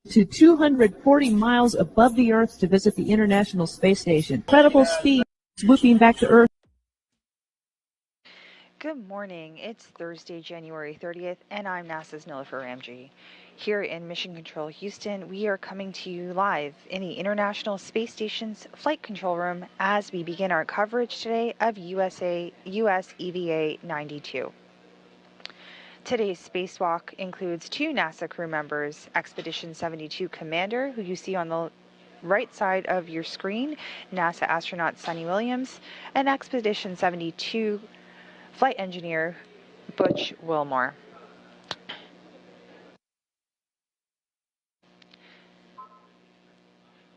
to 240 miles above the Earth to visit the International Space Station. Incredible speed, swooping back to Earth. Good morning. It's Thursday, January 30th, and I'm NASA's Nilofer Ramji. Here in Mission Control Houston, we are coming to you live in the International Space Station's Flight Control Room as we begin our coverage today of US EVA 92. Today's spacewalk includes two NASA crew members, Expedition 72 Commander, who you see on the right side of your screen, NASA astronaut Sunny Williams, and Expedition 72 Flight Engineer Butch Wilmore.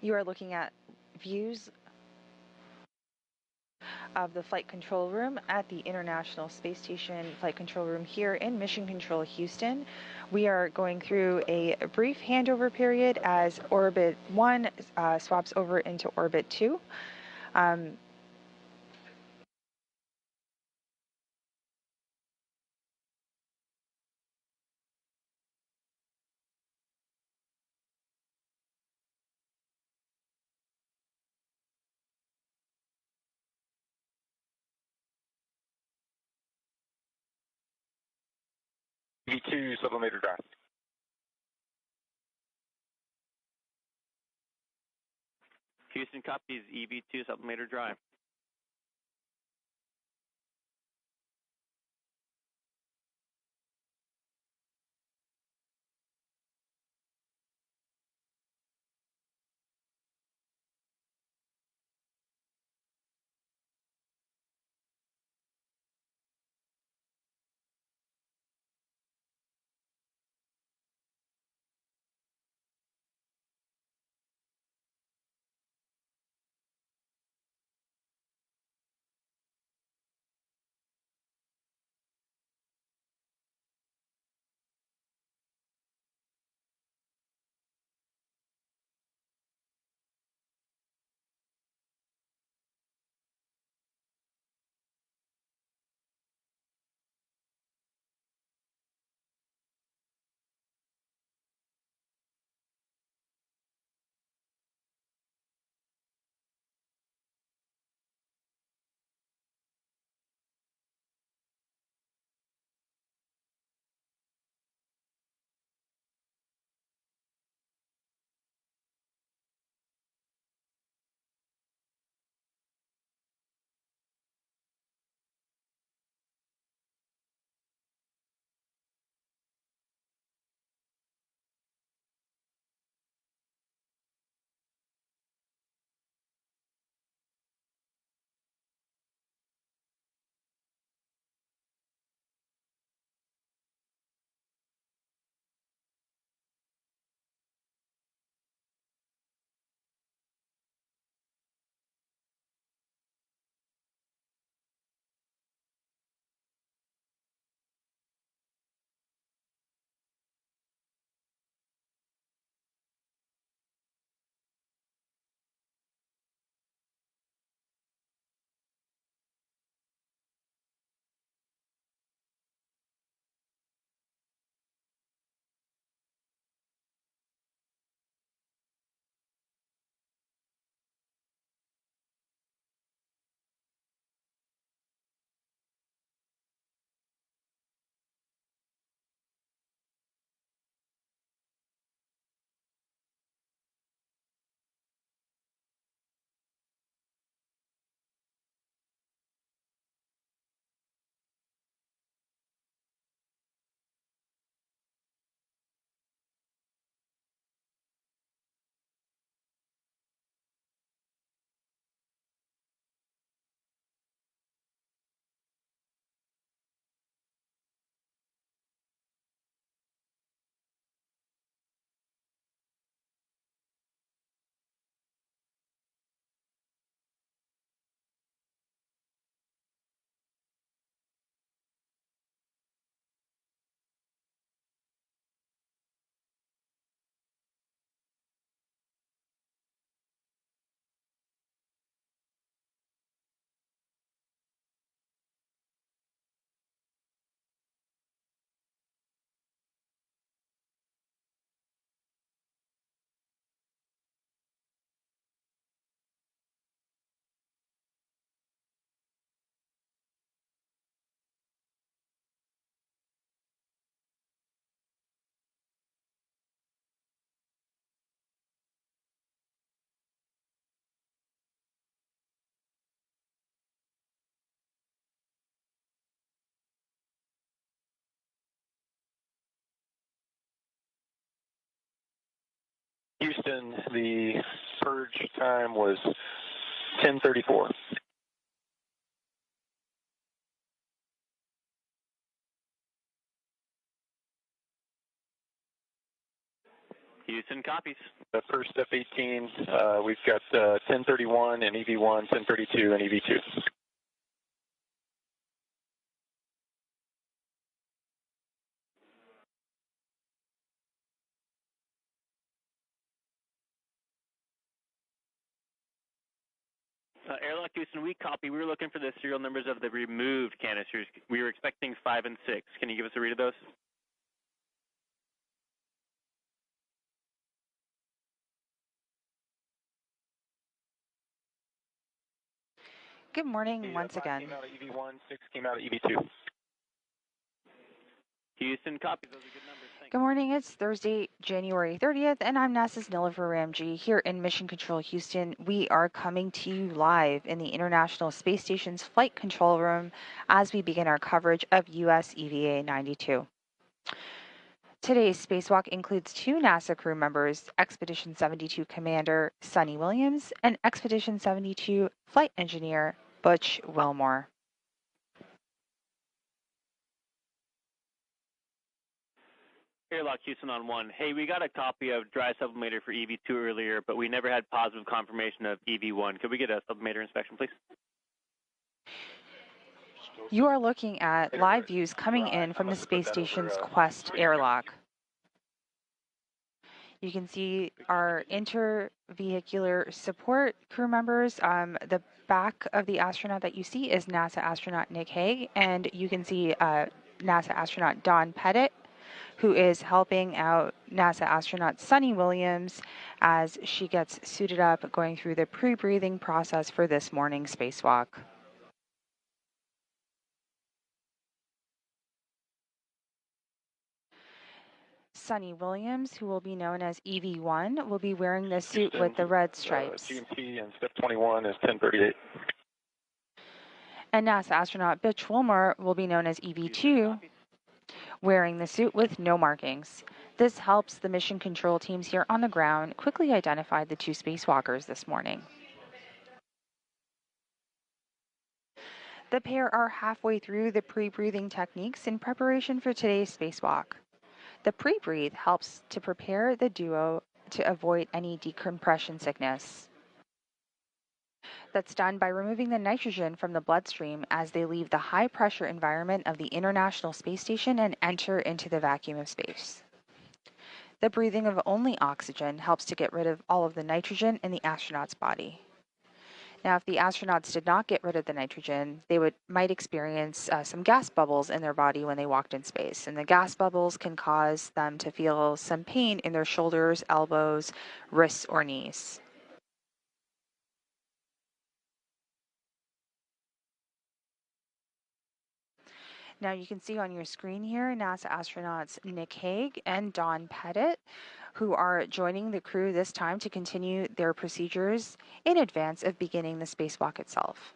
You are looking at views of the Flight Control Room at the International Space Station Flight Control Room here in Mission Control Houston. We are going through a brief handover period as Orbit 1 swaps over into Orbit 2. V2 sublimator drive. Houston copies EV2 sublimator drive. Houston, the purge time was 10:34. Houston copies. The first F-18, we've got 1031 and EV1, 1032 and EV2. Airlock Houston, we copy. We were looking for the serial numbers of the removed canisters. We were expecting 5 and 6. Can you give us a read of those? Good morning once again. Came out of EV1, 6 came out of EV2. Houston copies. Those are good numbers. Thanks. Good morning. It's Thursday, January 30th, and I'm NASA's Nilofer Ramji here in Mission Control Houston. We are coming to you live in the International Space Station's Flight Control Room as we begin our coverage of US EVA 92. Today's spacewalk includes 2 NASA crew members, Expedition 72 Commander Sonny Williams and Expedition 72 Flight Engineer Butch Wilmore. Airlock Houston on 1. Hey, we got a copy of dry sublimator for EV2 earlier, but we never had positive confirmation of EV1. Could we get a sublimator inspection, please? You are looking at live views coming in from the space station's Quest airlock. You can see our intervehicular support crew members. The back of the astronaut that you see is NASA astronaut Nick Hague, and you can see NASA astronaut Dawn Pettit, who is helping out NASA astronaut Sonny Williams as she gets suited up, going through the pre-breathing process for this morning's spacewalk. Sonny Williams, who will be known as EV1, will be wearing the suit with the red stripes. GMT and step 21 is 1038. And NASA astronaut Butch Wilmore will be known as EV2, wearing the suit with no markings. This helps the mission control teams here on the ground quickly identify the 2 spacewalkers this morning. The pair are halfway through the pre-breathing techniques in preparation for today's spacewalk. The pre-breathe helps to prepare the duo to avoid any decompression sickness. That's done by removing the nitrogen from the bloodstream as they leave the high-pressure environment of the International Space Station and enter into the vacuum of space. The breathing of only oxygen helps to get rid of all of the nitrogen in the astronaut's body. Now, if the astronauts did not get rid of the nitrogen, they might experience some gas bubbles in their body when they walked in space. And the gas bubbles can cause them to feel some pain in their shoulders, elbows, wrists, or knees. Now you can see on your screen here NASA astronauts Nick Hague and Dawn Pettit, who are joining the crew this time to continue their procedures in advance of beginning the spacewalk itself.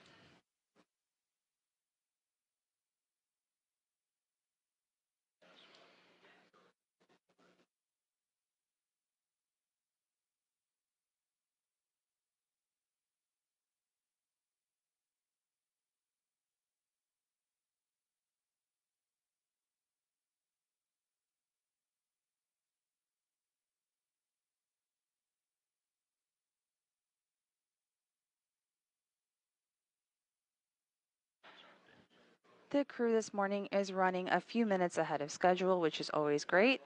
The crew this morning is running a few minutes ahead of schedule, which is always great.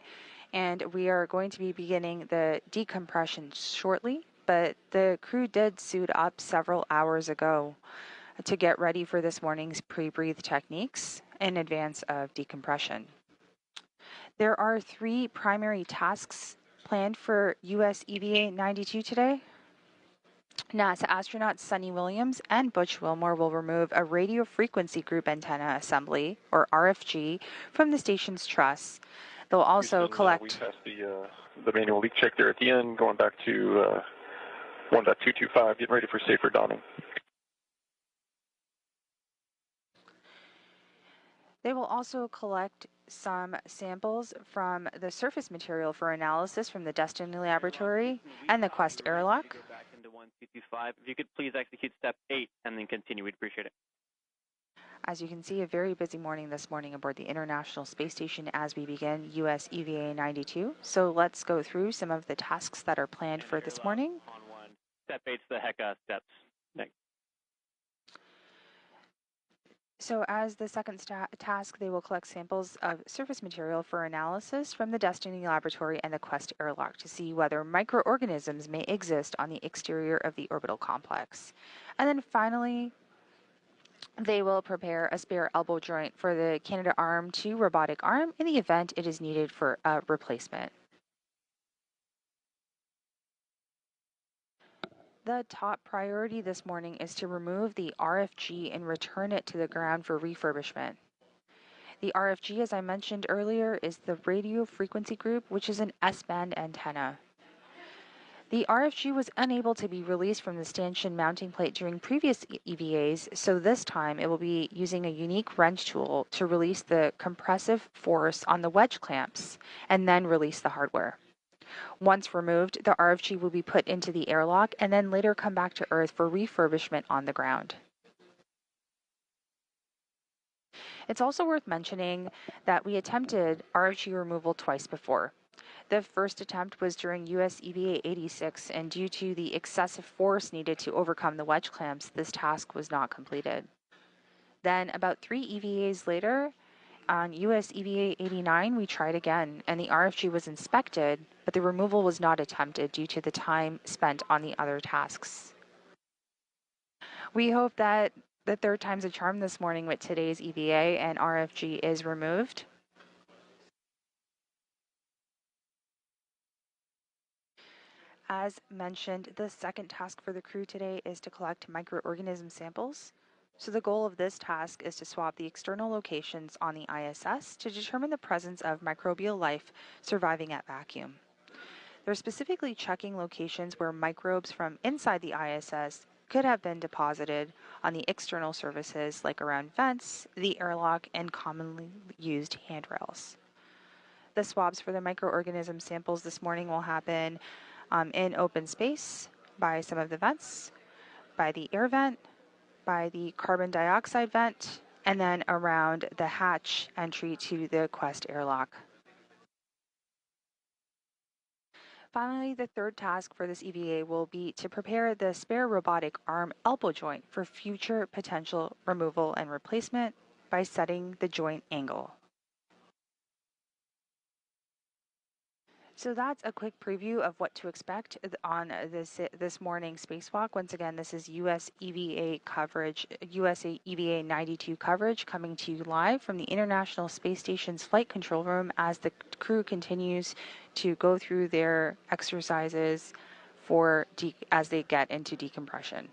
And we are going to be beginning the decompression shortly, but the crew did suit up several hours ago to get ready for this morning's pre-breathe techniques in advance of decompression. There are 3 primary tasks planned for US EVA 92 today. NASA astronauts Sonny Williams and Butch Wilmore will remove a radio frequency group antenna assembly, or RFG, from the station's truss. They'll also Houston, collect... we passed the manual leak check there at the end, going back to 1.225, getting ready for safer dawning. They will also collect some samples from the surface material for analysis from the Destiny Laboratory and the Quest airlock. Go back into 1225. If you could please execute step 8 and then continue, we'd appreciate it. As you can see, a very busy morning this morning aboard the International Space Station as we begin US EVA 92. So let's go through some of the tasks that are planned for this morning. On 1. Step 8's the HECA steps. Thanks. So as the second task, they will collect samples of surface material for analysis from the Destiny Laboratory and the Quest airlock to see whether microorganisms may exist on the exterior of the orbital complex. And then finally, they will prepare a spare elbow joint for the Canadarm2 robotic arm in the event it is needed for a replacement. The top priority this morning is to remove the RFG and return it to the ground for refurbishment. The RFG, as I mentioned earlier, is the radio frequency group, which is an S-band antenna. The RFG was unable to be released from the stanchion mounting plate during previous EVAs, so this time it will be using a unique wrench tool to release the compressive force on the wedge clamps and then release the hardware. Once removed, the RFG will be put into the airlock and then later come back to Earth for refurbishment on the ground. It's also worth mentioning that we attempted RFG removal twice before. The first attempt was during US EVA 86, and due to the excessive force needed to overcome the wedge clamps, this task was not completed. Then, about 3 EVAs later, on US EVA 89, we tried again, and the RFG was inspected, but the removal was not attempted due to the time spent on the other tasks. We hope that the third time's a charm this morning with today's EVA and RFG is removed. As mentioned, the second task for the crew today is to collect microorganism samples. So the goal of this task is to swab the external locations on the ISS to determine the presence of microbial life surviving at vacuum. They're specifically checking locations where microbes from inside the ISS could have been deposited on the external surfaces like around vents, the airlock, and commonly used handrails. The swabs for the microorganism samples this morning will happen in open space, by some of the vents, by the air vent, by the carbon dioxide vent, and then around the hatch entry to the Quest airlock. Finally, the third task for this EVA will be to prepare the spare robotic arm elbow joint for future potential removal and replacement by setting the joint angle. So that's a quick preview of what to expect on this morning's spacewalk. Once again, this is US EVA coverage, USA EVA 92 coverage coming to you live from the International Space Station's flight control room as the crew continues to go through their exercises as they get into decompression.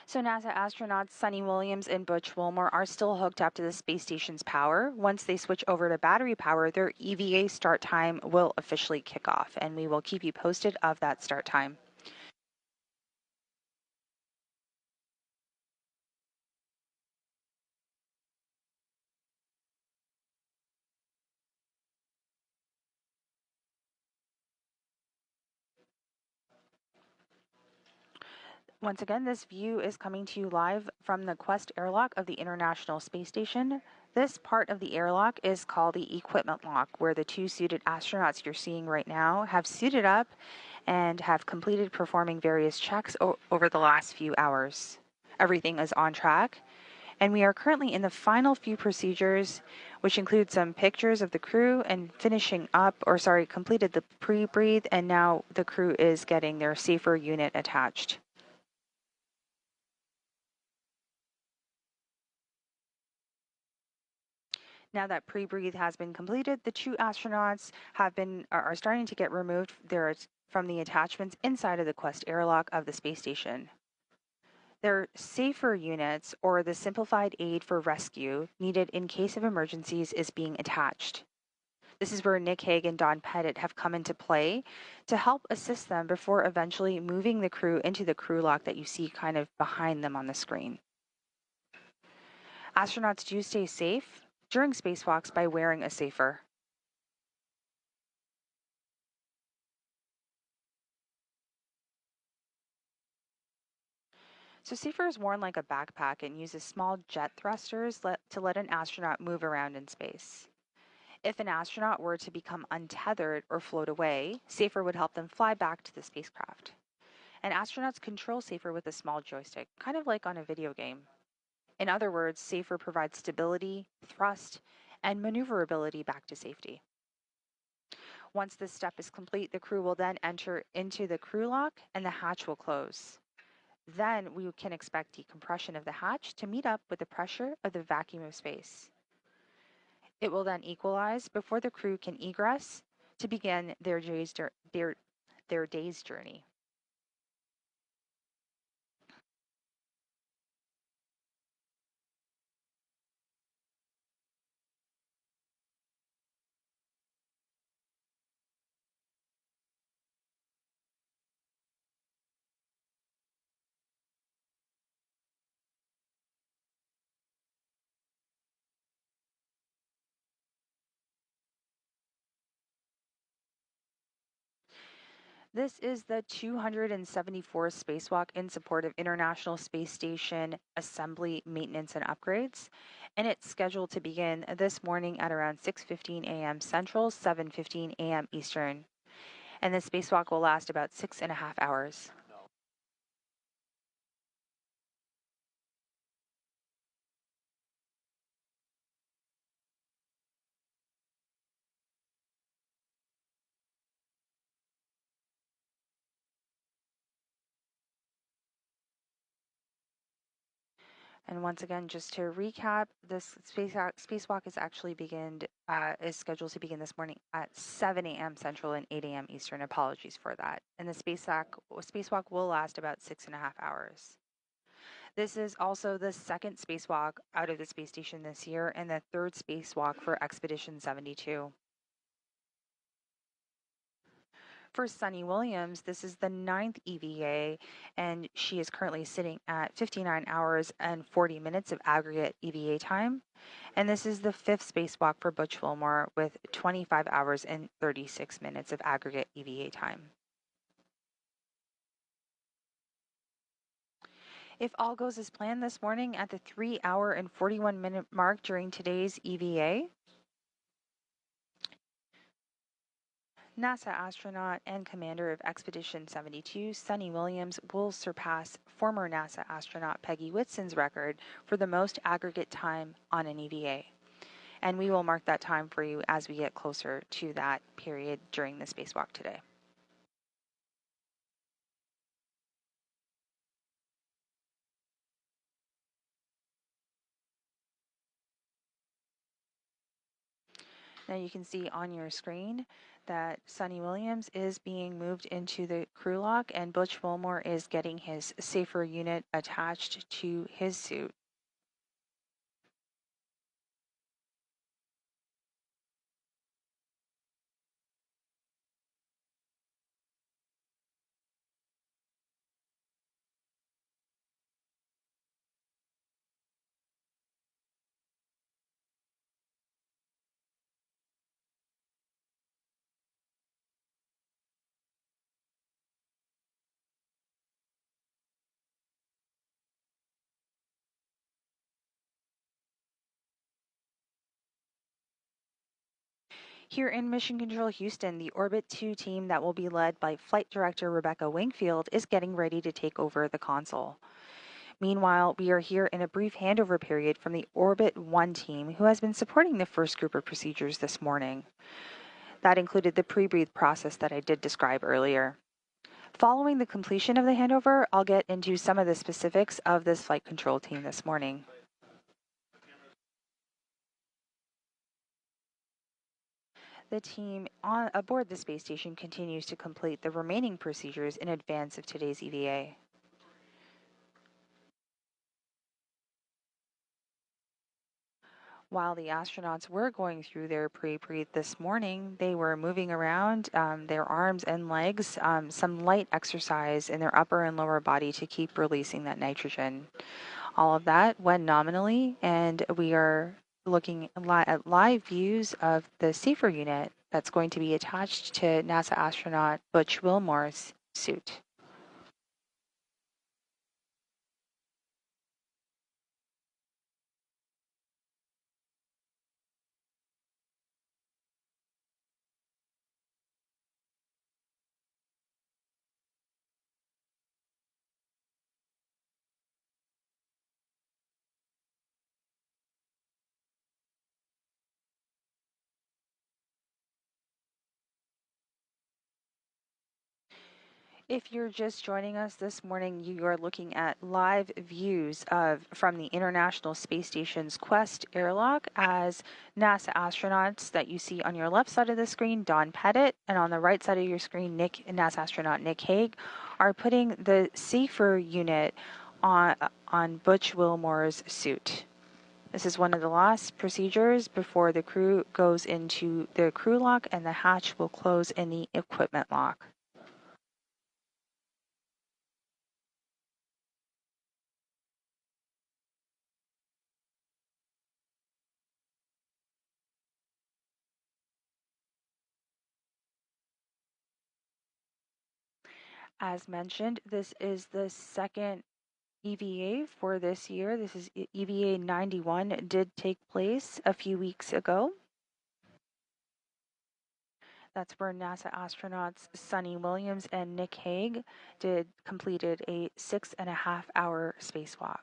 So NASA astronauts Sunny Williams and Butch Wilmore are still hooked up to the space station's power. Once they switch over to battery power, their EVA start time will officially kick off, and we will keep you posted of that start time. Once again, this view is coming to you live from the Quest airlock of the International Space Station. This part of the airlock is called the equipment lock, where the 2 suited astronauts you're seeing right now have suited up and have completed performing various checks over the last few hours. Everything is on track, And we are currently in the final few procedures, which include some pictures of the crew and completed the pre-breathe, and now the crew is getting their safer unit attached. Now that pre-breathe has been completed, the 2 astronauts are starting to get removed from the attachments inside of the Quest airlock of the space station. Their safer units, or the simplified aid for rescue needed in case of emergencies, is being attached. This is where Nick Hague and Don Pettit have come into play to help assist them before eventually moving the crew into the crew lock that you see kind of behind them on the screen. Astronauts do stay safe during spacewalks by wearing a safer. So safer is worn like a backpack and uses small jet thrusters to let an astronaut move around in space. If an astronaut were to become untethered or float away, safer would help them fly back to the spacecraft. And astronauts control safer with a small joystick, kind of like on a video game. In other words, safer provides stability, thrust, and maneuverability back to safety. Once this step is complete, the crew will then enter into the crew lock and the hatch will close. Then we can expect decompression of the hatch to meet up with the pressure of the vacuum of space. It will then equalize before the crew can egress to begin their day's journey. This is the 274th spacewalk in support of International Space Station assembly, maintenance, and upgrades, and it's scheduled to begin this morning at around 6:15 a.m. Central, 7:15 a.m. Eastern. And the spacewalk will last about 6.5 hours. And once again, just to recap, this spacewalk is scheduled to begin this morning at 7 a.m. Central and 8 a.m. Eastern. Apologies for that. And the spacewalk will last about 6.5 hours. This is also the second spacewalk out of the space station this year and the third spacewalk for Expedition 72. For Sunny Williams, this is the 9th EVA, and she is currently sitting at 59 hours and 40 minutes of aggregate EVA time. And this is the 5th spacewalk for Butch Wilmore with 25 hours and 36 minutes of aggregate EVA time. If all goes as planned this morning at the 3-hour and 41-minute mark during today's EVA, NASA astronaut and commander of Expedition 72, Sunny Williams, will surpass former NASA astronaut Peggy Whitson's record for the most aggregate time on an EVA. And we will mark that time for you as we get closer to that period during the spacewalk today. Now you can see on your screen that Sunny Williams is being moved into the crew lock and Butch Wilmore is getting his safer unit attached to his suit. Here in Mission Control Houston, the Orbit 2 team that will be led by Flight Director Rebecca Wingfield is getting ready to take over the console. Meanwhile, we are here in a brief handover period from the Orbit 1 team who has been supporting the first group of procedures this morning. That included the pre-breathe process that I did describe earlier. Following the completion of the handover, I'll get into some of the specifics of this flight control team this morning. The team aboard the space station continues to complete the remaining procedures in advance of today's EVA. While the astronauts were going through their pre-breathe this morning, they were moving around their arms and legs, some light exercise in their upper and lower body to keep releasing that nitrogen. All of that went nominally, and we are looking at live views of the safer unit that's going to be attached to NASA astronaut Butch Wilmore's suit. If you're just joining us this morning, you are looking at live views from the International Space Station's Quest airlock as NASA astronauts that you see on your left side of the screen, Don Pettit, and on the right side of your screen, NASA astronaut Nick Hague, are putting the safer unit on Butch Wilmore's suit. This is one of the last procedures before the crew goes into the crew lock and the hatch will close in the equipment lock. As mentioned, this is the second EVA for this year. This is EVA 91. It did take place a few weeks ago. That's where NASA astronauts Sunny Williams and Nick Hague completed a 6.5-hour spacewalk.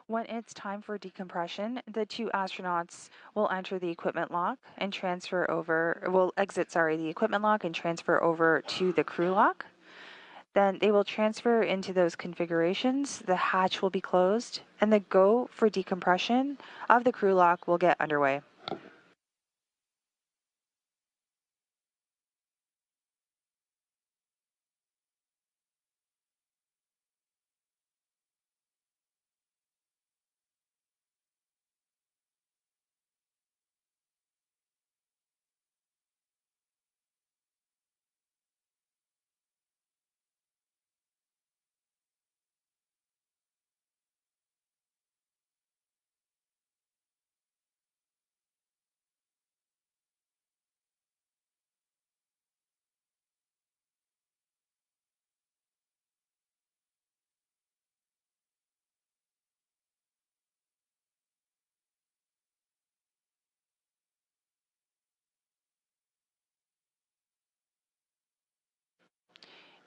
When it's time for decompression, the two astronauts will enter the equipment lock and exit the equipment lock and transfer over to the crew lock. Then they will transfer into those configurations, the hatch will be closed, and the go for decompression of the crew lock will get underway.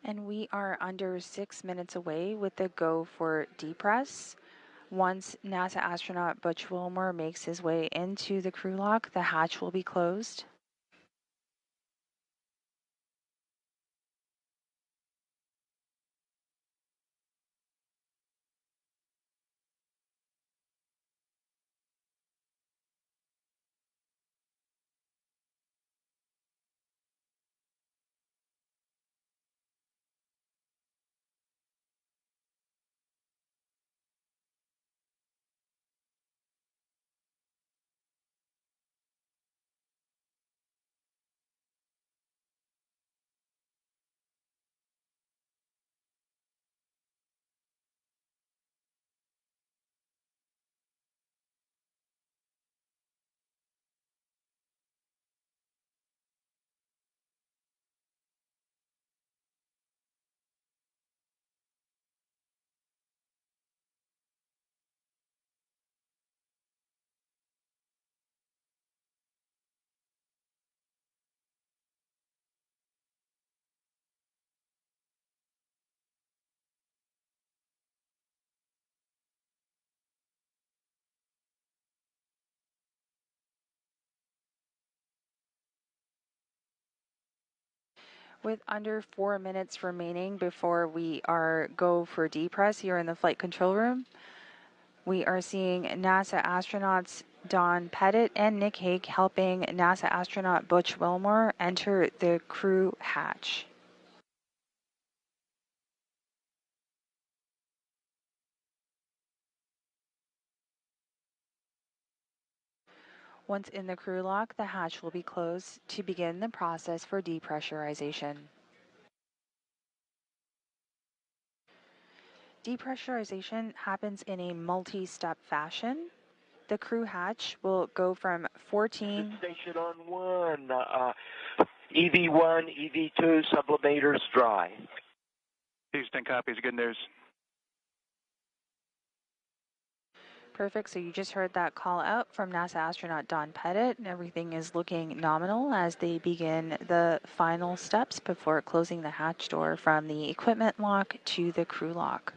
And we are under 6 minutes away with the go for depress. Once NASA astronaut Butch Wilmore makes his way into the crew lock, the hatch will be closed. With under 4 minutes remaining before we are go for depress here in the flight control room, we are seeing NASA astronauts Don Pettit and Nick Hague helping NASA astronaut Butch Wilmore enter the crew hatch. Once in the crew lock, the hatch will be closed to begin the process for depressurization. Depressurization happens in a multi-step fashion. The crew hatch will go from 14... Station on 1, EV1, EV2, sublimators dry. Houston copies, good news. Perfect, so you just heard that call out from NASA astronaut Don Pettit. Everything is looking nominal as they begin the final steps before closing the hatch door from the equipment lock to the crew lock.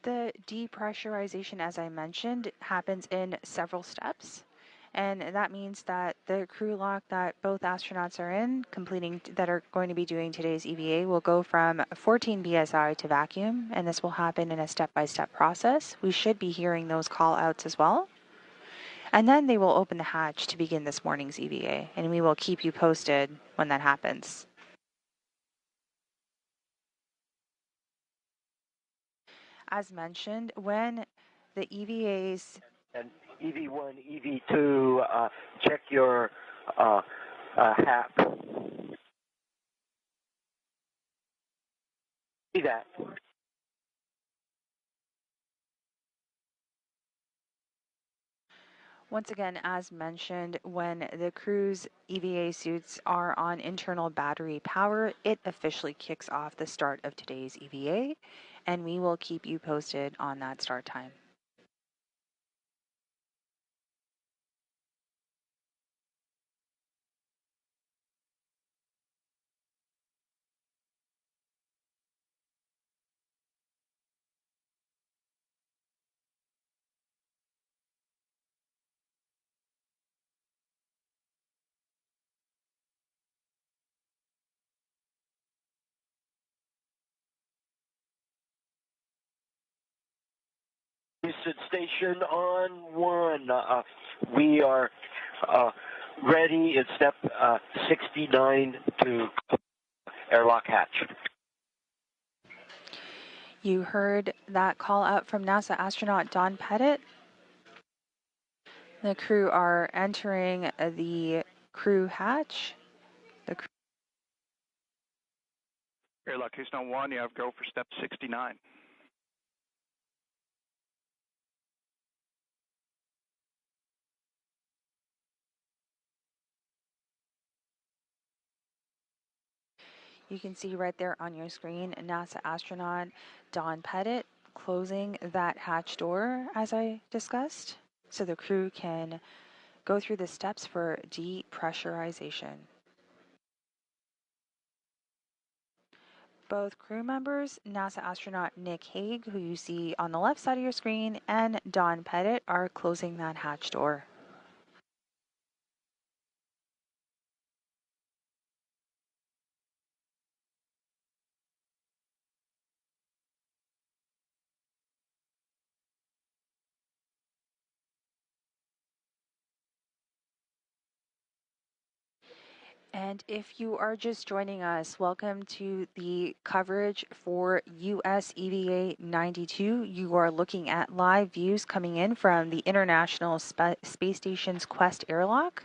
The depressurization, as I mentioned, happens in several steps. And that means that the crew lock that both astronauts are in, that are going to be doing today's EVA, will go from 14 BSI to vacuum, and this will happen in a step-by-step process. We should be hearing those call outs as well. And then they will open the hatch to begin this morning's EVA, and we will keep you posted when that happens. As mentioned, when the EVAs... And EV1, EV2, check your HAP. See that. Once again, as mentioned, when the crew's EVA suits are on internal battery power, it officially kicks off the start of today's EVA, and we will keep you posted on that start time. Houston Station on 1. We are ready in step 69 to airlock hatch. You heard that call out from NASA astronaut Don Pettit. The crew are entering the crew hatch. Airlock Houston 1, you have go for step 69. You can see right there on your screen NASA astronaut Don Pettit closing that hatch door as I discussed, so the crew can go through the steps for depressurization. Both crew members, NASA astronaut Nick Hague, who you see on the left side of your screen, and Don Pettit are closing that hatch door. And if you are just joining us, welcome to the coverage for US EVA 92. You are looking at live views coming in from the International Space Station's Quest airlock.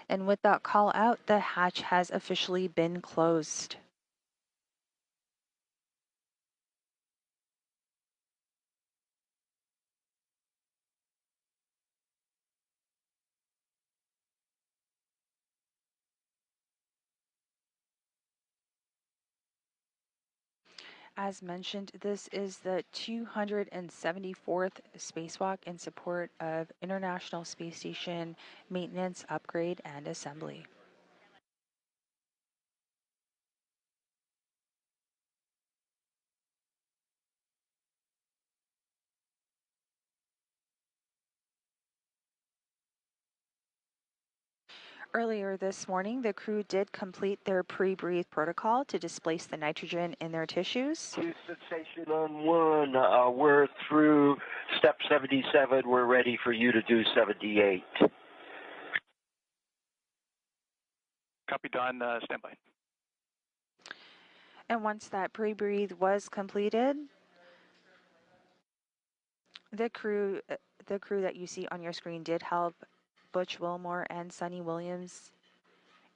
And with that call out, the hatch has officially been closed. As mentioned, this is the 274th spacewalk in support of International Space Station maintenance, upgrade, and assembly. Earlier this morning, the crew did complete their pre-breathe protocol to displace the nitrogen in their tissues. Houston Station on 1. We're through step 77. We're ready for you to do 78. Copy, Don. Stand by. And once that pre-breathe was completed, the crew that you see on your screen did help Butch Wilmore and Sonny Williams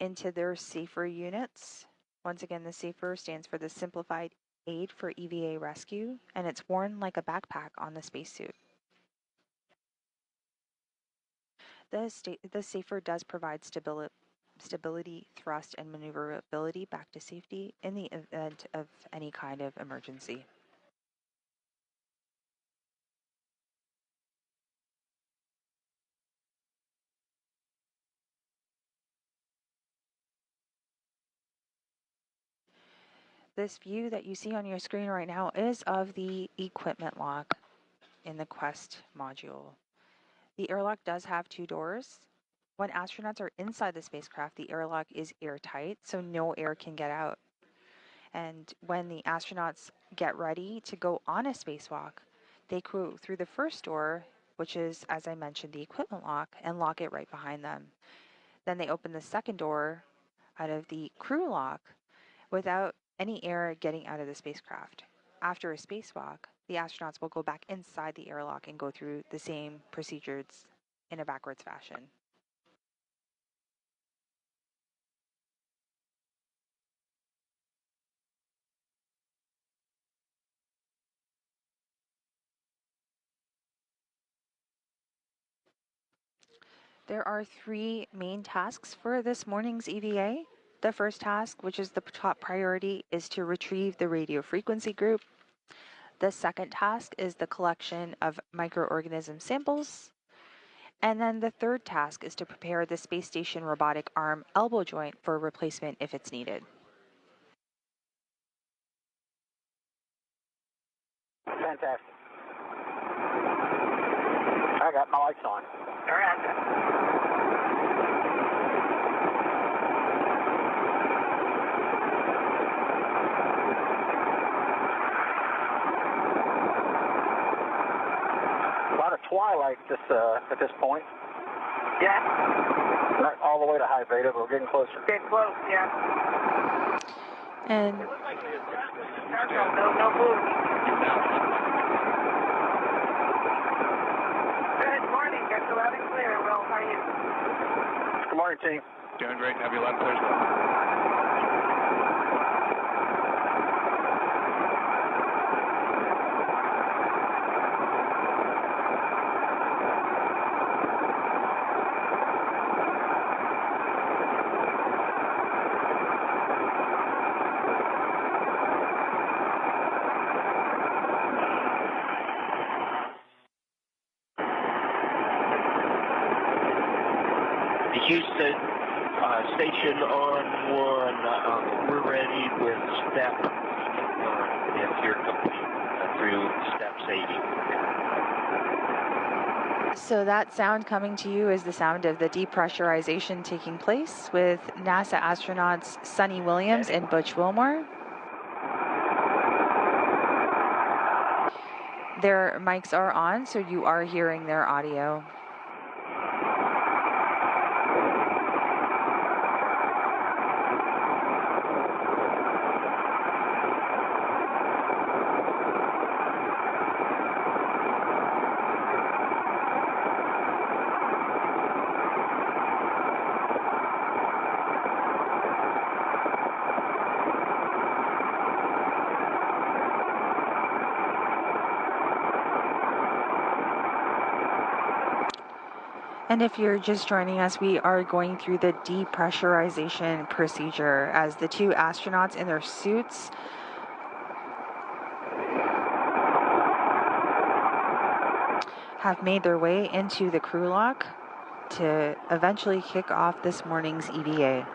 into their SAFER units. Once again, the SAFER stands for the Simplified Aid for EVA Rescue, and it's worn like a backpack on the spacesuit. The SAFER does provide stability, thrust, and maneuverability back to safety in the event of any kind of emergency. This view that you see on your screen right now is of the equipment lock in the Quest module. The airlock does have 2 doors. When astronauts are inside the spacecraft, the airlock is airtight, so no air can get out. And when the astronauts get ready to go on a spacewalk, they go through the first door, which is, as I mentioned, the equipment lock, and lock it right behind them. Then they open the second door out of the crew lock without any air getting out of the spacecraft. After a spacewalk, the astronauts will go back inside the airlock and go through the same procedures in a backwards fashion. There are 3 main tasks for this morning's EVA. The first task, which is the top priority, is to retrieve the radio frequency group. The second task is the collection of microorganism samples. And then the third task is to prepare the space station robotic arm elbow joint for replacement if it's needed. Fantastic. I got my lights on. All right. A lot of twilight at this point. Yeah. Not all the way to high beta, but we're getting closer. Getting close, yeah. And No move. Good morning. Got you loud and clear. Will, how are you? Good morning, team. Doing great. Have you loud and clear as well. Houston Station on 1. We're ready with step 1 if you're complete through steps 80. so that sound coming to you is the sound of the depressurization taking place with NASA astronauts Sonny Williams and Butch Wilmore. Their mics are on, so you are hearing their audio. And if you're just joining us, we are going through the depressurization procedure as the 2 astronauts in their suits have made their way into the crew lock to eventually kick off this morning's EVA.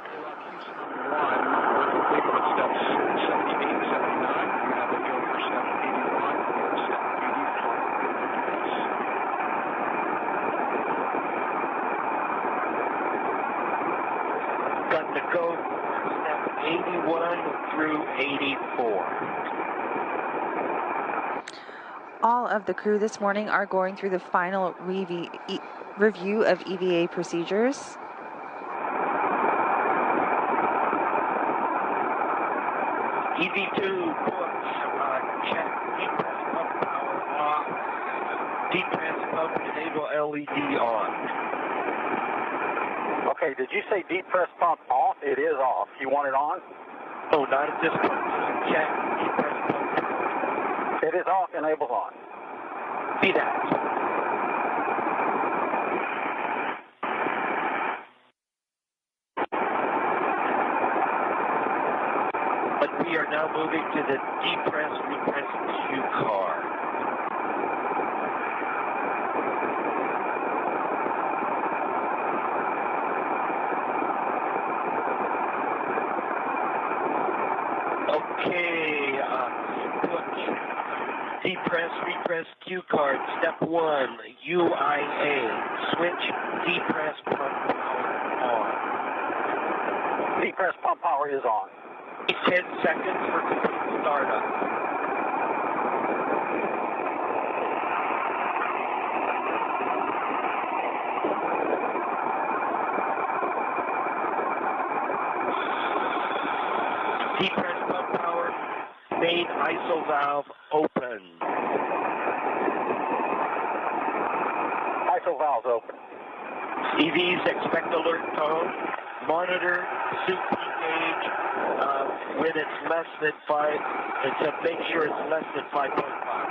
All of the crew this morning are going through the final review of EVA procedures. EV2, push, check, depress pump power off, depress pump enable LED on. Okay, did you say depress pump off? It is off. You want it on? Oh, not at this point. Check, depress pump power. It is off, enables on. See that. But we are now moving to the depress, repress Q car. Okay, push, depress, repress Q card, step 1, UIA, switch, depress pump power on. Depress pump power is on. 10 seconds for complete startup. Depress pump power, main ISO valve open. ISO valve's open. EVs expect alert tone. Monitor suit gauge when it's less than 5, and to make sure it's less than 5.5.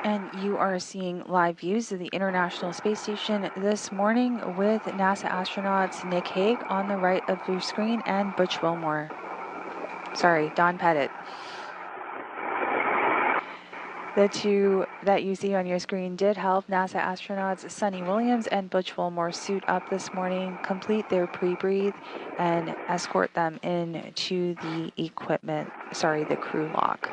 And you are seeing live views of the International Space Station this morning with NASA astronauts Nick Hague on the right of your screen and Butch Wilmore. Sorry, Don Pettit. The two that you see on your screen did help NASA astronauts Sunny Williams and Butch Wilmore suit up this morning, complete their pre-breathe, and escort them into the the crew lock.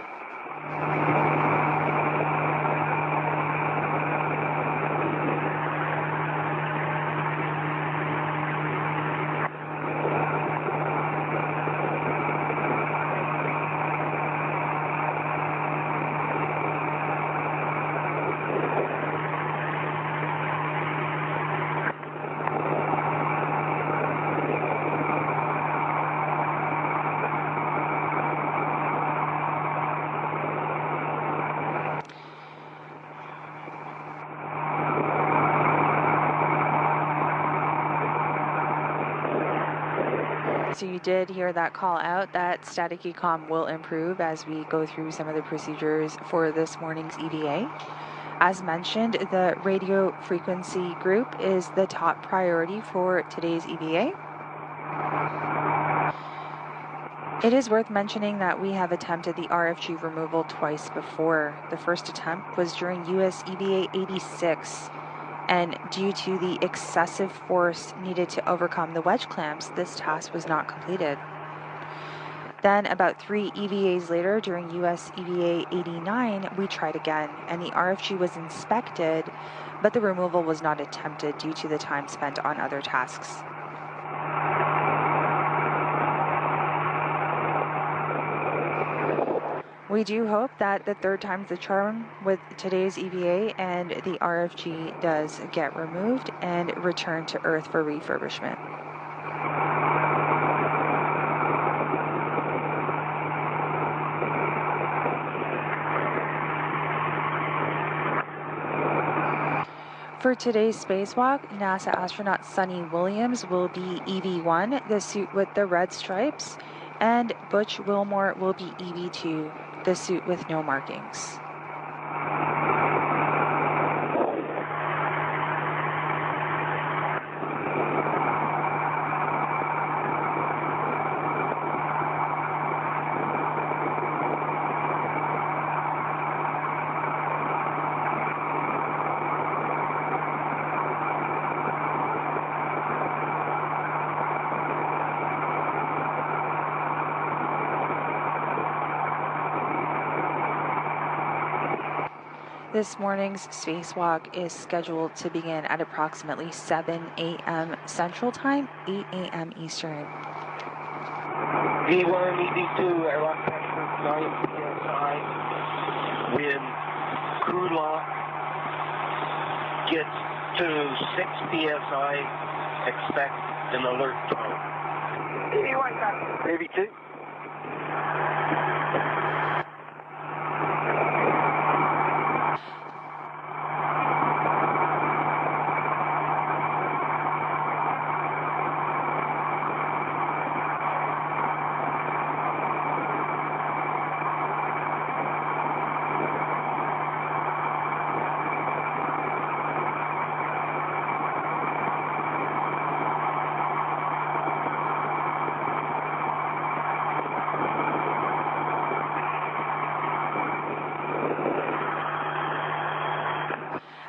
So you did hear that call out. That static ecom will improve as we go through some of the procedures for this morning's EVA. As mentioned, the radio frequency group is the top priority for today's EVA. It is worth mentioning that we have attempted the RFG removal twice before. The first attempt was during US EVA 86. And due to the excessive force needed to overcome the wedge clamps, this task was not completed. Then, about 3 EVAs later, during US EVA 89, we tried again, and the RFG was inspected, but the removal was not attempted due to the time spent on other tasks. We do hope that the third time's the charm with today's EVA and the RFG does get removed and returned to Earth for refurbishment. For today's spacewalk, NASA astronaut Sunny Williams will be EV1, the suit with the red stripes, and Butch Wilmore will be EV2, the suit with no markings. This morning's spacewalk is scheduled to begin at approximately 7 a.m. Central Time, 8 a.m. Eastern. V1, EV2, airlock pressure 9 psi. When crew lock gets to 6 psi, expect an alert tone. EV1 copy. EV2.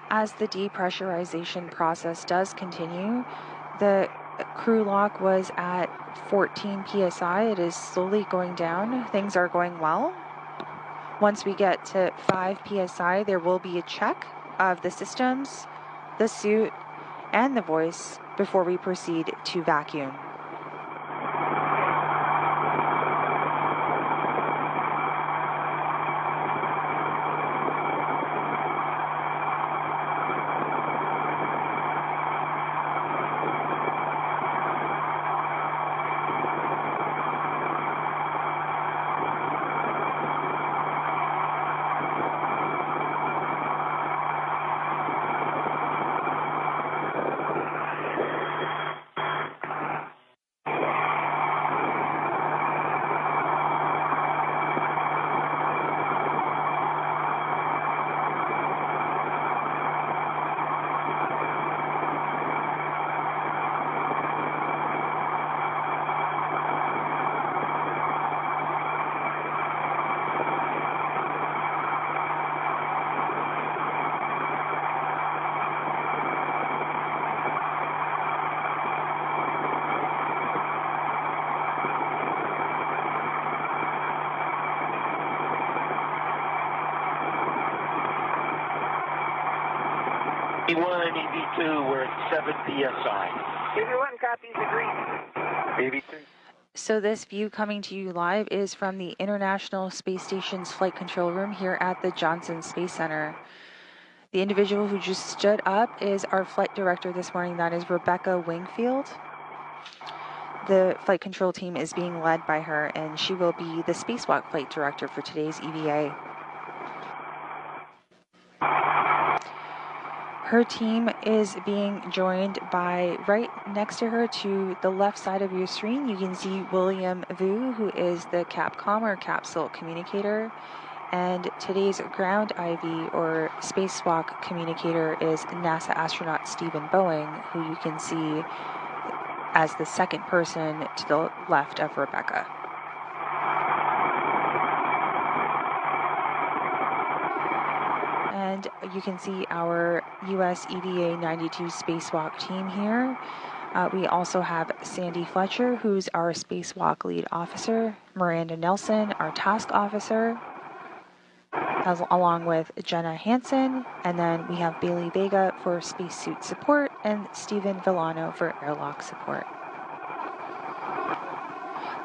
As the depressurization process does continue, the crew lock was at 14 psi. It is slowly going down. Things are going well. Once we get to 5 psi, there will be a check of the systems, the suit, and the voice before we proceed to vacuum. V1, EV2, we're at 7 psi. EV1 copies, agreed. EV2. So this view coming to you live is from the International Space Station's flight control room here at the Johnson Space Center. The individual who just stood up is our flight director this morning. That is Rebecca Wingfield. The flight control team is being led by her, and she will be the spacewalk flight director for today's EVA. Her team is being joined by, right next to her to the left side of your screen, you can see William Vu, who is the Capcom or capsule communicator. And today's ground IV or spacewalk communicator is NASA astronaut Stephen Boeing, who you can see as the second person to the left of Rebecca. And you can see our US EVA 92 spacewalk team here. We also have Sandy Fletcher, who's our spacewalk lead officer, Miranda Nelson, our task officer, along with Jenna Hansen, and then we have Bailey Vega for spacesuit support and Stephen Villano for airlock support.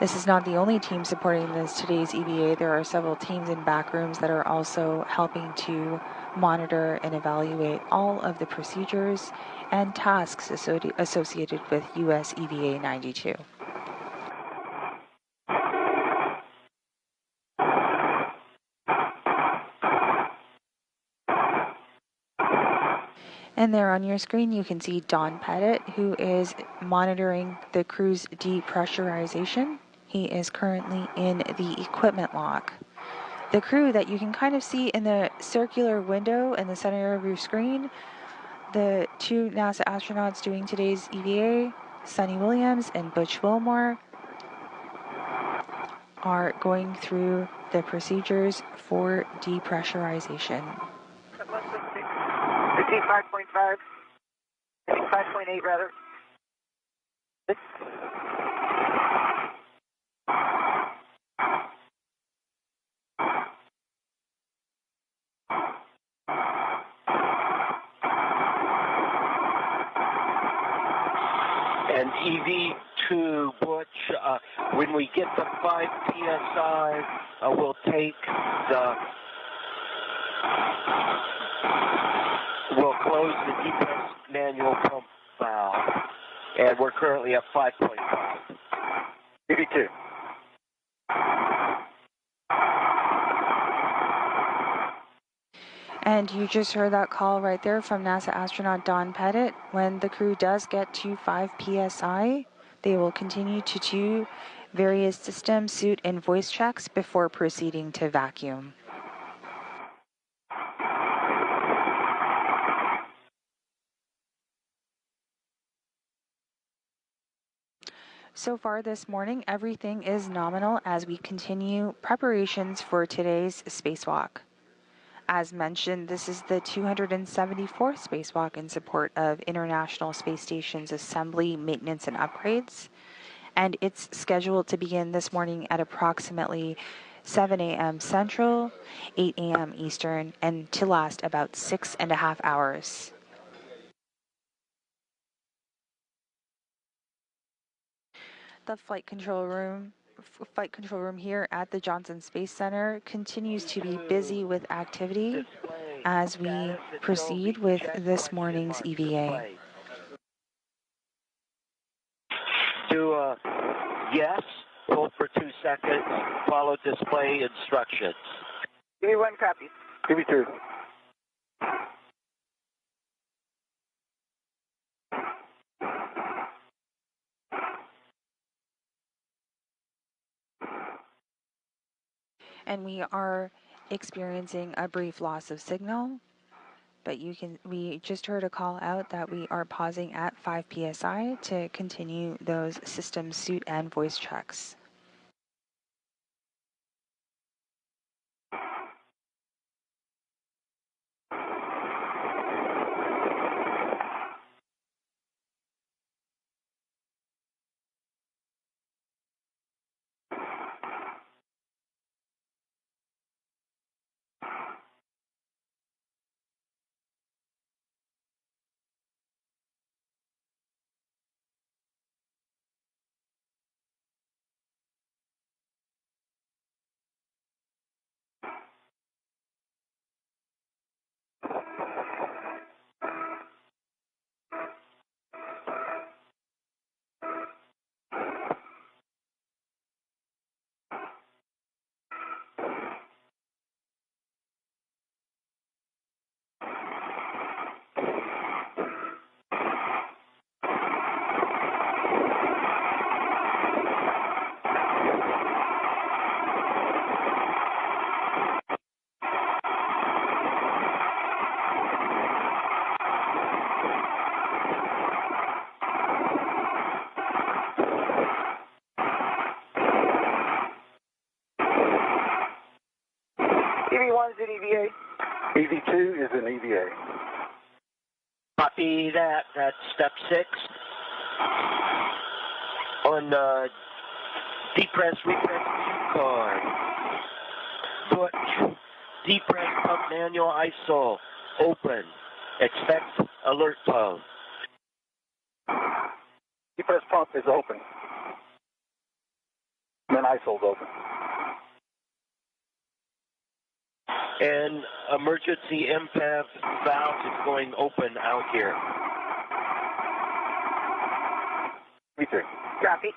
This is not the only team supporting today's EVA. There are several teams in back rooms that are also helping to monitor and evaluate all of the procedures and tasks associated with US EVA 92. And there on your screen you can see Don Pettit, who is monitoring the crew's depressurization. He is currently in the equipment lock. The crew that you can kind of see in the circular window in the center of your screen, the two NASA astronauts doing today's EVA, Sunny Williams and Butch Wilmore, are going through the procedures for depressurization. 5.5. 5.8 rather. EV2, Butch, when we get to 5 PSI, we'll take we'll close the depressed manual pump valve, and we're currently at 5.5. EV2. And you just heard that call right there from NASA astronaut Don Pettit. When the crew does get to 5 PSI, they will continue to do various system, suit, and voice checks before proceeding to vacuum. So far this morning, everything is nominal as we continue preparations for today's spacewalk. As mentioned, this is the 274th spacewalk in support of International Space Station's assembly, maintenance, and upgrades. And it's scheduled to begin this morning at approximately 7 a.m. Central, 8 a.m. Eastern, and to last about 6.5 hours. The flight control room here at the Johnson Space Center continues to be busy with activity as we proceed with this morning's EVA. Do a yes, hold for 2 seconds, follow display instructions. EV1 copy. EV2. And we are experiencing a brief loss of signal, but we just heard a call out that we are pausing at 5 PSI to continue those system, suit, and voice checks. EV1 is an EVA. EV2 is an EVA. Copy that. That's step 6. On depress, repress cue card. Butch, depress pump manual ISO, open. Expect alert tone. Depressed pump is open. And then ISO's open. And emergency MPAV valve is going open out here. EV3. Copy.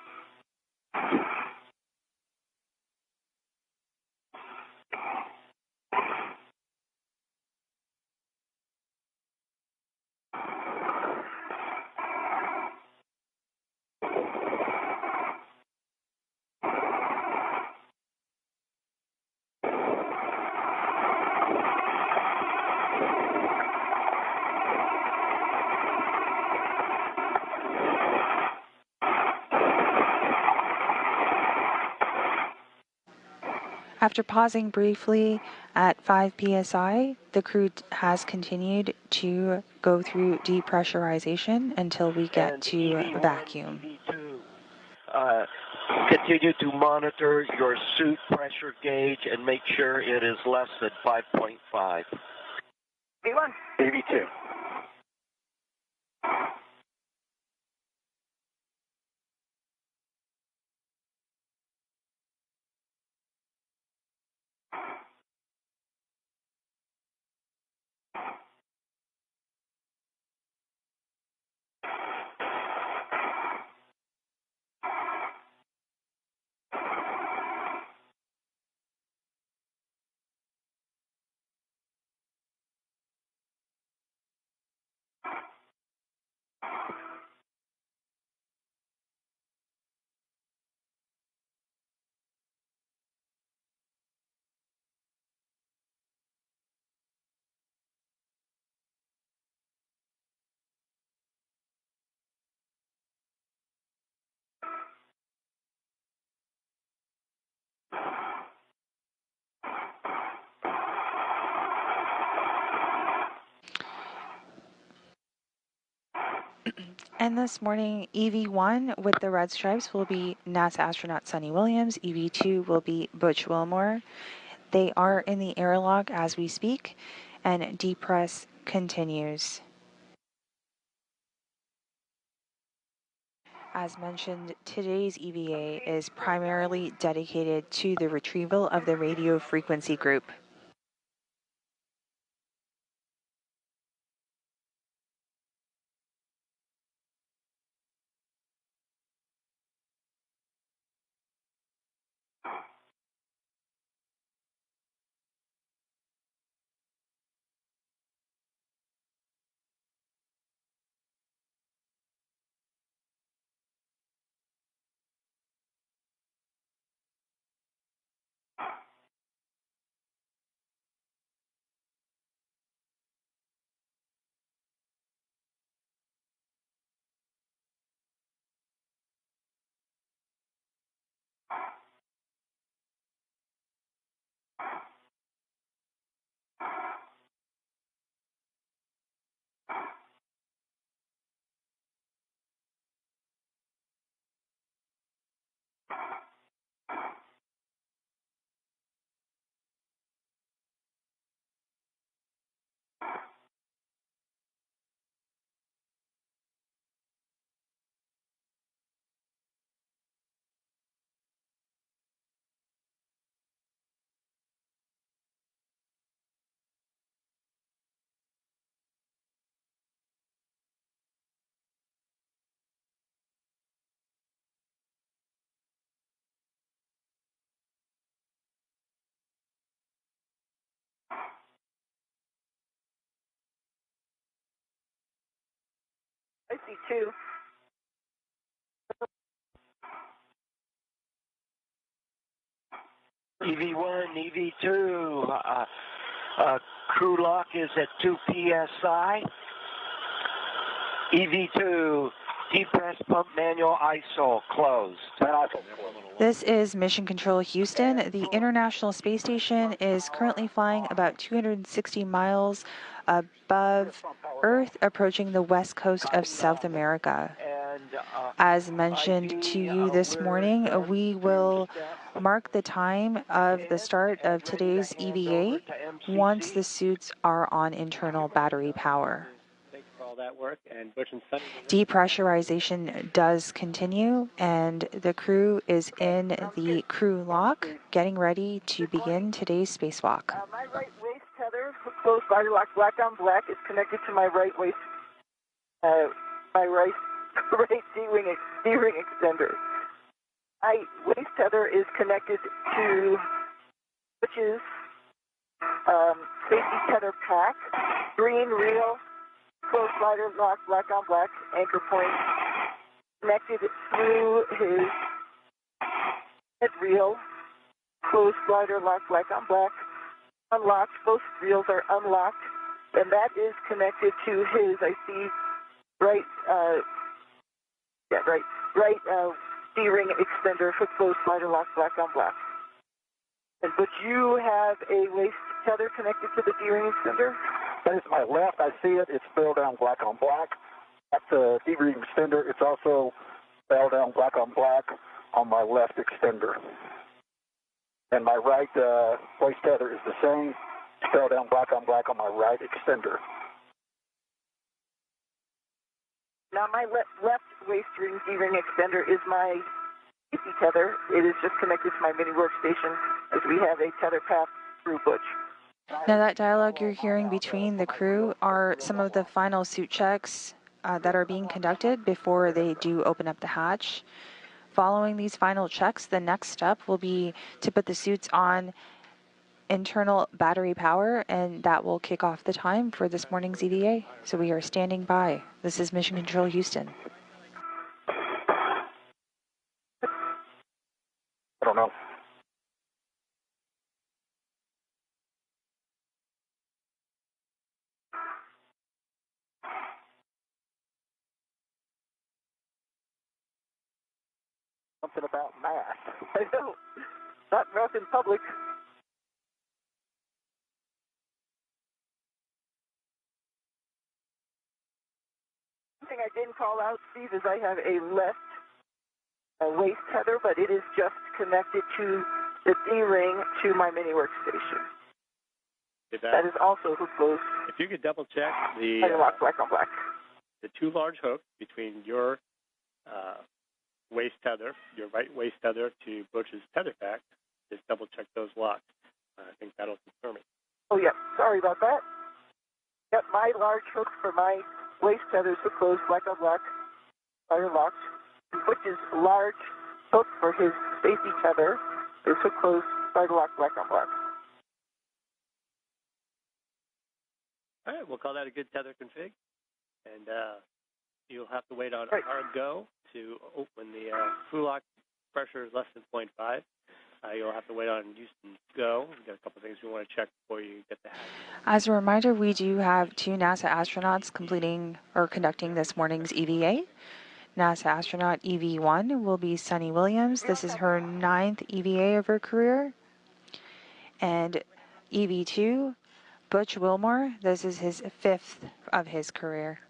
After pausing briefly at 5 PSI, the crew has continued to go through depressurization until we get And to EV1, vacuum. EV2, continue to monitor your suit pressure gauge and make sure it is less than 5.5. EV1. EV2. And this morning, EV1 with the red stripes will be NASA astronaut Sunny Williams. EV2 will be Butch Wilmore. They are in the airlock as we speak, and depress continues. As mentioned, today's EVA is primarily dedicated to the retrieval of the radio frequency group. I see two. EV1, EV2, crew lock is at 2 PSI. EV2, depress pump manual ISO closed. This is Mission Control Houston. The International Space Station is currently flying about 260 miles above Earth, approaching the west coast of South America. As mentioned to you this morning, we will mark the time of the start of today's EVA once the suits are on internal battery power. Depressurization does continue, and the crew is in the crew lock, getting ready to begin today's spacewalk. My right waist tether, closed body lock, black on black, is connected to my right waist, my right D-ring extender. My waist tether is connected to Butch's safety tether pack, green reel, closed slider lock, black on black, anchor point, connected through his head reel, closed slider lock, black on black, unlocked, both reels are unlocked, and that is connected to his, I see, right D-ring extender, foot closed slider lock, black on black. But you have a waist tether connected to the D-ring extender? That is my left. I see it. It's spelled down black on black. That's a D-ring extender. It's also spelled down black on my left extender. And my right waist tether is the same, spelled down black on my right extender. Now my left waist ring D-ring extender is my safety tether. It is just connected to my mini workstation as we have a tether path through Butch. Now, that dialogue you're hearing between the crew are some of the final suit checks that are being conducted before they do open up the hatch. Following these final checks, the next step will be to put the suits on internal battery power, and that will kick off the time for this morning's EVA. So we are standing by. This is Mission Control Houston. I don't know. Something about math. I know. Not math in public. thing I didn't call out, Steve, is I have a left waist tether, but it is just connected to the D-ring to my mini workstation. That is also who goes. If you could double check lock black on black. The two large hooks between your waist tether, your right waist tether to Butch's tether pack, just double check those locks. I think that'll confirm it. Oh, yeah. Sorry about that. Yep, my large hook for my waist tethers are closed black on black. Are locked. Butch's large hook for his safety tether is hook closed, side lock, black on black. All right, we'll call that a good tether config. And you'll have to wait on our go to when the fuel lock pressure is less than 0.5. You'll have to wait on Houston's go. We've got a couple of things we want to check before you get the hatch. As a reminder, we do have 2 NASA astronauts completing or conducting this morning's EVA. NASA astronaut EV1 will be Sunny Williams. This is her 9th EVA of her career. And EV2, Butch Wilmore, this is his 5th of his career.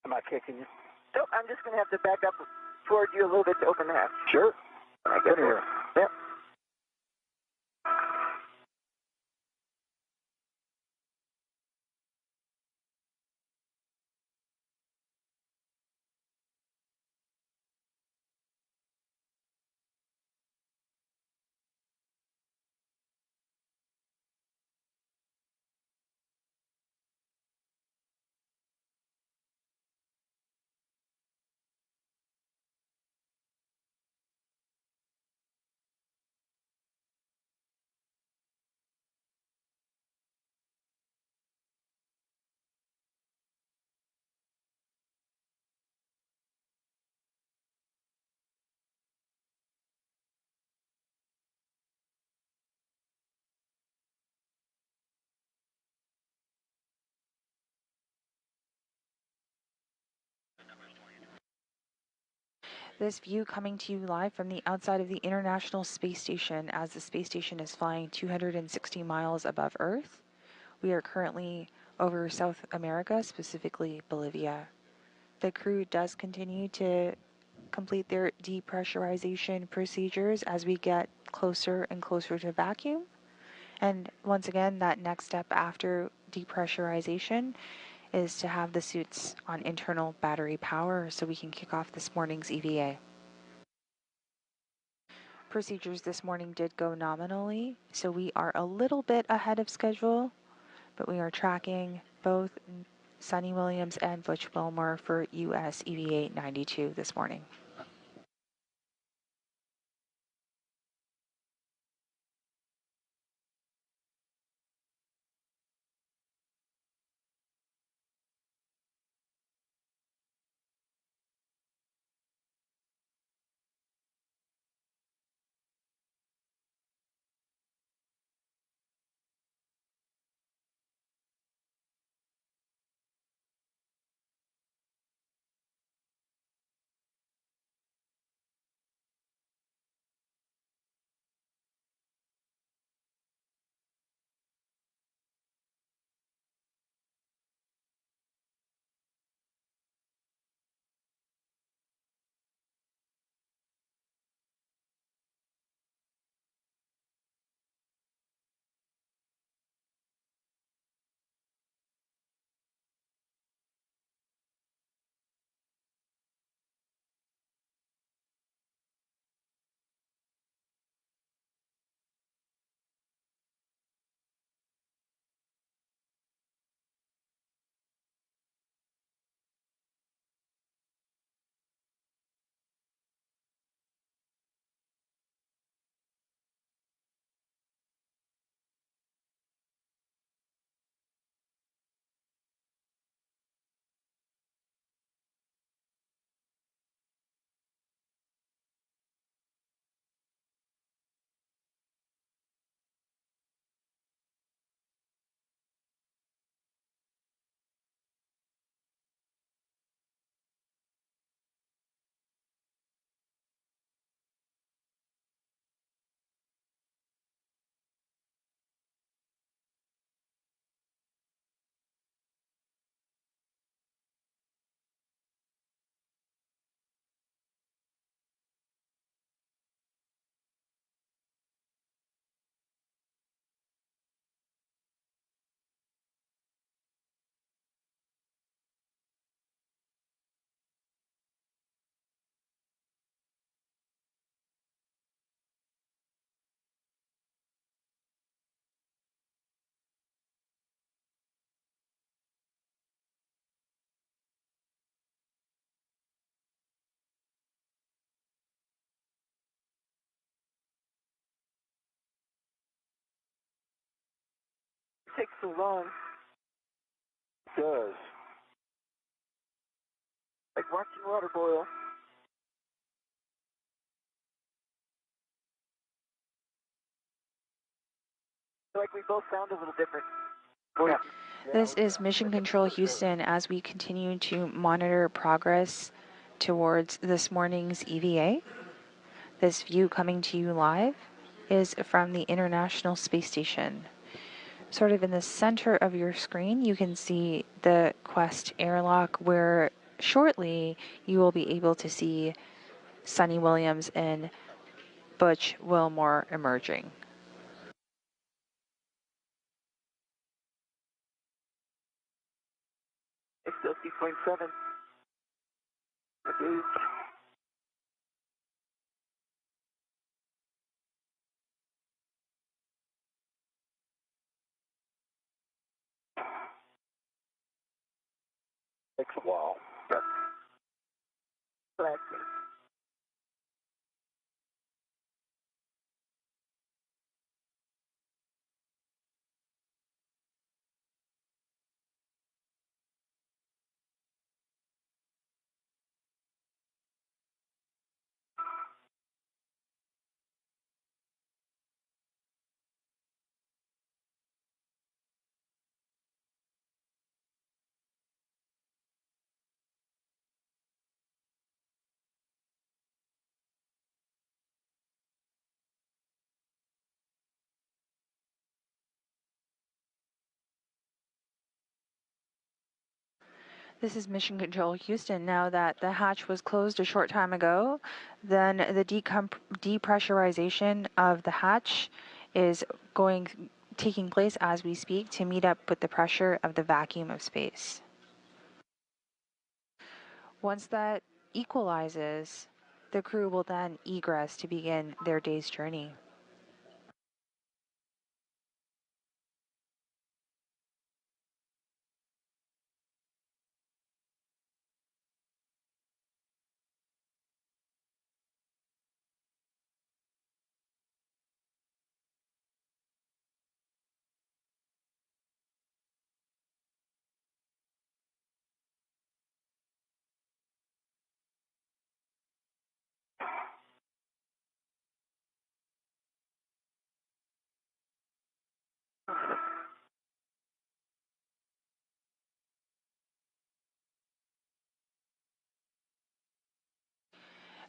Am I kicking you? So I'm just going to have to back up toward you a little bit to open the hatch. Sure. I've been here. Yep. This view coming to you live from the outside of the International Space Station as the space station is flying 260 miles above Earth. We are currently over South America, specifically Bolivia. The crew does continue to complete their depressurization procedures as we get closer and closer to vacuum. And once again, that next step after depressurization is to have the suits on internal battery power so we can kick off this morning's EVA. Procedures this morning did go nominally, so we are a little bit ahead of schedule, but we are tracking both Sunny Williams and Butch Wilmore for US EVA 92 this morning. It takes so long. It does. Like watching water boil. I feel like we both sound a little different. Yeah. This is Mission Control Houston as we continue to monitor progress towards this morning's EVA. This view coming to you live is from the International Space Station. Sort of in the center of your screen, you can see the Quest airlock where shortly you will be able to see Sunny Williams and Butch Wilmore emerging. I still see 0.7. Okay. Takes a while. That's what I see. This is Mission Control Houston. Now that the hatch was closed a short time ago, then the depressurization of the hatch is taking place as we speak to meet up with the pressure of the vacuum of space. Once that equalizes, the crew will then egress to begin their day's journey.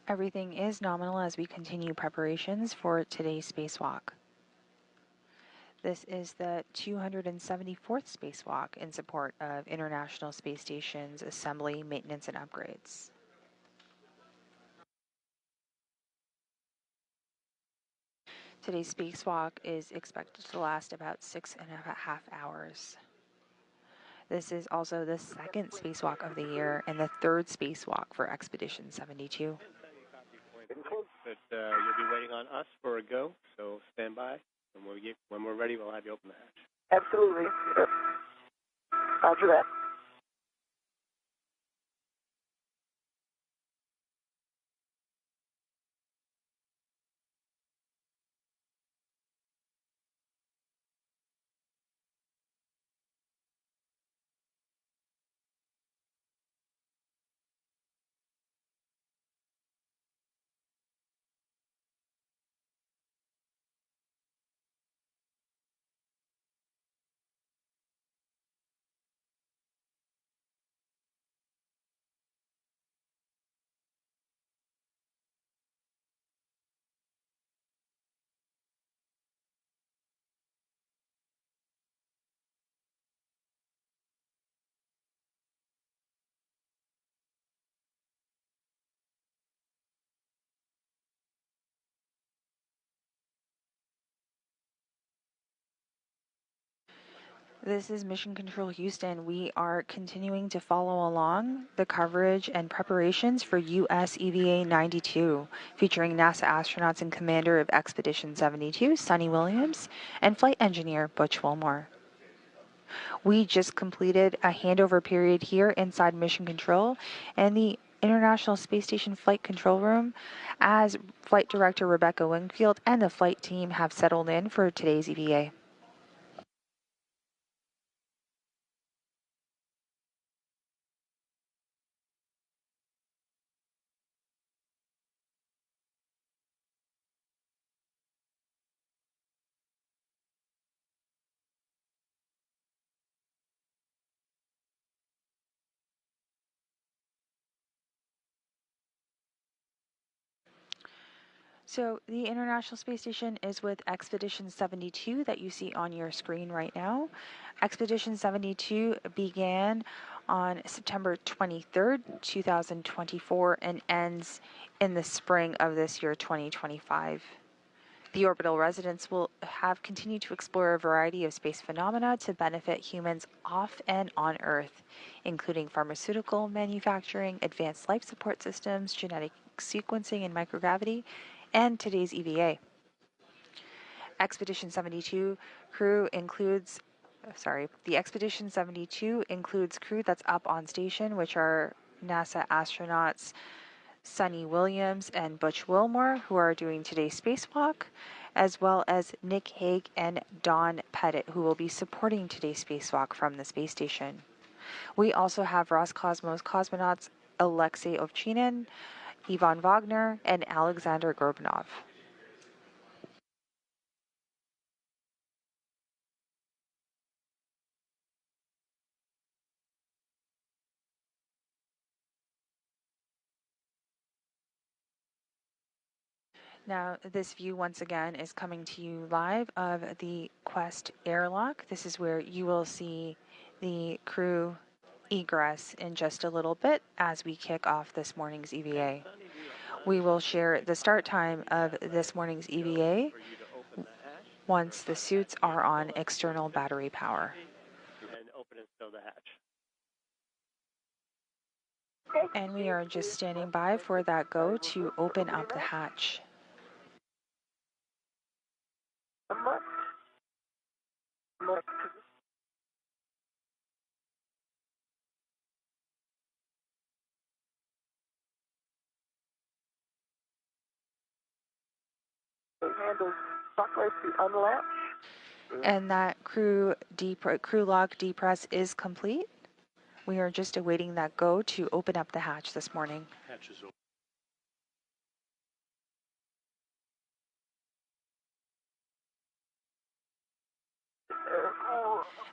Everything is nominal as we continue preparations for today's spacewalk. This is the 274th spacewalk in support of International Space Station's assembly, maintenance, and upgrades. Today's spacewalk is expected to last about 6.5 hours. This is also the second spacewalk of the year and the third spacewalk for Expedition 72. But you'll be waiting on us for a go, so stand by. When we're ready, we'll have you open the hatch. Absolutely. Yep. Roger that. This is Mission Control Houston. We are continuing to follow along the coverage and preparations for US EVA 92, featuring NASA astronauts and commander of Expedition 72, Sunny Williams, and flight engineer Butch Wilmore. We just completed a handover period here inside Mission Control and the International Space Station Flight Control Room as Flight Director Rebecca Wingfield and the flight team have settled in for today's EVA. So the International Space Station is with Expedition 72 that you see on your screen right now. Expedition 72 began on September 23rd, 2024 and ends in the spring of this year, 2025. The orbital residents will have continued to explore a variety of space phenomena to benefit humans off and on Earth, including pharmaceutical manufacturing, advanced life support systems, genetic sequencing and microgravity, and today's EVA. Expedition 72 crew includes the Expedition 72 includes crew that's up on station, which are NASA astronauts Sunny Williams and Butch Wilmore, who are doing today's spacewalk, as well as Nick Hague and Don Pettit, who will be supporting today's spacewalk from the space station. We also have Roscosmos cosmonauts Alexei Ovchinin, Ivan Wagner, and Alexander Gorbanov. Now, this view once again is coming to you live of the Quest airlock. This is where you will see the crew egress in just a little bit as we kick off this morning's EVA. We will share the start time of this morning's EVA once the suits are on external battery power. And open and stow the hatch. And we are just standing by for that go to open up the hatch. Handles clockwise to unlatch. And that crew lock depress is complete. We are just awaiting that go to open up the hatch this morning. Hatch is open.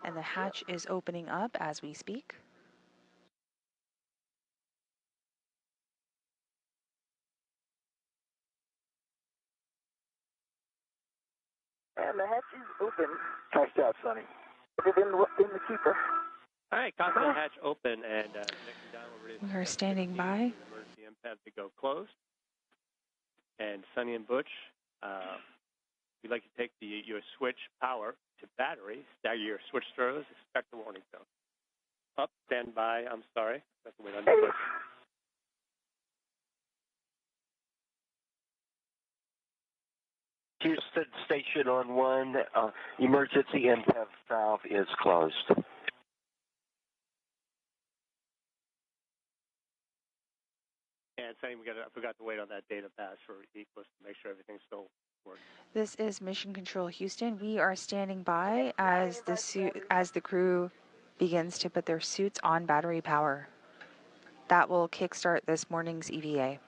And the hatch is opening up as we speak. And the hatch is open. Nice job, Sonny. Put it in the keeper. All right, console hatch open and connecting down. We're ready. We are standing by. Emergency MPAD to go closed. And Sunny and Butch, we'd like to take your switch power to battery, stagger your switch throws, expect the warning zone. Up, stand by, I'm sorry. Have to wait on the Butch. Houston Station on 1, emergency MPAD valve is closed. And Sunny, I forgot to wait on that data pass for Eclipse to make sure everything's still working. This is Mission Control Houston. We are standing by as the crew begins to put their suits on battery power. That will kickstart this morning's EVA.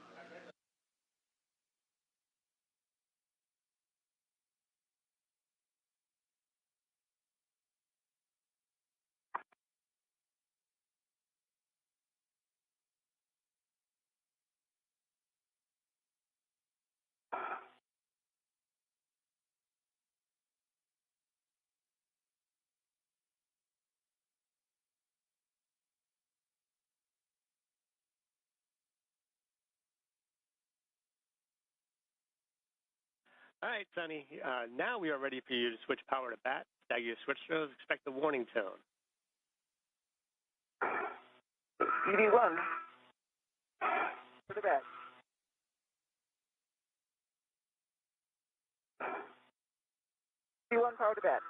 All right, Sunny, now we are ready for you to switch power to bat, stagger your switch throws, expect the warning tone. EV1. Put it back. EV1 power to bat.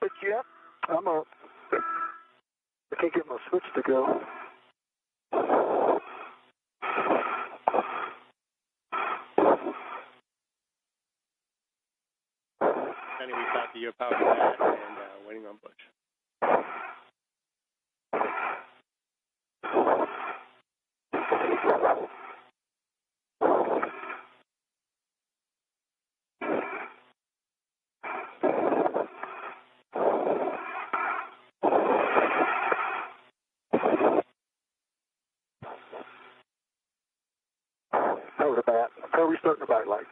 But yep, I'm up. I can't get my switch to go. Sunny, we got your power to bat and waiting on Butch. bright light.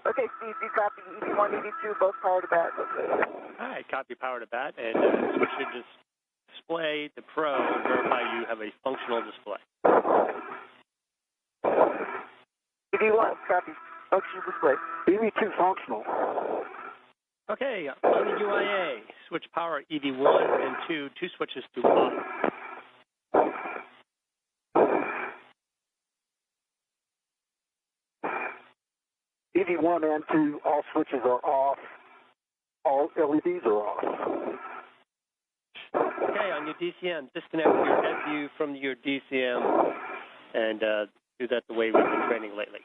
Okay, Steve, you copy EV1, EV2, both power to bat. All right, copy power to bat, and switch your display to Pro and verify you have a functional display. EV1, copy, functional display. EV2 functional. Okay, on the UIA, switch power EV1 and 2 switches to off. EV1 and 2, all switches are off. All LEDs are off. Okay, on your DCM, disconnect your head view from your DCM and do that the way we've been training lately.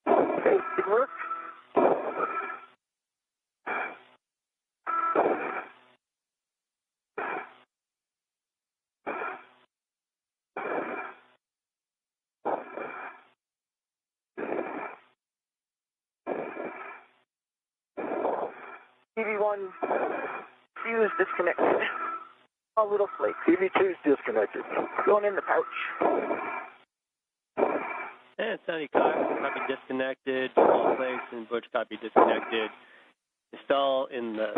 Okay, it works. EV1 fuse disconnected. All little flakes. EV2 is disconnected. Going in the pouch. And Sonny copy disconnected, Small Flakes and Butch copy disconnected. Install in the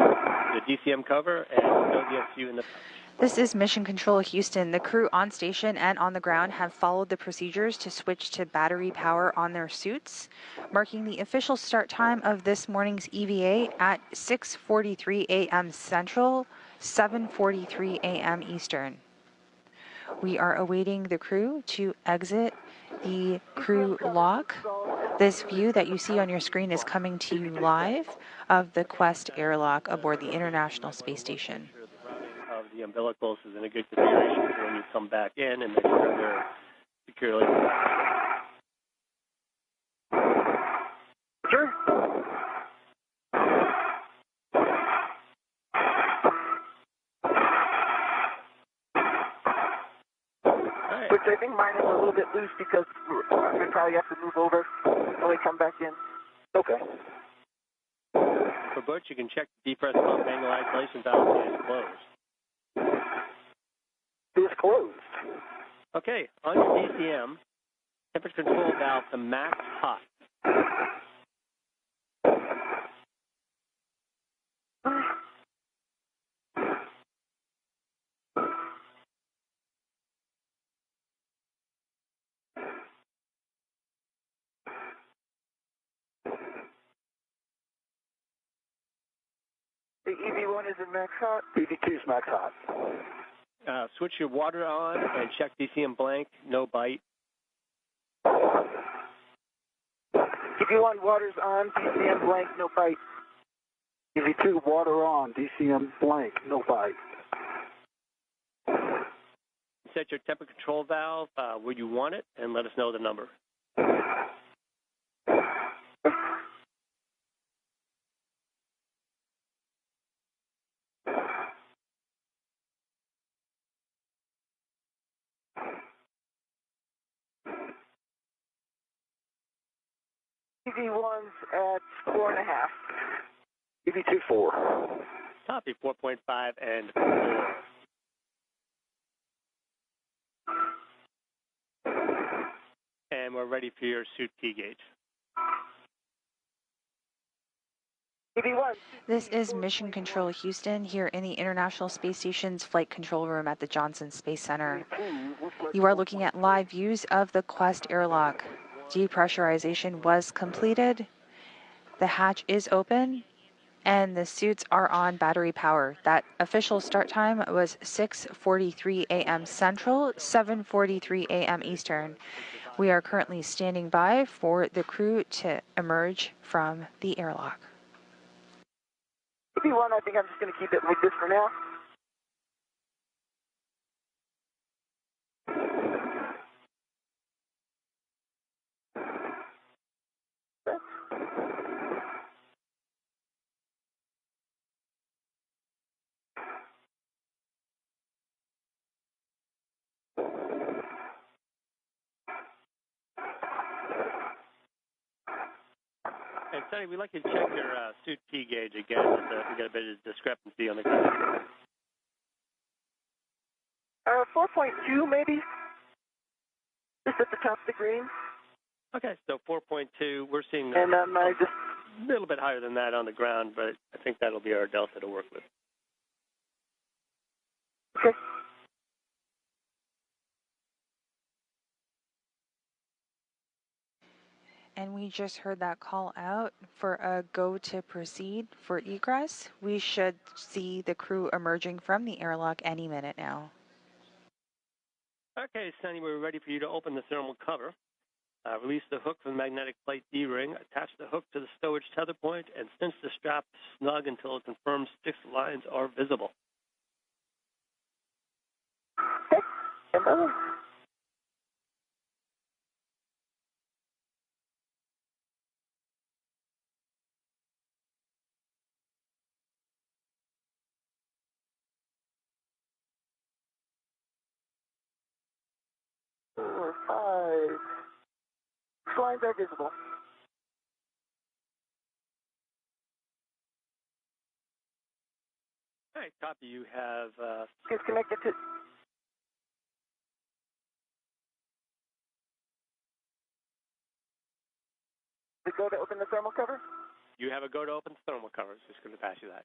DCM cover and no DSU in the pouch. This is Mission Control Houston. The crew on station and on the ground have followed the procedures to switch to battery power on their suits, marking the official start time of this morning's EVA at 6:43 a.m. Central, 7:43 a.m. Eastern. We are awaiting the crew to exit the crew lock. This view that you see on your screen is coming to you live of the Quest airlock aboard the International Space Station. Of the umbilicals is in a good configuration for when you come back in and make sure they're securely. Sure. Right. Which I think mine is a little bit loose because we probably have to move over when we come back in. Okay. For Butch, you can check the depressed pump angle isolation valve is closed. It's closed. Okay, on your DCM, temperature control valve to max hot. The EV1 is in max hot. EV2 is max hot. Switch your water on and check DCM blank, no bite. EV1 water's on, DCM blank, no bite. EV2 water on, DCM blank, no bite. Set your temperature control valve where you want it and let us know the number. EV1's at 4.5. EV2 4. Copy 4.5 and 4. And we're ready for your suit key gauge. EV1. This is Mission Control Houston here in the International Space Station's flight control room at the Johnson Space Center. You are looking at live views of the Quest airlock. Depressurization was completed. The hatch is open and the suits are on battery power. That official start time was 6:43 a.m. Central, 7:43 a.m. Eastern. We are currently standing by for the crew to emerge from the airlock. EV1, I think I'm just going to keep it like this for now. And Sonny, we'd like you to check your suit T gauge again. We got a bit of discrepancy on the ground. 4.2 maybe. Just at the top of the green. Okay, so 4.2. We're seeing And I just a little bit higher than that on the ground, but I think that'll be our delta to work with. okay. And we just heard that call out for a go to proceed for egress. We should see the crew emerging from the airlock any minute now. Okay, Sonny, we're ready for you to open the thermal cover. Release the hook from the magnetic plate D-ring, attach the hook to the stowage tether point, and cinch the strap snug until it confirms 6 lines are visible. Okay. And then, four, 5. 6 lines are visible. All right, copy. You have It's connected to. To go to open the thermal cover? a go to open the thermal cover. It's just going to pass you that.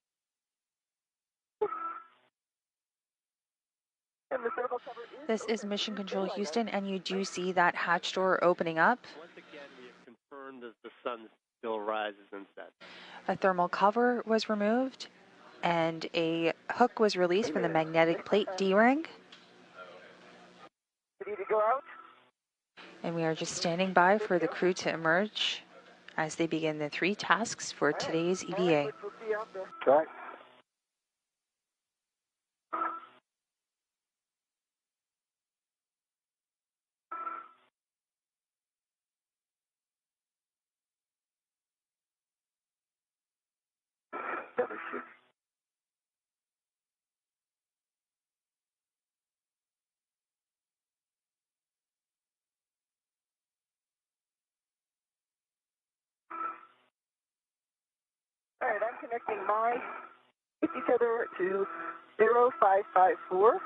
And the thermal cover This is open. Mission Control Houston, and you do see that hatch door opening up. Once again, we have confirmed that the sun still rises and sets. A thermal cover was removed, and a hook was released from the magnetic plate D-ring. Ready to go out? And we are just standing by for the crew to emerge as they begin the 3 tasks for today's EVA. We'll see you out there. All right. All right, I'm connecting my safety tether to 0554.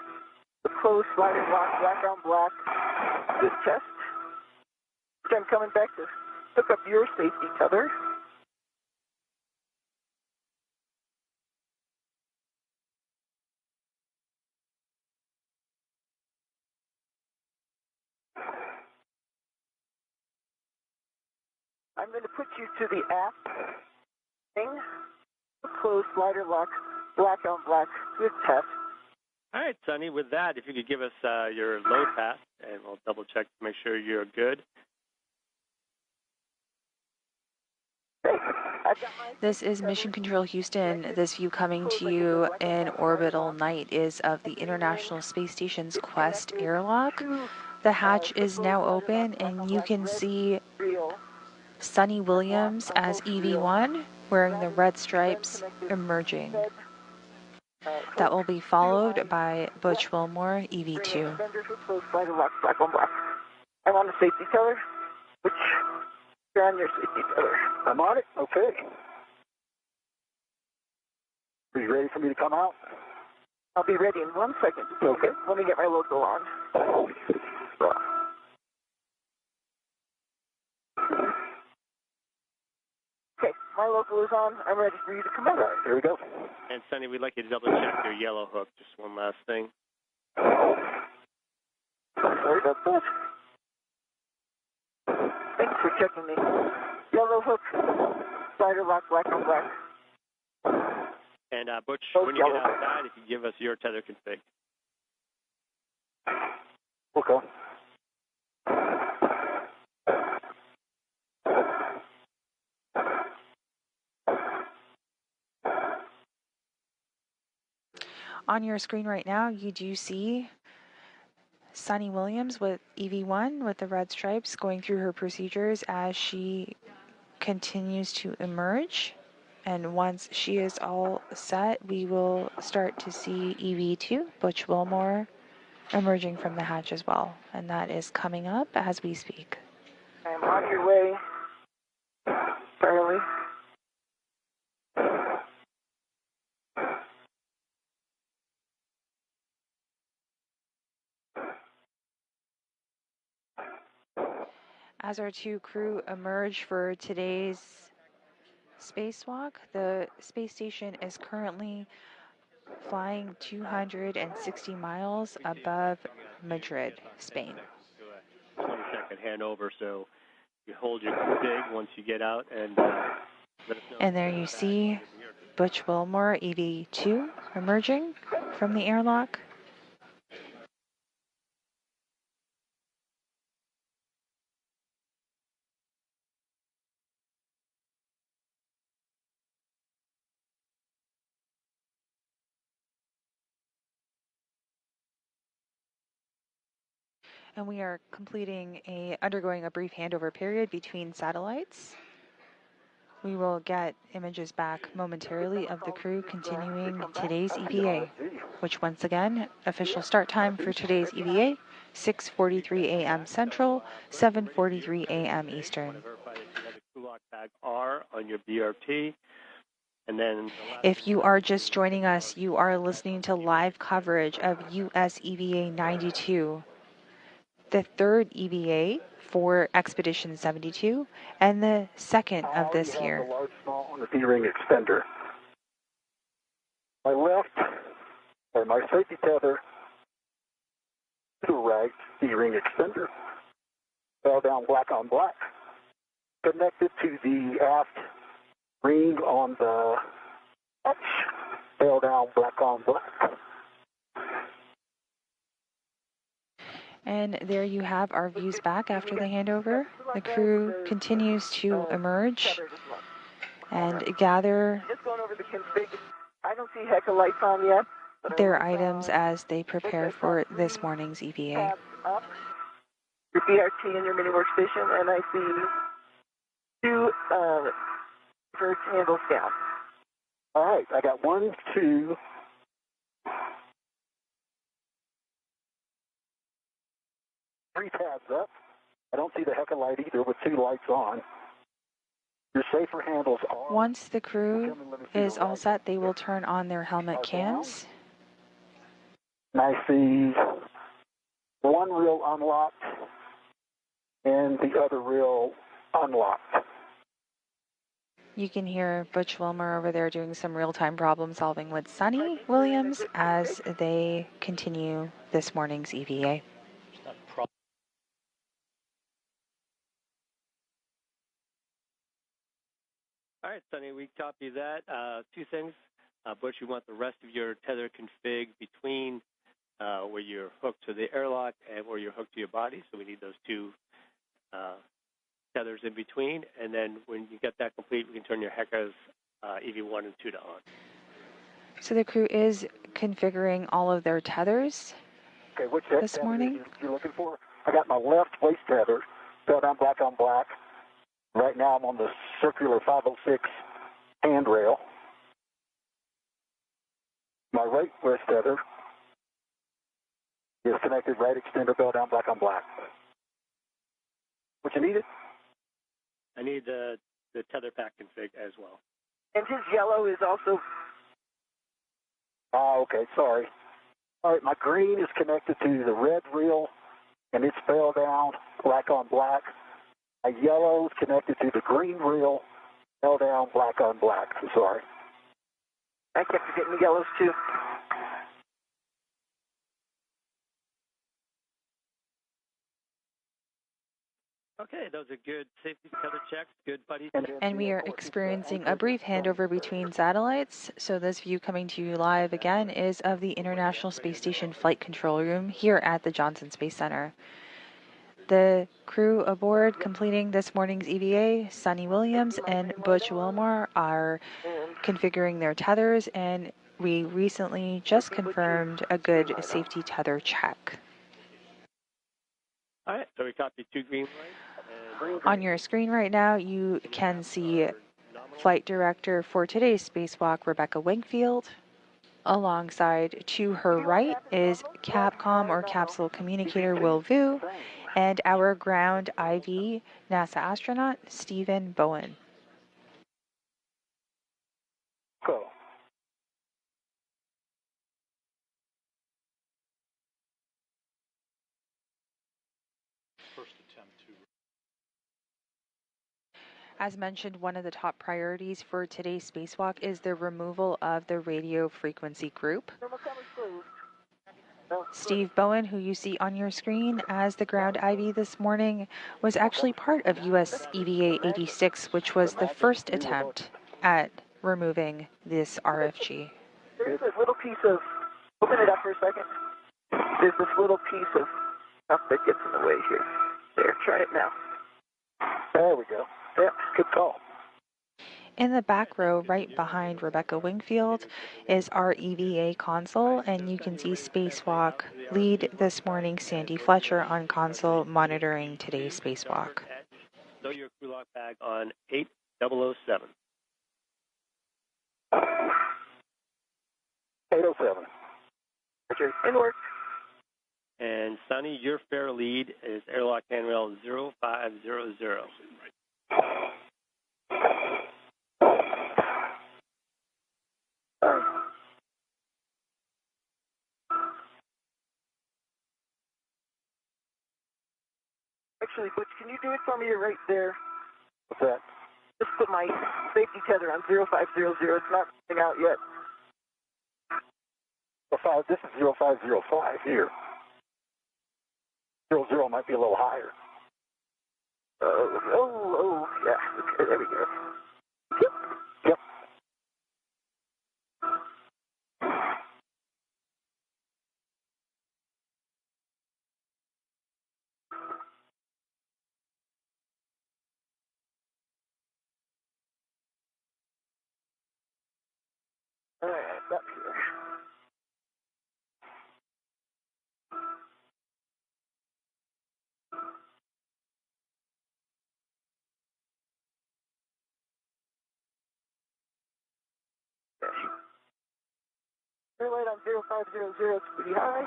The closed sliding lock, black on black, with test. So I'm coming back to hook up your safety tether. I'm going to put you to the aft thing. Closed slider lock, black on black, with test. All right, Sonny, with that, if you could give us your load path, and we'll double check to make sure you're good. This is Mission Control Houston. This view coming to you in orbital night is of the International Space Station's Quest airlock. The hatch is now open, and you can see Sunny Williams as EV1 wearing the red stripes emerging. That will be followed by Butch Wilmore, EV2. I'm on the safety tether, which you're on your safety tether. I'm on it. Okay. Are you ready for me to come out? I'll be ready in 1 second. Okay. Let me get my logo on. Okay, my logo is on. I'm ready for you to come out. All right, here we go. And Sonny, we'd like you to double check your yellow hook. Just one last thing. Sorry about that. Thanks for checking me. Yellow hook, slider lock, black on black. And Butch, Both when you get yellow. outside, if you give us your tether config. Okay. On your screen right now, you do see Sunny Williams with EV1 with the red stripes going through her procedures as she continues to emerge. And once she is all set, we will start to see EV2, Butch Wilmore, emerging from the hatch as well. And that is coming up as we speak. I'm on your way, Charlie. As our two crew emerge for today's spacewalk, the space station is currently flying 260 miles above Madrid, Spain. 20-second handover, so you hold your config once you get out and let us know. And there you see Butch Wilmore, EV2, emerging from the airlock. And we are undergoing a brief handover period between satellites. We will get images back momentarily of the crew continuing today's EVA, which once again, official start time for today's EVA, 6:43 a.m. Central, 7:43 a.m. Eastern. R on your BRT. And then if you are just joining us, you are listening to live coverage of US EVA 92, the third EVA for Expedition 72, and the second of this year. The large small on the D-ring extender. My left, or my safety tether, to the right D-ring extender, fell down black on black, connected to the aft ring on the hatch, fell down black on black. And there you have our views back after the handover. The crew continues to emerge and gather Just going over the config. I don't see heck of lights on yet. their items as they prepare for this morning's EVA. Tabs up. Your BRT and your mini workstation, and I see two first handles down. All right, I got 1, 2, 3 tabs up. I don't see the heck of light either with 2 lights on. Your safer handles are. Once the crew is all set, they will turn on their helmet cams. And I see one reel unlocked and the other reel unlocked. You can hear Butch Wilmer over there doing some real-time problem solving with Sunny Williams as they continue this morning's EVA. all right, Sonny, we copy that. Two things. Butch, you want the rest of your tether config between where you're hooked to the airlock and where you're hooked to your body. So we need those two tethers in between. And then when you get that complete, we can turn your HECAs EV1 and 2 to on. So the crew is configuring all of their tethers this morning. You're looking for? I got my left waist tether, fell down black on black. Right now I'm on the circular 506 handrail. My right wrist tether is connected, right extender, fell down black on black. What you needed? I need the tether pack config as well. And his yellow is also. Oh, okay, sorry. All right, my green is connected to the red reel, and it's fell down black on black. My yellow is connected to the green reel, fell down black on black. I'm sorry. I kept forgetting the yellows too. Okay, those are good safety tether checks, good buddy. And we are experiencing a brief handover between satellites. So this view coming to you live again is of the International Space Station Flight Control Room here at the Johnson Space Center. The crew aboard completing this morning's EVA, Sunny Williams and Butch Wilmore, are configuring their tethers, and we recently just confirmed a good safety tether check. All right, so we copied 2 green lights. On your screen right now, you can see Flight Director for today's spacewalk, Rebecca Wingfield. Alongside to her right is Capcom or Capsule Communicator Will Vu, and our ground IV NASA astronaut, Stephen Bowen. Go. As mentioned, one of the top priorities for today's spacewalk is the removal of the radio frequency group. Steve Bowen, who you see on your screen as the ground IV this morning, was actually part of US EVA 86, which was the first attempt at removing this RFG. There's this little piece of, open it up for a second. There's this little piece of stuff that gets in the way here. There, try it now. There we go. Yeah, good call. In the back row, right behind Rebecca Wingfield, is our EVA console, and you can see Spacewalk lead this morning Sandy Fletcher on console monitoring today's spacewalk. Throw your crew lock bag on 8007. 807. Roger, in work. And Sunny, your fair lead is airlock handrail 0500. Actually, Butch, can you do it for me? You're right there. What's that? Just put my safety tether on 0500. It's not running out yet. This is 0505 here. 00 might be a little higher. Yeah. Okay, there we go. Yep. All right, up here. Clear light on 0500, it's pretty high.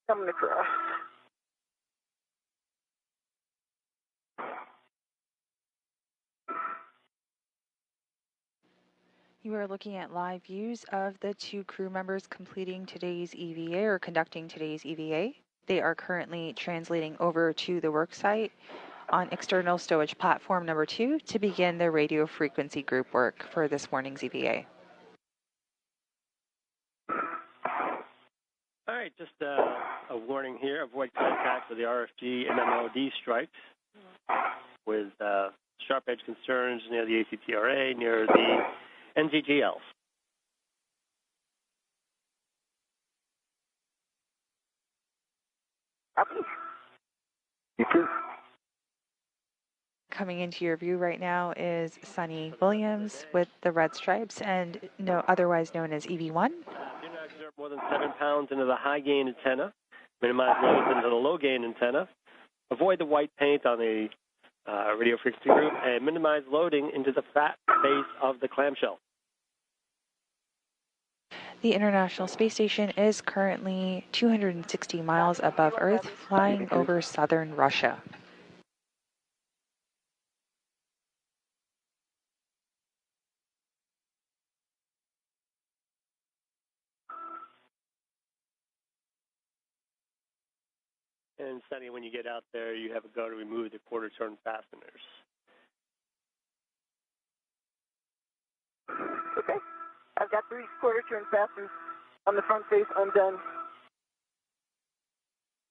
Coming across. You are looking at live views of the two crew members completing today's EVA or conducting today's EVA. They are currently translating over to the work site on external stowage platform number 2 to begin their radio frequency group work for this morning's EVA. All right, just a warning here. Avoid contact with the RFG MMOD strikes with sharp edge concerns near the ACTRA, near the NGGLs. You too. Coming into your view right now is Sunny Williams with the red stripes and otherwise known as EV1. Do not exert more than 7 pounds into the high gain antenna. Minimize loads into the low gain antenna. Avoid the white paint on the radio frequency group and minimize loading into the fat face of the clamshell. The International Space Station is currently 260 miles above Earth, flying over southern Russia. And Sunny, when you get out there, you have a go to remove the quarter turn fasteners. Okay. I've got 3 quarter turn fasteners on the front face undone.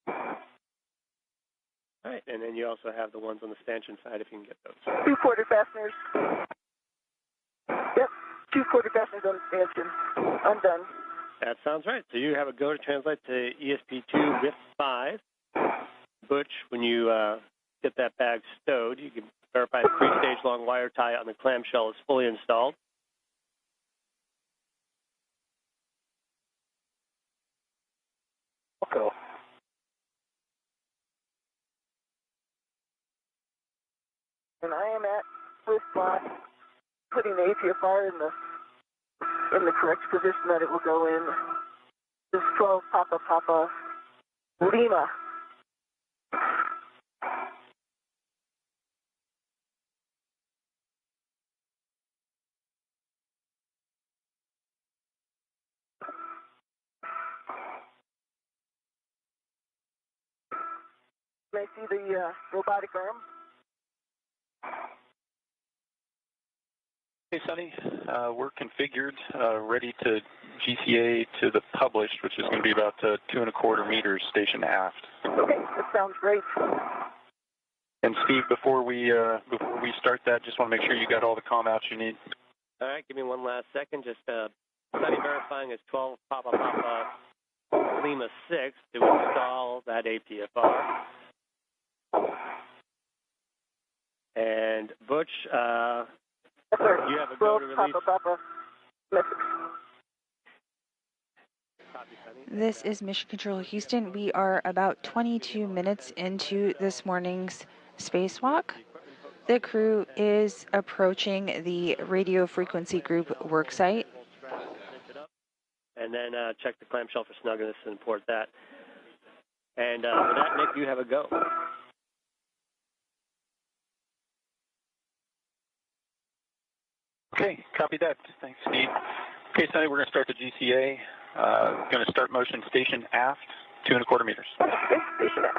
All right, and then you also have the ones on the stanchion side if you can get those. 2 quarter fasteners. Yep. 2 quarter fasteners on the stanchion. Undone. That sounds right. So you have a go to translate to ESP2 with 5. Butch, when you get that bag stowed, you can verify the 3-stage long wire tie on the clamshell is fully installed. Okay. And I am at first spot, putting the ATFR in the correct position that it will go in. This is 12 Papa Lima. Can I see the robotic arm? Hey, Sonny. We're configured, ready to GCA to the published, which is going to be about 2¼ meters station aft. Okay, that sounds great. And Steve, before we start that, just want to make sure you got all the comm outs you need. All right, give me one last second. Just Sunny verifying is 12 Papa Lima 6 to install that APFR. And Butch, Yes, sir. you have a go to release. Papa, message. Copy, Sunny. This is Mission Control Houston. We are about 22 minutes into this morning's spacewalk. The crew is approaching the radio frequency group worksite. And then check the clamshell for snugness and port that. And with that, Nick, you have a go. Okay, copy that. Thanks, Steve. Okay, Sonny, we're going to start the GCA. Going to start motion station aft, 2¼ meters. Okay, station out.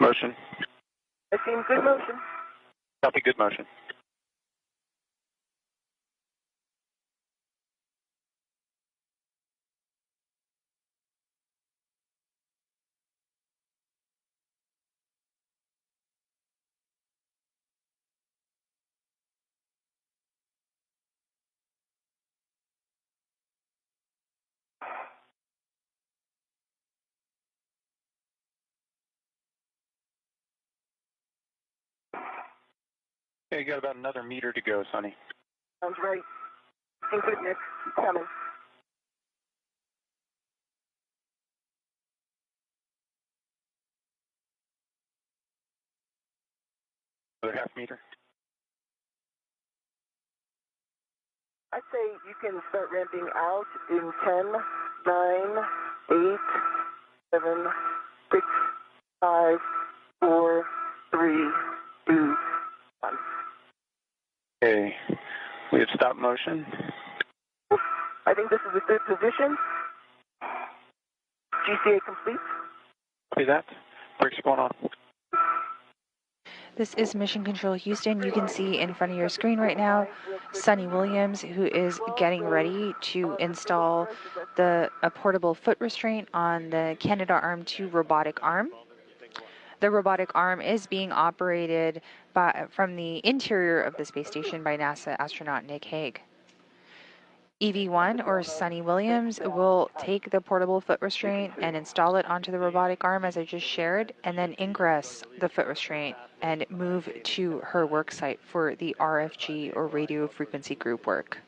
Motion. I seen good motion. Copy, good motion. Okay, you got about another meter to go, Sonny. Sounds right. Think good, Nick. Coming. Another half meter. I'd say you can start ramping out in 10, 9, 8, 7, 6, 5, 4, 3, 2, 1. Okay, we have stop motion. I think this is a good position. GCA complete. See that? Brakes are going on. This is Mission Control Houston. You can see in front of your screen right now Sonny Williams, who is getting ready to install a portable foot restraint on the Canadarm2 robotic arm. The robotic arm is being operated from the interior of the space station by NASA astronaut Nick Hague. EV1, or Sonny Williams, will take the portable foot restraint and install it onto the robotic arm as I just shared, and then ingress the foot restraint and move to her work site for the RFG, or radio frequency group work.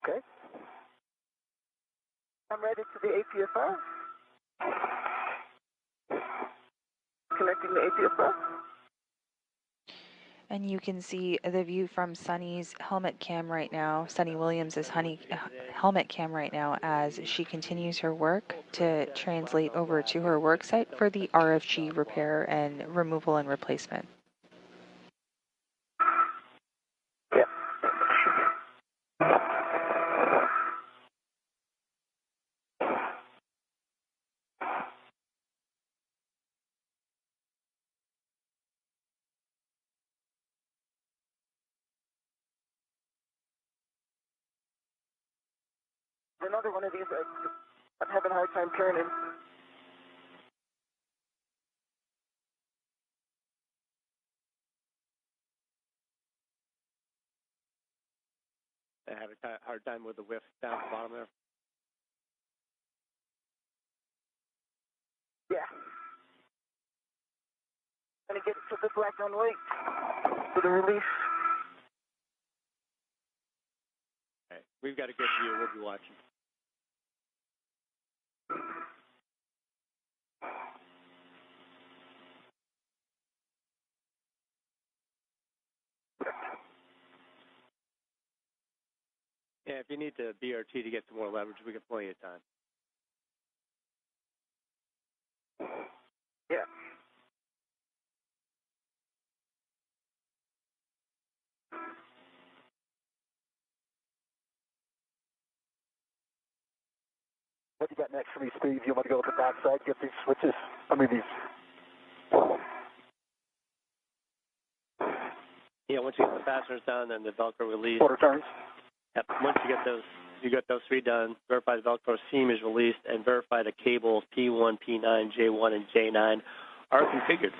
Okay. I'm ready to the APFR. Connecting the APFR. And you can see the view from Sonny's helmet cam right now, Sonny Williams' helmet cam right now, as she continues her work to translate over to her work site for the RFG repair and removal and replacement. Yep. Another one of these, I'm having a hard time turning. I have a hard time with the whiff down at the bottom there. Yeah. Gonna get it to the black on white for the release. Okay. We've got a good view. We'll be watching. Yeah, if you need to BRT to get some more leverage, we got plenty of time. Yeah. What you got next for me, Steve? You want to go to the backside, get these switches? These. Yeah, once you get the fasteners done, then the Velcro release. Quarter turns? Yep. Once you get those three done, verify the Velcro seam is released, and verify the cables P1, P9, J1, and J9 are configured.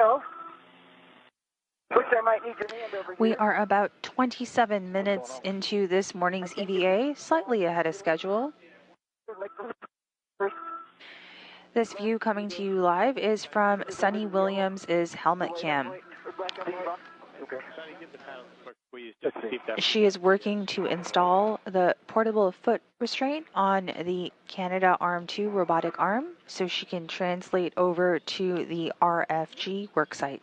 Oh. Which I might need your hand over here. We are about 27 minutes into this morning's EVA, slightly ahead of schedule. This view coming to you live is from Sunny Williams' helmet cam. She is working to install the portable foot restraint on the Canadarm2 robotic arm so she can translate over to the RFG worksite.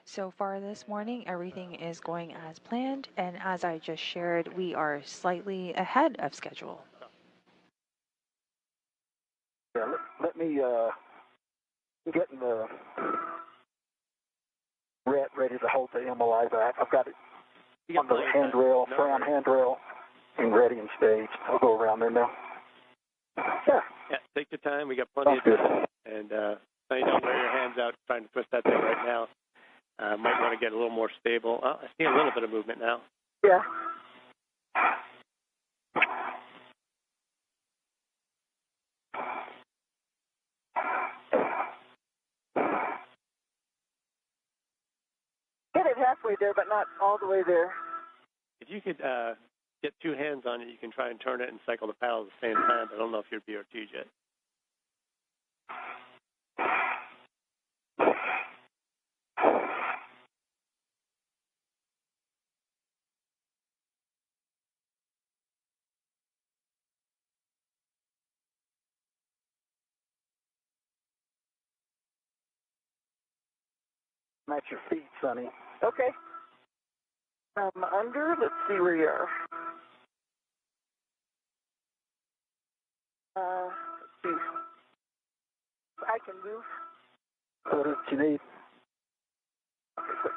So far this morning, everything is going as planned, and as I just shared, we are slightly ahead of schedule. Yeah, let me get in the ready to hold the MLI back. I've got it on the handrail, front handrail, and ready and staged. I'll go around there now. Yeah. Yeah, take your time. We got plenty of time. And so you don't wear your hands out trying to twist that thing right now. Might want to get a little more stable. Oh, I see a little bit of movement now. Yeah. Get it halfway there, but not all the way there. If you could get two hands on it, you can try and turn it and cycle the paddle at the same time. I don't know if you're BRT yet. At your feet, Sonny. Okay. Under, let's see where you are. Let's see. I can move. What else you need? Okay, quick.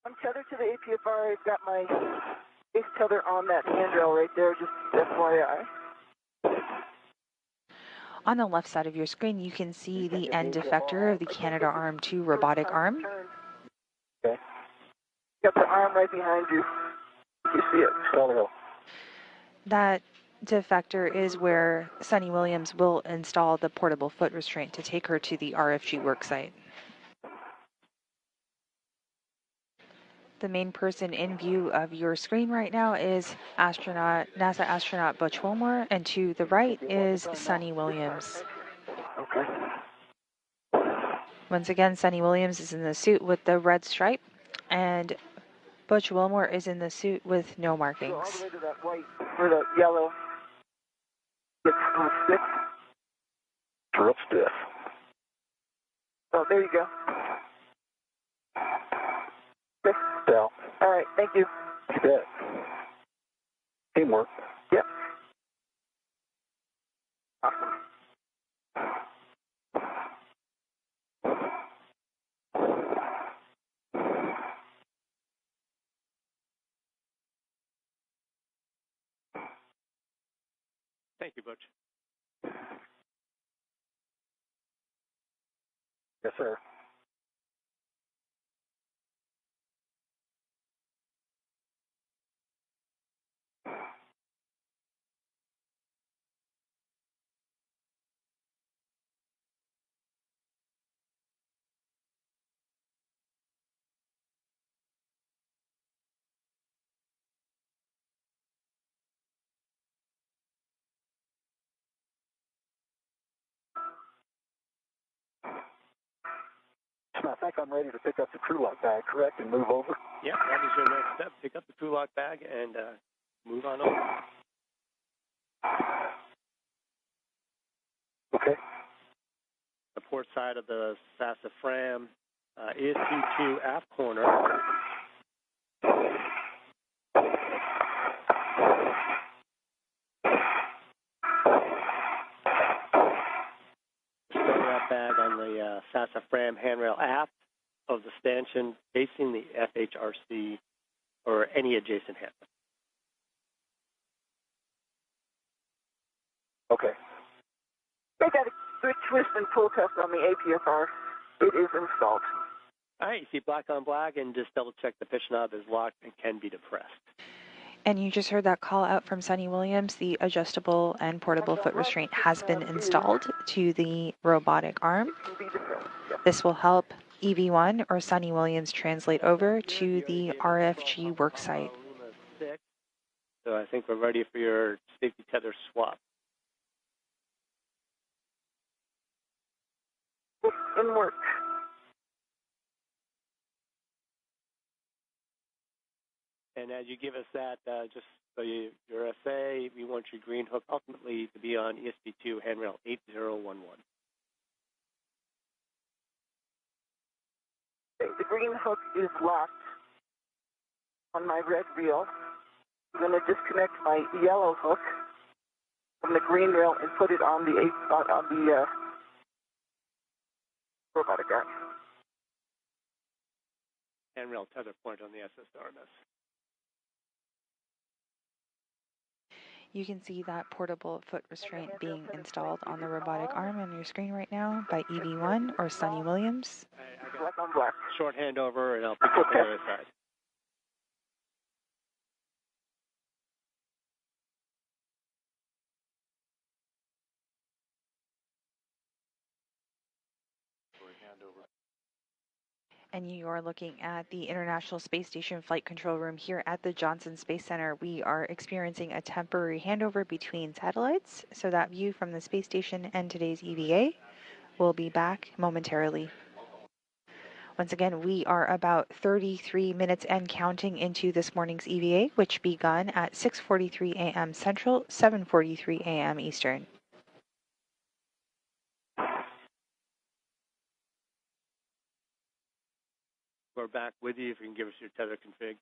I'm tethered to the APFR. I've got my base tether on that handrail right there, just FYI. On the left side of your screen, you can see the end effector of the Canadarm2 robotic arm. Okay. Got the arm right behind you. You see it. That defector is where Sunny Williams will install the portable foot restraint to take her to the RFG worksite. The main person in view of your screen right now is NASA astronaut Butch Wilmore, and to the right is Sunny Williams. Okay. Once again, Sunny Williams is in the suit with the red stripe, and Butch Wilmore is in the suit with no markings. All the way to that white, or that yellow. It's stiff. Real stiff. Oh, there you go. Okay. Yeah. All right, thank you. You bet. Teamwork. Yep. Awesome. Thank you, Butch. Yes, sir. I think I'm ready to pick up the crew lock bag, correct, and move over. Yeah, that is your next step. Pick up the crew lock bag and move on over. Okay. The port side of the sassafras ESP2 aft corner. Start that bag on the sassafras handrail aft of the stanchion facing the FHRC or any adjacent handle. Okay. They got a good twist and pull test on the APFR. It is installed. All right, you see black on black, and just double check the pitch knob is locked and can be depressed. And you just heard that call out from Sunny Williams. The adjustable and portable foot restraint has been installed to the robotic arm. This will help EV1 or Sunny Williams translate over to the RFG worksite. So I think we're ready for your safety tether swap. In work. And as you give us that, just so your SA, we want your green hook ultimately to be on ESP2 handrail 8011. Okay, the green hook is locked on my red reel. I'm going to disconnect my yellow hook from the green rail and put it on the robotic arm. Handrail tether point on the SSRMS. You can see that portable foot restraint being installed on the robotic arm on your screen right now by EV1 or Sunny Williams. Black on black. Short hand over, and I'll pick up the other side. And you are looking at the International Space Station Flight Control Room here at the Johnson Space Center. We are experiencing a temporary handover between satellites, so that view from the space station and today's EVA will be back momentarily. Once again, we are about 33 minutes and counting into this morning's EVA, which begun at 6:43 a.m. Central, 7:43 a.m. Eastern. We're back with you if you can give us your tether config.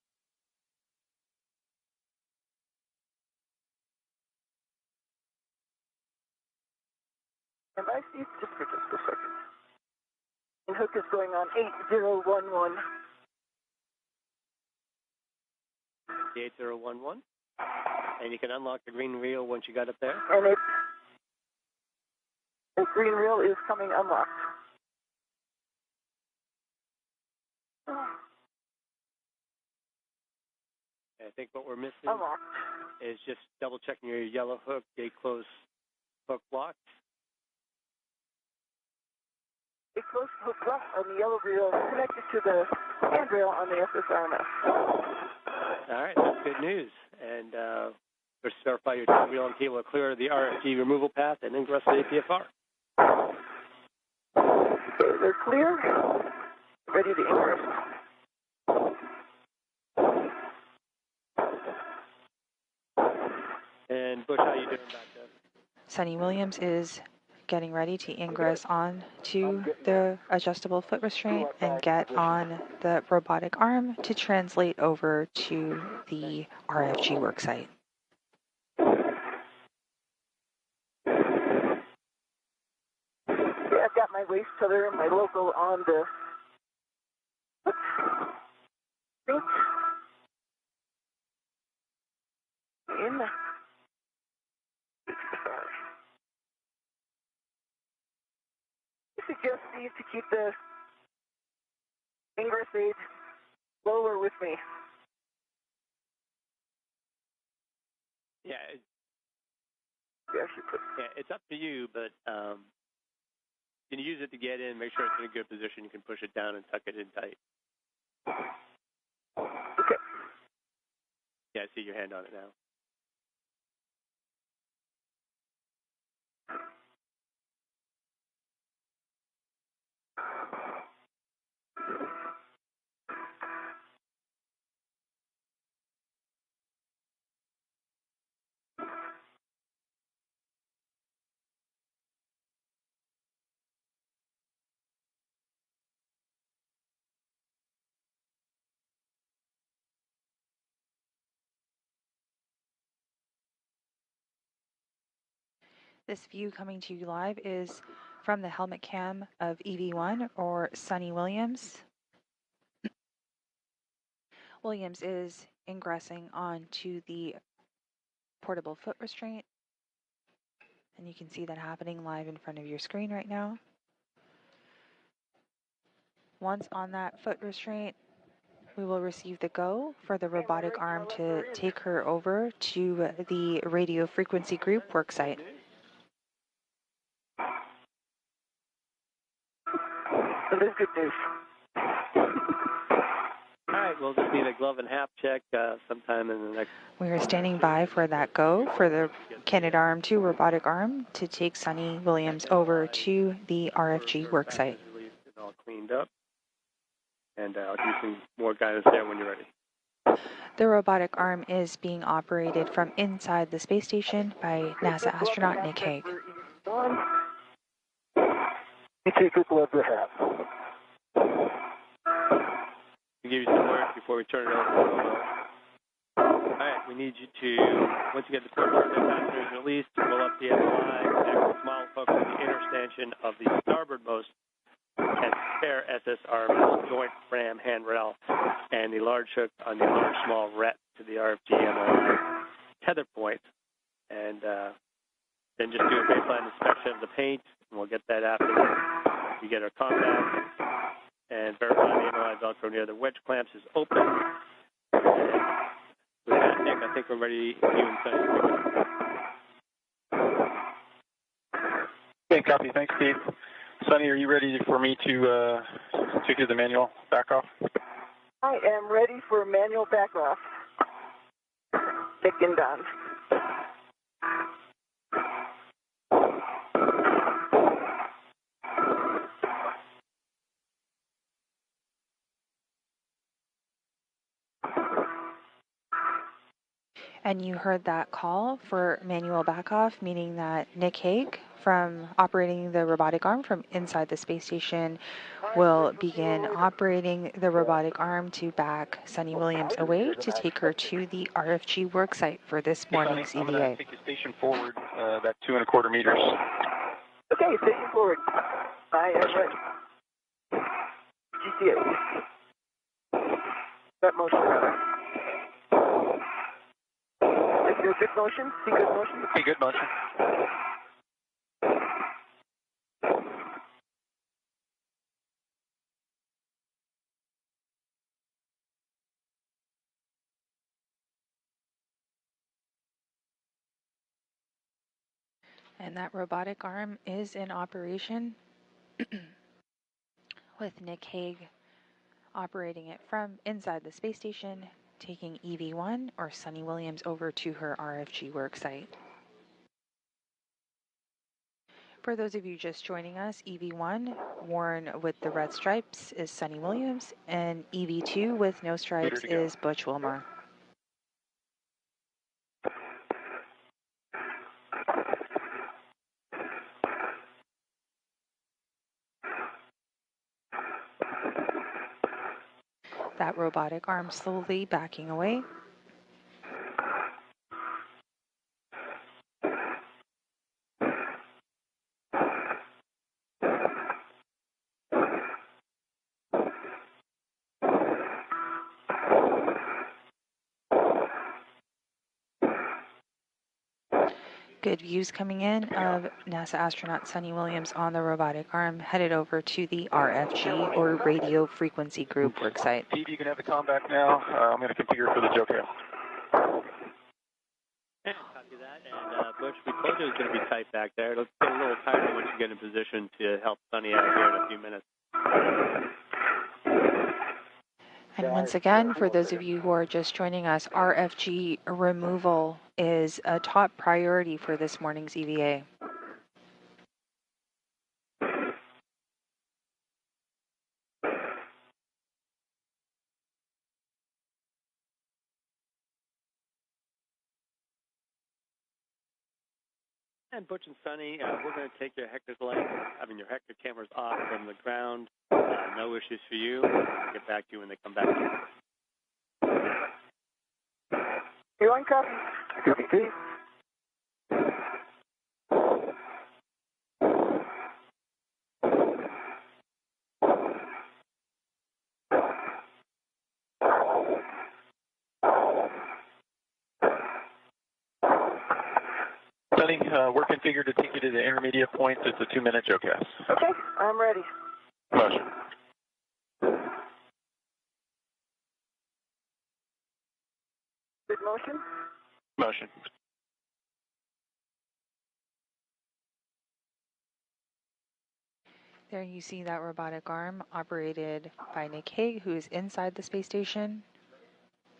And I see just for just a second. The hook is going on 8011. 8011. And you can unlock the green reel once you got it there. And the green reel is coming unlocked. I think what we're missing Unlocked. is just double checking your yellow hook, gate close hook locked. It close hook lock on the yellow reel connected to the handrail on the SSRMS. All right, that's good news. And just verify your tail wheel and cable are clear of the RFG removal path and ingress to APFR. Okay, they're clear. Ready to ingress. And Bush, how you doing back there? Sunny Williams is getting ready to ingress on to the adjustable foot restraint and get on the robotic arm to translate over to the RFG worksite. Yeah, I've got my waist tether and my logo on the seat. In. I suggest Steve to keep the ingress aid lower with me. Yeah, Yeah, she put. yeah, it's up to you, but you can use it to get in, make sure it's in a good position. You can push it down and tuck it in tight. Okay. Yeah, I see your hand on it now. This view coming to you live is from the helmet cam of EV1 or Sunny Williams. Williams is ingressing onto the portable foot restraint, and you can see that happening live in front of your screen right now. Once on that foot restraint, we will receive the go for the robotic arm to take her over to the radio frequency group worksite. So this is good news. All right, we'll just need a glove and half check sometime in the next. We are standing by for that go for the Canadarm2 robotic arm to take Sunny Williams over to the RFG worksite. It's all cleaned up, and I'll give you some more guidance there when you're ready. The robotic arm is being operated from inside the space station by NASA astronaut Nick Hague. You take a glove to half. I'll give you some work before we turn it over. All right, we need you to, once you get the quick passengers released, roll up the SLI, connect the small hook to the inner stanchion of the starboardmost and spare SS arm joint ram handrail, and the large hook on the large small ret to the RFG MOI tether point. And then just do a baseline inspection of the paint, and we'll get that after we get our compact, and verify the MOI Velcro near the wedge clamps is open. And with that, Nick, I think we're ready. You and Sunny. Okay, copy. Thanks, Steve. Sunny, are you ready for me to do the manual back off? I am ready for manual back off. Nick and Don. And you heard that call for manual backoff, meaning that Nick Hague, from operating the robotic arm from inside the space station, will begin operating the robotic arm to back Sunny Williams away to take her to the RFG worksite for this morning's Sunny, I'm EVA. going to take your station forward, that 2 1/4 meters. Okay, station forward. I am ready. GTA. That motion. Is there good motion? See good motion? Okay, good motion. And that robotic arm is in operation with Nick Hague operating it from inside the space station, taking EV1 or Sunny Williams over to her RFG worksite. For those of you just joining us, EV1 worn with the red stripes is Sunny Williams, and EV2 with no stripes is Butch Wilmore. That robotic arm slowly backing away. Good views coming in of NASA astronaut Sunny Williams on the robotic arm headed over to the RFG or Radio Frequency Group worksite. Steve, you can have the combat now. I'm going to configure for the JOCO. Yeah, copy that. And Butch, we told you it was going to be tight back there. It'll get a little tighter once you get in position to help Sunny out here in a few minutes. And once again, for those of you who are just joining us, RFG removal is a top priority for this morning's EVA. And Butch and Sunny, we're going to take your Hector cameras off from the ground. No issues for you. We'll get back to you when they come back. You on copy? Copy, Steve. Sunny, we're configured to take you to the intermediate points. It's a 2-minute JOCAS. Okay, I'm ready. Motion. Good motion. Motion. There you see that robotic arm operated by Nick Hague, who is inside the space station,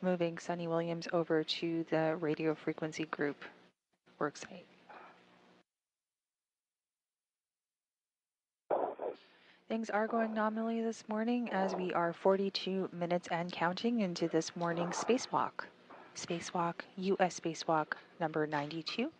moving Sunny Williams over to the radio frequency group worksite. Things are going nominally this morning as we are 42 minutes and counting into this morning's spacewalk. Spacewalk, US Spacewalk number 92.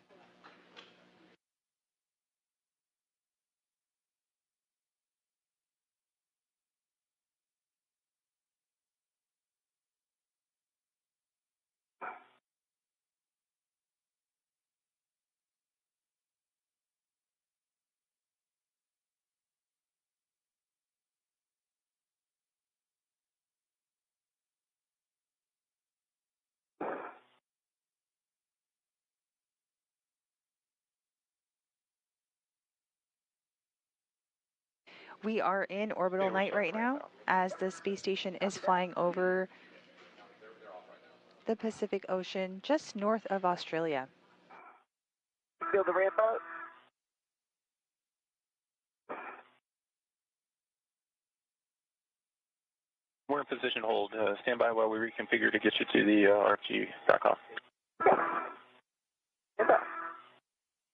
We are in orbital night right now as the space station is flying over the Pacific Ocean just north of Australia. Feel the ramp out? We're in position hold. Stand by while we reconfigure to get you to the RFG back off.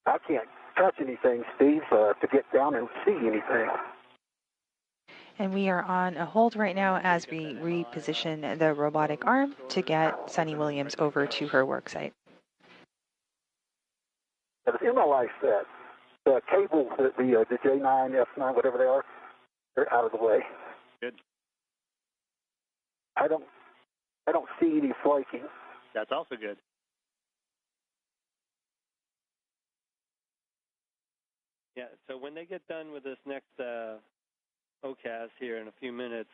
I can't touch anything, Steve, to get down and see anything. And we are on a hold right now as we reposition the robotic arm to get Sunny Williams over to her worksite. It's in my life set. The cables, the J9, F9, whatever they are, they're out of the way. Good. I don't see any flaking. That's also good. Yeah, so when they get done with this next OCAS here in a few minutes,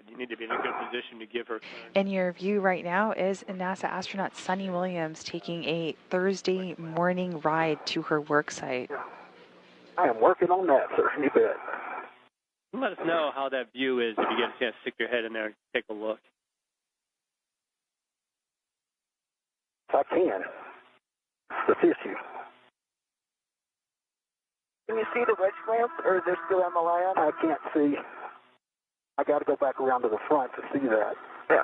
you need to be in a good position to give her clearance. In your view right now is NASA astronaut Sunny Williams taking a Thursday morning ride to her worksite. I am working on that, sir. You bet. Let us know how that view is if you get a chance to stick your head in there and take a look. If I can. It's the issue. Can you see the wedge clamps, or is there still MLI on? I can't see. I got to go back around to the front to see that. Yeah.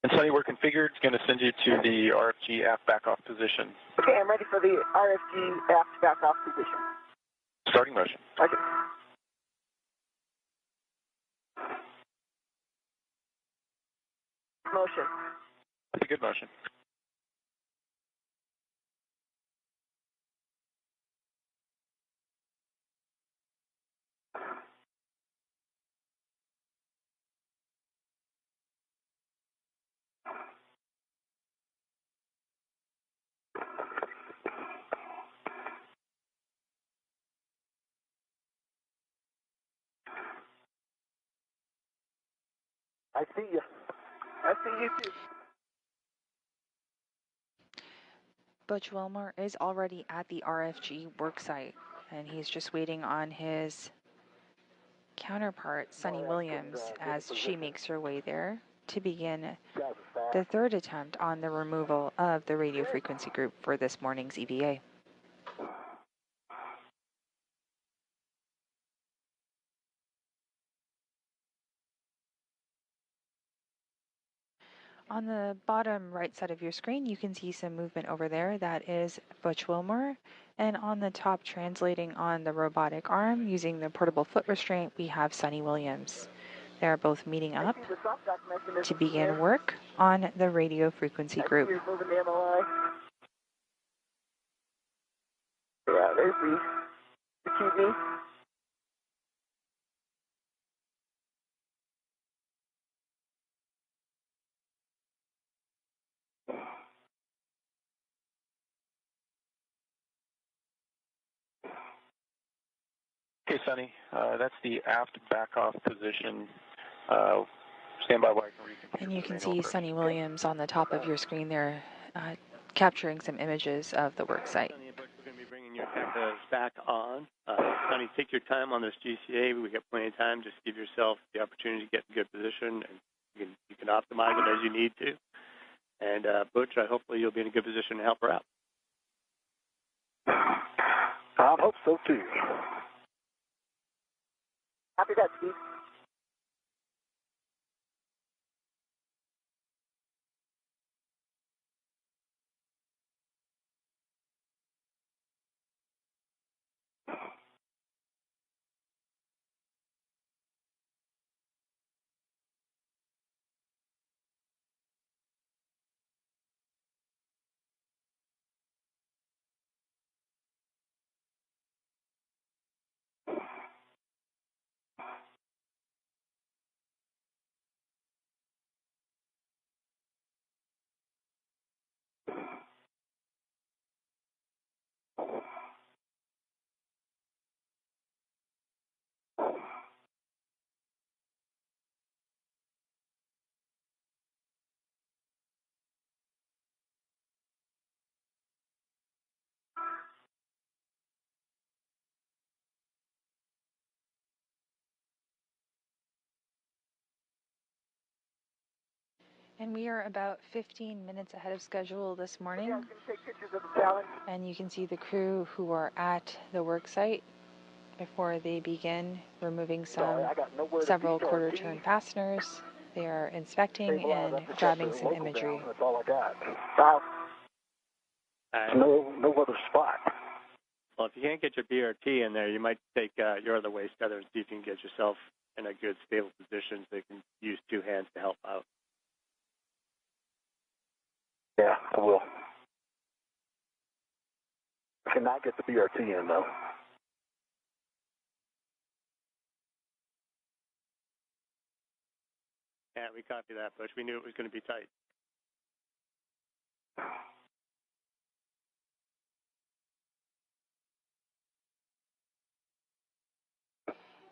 And Sunny, we're configured. It's going to send you to the RFG aft back off position. Okay, I'm ready for the RFG aft back off position. Starting motion. Okay. Motion. That's a good motion. I see you. I see you too. Butch Wilmore is already at the RFG worksite, and he's just waiting on his counterpart, Sunny Williams, as she makes her way there to begin the third attempt on the removal of the radio frequency group for this morning's EVA. On the bottom right side of your screen, you can see some movement over there. That is Butch Wilmore. And on the top, translating on the robotic arm using the portable foot restraint, we have Sunny Williams. They are both meeting up to begin work on the radio frequency group. Moving the MLI. Yeah, there's the TV. Okay, Sunny, that's the aft back off position. Stand by while I can reconfigure. And you can see Sunny Williams on the top of your screen there, capturing some images of the work site. Sonny and Butch, we're going to be bringing your tachos back on. Sonny, take your time on this GCA. We got plenty of time. Just give yourself the opportunity to get in good position, and you can optimize it as you need to. And Butch, hopefully you'll be in a good position to help her out. I hope so too. Copy that, Steve. And we are about 15 minutes ahead of schedule this morning. Yeah, I'm going to take pictures of the challenge. And you can see the crew who are at the work site before they begin removing several quarter-turn fasteners. They are inspecting and grabbing some imagery. That's all I got. Wow. No other spot. Well, if you can't get your BRT in there, you might take your other waste tether and see if you can get yourself in a good, stable position so you can use two hands to help out. Yeah, I will. I cannot get the BRT in, though. Yeah, we copy that, Butch. We knew it was going to be tight.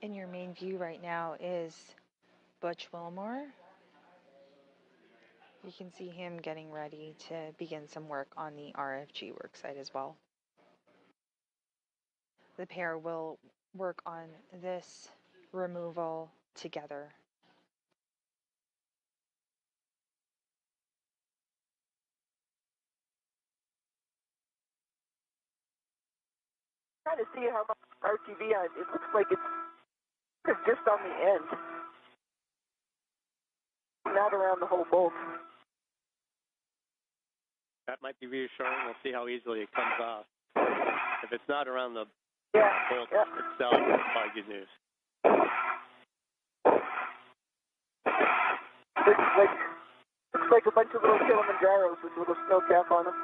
In your main view right now is Butch Wilmore. You can see him getting ready to begin some work on the RFG worksite as well. The pair will work on this removal together. Trying to see how much RTV on it. It looks like it's just on the end, not around the whole bolt. That might be reassuring. We'll see how easily it comes off. If it's not around the bolt itself, that's probably good news. Looks like a bunch of little Kilimanjaros with a little snow cap on them.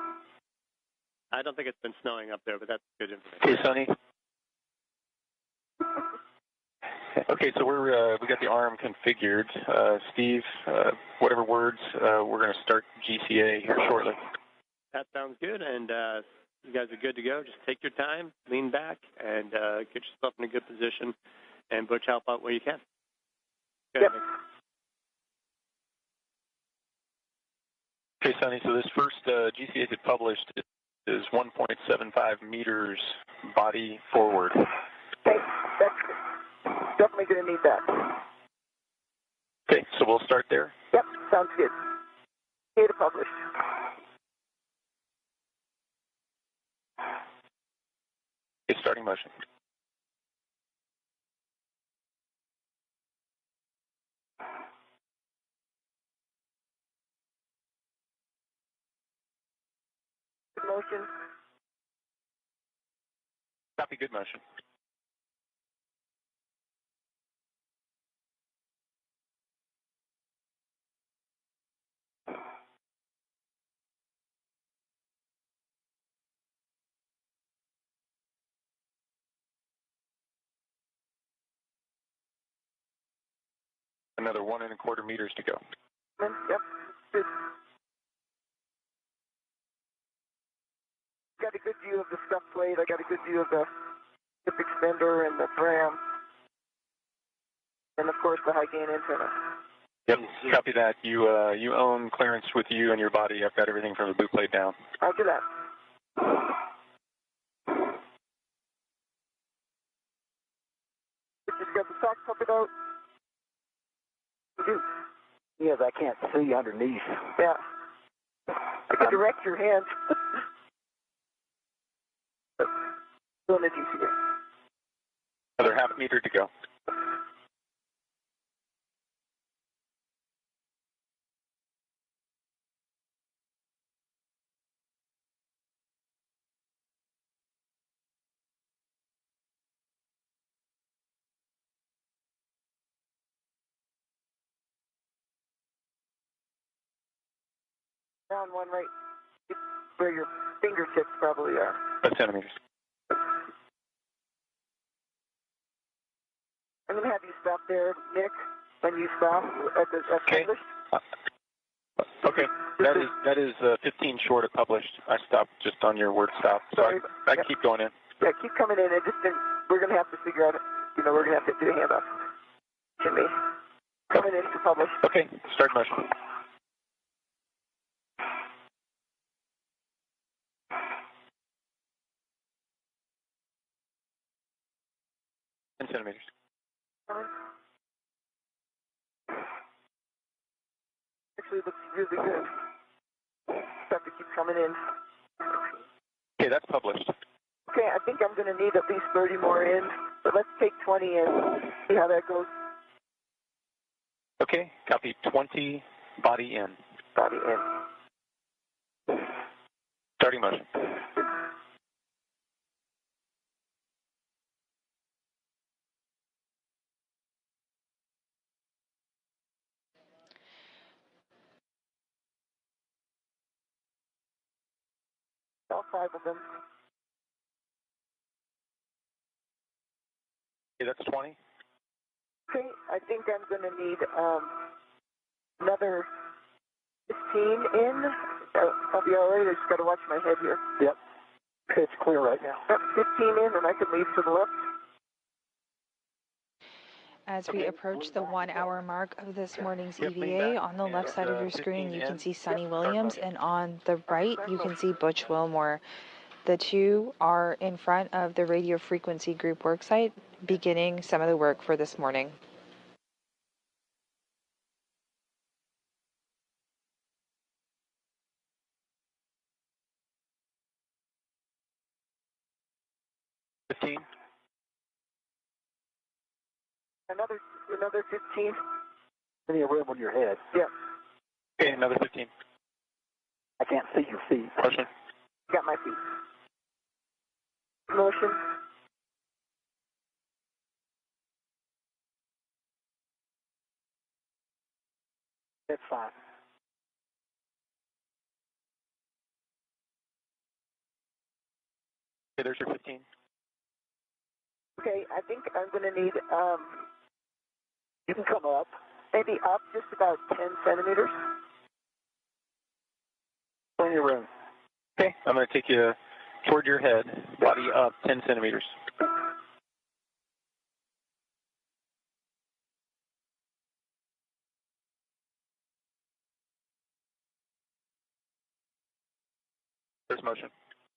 I don't think it's been snowing up there, but that's good information. Okay, Sonny. Okay, so we got the arm configured. Steve, whatever words, we're going to start GCA here shortly. That sounds good, and you guys are good to go. Just take your time, lean back, and get yourself in a good position, and Butch, help out where you can. Good. Yep. Okay, Sonny, so this first GCA that published is 1.75 meters body forward. Okay, that's definitely going to need that. Okay, so we'll start there. Yep, sounds good. Data published. Okay, starting motion. Motion. Copy, good motion. Another 1.25 meters to go. Yep, good. Got a good view of the stuff plate. I got a good view of the hip extender and the ram. And of course the high gain antenna. Yep, copy that. You own clearance with you and your body. I've got everything from the boot plate down. Roger that. Just grab the sock, pump it out. You do. Yes, I can't see underneath. Yeah. I can direct your hands. Doing the GCA. Another half meter to go. Down one right where your fingertips probably are. 5 centimeters. I'm going to have you stop there, Nick, when you stop at the Okay. published. Okay, that is 15 short of published. I stopped just on your word stop, so Sorry. I keep going in. Yeah, keep coming in. We're going to have to figure out, we're going to have to do a handoff. Jimmy, coming in to publish. Okay, start motion. Centimeters. Actually, looks really good. Just have to keep coming in. Okay, that's published. Okay, I think I'm going to need at least 30 more in, but let's take 20 in, see how that goes. Okay, copy 20, body in. Body in. Starting motion. All 5 of them. Okay, that's 20. Okay, I think I'm going to need another 15 in. I'll be all right. I just got to watch my head here. Yep. It's clear right now. Yep, 15 in, and I can leave to the left. As we approach the 1 hour mark of this morning's Yep, lean EVA, back. on the left side of your screen 15 you can in. see Sonny Yep, Williams, start and on the right you can see Butch Wilmore. The two are in front of the radio frequency group worksite, beginning some of the work for this morning. motion. 15. Another 15. Plenty of room on your head. Yep, Okay, another 15. I can't see your feet. Motion. got my feet. Motion. That's fine. Okay, there's your 15. Okay, I think I'm going to need You can come up. maybe up just about 10 centimeters. Plenty of room. Okay, I'm going to take you toward your head, body up 10 centimeters. There's motion.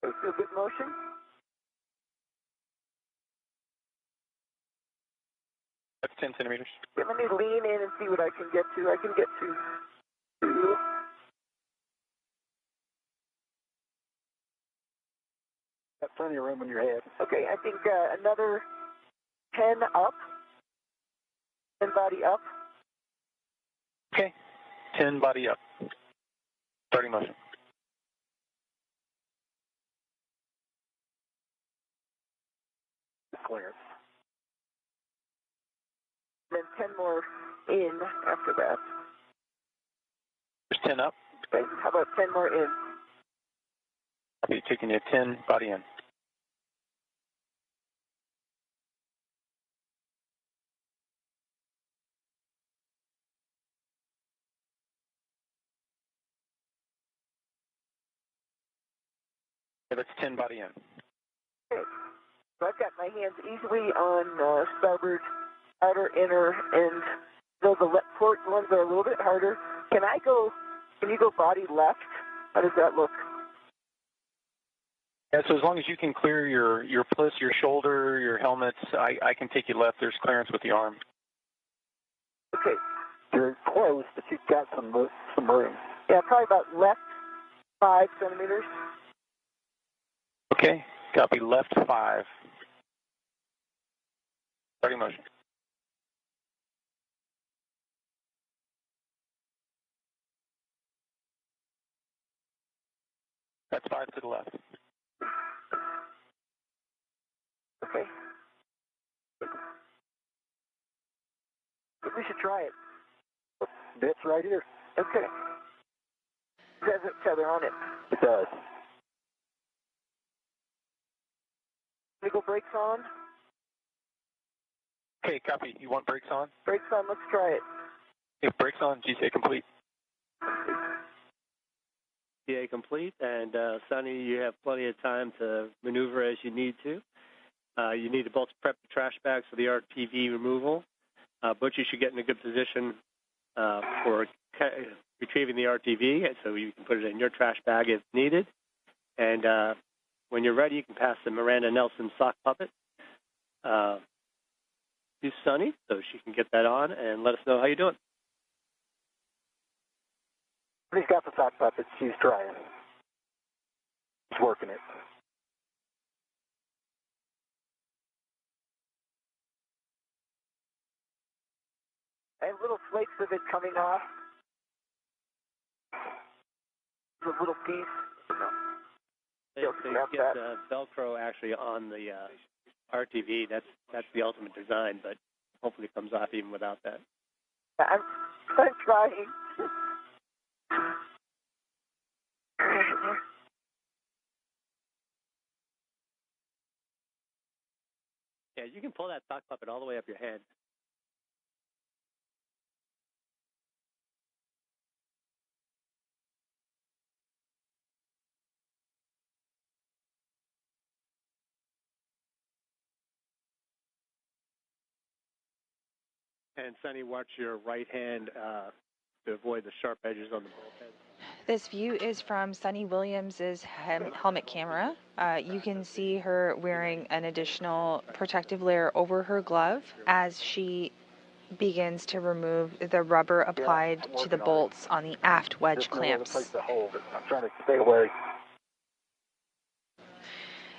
Okay, feel good motion. That's 10 centimeters. Okay, let me lean in and see what I can get to. I can get to 2. Got plenty of room on your head. Okay, I think another 10 up. 10 body up. Okay, 10 body up. Starting motion. Clear. Then 10 more in after that. There's 10 up. Okay, how about 10 more in? I'll be taking you 10 body in. Okay, that's 10 body in. Okay, so I've got my hands easily on starboard outer, inner, and So the port ones are a little bit harder. Can you go body left? How does that look? Yeah, so as long as you can clear your plus, your shoulder, your helmets, I can take you left. There's clearance with the arm. Okay. You're close, but you've got some room. Yeah, probably about left 5 centimeters. Okay, copy left 5. Starting motion. That's 5 to the left. Okay. We should try it. Bit's right here. Okay. Does it tether on it? It does. Wiggle brakes on? Okay, copy. You want brakes on? Brakes on, let's try it. If brakes on, GCA complete. GCA complete, and Sonny, you have plenty of time to maneuver as you need to. You need to both prep the trash bags for the RTV removal. Butch, you should get in a good position for retrieving the RTV, so you can put it in your trash bag if needed. And when you're ready, you can pass the Miranda Nelson sock puppet to Sonny, so she can get that on and let us know how you're doing. He's got the sock puppet. She's trying. She's working it. I have little flakes of it coming off. A little piece. So you get Velcro actually on the RTV. That's the ultimate design, but hopefully it comes off even without that. I'm trying. Yeah, you can pull that sock puppet all the way up your hand. And Sonny, watch your right hand to avoid the sharp edges on the bulkhead. This view is from Sunny Williams's helmet camera. You can see her wearing an additional protective layer over her glove as she begins to remove the rubber applied to the bolts on the aft wedge clamps. I'm trying to stay away.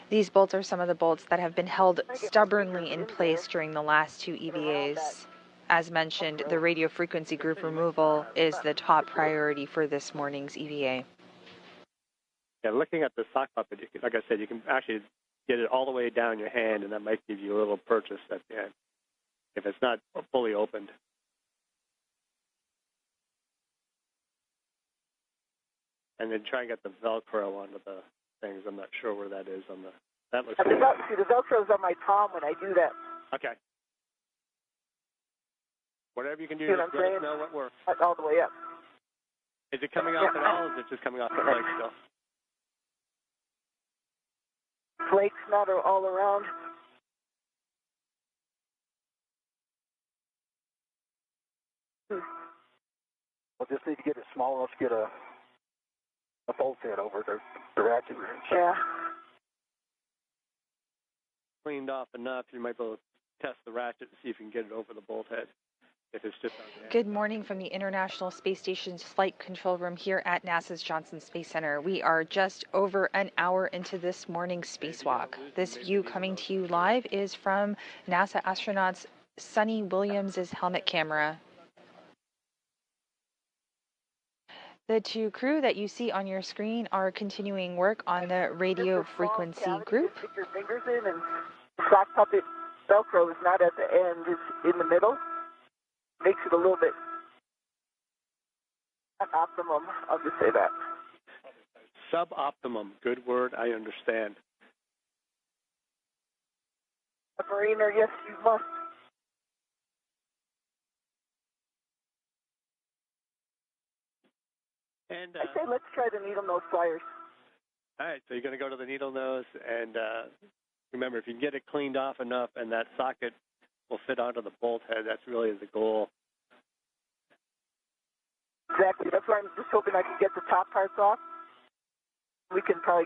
These bolts are some of the bolts that have been held stubbornly in place during the last 2 EVAs. As mentioned, the radio frequency group removal is the top priority for this morning's EVA. Yeah, looking at the sock puppet, like I said, you can actually get it all the way down your hand, and that might give you a little purchase at the end if it's not fully opened. And then try and get the Velcro onto the things. I'm not sure where that is on the. That looks good. See, the Velcro's on my palm when I do that. Okay. Whatever you can do, See just let us know what works. All the way up. Is it coming off at all, or is it just coming off the flakes still? Flakes not all around. We'll just need to get it small enough to get a bolt head over the ratchet wrench. Yeah. Cleaned off enough, you might be able to test the ratchet to see if you can get it over the bolt head. If it's just Good morning from the International Space Station's flight control room here at NASA's Johnson Space Center. We are just over an hour into this morning's spacewalk. This view coming to you live is from NASA astronauts Sunny Williams's helmet camera. The 2 crew that you see on your screen are continuing work on the radio frequency group. Stick your fingers in, and the sock puppet Velcro is not at the end; it's in the middle. Makes it a little bit not optimum. I'll just say that. suboptimum. Good word, I understand. A mariner, yes, you must. And I say let's try the needle nose pliers. all right, so you're going to go to the needle nose, and remember, if you can get it cleaned off enough and that socket will fit onto the bolt head, that's really the goal. Exactly. That's why I'm just hoping I can get the top parts off. We can probably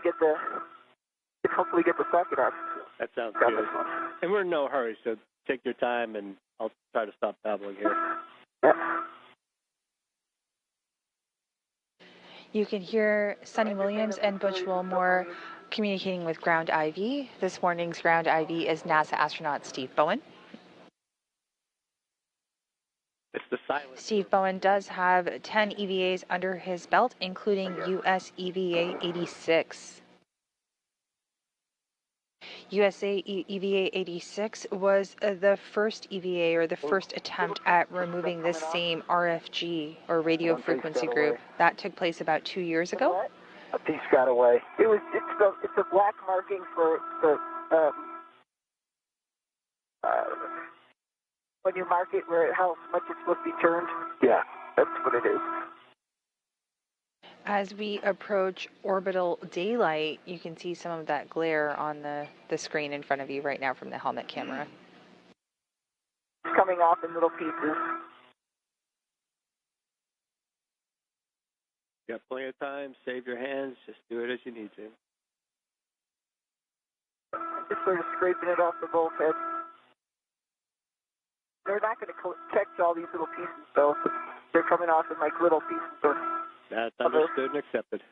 hopefully get the socket off. That sounds good. And we're in no hurry, so take your time, and I'll try to stop babbling here. Yeah. You can hear Sonny Williams and Butch Wilmore communicating with Ground IV. This morning's Ground IV is NASA astronaut Steve Bowen. It's the silence. Steve Bowen does have 10 EVAs under his belt, including US EVA 86. EVA 86 was the first EVA, or the first attempt at removing this same RFG, or radio frequency group. That took place about 2 years ago. A piece got away. It's a black marking for the when you mark it how much it's supposed to be turned. Yeah, that's what it is. As we approach orbital daylight, you can see some of that glare on the screen in front of you right now from the helmet camera. It's coming off in little pieces. You got plenty of time. Save your hands. Just do it as you need to. Just sort of scraping it off the bulkhead. They're not going to catch all these little pieces, though. They're coming off in like little pieces. That's understood and accepted.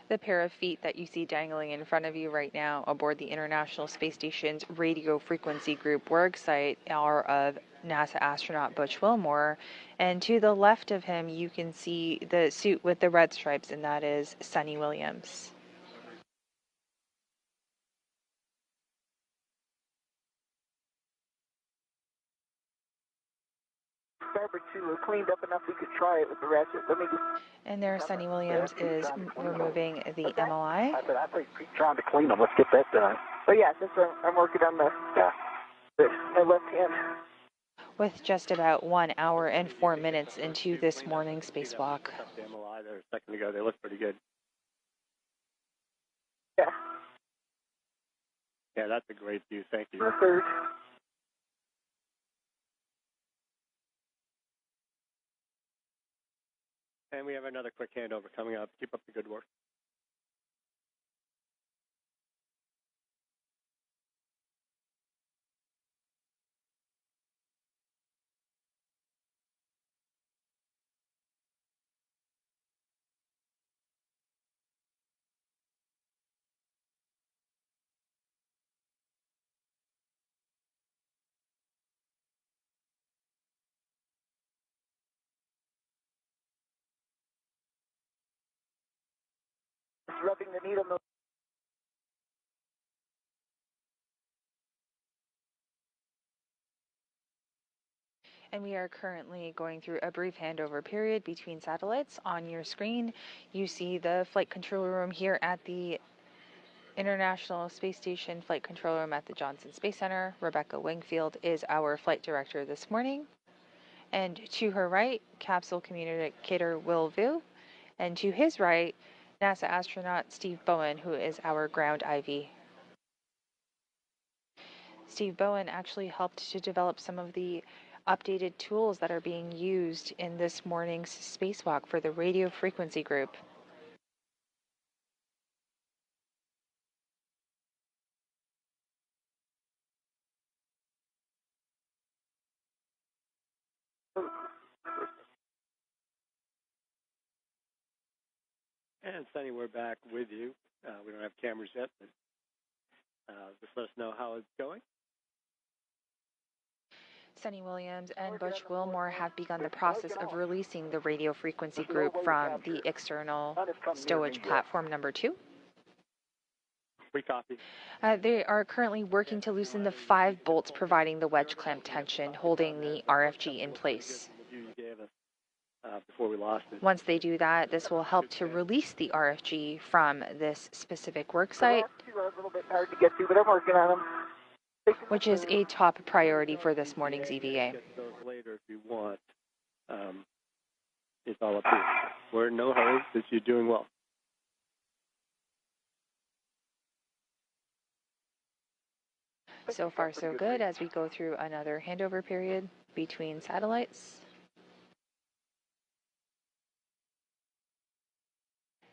The pair of feet that you see dangling in front of you right now aboard the International Space Station's radio frequency group work site are of NASA astronaut Butch Wilmore, and to the left of him you can see the suit with the red stripes, and that is Sonny Williams. Starboard 2 was cleaned up enough we could try it with the ratchet. And there Sonny Williams is removing the MLI. I think keep trying to clean them. Let's get that done. Oh yeah, that's what I'm working on my left hand. With just about 1 hour and 4 minutes into this morning's spacewalk. The MLI there a second ago. They look pretty good. Yeah. Yeah, that's a great view. Thank you. The third. And we have another quick handover coming up. Keep up the good work. Just rubbing the needle nose. And we are currently going through a brief handover period between satellites. On your screen, you see the flight control room here at the International Space Station Flight Control Room at the Johnson Space Center. Rebecca Wingfield is our flight director this morning. And to her right, capsule communicator Will Vu. And to his right, NASA astronaut Steve Bowen, who is our ground IV. Steve Bowen actually helped to develop some of the updated tools that are being used in this morning's spacewalk for the radio frequency group. And Sonny, we're back with you. We don't have cameras yet, but just let us know how it's going. Sonny Williams and Butch Wilmore have begun the process of releasing the radio frequency group from the external stowage platform number 2. We copy. They are currently working to loosen the 5 bolts providing the wedge clamp tension, holding the RFG in place. You gave us before we lost it. Once they do that, this will help to release the RFG from this specific work site, A little bit hard to get to, but I'm working on them. which is a top priority for this morning's EVA. Get those later if you want. It's all up to you. We're in no hurry since you're doing well. So far, so good as we go through another handover period between satellites.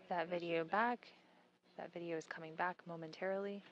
that video back. That video is coming back momentarily.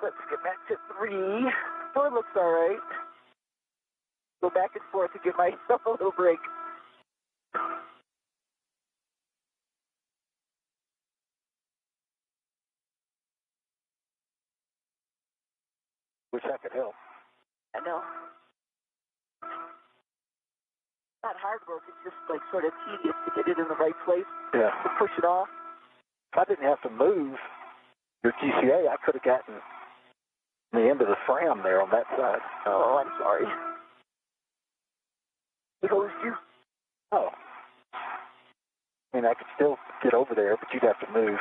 Let's get back to 3. 4 looks all right. Go back and forth to give myself a little break. Wish I could help. I know. Not hard work, it's just like sort of tedious to get it in the right place. Yeah. To push it off. If I didn't have to move your GCA, I could have gotten the end of the fram there on that side. Oh, I'm sorry. He hosed you? Oh. I mean, I could still get over there, but you'd have to move.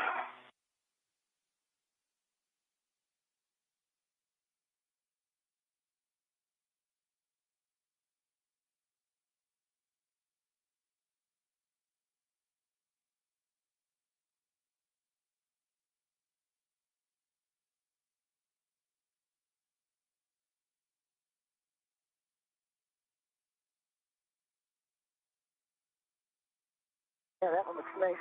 Yeah, that one looks nice.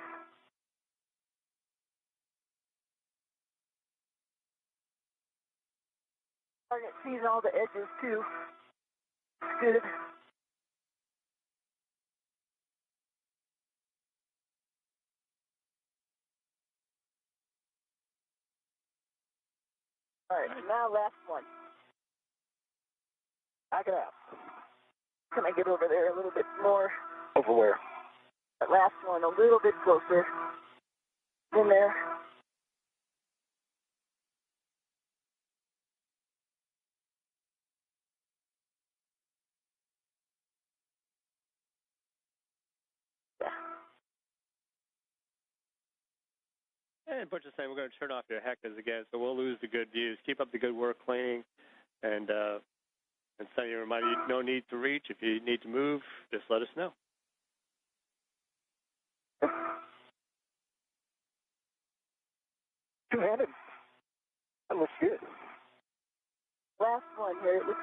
Target sees all the edges too. It's good. All right, now last one. Knock it out. Can I get over there a little bit more? Over where? That last one, a little bit closer. In there. Yeah. And Butch is saying we're going to turn off your hectors again, so we'll lose the good views. Keep up the good work cleaning, and send you a reminder, no need to reach. If you need to move, just let us know. Two-handed. That looks good. Last one here. It looks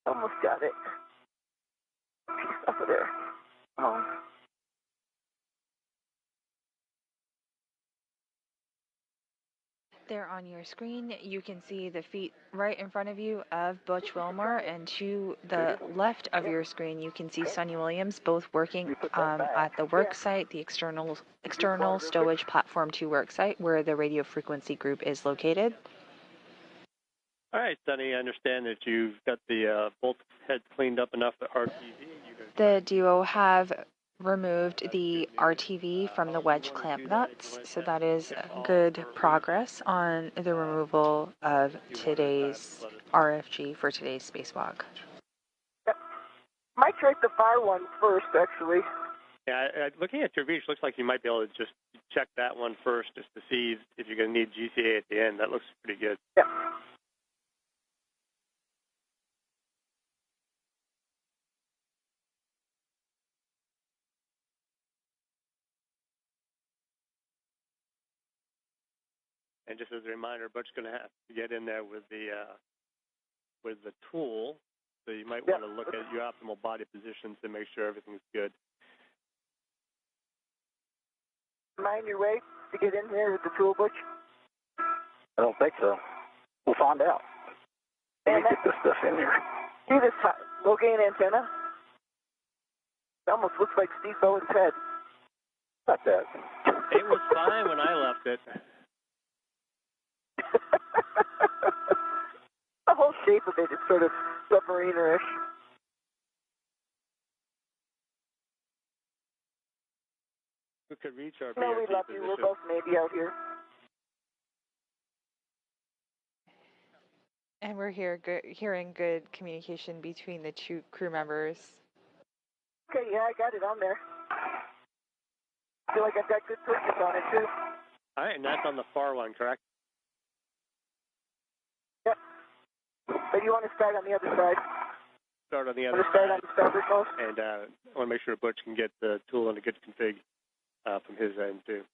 almost got it. Piece up of there. Oh. There on your screen, you can see the feet right in front of you of Butch Wilmore, and to the left of your screen, you can see Sonny Williams, both working at the work site, the external stowage platform 2 work site, where the radio frequency group is located. All right, Sonny, I understand that you've got the bolt head cleaned up enough for RTV. The duo have removed the RTV from the wedge clamp nuts, so that is good progress on the removal of today's RFG for today's spacewalk. Might try the far one first, actually. Yeah, looking at your reach, looks like you might be able to just check that one first just to see if you're going to need GCA at the end. That looks pretty good. Yeah. And just as a reminder, Butch's going to have to get in there with the tool, so you might want to look at your optimal body position to make sure everything's good. Mind your way to get in there with the tool, Butch? I don't think so. We'll find out. And get this stuff in there. See this low gain antenna? It almost looks like Steve Bowen's head. Not that. It was fine when I left it. The whole shape of it is sort of submarine-ish. could reach our No, we BRT love you. position. We're both Navy out here. And we're hearing good communication between the two crew members. Okay, yeah, I got it on there. Feel like I've got good purchase on it, too. All right, and that's on the far one, correct? Yep. But you want to start on the other side? Start on the other Want to start on side. the starboard most? And I want to make sure Butch can get the tool in a good config from his end, too.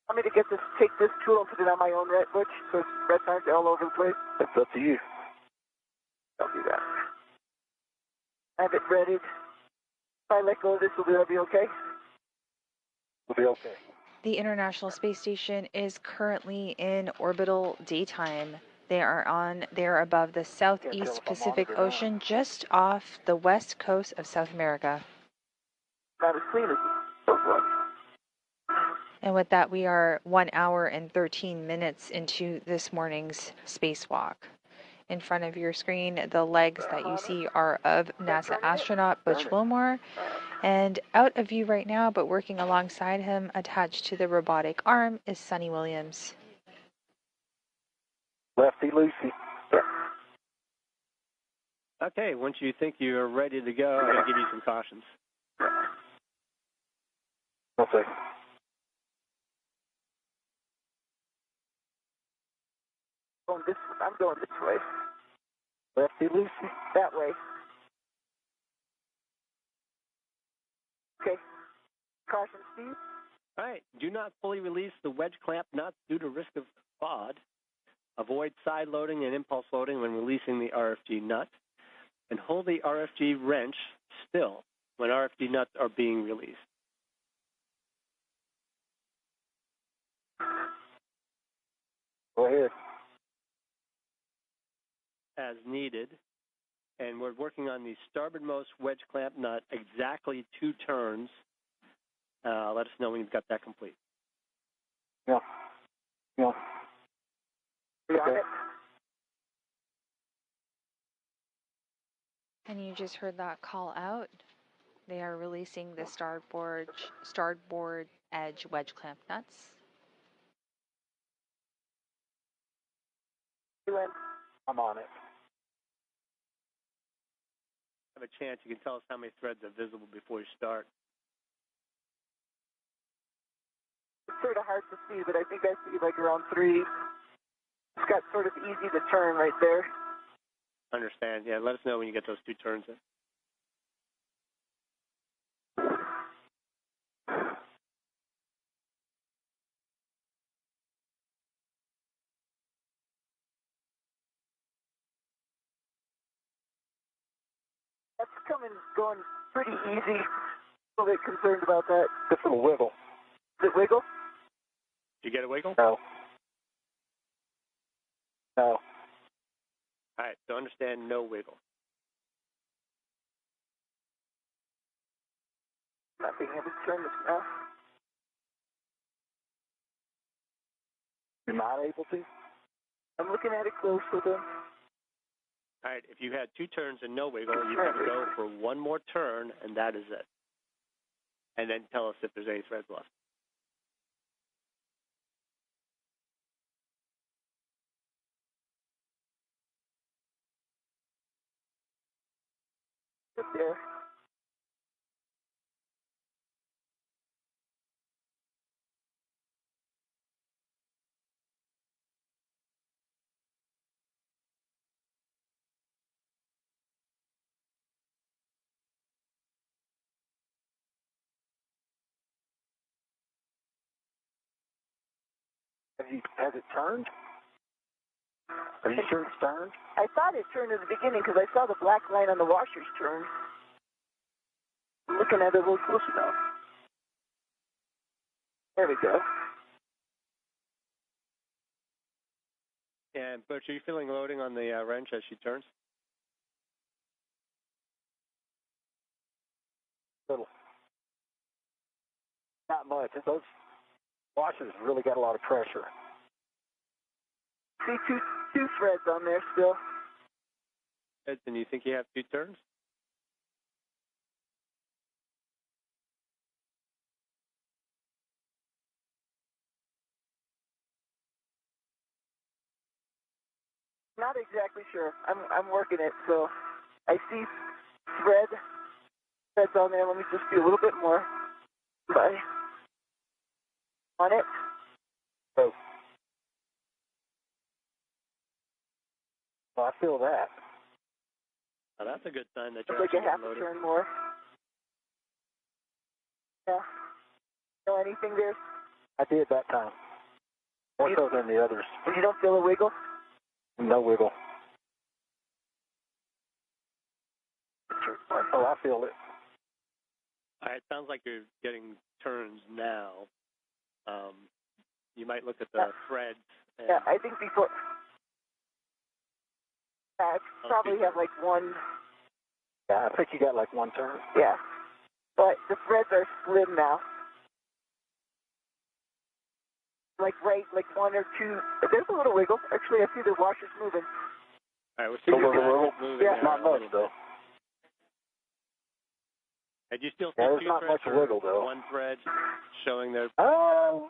Want me to take this tool and put it on my own red, Butch, so red aren't all over the place? That's up to you. I'll do that. Have it ready. If I let go of this, will that be okay? We'll be okay. The International Space Station is currently in orbital daytime. They are above the Southeast Pacific Ocean, just off the west coast of South America. Not as clean as those ones. And with that, we are 1 hour and 13 minutes into this morning's spacewalk. In front of your screen, the legs that you see are of NASA astronaut Butch Wilmore. And out of view right now, but working alongside him, attached to the robotic arm, is Sonny Williams. Lefty Lucy. Okay, once you think you're ready to go, I'm going to give you some cautions. Okay. I'm going this way. Lefty Lucy. That way. Okay. Caution, Steve. All right, do not fully release the wedge clamp nuts due to risk of FOD. Avoid side loading and impulse loading when releasing the RFG nut. And hold the RFG wrench still when RFG nuts are being released. Go ahead. As needed. And we're working on the starboardmost wedge clamp nut, exactly 2 turns. Let us know when you've got that complete. Yeah. Yeah. Okay. And you just heard that call out. They are releasing the starboard edge wedge clamp nuts. I'm on it. Have a chance, you can tell us how many threads are visible before you start. It's sort of hard to see, but I think I see like around 3. It's got sort of easy to turn right there. Understand. Yeah, let us know when you get those 2 turns in. That's going pretty easy. A little bit concerned about that. Just a little wiggle. Does it wiggle? Did you get a wiggle? No. No. All right, so understand no wiggle. Not being able to turn this now. You're not able to? I'm looking at it close with them. All right, if you had 2 turns and no wiggle, you've got to go for 1 more turn, and that is it. And then tell us if there's any threads left. Sit there. Has it turned? Are you sure it's turned? I thought it turned at the beginning because I saw the black line on the washers turn. I'm looking at it a little closer now. There we go. And Butch, are you feeling loading on the wrench as she turns? Little. Not much. Those washers really got a lot of pressure. See two threads on there still. Ed, and you think you have 2 turns? Not exactly sure. I'm working it, so I see threads on there. Let me just do a little bit more. Bye. On it. Oh. Well, I feel that. Now that's a good sign that you're Looks like actually I have to loaded. turn more. Yeah. Feel anything there? I did that time. More so than the others. You don't feel a wiggle? No wiggle. Oh, I feel it. All right, sounds like you're getting turns now. You might look at the threads. And Yeah, I think before. I probably have like one. Yeah, I think you got like one turn. Yeah. But the threads are slim now. Like one or two. There's a little wiggle. Actually, I see the washers moving. all right, we're A seeing little. moving. Yeah, there not a much little though. bit. And you still see Yeah, there's two not threads much or wiggle though. one thread showing their. Oh.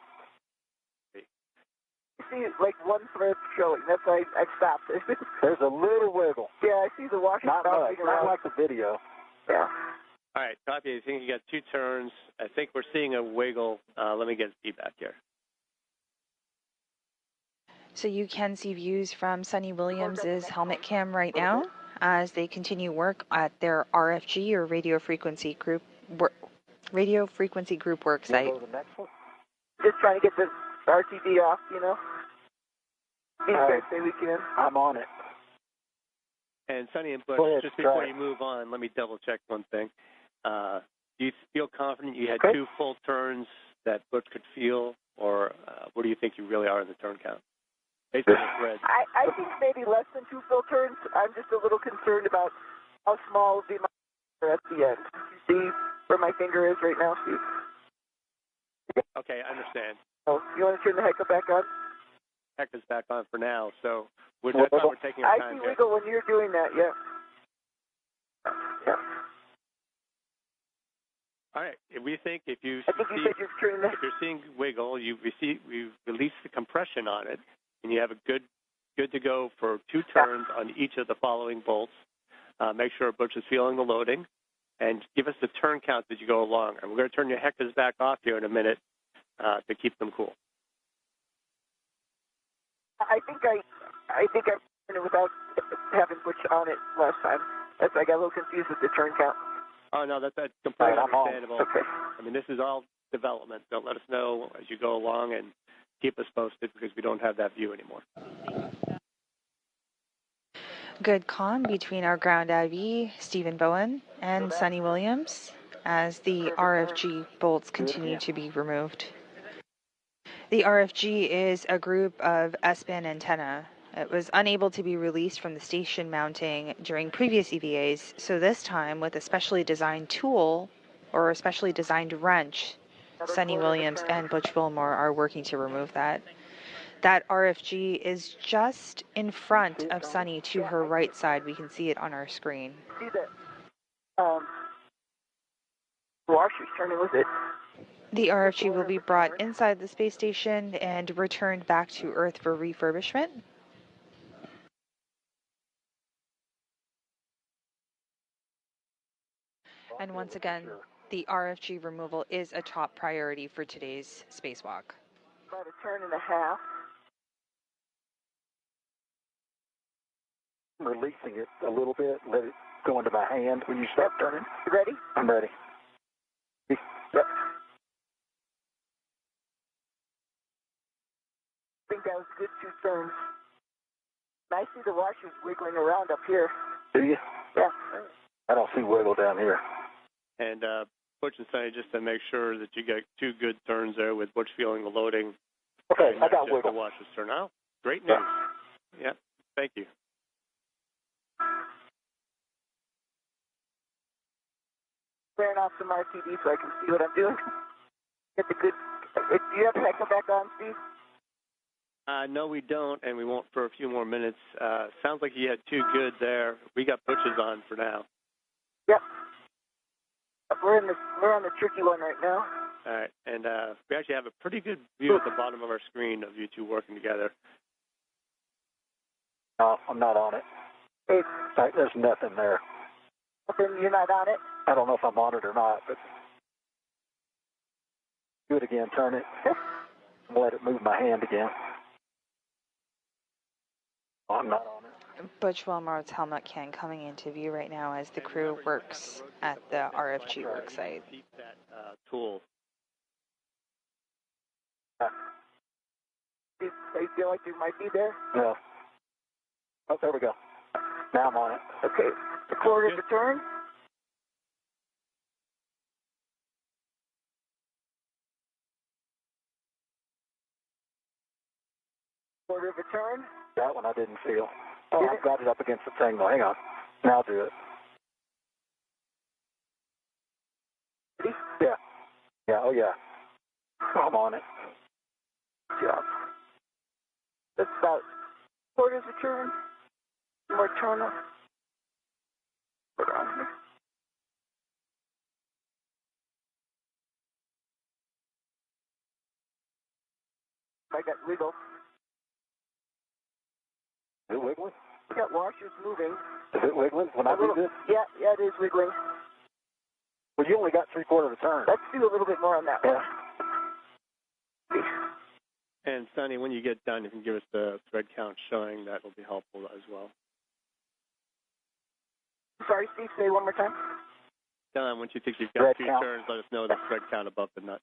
I see like one thread showing. That's why I stopped. There's a little wiggle. Yeah, I see the washers Not much. bouncing around. Not like the video. Yeah. All right, copy. I think you got two turns. I think we're seeing a wiggle. Let me get feedback here. So you can see views from Sunny Williams' helmet cam right now as they continue work at their RFG or radio frequency group work site. Go to the next one. Just trying to get the RTD off, you know. Say we can. I'm on it. And Sunny and Butch, Go ahead, just try before it. you move on, let me double check one thing. Do you feel confident you had Okay. two full turns that Butch could feel, or where do you think you really are in the turn count? Based on the thread. I think maybe less than two full turns. I'm just a little concerned about how small the amount at the end. You see where my finger is right now, Steve? Okay, I understand. Oh, you want to turn the hecker back on? Heck is back on for now, so that's why we're taking our I time see here. wiggle when you're doing that, yeah. Yeah. All right, we think if you I think you said you're turning the... if you're seeing wiggle, we've released the compression on it, and you have a good to go for two turns on each of the following bolts. Make sure Butch is feeling the loading, and give us the turn count as you go along. And we're going to turn your heckers back off here in a minute to keep them cool. I think I turned it without having Butch on it last time. That's I got a little confused with the turn count. Oh, no, that's completely I'm on. understandable. Okay. I mean, this is all development. Don't let us know as you go along and keep us posted because we don't have that view anymore. Good comm between our ground IV, Stephen Bowen, and Sunny Williams as the RFG bolts continue to be removed. The RFG is a group of S-band antenna. It was unable to be released from the station mounting during previous EVAs, so this time with a specially designed tool or a specially designed wrench, Sunny Williams and Butch Wilmore are working to remove that. That RFG is just in front of Sunny to her right side. We can see it on our screen. See that washer's turning with it. The RFG will be brought inside the space station and returned back to Earth for refurbishment. And once again, the RFG removal is a top priority for today's spacewalk. About a turn and a half. I'm releasing it a little bit. Let it go into my hand when you start turning. You ready? I'm ready. Yep. I think that was a good two turns. And I see the washers wiggling around up here. Do you? Yeah. I don't see wiggle down here. And Butch and Sunny, just to make sure that you get two good turns there with Butch feeling the loading. Okay, I got just wiggle. the washers turn out. Great news. Yeah, thank you. Clearing off some RTD so I can see what I'm doing. Get the good. Do you have to heckle back on, Steve? No, we don't, and we won't for a few more minutes. Sounds like you had two good there. We got Butch's on for now. Yep. We're on the tricky one right now. All right, and we actually have a pretty good view at the bottom of our screen of you two working together. No, I'm not on it. There's nothing there. Then you're not on it? I don't know if I'm on it or not, but do it again, turn it. Let it move my hand again. Oh, I'm not on it. Butch Wilmore's helmet can coming into view right now as the crew works at the RFG worksite. Keep that tool. Do you feel like you might be there? No. Oh, there we go. Now I'm on it. Okay. The quarter of a turn. Quarter of a turn. That one I didn't feel. Oh, I've got it up against the thing though. Hang on. Now I'll do it. Yeah. Yeah, oh yeah. I'm on it. Good job. That's about quarter of a turn. More turn. Put on here. I got wiggle. Is it wiggling? We got washers moving. Is it wiggling when I do this? Yeah, it is wiggling. Well, you only got 3/4 of a turn. Let's do a little bit more on that one. And Sonny, when you get done, you can give us the thread count showing. That will be helpful as well. Sorry, Steve, say one more time. Once you think you've got Thread 2 count. turns, let us know the thread count above the nut.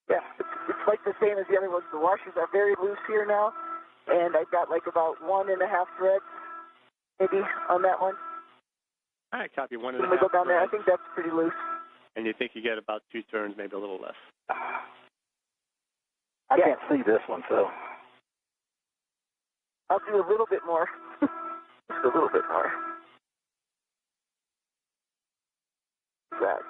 Yeah, it's like the same as the other ones. The washers are very loose here now, and I've got like about 1.5 threads, maybe, on that one. All right, copy 1.5 When we go down there, I threads. think that's pretty loose. And you think you get about 2 turns, maybe a little less. I can't see this one, so. I'll do a little bit more. Just a little bit more. That.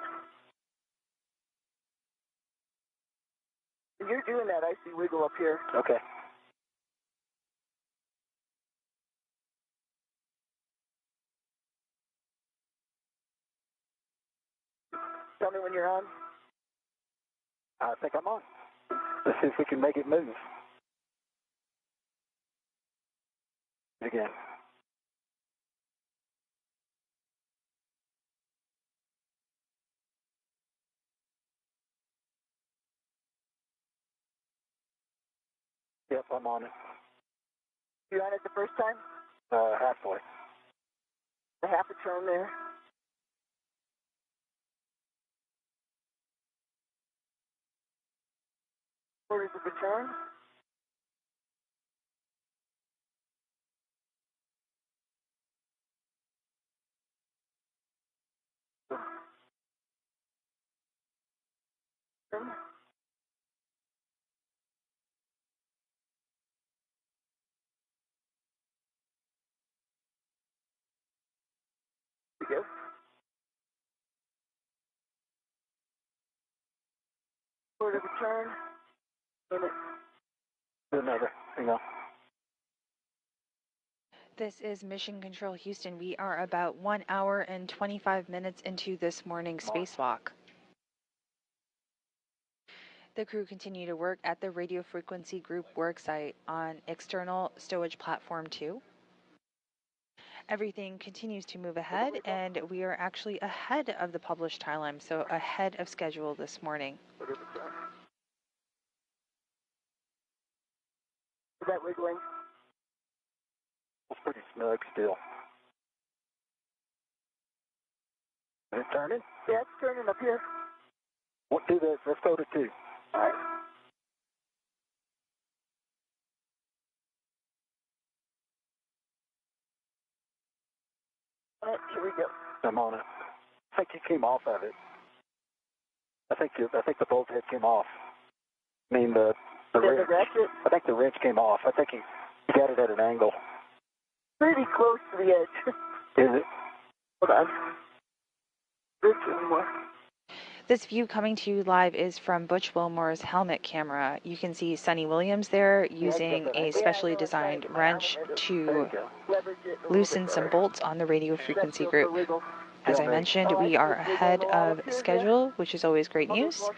You're doing that. I see wiggle up here. Okay. Tell me when you're on. I think I'm on. Let's see if we can make it move. Again. Yep, I'm on it. You on it the first time? Halfway. A half a turn there. Quarters of a turn. Turn. There we go. Quarter of a turn. Minute. Do another. Hang on. This is Mission Control Houston. We are about 1 hour and 25 minutes into this morning's spacewalk. The crew continue to work at the Radio Frequency Group worksite on external stowage platform 2. Everything continues to move ahead, and we are actually ahead of the published timeline, so ahead of schedule this morning. Is that wiggling? It's pretty snug still. Is it turning? Yeah, it's turning up here. We'll do this. Let's go to 2. All right. All right, here we go. I'm on it. I think you came off of it. I think the bolt head came off. I mean the wrench. ratchet? I think the wrench came off. I think you got it at an angle. Pretty close to the edge. Is it? Hold on. There's anymore. This view coming to you live is from Butch Wilmore's helmet camera. You can see Sonny Williams there using a specially designed wrench to loosen some bolts on the radio frequency group. As I mentioned, we are ahead of schedule, which is always great news.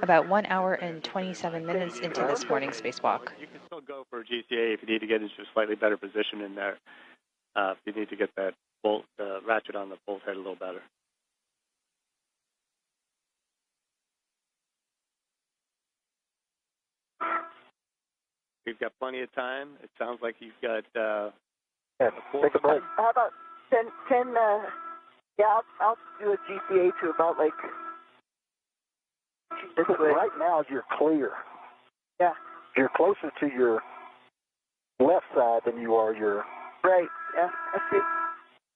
About 1 hour and 27 minutes into this morning's spacewalk. You can still go go for GCA if you need to get into a slightly better position in there. If you need to get that bolt ratchet on the bolt head a little better. We've got plenty of time. It sounds like you've got take a break. How about 10, I'll do a GCA to about like this way. Right now you're clear. Yeah. You're closer to your left side than you are your... Right, yeah, I see.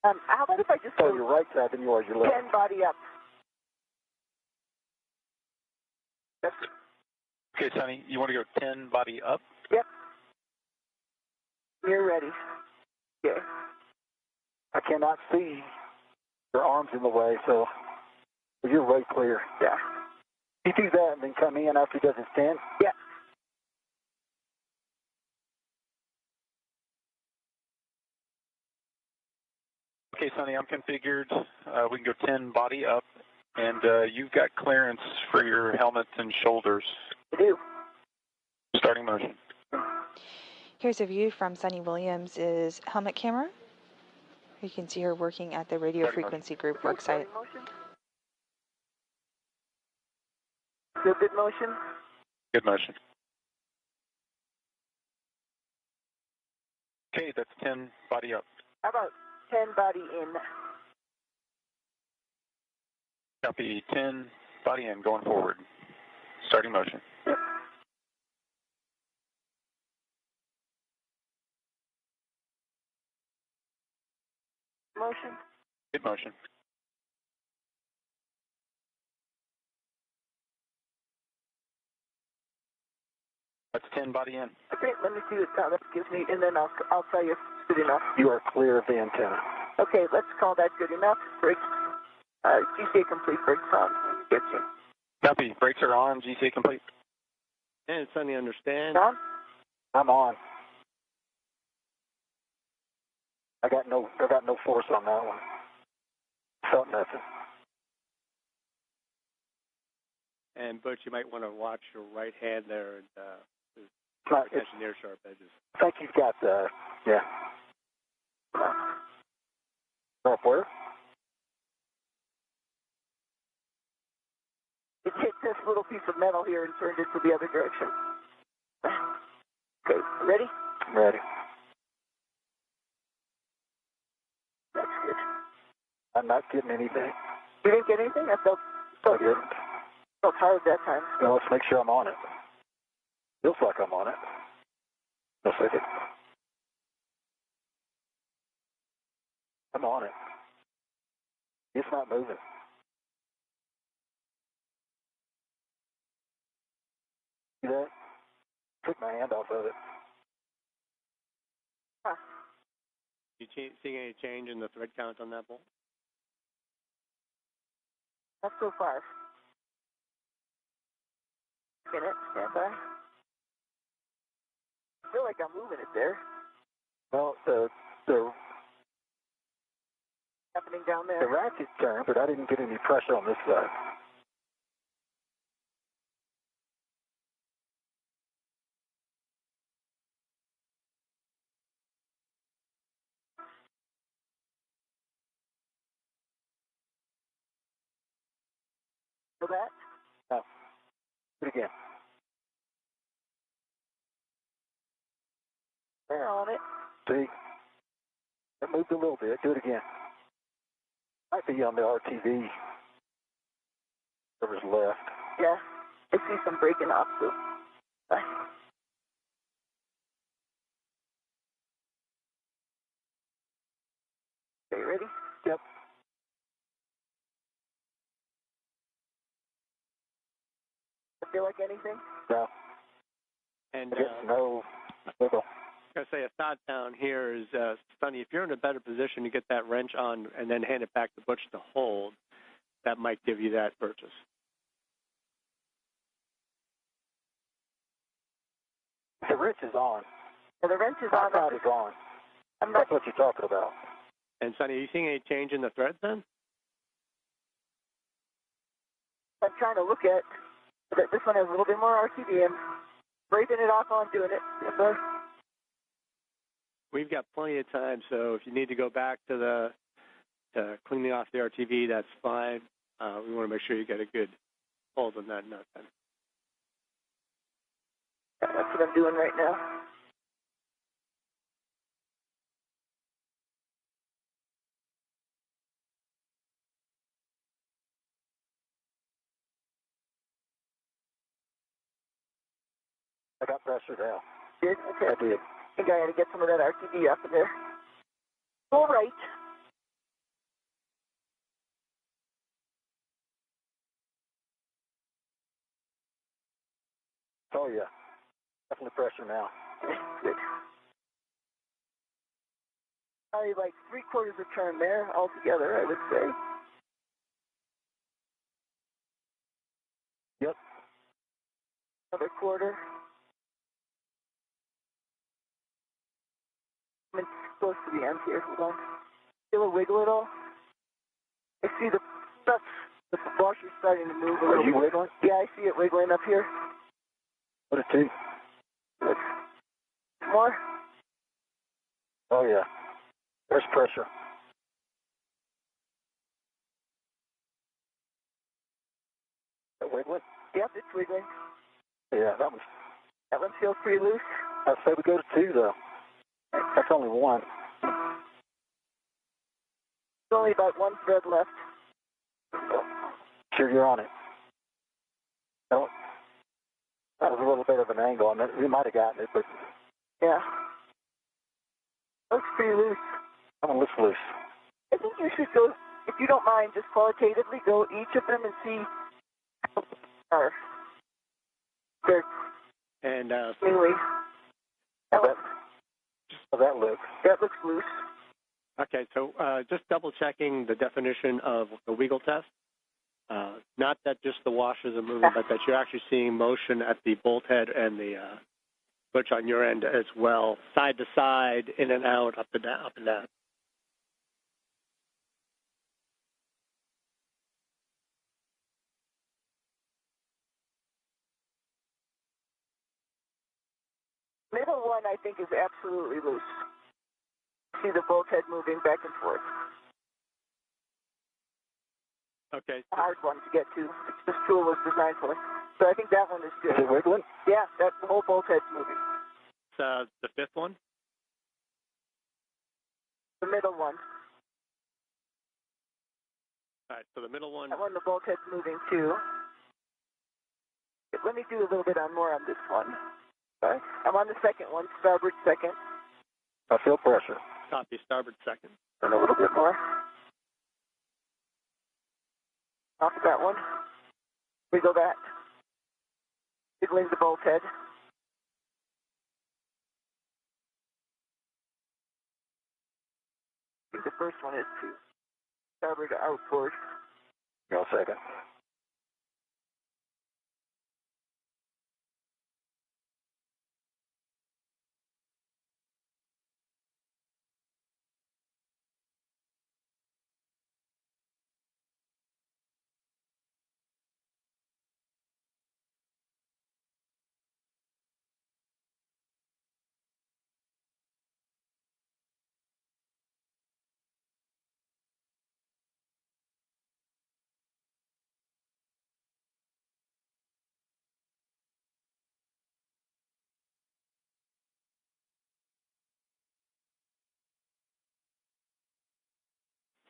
How about if I just go your right side than you are your left? 10 body up? That's Okay, Sonny, you want to go 10 body up? Yep. You're ready. Okay. I cannot see your arms in the way, so you're right clear. Yeah. You do that and then come in after he does his 10? Yeah. Okay, Sonny, I'm configured. We can go 10 body up, and you've got clearance for your helmet and shoulders. I do. Starting motion. Here's a view from Sunny Williams' helmet camera. You can see her working at the radio frequency group work site. Still good motion? Good motion. Okay, that's 10 body up. How about 10 body in? Copy 10 body in, going forward. Starting motion. Yep. Motion? Good motion. That's 10 body in. Okay, let me see what that gives me, and then I'll tell you if it's good enough. You are clear of the antenna. Okay, let's call that good enough. Brakes, GCA complete, brakes on. Gets you. Copy. Brakes are on. GCA complete. And Sonny, understand? On? I'm on. I got no force on that one. Felt nothing. And Butch, you might want to watch your right hand there and Not, catch near sharp edges. I think you've got yeah. Up where? It hit this little piece of metal here and turned it to the other direction. Okay, ready? Ready. That's good. I'm not getting anything. You didn't get anything? I felt good. Felt hard that time. Now let's make sure I'm on it. Feels like I'm on it. No second. I'm on it. It's not moving. See that? Took my hand off of it. Huh. You seeing any change in the thread count on that bolt? Not so far. Minute, stand by. I feel like I'm moving it there. Well, the Happening down there. the ratchet turned, but I didn't get any pressure on this side. Feel that? No. Do it again. They're on it. See? It moved a little bit. Do it again. Might be on the RTV. Whatever's left. Yeah. I see some breaking off too. Bye. Okay, you ready? Yep. Feel like anything? No. And It's no wiggle. I say a thought down here is, Sonny, if you're in a better position to get that wrench on and then hand it back to Butch to hold, that might give you that purchase. The wrench is on. Well, the wrench is My on. side is on. I'm not. That's what you're talking about. And Sonny, are you seeing any change in the threads then? I'm trying to look at. This one has a little bit more RTD. I'm breaking it off on doing it. We've got plenty of time, so if you need to go back to cleaning off the RTV, that's fine. We want to make sure you get a good hold on that nut then. That's what I'm doing right now. I got pressure now. Did? Okay. I did. I think I had to get some of that RTV up in there. All right. Oh, yeah. Definitely pressure now. Good. Probably like 3/4 a turn there altogether, I would say. Yep. Another quarter. I'm close to the end here. Hold on. Feel a wiggle at all? I see the washer's starting to move a little. Are you bit. wiggling? Yeah, I see it wiggling up here. What a two. Good. More? Oh, yeah. There's pressure. That wiggling? Yep, it's wiggling. Yeah, That one feels pretty loose. I'd say we go to two, though. That's only one. There's only about one thread left. Sure, you're on it. No, that was a little bit of an angle on it. We might have gotten it, but Yeah. Looks pretty loose. that one looks loose. I think you should go, if you don't mind, just qualitatively go each of them and see how they're And really. How that looks. That looks loose. okay, so just double checking the definition of the wiggle test. Not that just the washers are moving, but that you're actually seeing motion at the bolt head and the switch on your end as well, side to side, in and out, up and down, up and down. Middle one, I think, is absolutely loose. See the bolt head moving back and forth. Okay. A hard one to get to. This tool was designed for it. So I think that one is good. Is it wiggling? Yeah, that the whole bolt head's moving. It's the fifth one. The middle one. All right, so the middle one. That one, the bolt head's moving too. Let me do a little bit more on this one. Okay. I'm on the second one, starboard second. I feel pressure. Copy, starboard second. And a little bit more. Off that one. Wiggle that. Wiggling the bolt head. I think the first one is to starboard to outboard. Go a second.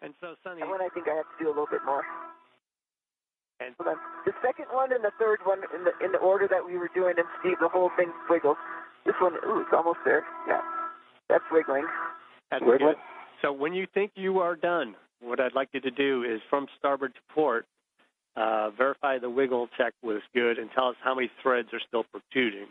And so, Sonny. That one I think I have to do a little bit more. And Hold on. The second one and the third one in the order that we were doing, and Steve, the whole thing wiggles. This one, ooh, it's almost there. Yeah, that's wiggling. that's Wiggling? good. So when you think you are done, what I'd like you to do is from starboard to port, verify the wiggle check was good, and tell us how many threads are still protruding.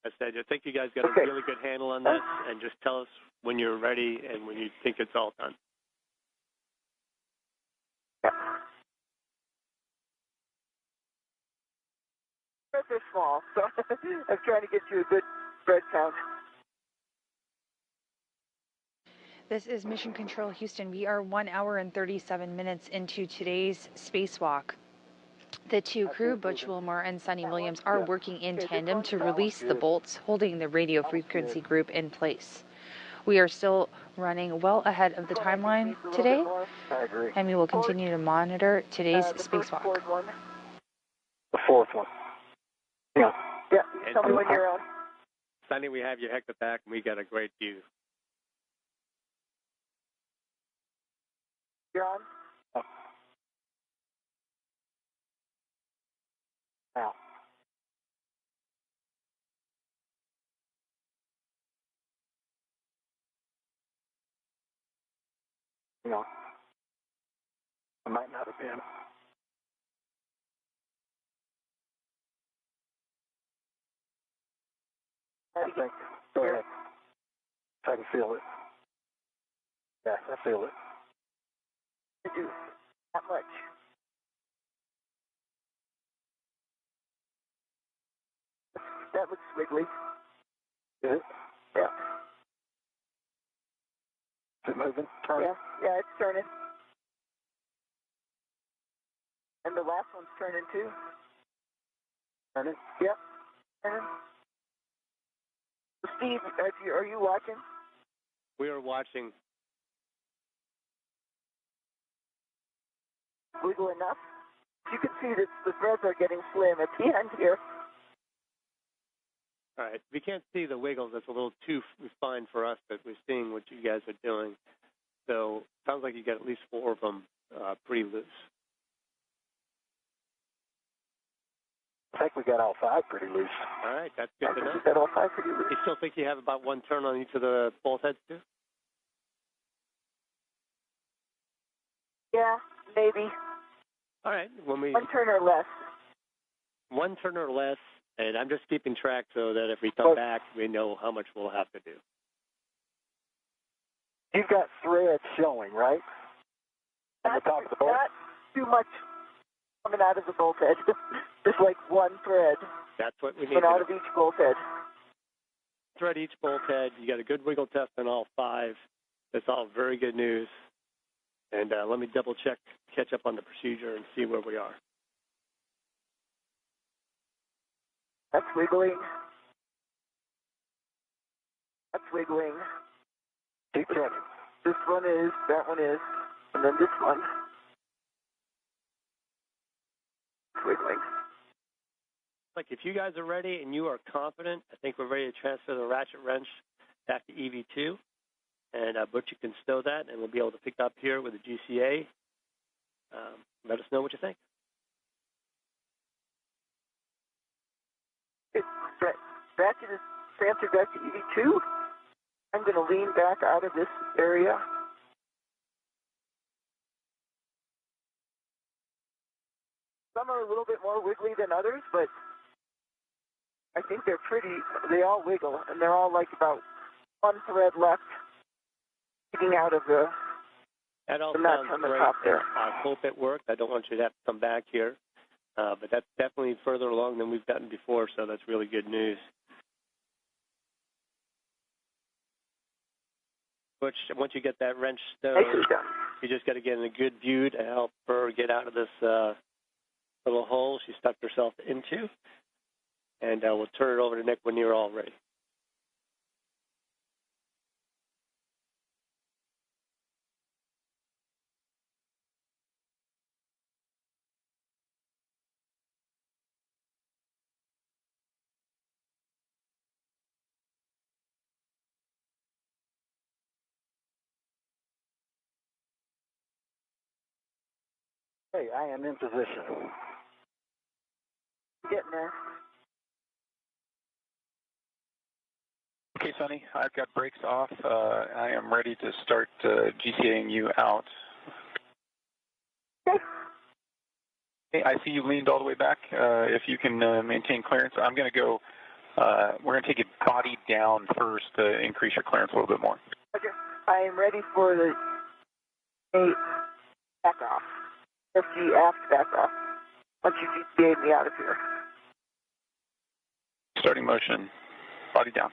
I said, I think you guys got a really good handle on this, and just tell us when you're ready and when you think it's all done. Yeah. Threads are small, so I'm trying to get you a good thread count. This is Mission Control Houston. We are 1 hour and 37 minutes into today's spacewalk. The two crew, Butch Wilmore and Sonny Williams, are working in tandem to release the bolts holding the radio frequency group in place. We are still running well ahead of the timeline today, and we will continue to monitor today's spacewalk. The fourth one. Yeah. Yeah, you tell me when you're on. Sonny, we have you hecked back, and we got a great view. You're on? Now. You know, I might not have been. I think. Go ahead. I can feel it. Yes, I feel it. I do. Not much. That looks wiggly. Is it? Yeah. Is it moving? Turning? Yeah, it's turning. And the last one's turning too. Turning? Yep. Turning. Steve, are you watching? We are watching. Wiggle enough? You can see that the threads are getting slim at the end here. All right. We can't see the wiggles. That's a little too refined for us, but we're seeing what you guys are doing. So sounds like you got at least 4 of them pretty loose. I think we got all 5 pretty loose. All right. That's good to know. We got all 5 pretty loose. You still think you have about 1 turn on each of the bolt heads, too? Yeah, maybe. All right. When we 1 turn or less. 1 turn or less, and I'm just keeping track so that if we come back, we know how much we'll have to do. You've got threads showing, right? On the top of the bolt? Not too much coming out of the bolt head. Just like 1 thread. That's what we need. Coming out of each bolt head. Thread each bolt head. You got a good wiggle test on all 5. That's all very good news. And let me double check, catch up on the procedure, and see where we are. That's wiggling. That's wiggling. Keep checking. This one is, that one is, and then this one. It's wiggling. Like, if you guys are ready and you are confident, I think we're ready to transfer the ratchet wrench back to EV2. And Butch, you can stow that, and we'll be able to pick up here with the GCA. Let us know what you think. Ratchet is transferred back to EV2. I'm going to lean back out of this area. Some are a little bit more wiggly than others, but I think they all wiggle, and they're all like about 1 thread left sticking out of the nuts on the great. top there. I hope it worked. I don't want you to have to come back here. But that's definitely further along than we've gotten before, so that's really good news. Butch, once you get that wrench stowed, you just got to get in a good view to help her get out of this little hole she stuck herself into. And we'll turn it over to Nick when you're all ready. Hey, I am in position. Getting there. Okay, Sonny, I've got brakes off. I am ready to start GCAing you out. Okay. Hey, I see you leaned all the way back. If you can maintain clearance, I'm going to go, we're going to take it body down first to increase your clearance a little bit more. Okay. I am ready for the back off. FG aft back off. Once you GCA'd me out of here. Starting motion, body down.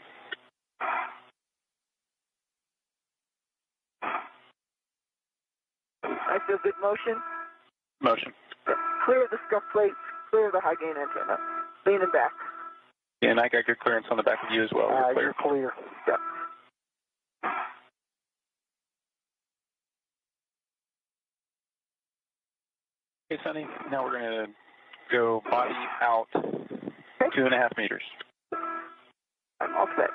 I feel good motion. Motion. clear the scuff plates, clear the high gain antenna. Leaning back. And I got good clearance on the back of you as well. You're clear. Yep. Okay, Sonny, now we're going to go body out 2.5 meters. I'm all set.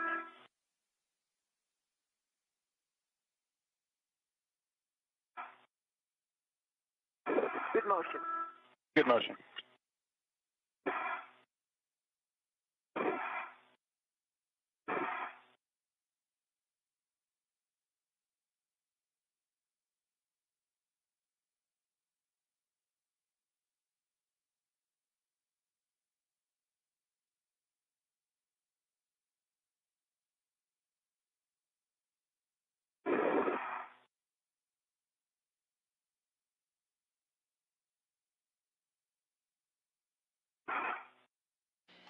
Good motion. Good motion.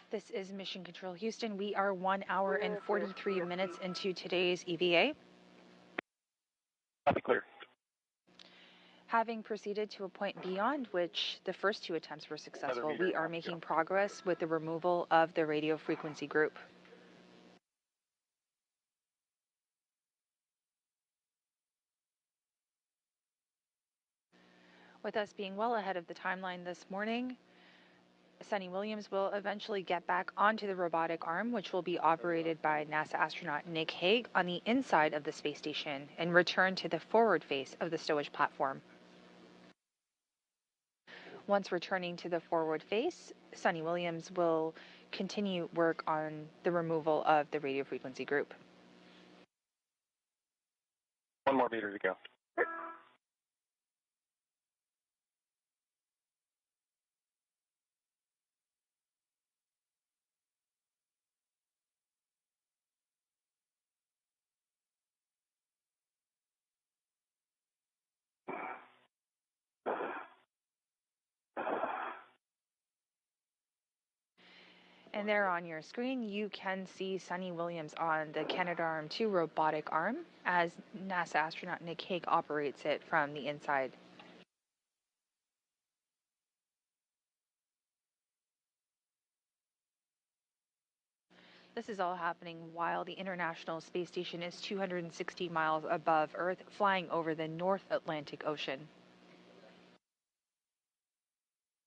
This is Mission Control Houston. We are 1 hour and 43 minutes into today's EVA. Copy, clear. Having proceeded to a point beyond which the first 2 attempts were successful, we are making progress with the removal of the radio frequency group. With us being well ahead of the timeline this morning, Sonny Williams will eventually get back onto the robotic arm, which will be operated by NASA astronaut Nick Hague on the inside of the space station, and return to the forward face of the stowage platform. Once returning to the forward face, Sonny Williams will continue work on the removal of the radio frequency group. 1 more meter to go. And there on your screen, you can see Sonny Williams on the Canadarm2 robotic arm as NASA astronaut Nick Hague operates it from the inside. This is all happening while the International Space Station is 260 miles above Earth, flying over the North Atlantic Ocean.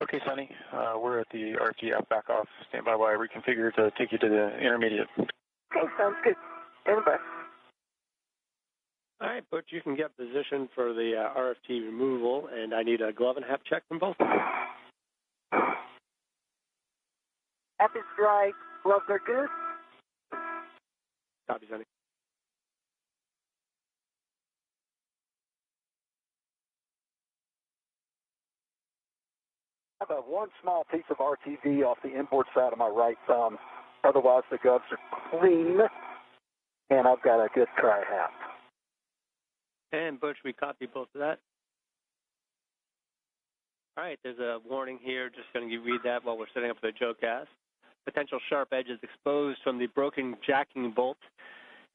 Okay, Sonny, we're at the RTF back off. Stand by while I reconfigure to take you to the intermediate. Okay, sounds good. Stand by. All right, Butch, you can get position for the RFT removal, and I need a glove and hat check from both of you. App is dry. Gloves are good. Copy, Sonny. I have one small piece of RTV off the inboard side of my right thumb. Otherwise, the gloves are clean, and I've got a good dry hat. And Butch, we copy both of that. All right, there's a warning here. Just going to read that while we're setting up the JOCAS. Potential sharp edges exposed from the broken jacking bolt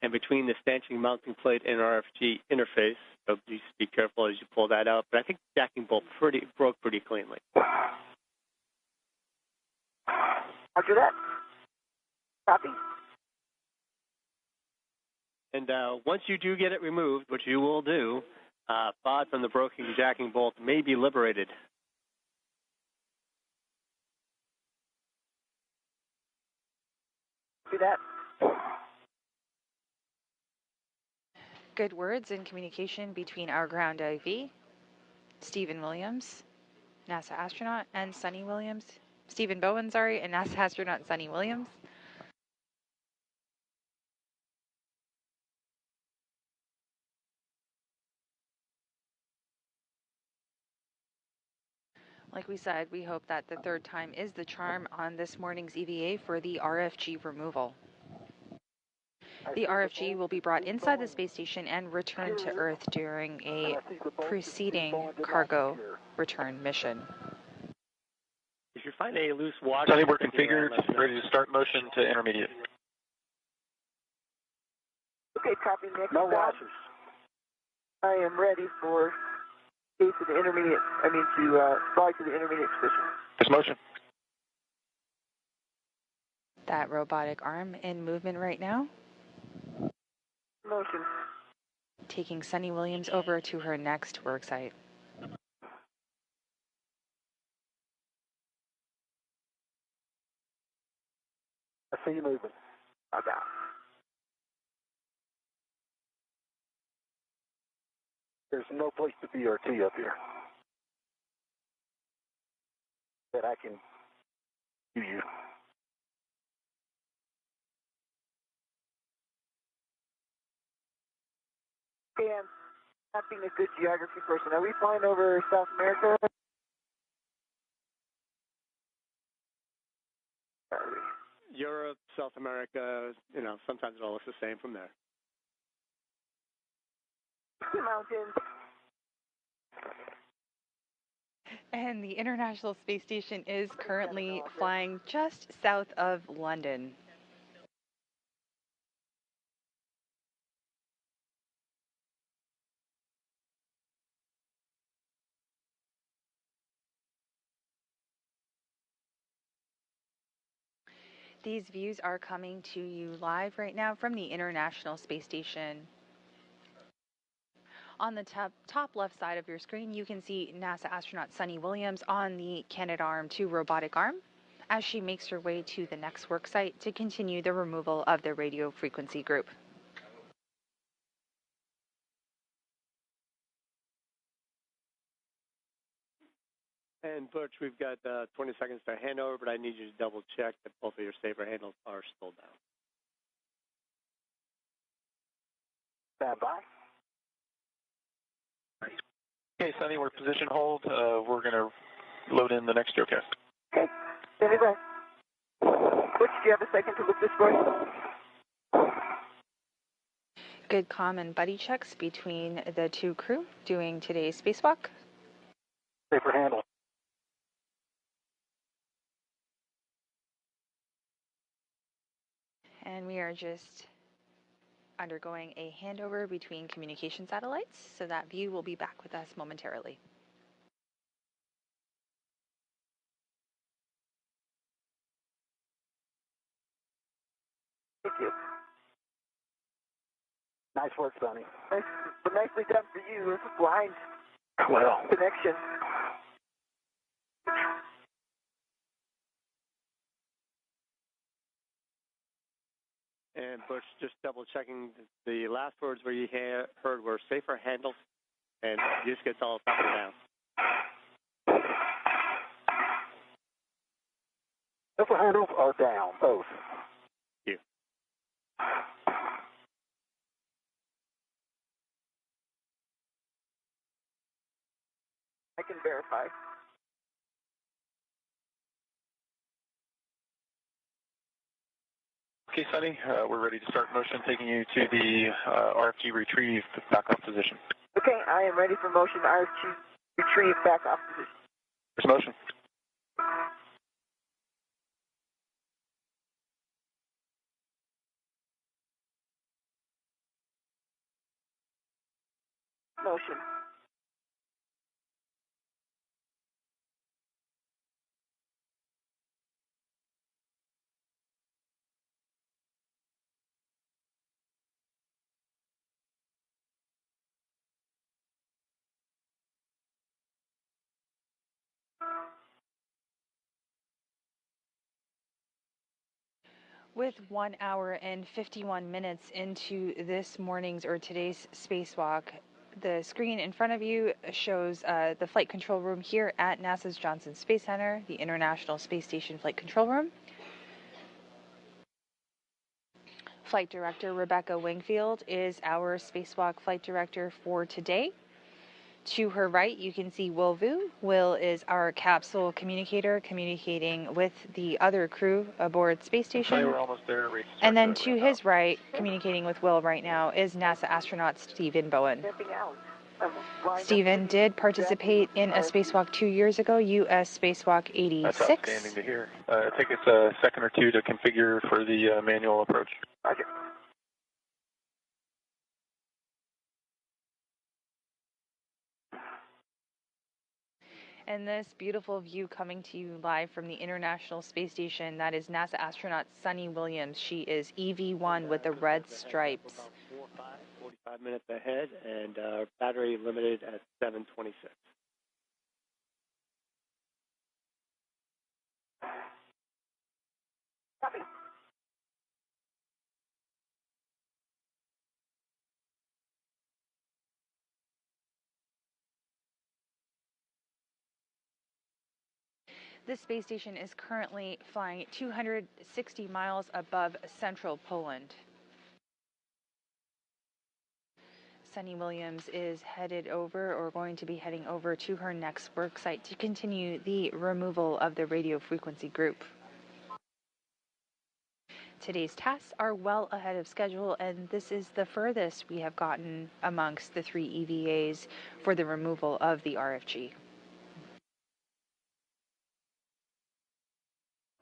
and between the stanching mounting plate and RFG interface. So please be careful as you pull that out. But I think the jacking bolt broke pretty cleanly. Roger that. Copy. And once you do get it removed, which you will do, FOD from the broken jacking bolt may be liberated. Do that. Good words and communication between our ground IV, Stephen Williams, NASA astronaut, and Sonny Williams. Stephen Bowen, and NASA astronaut Sonny Williams. Like we said, we hope that the third time is the charm on this morning's EVA for the RFG removal. The RFG will be brought inside the space station and returned to Earth during a preceding cargo return mission. If you find a loose washer... Sonny, we're configured, ready to start motion to intermediate. Okay, copy, Nick. No washers. I am ready for to the intermediate, to fly to the intermediate position. This motion. That robotic arm in movement right now, Motion. taking Sunny Williams over to her next work site. I see you moving. Okay. There's no place to BRT up here that I can do you. Okay, I'm not being a good geography person. Are we flying over South America? Europe, South America, sometimes it all looks the same from there. Mountains. And the International Space Station is currently flying just south of London. These views are coming to you live right now from the International Space Station. On the top left side of your screen, you can see NASA astronaut Sunny Williams on the Canadarm2 robotic arm as she makes her way to the next work site to continue the removal of the radio frequency group. And Butch, we've got 20 seconds to hand over, but I need you to double check that both of your safer handles are still down. Stand by. Okay, Sunny, we're position hold. We're going to load in the next showcast. Okay, standing by. Butch, do you have a second to look this way? Good comm and buddy checks between the two crew doing today's spacewalk. Safer handle. And we are just undergoing a handover between communication satellites, so that view will be back with us momentarily. Thank you. Nice work, Sonny. Nice, but nicely done for you. It's a blind Well, connection. And Butch, just double checking, the last words where you heard were safer handles, and you just get all up and down. safer handles are down, both. Thank you. I can verify. Okay, Sunny, we're ready to start motion, taking you to the RFG retrieve back-off position. Okay, I am ready for motion. RFG retrieve back off position. First motion. Motion. With 1 hour and 51 minutes into this morning's or today's spacewalk, the screen in front of you shows the flight control room here at NASA's Johnson Space Center, the International Space Station Flight Control Room. Flight Director Rebecca Wingfield is our spacewalk flight director for today. To her right, you can see Will Vu. Will is our capsule communicator communicating with the other crew aboard Space Station. We're almost there. And then to his right, communicating with Will right now, is NASA astronaut Stephen Bowen. Stephen did participate in a spacewalk 2 years ago, US Spacewalk 86. That's outstanding to hear. Take us a second or two to configure for the manual approach. Roger. And this beautiful view coming to you live from the International Space Station, that is NASA astronaut Sunny Williams. She is EV1 with the red stripes. 45 minutes ahead, and battery limited at 726. Copy. This space station is currently flying 260 miles above central Poland. Sunny Williams is headed over, or going to be heading over, to her next work site to continue the removal of the radio frequency group. Today's tasks are well ahead of schedule, and this is the furthest we have gotten amongst the 3 EVAs for the removal of the RFG.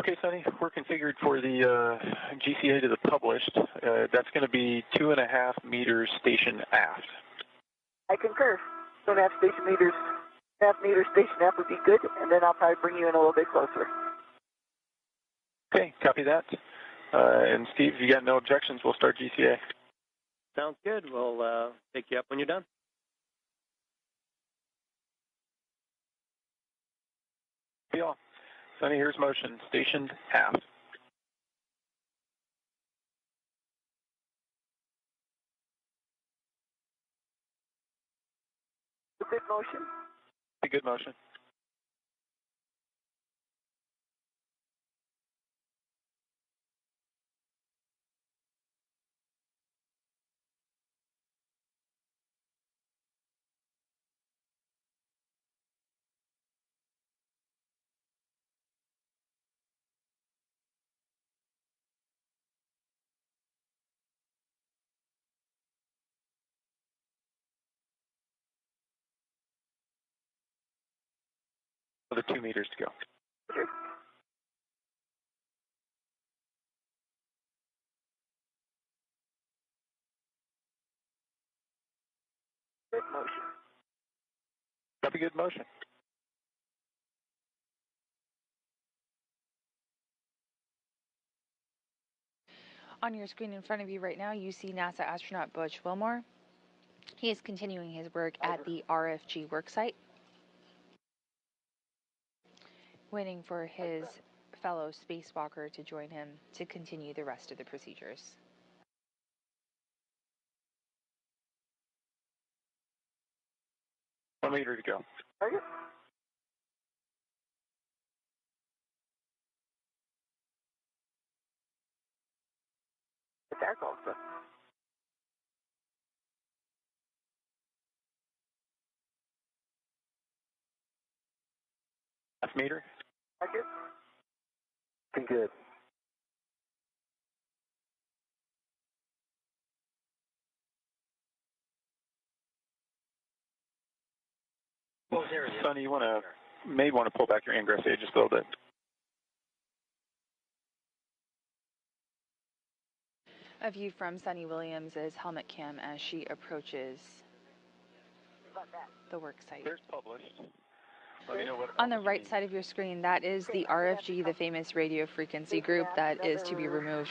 Okay, Sunny, we're configured for the GCA to the published. That's going to be 2.5 meters station aft. I concur. 2.5 station meters, 1.5 meters station aft would be good, and then I'll probably bring you in a little bit closer. Okay, copy that. And Steve, if you got no objections, we'll start GCA. Sounds good. We'll pick you up when you're done. Be all. Sunny, here's motion. Stationed aft. Good motion. A good motion. Another 2 meters to go. Sure. Good motion. Copy, good motion. On your screen in front of you right now, you see NASA astronaut Butch Wilmore. He is continuing his work at the RFG worksite, waiting for his fellow spacewalker to join him to continue the rest of the procedures. One meter to go. Target. Attack also. Half meter. Target. Be good. Sonny, you may want to pull back your ingress aid just a little bit. A view from Sunny Williams' helmet cam as she approaches the work site. There's published. Let me know what On the right side of your screen, that is the RFG, the famous radio frequency group that is to be removed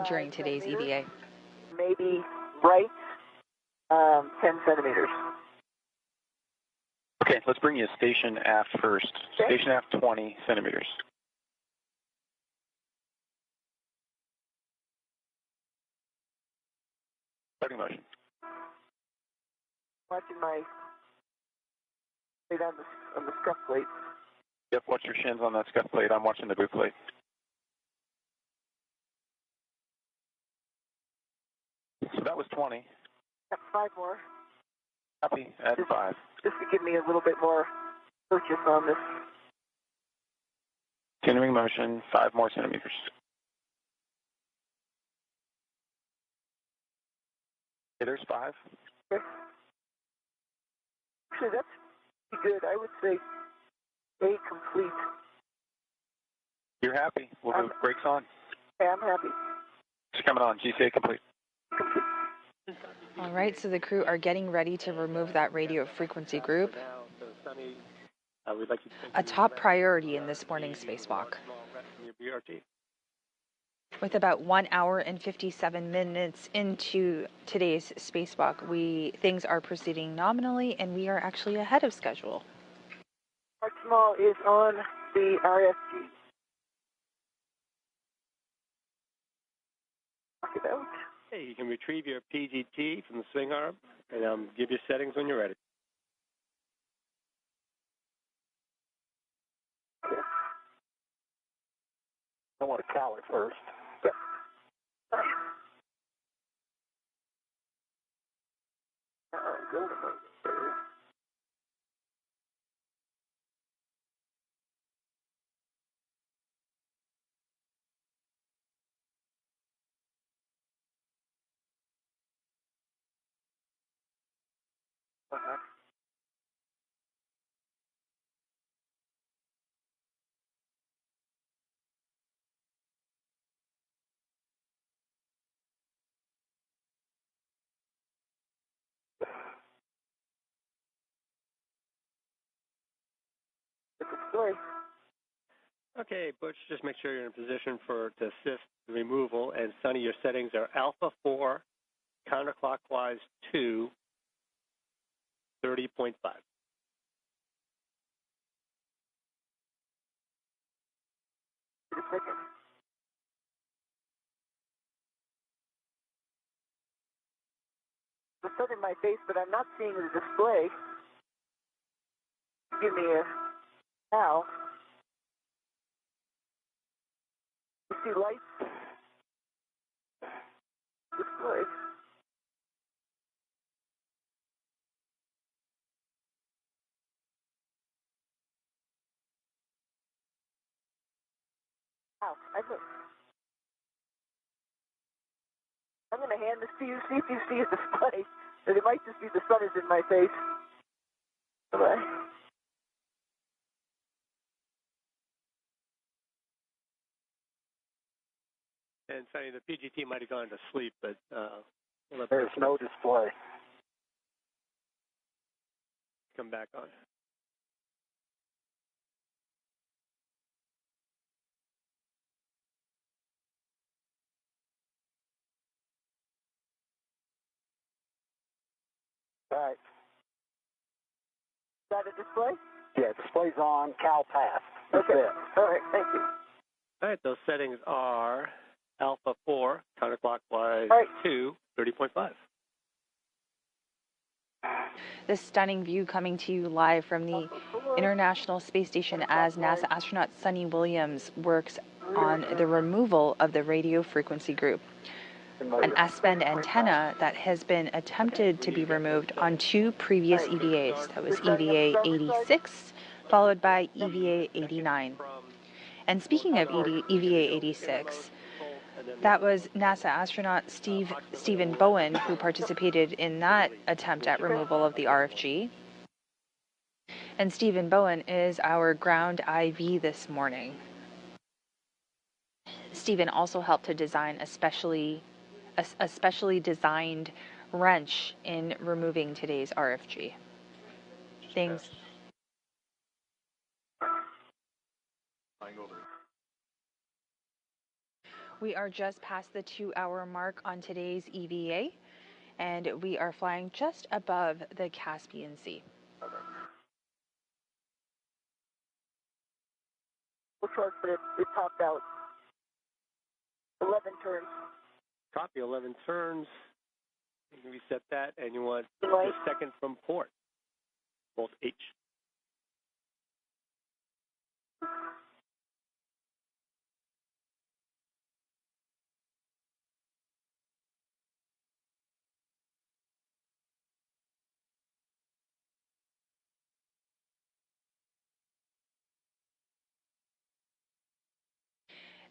during today's EVA. Maybe right 10 centimeters. Okay, let's bring you station aft first. Okay. Station aft 20 centimeters. Starting motion. Watching my plate on the scuff plate. Yep, watch your shins on that scuff plate. I'm watching the boot plate. So that was 20. Got 5 more. Copy, add 5. Just to give me a little bit more purchase on this. Continuing motion, 5 more centimeters. Okay, there's 5. Okay. Actually, that's pretty good. I would say A complete. You're happy? We'll move brakes on. Okay, I'm happy. It's coming on. GCA complete. All right, so the crew are getting ready to remove that radio frequency group. Now, so Sunny We'd like you to a top priority in this morning's spacewalk. small rest from your BRT. With about 1 hour and 57 minutes into today's spacewalk, things are proceeding nominally, and we are actually ahead of schedule. Mark Small is on the RFG. Talk it out. Hey, you can retrieve your PGT from the swing arm and give your settings when you're ready. I want to cow it first. Yep. Good. Story. Okay, Butch, just make sure you're in position to assist the removal. And Sonny, your settings are Alpha 4, counterclockwise 2, 30.5. Just a second. The sun in my face, but I'm not seeing the display. Give me a now. You see lights? Display. Wow, I'm going to hand this to you, see if you see a display. But it might just be the sun is in my face. Bye-bye. And Sonny, the PGT might have gone to sleep, but we'll There's no display. come back on. All right. Is that a display? Yeah, display's on. Cow passed. That's Okay. it. All right, thank you. All right, those settings are Alpha 4, counterclockwise All right. 2, 30.5. This stunning view coming to you live from the International Space Station as NASA astronaut Sonny Williams works on the removal of the radio frequency group, an S-band antenna that has been attempted to be removed on 2 previous EVAs. That was EVA 86, followed by EVA 89. And speaking of EVA 86, that was NASA astronaut Stephen Bowen who participated in that attempt at removal of the RFG. And Stephen Bowen is our ground IV this morning. Stephen also helped to design a specially designed wrench in removing today's RFG. Things. We are just past the 2-hour mark on today's EVA, and we are flying just above the Caspian Sea. Looks like it topped out. 11 turns. Copy, 11 turns. You can reset that, and you want Right. the second from port, both H.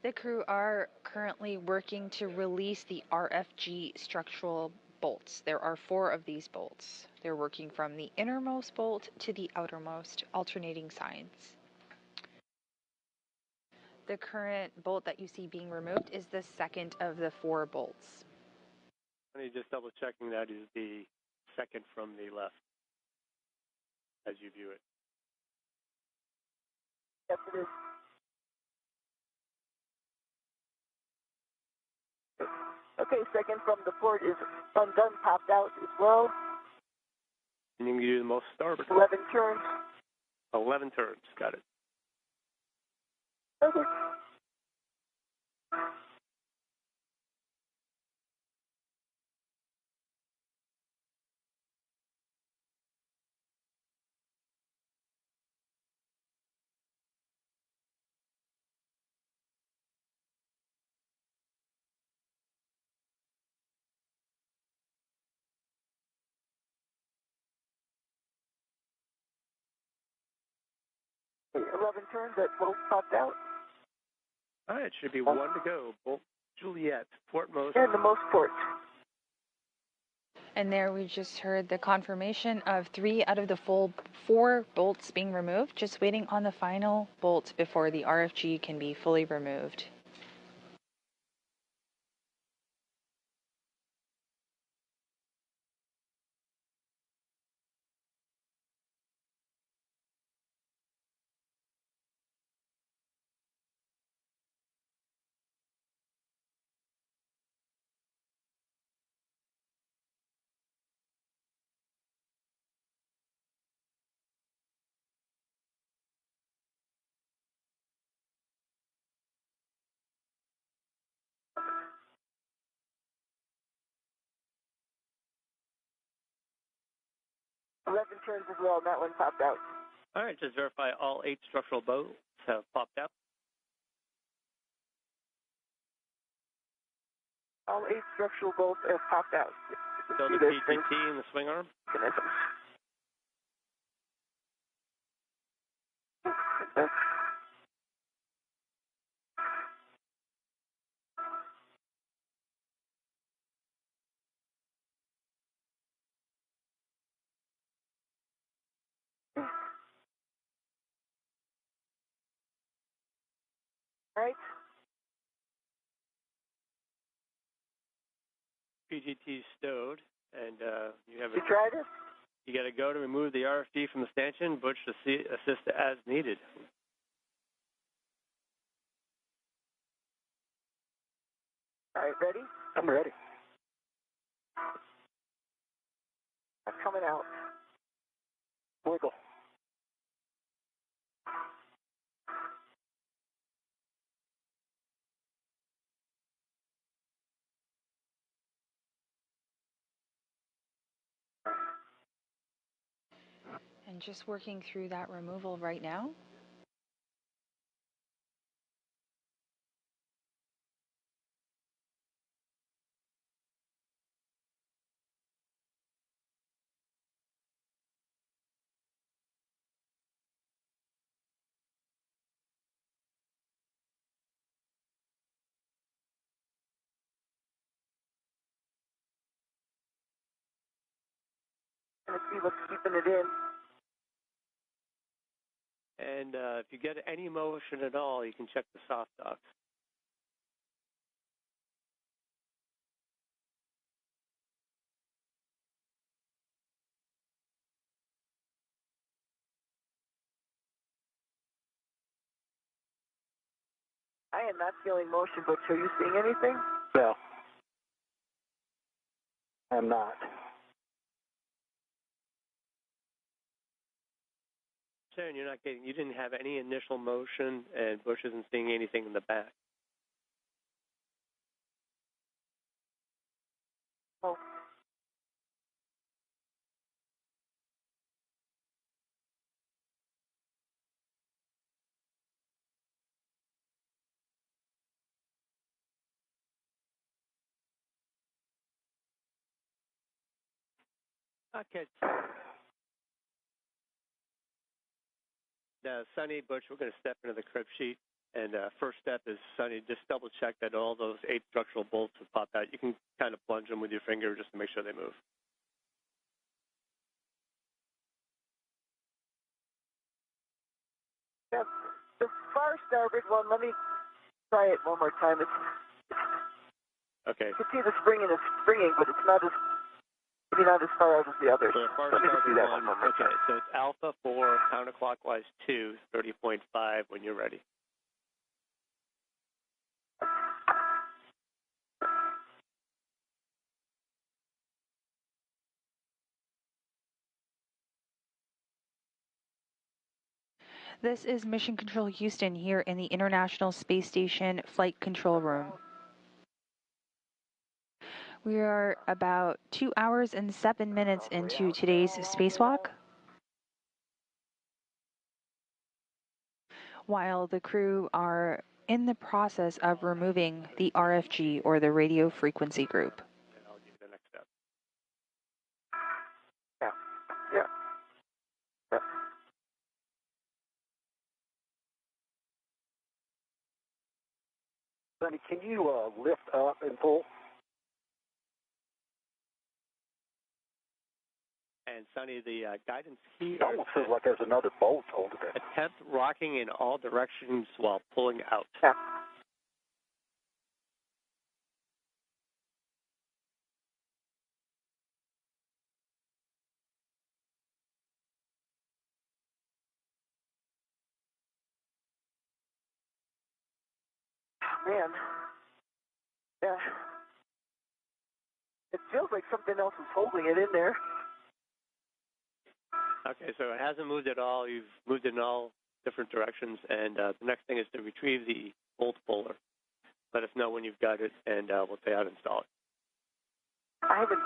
The crew are currently working to release the RFG structural bolts. There are 4 of these bolts. They're working from the innermost bolt to the outermost, alternating sides. The current bolt that you see being removed is the second of the 4 bolts. Just double checking that is the second from the left as you view it. Yes, it is. Okay, second from the port is undone, popped out as well. And you can do the most starboard. 11 turns. 11 turns. Got it. Okay. Okay, 11 turns that both popped out. All right, should be one to go. Bolt Juliet, portmost. And the most ports. And there we just heard the confirmation of 3 out of the full 4 bolts being removed, just waiting on the final bolt before the RFG can be fully removed. Turns as well, and that one popped out. All right, just verify all 8 structural bolts have popped out. All 8 structural bolts have popped out. Still the PGT and the swing arm. Right. PGT stowed, and you have You tried it? You got to go to remove the RFD from the stanchion. Butch to assist as needed. All right, ready? I'm ready. I'm coming out. Wiggle. And just working through that removal right now. Let's see what's keeping it in. And if you get any motion at all, you can check the soft docks. I am not feeling motion, but are you seeing anything? No. I'm not. Sharon, you didn't have any initial motion, and Bush isn't seeing anything in the back. Oh. Okay. Now, Sonny, Butch, we're going to step into the crib sheet. And first step is, Sonny, just double check that all those 8 structural bolts have popped out. You can kind of plunge them with your finger just to make sure they move. Yeah, the far starboard one, let me try it one more time. Okay. You can see the springing is springing, but it's not as Maybe not as far out as the others. So the far Let me just do that one. one more Okay, so it's Alpha 4, counterclockwise 2, 30.5 when you're ready. This is Mission Control Houston here in the International Space Station Flight Control Room. We are about 2 hours and 7 minutes into today's spacewalk. While the crew are in the process of removing the RFG, or the radio frequency group. And I'll give you the next step. Yeah. Sonny, can you lift up and pull? And Sonny, the guidance here It almost feels like there's another bolt over there. attempt rocking in all directions while pulling out. Yeah. Man. Yeah. It feels like something else is holding it in there. Okay, so it hasn't moved at all. You've moved in all different directions, and the next thing is to retrieve the bolt puller. Let us know when you've got it, and we'll say how to install it. I haven't.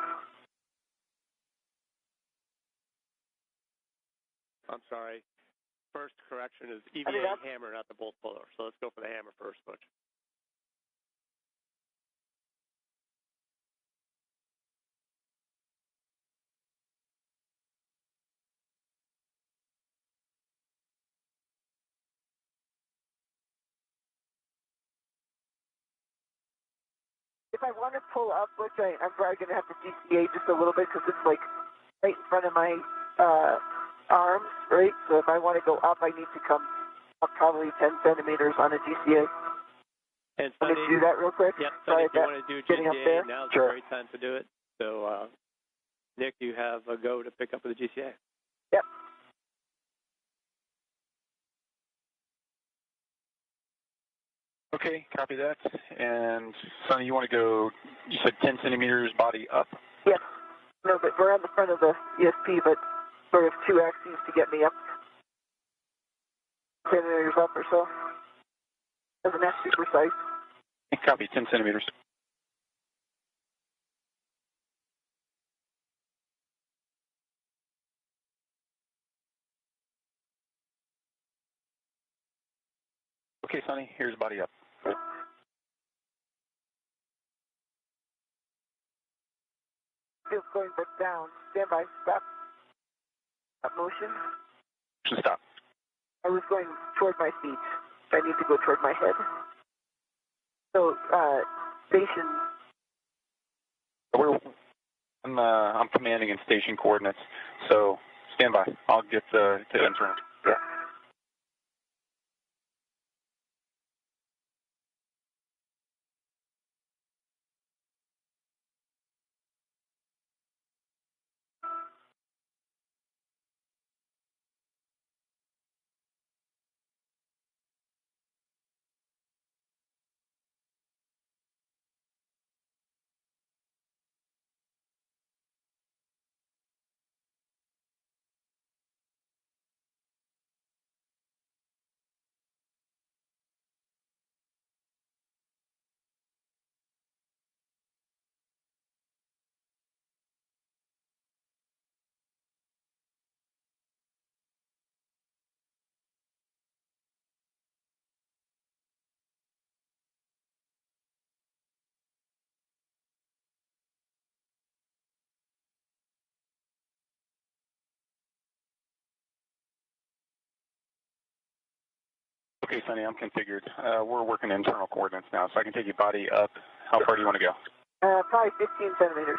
I'm sorry. First correction is EVA hammer, not the bolt puller. So let's go for the hammer first, Butch. If I want to pull up, which I'm probably going to have to GCA just a little bit because it's like right in front of my arms, right? So if I want to go up, I need to come up probably 10 centimeters on a GCA. And Let me do that real quick. Yep, Sorry, if you want to do getting up there? GCA, now's Sure. a great time to do it. So, Nick, you have a go to pick up with the GCA. Yep. Okay, copy that. And Sonny, you want to go, you said 10 centimeters body up? Yes. No, but we're on the front of the ESP, but sort of two axes to get me up 10 centimeters up or so. Doesn't have to be precise. Copy, 10 centimeters. Okay, Sonny, here's body up. Feels going back down. Stand by. Stop. Stop motion. Stop. I was going toward my feet. I need to go toward my head. So, station. I'm commanding in station coordinates, so stand by. I'll get to internal. Yeah. Okay, Sonny, I'm configured. We're working internal coordinates now, so I can take your body up. How far do you want to go? Probably 15 centimeters.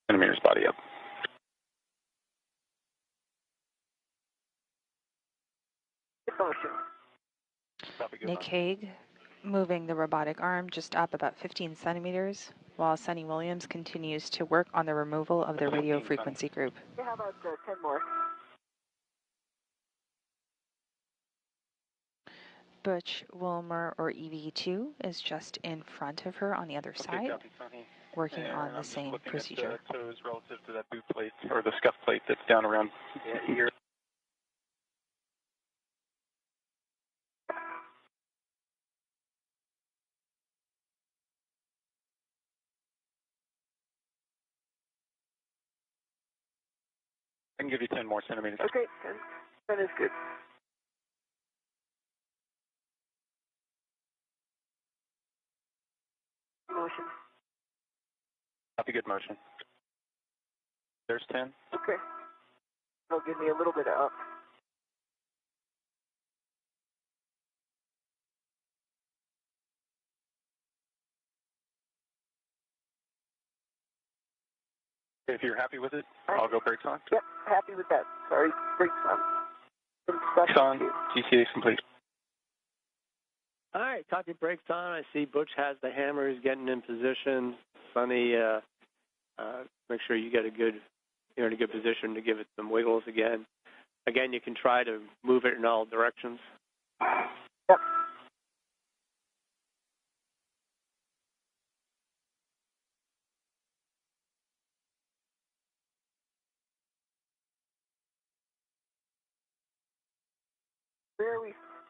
Centimeters body up. Motion. Copy, good Nick enough. Hague, moving the robotic arm just up about 15 centimeters while Sunny Williams continues to work on the removal of the radio frequency group. Yeah, how about 10 more? Butch Wilmer, or EV2, is just in front of her on the other side, working on the same procedure. At the toes relative to that boot plate or the scuff plate that's down around here. I can give you 10 more centimeters. Okay, 10 is good. Motion. Copy, good motion. There's 10. Okay. That'll give me a little bit of up. If you're happy with it, I'll go brakes on. Yep, happy with that. Sorry, brakes on. Brakes on. GCA is complete. All right, copy, brakes on. I see Butch has the hammer. He's getting in position. Sunny, make sure you get you're in a good position to give it some wiggles again. Again, you can try to move it in all directions. Yep.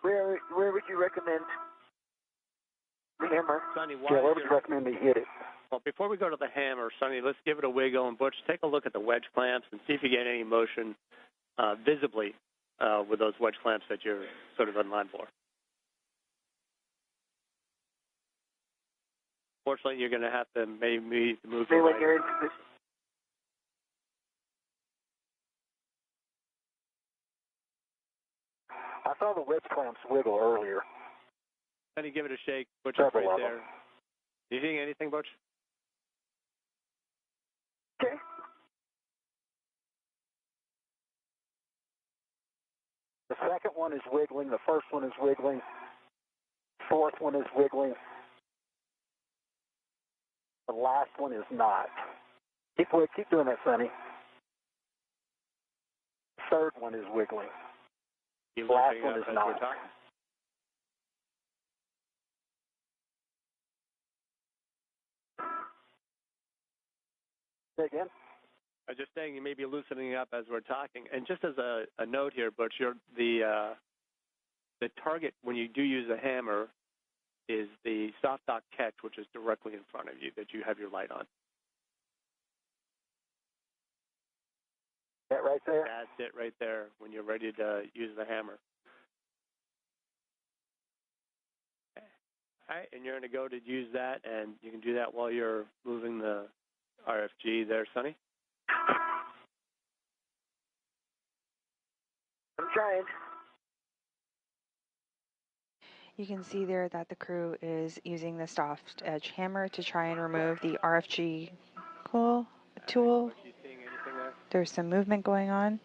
Where would you recommend the hammer? Sunny, Yeah, where would you recommend me hit it? Well, before we go to the hammer, Sunny, let's give it a wiggle. And Butch, take a look at the wedge clamps and see if you get any motion visibly with those wedge clamps that you're sort of in line for. Fortunately, you're going to have to maybe move Say your when leg. you're in position. I saw the wedge clamps wiggle earlier. Sunny, give it a shake. Butch is Several right of there. them. Do you think anything, Butch? Okay. The second one is wiggling. The first one is wiggling. Fourth one is wiggling. The last one is not. Keep doing that, Sonny. Third one is wiggling. You The last looking one up is as not. we're talking? Say again? I was just saying you may be loosening up as we're talking. And just as a note here, Butch, the target when you do use a hammer is the soft dock catch, which is directly in front of you that you have your light on. That right there? That's it right there when you're ready to use the hammer. Okay. All right, and you're going to go to use that, and you can do that while you're moving the RFG there, Sonny. I'm trying. You can see there that the crew is using the soft edge hammer to try and remove the RFG tool. Are you seeing anything there? There's some movement going on.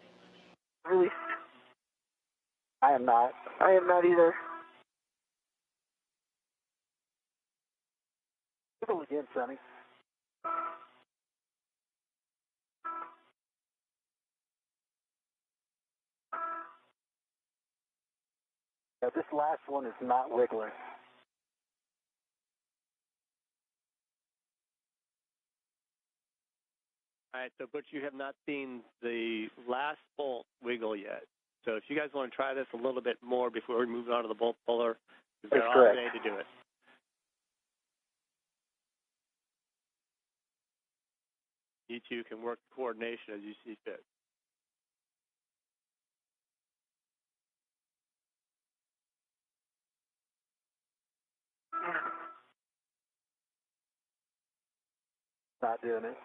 Release. I am not. I am not either. Wiggle again, Sonny. Yeah, this last one is not wiggling. All right, so Butch, you have not seen the last bolt wiggle yet. So if you guys want to try this a little bit more before we move on to the bolt puller, we've got That's all correct. day to do it. You two can work coordination as you see fit. Not doing it.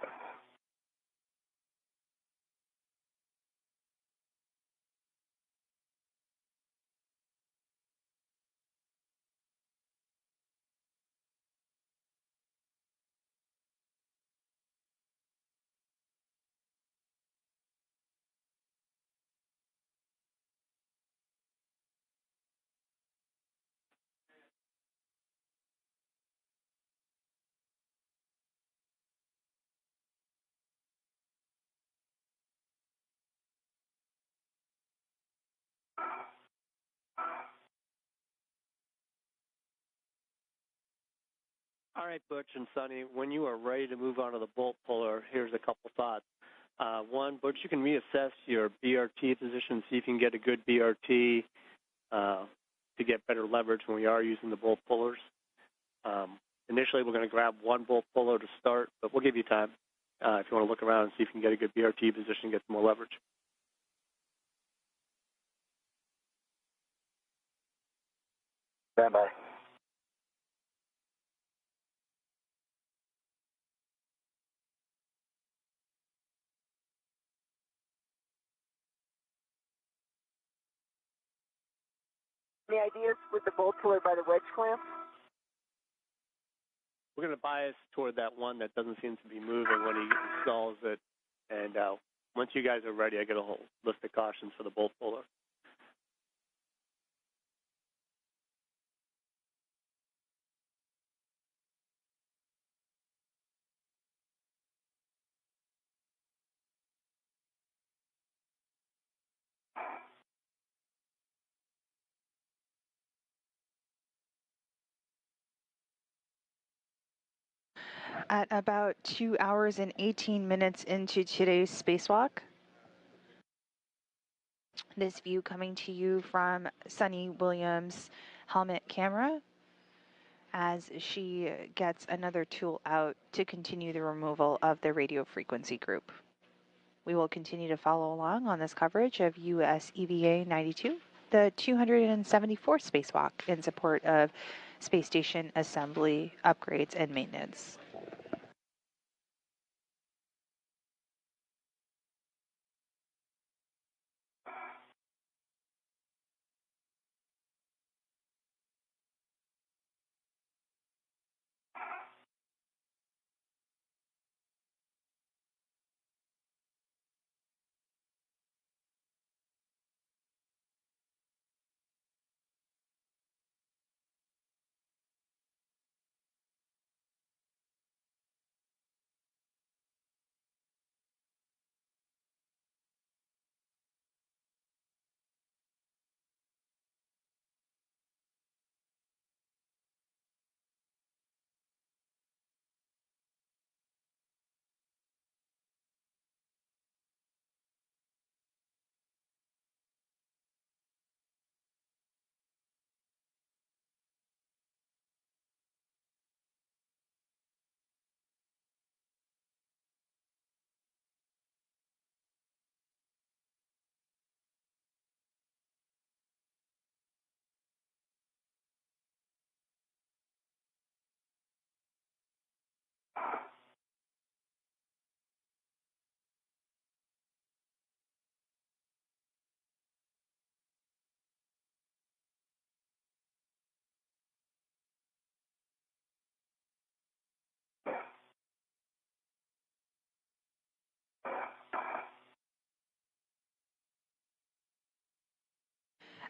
All right, Butch and Sonny, when you are ready to move on to the bolt puller, here's a couple thoughts. One, Butch, you can reassess your BRT position, see if you can get a good BRT to get better leverage when we are using the bolt pullers. Initially, we're going to grab one bolt puller to start, but we'll give you time if you want to look around and see if you can get a good BRT position and get some more leverage. Stand by. Any ideas with the bolt puller by the wedge clamp? We're going to bias toward that one that doesn't seem to be moving when he installs it. And once you guys are ready, I get a whole list of cautions for the bolt puller. At about 2 hours and 18 minutes into today's spacewalk, this view coming to you from Sunny Williams' helmet camera as she gets another tool out to continue the removal of the radio frequency group. We will continue to follow along on this coverage of US EVA 92, the 274th spacewalk in support of space station assembly, upgrades, and maintenance.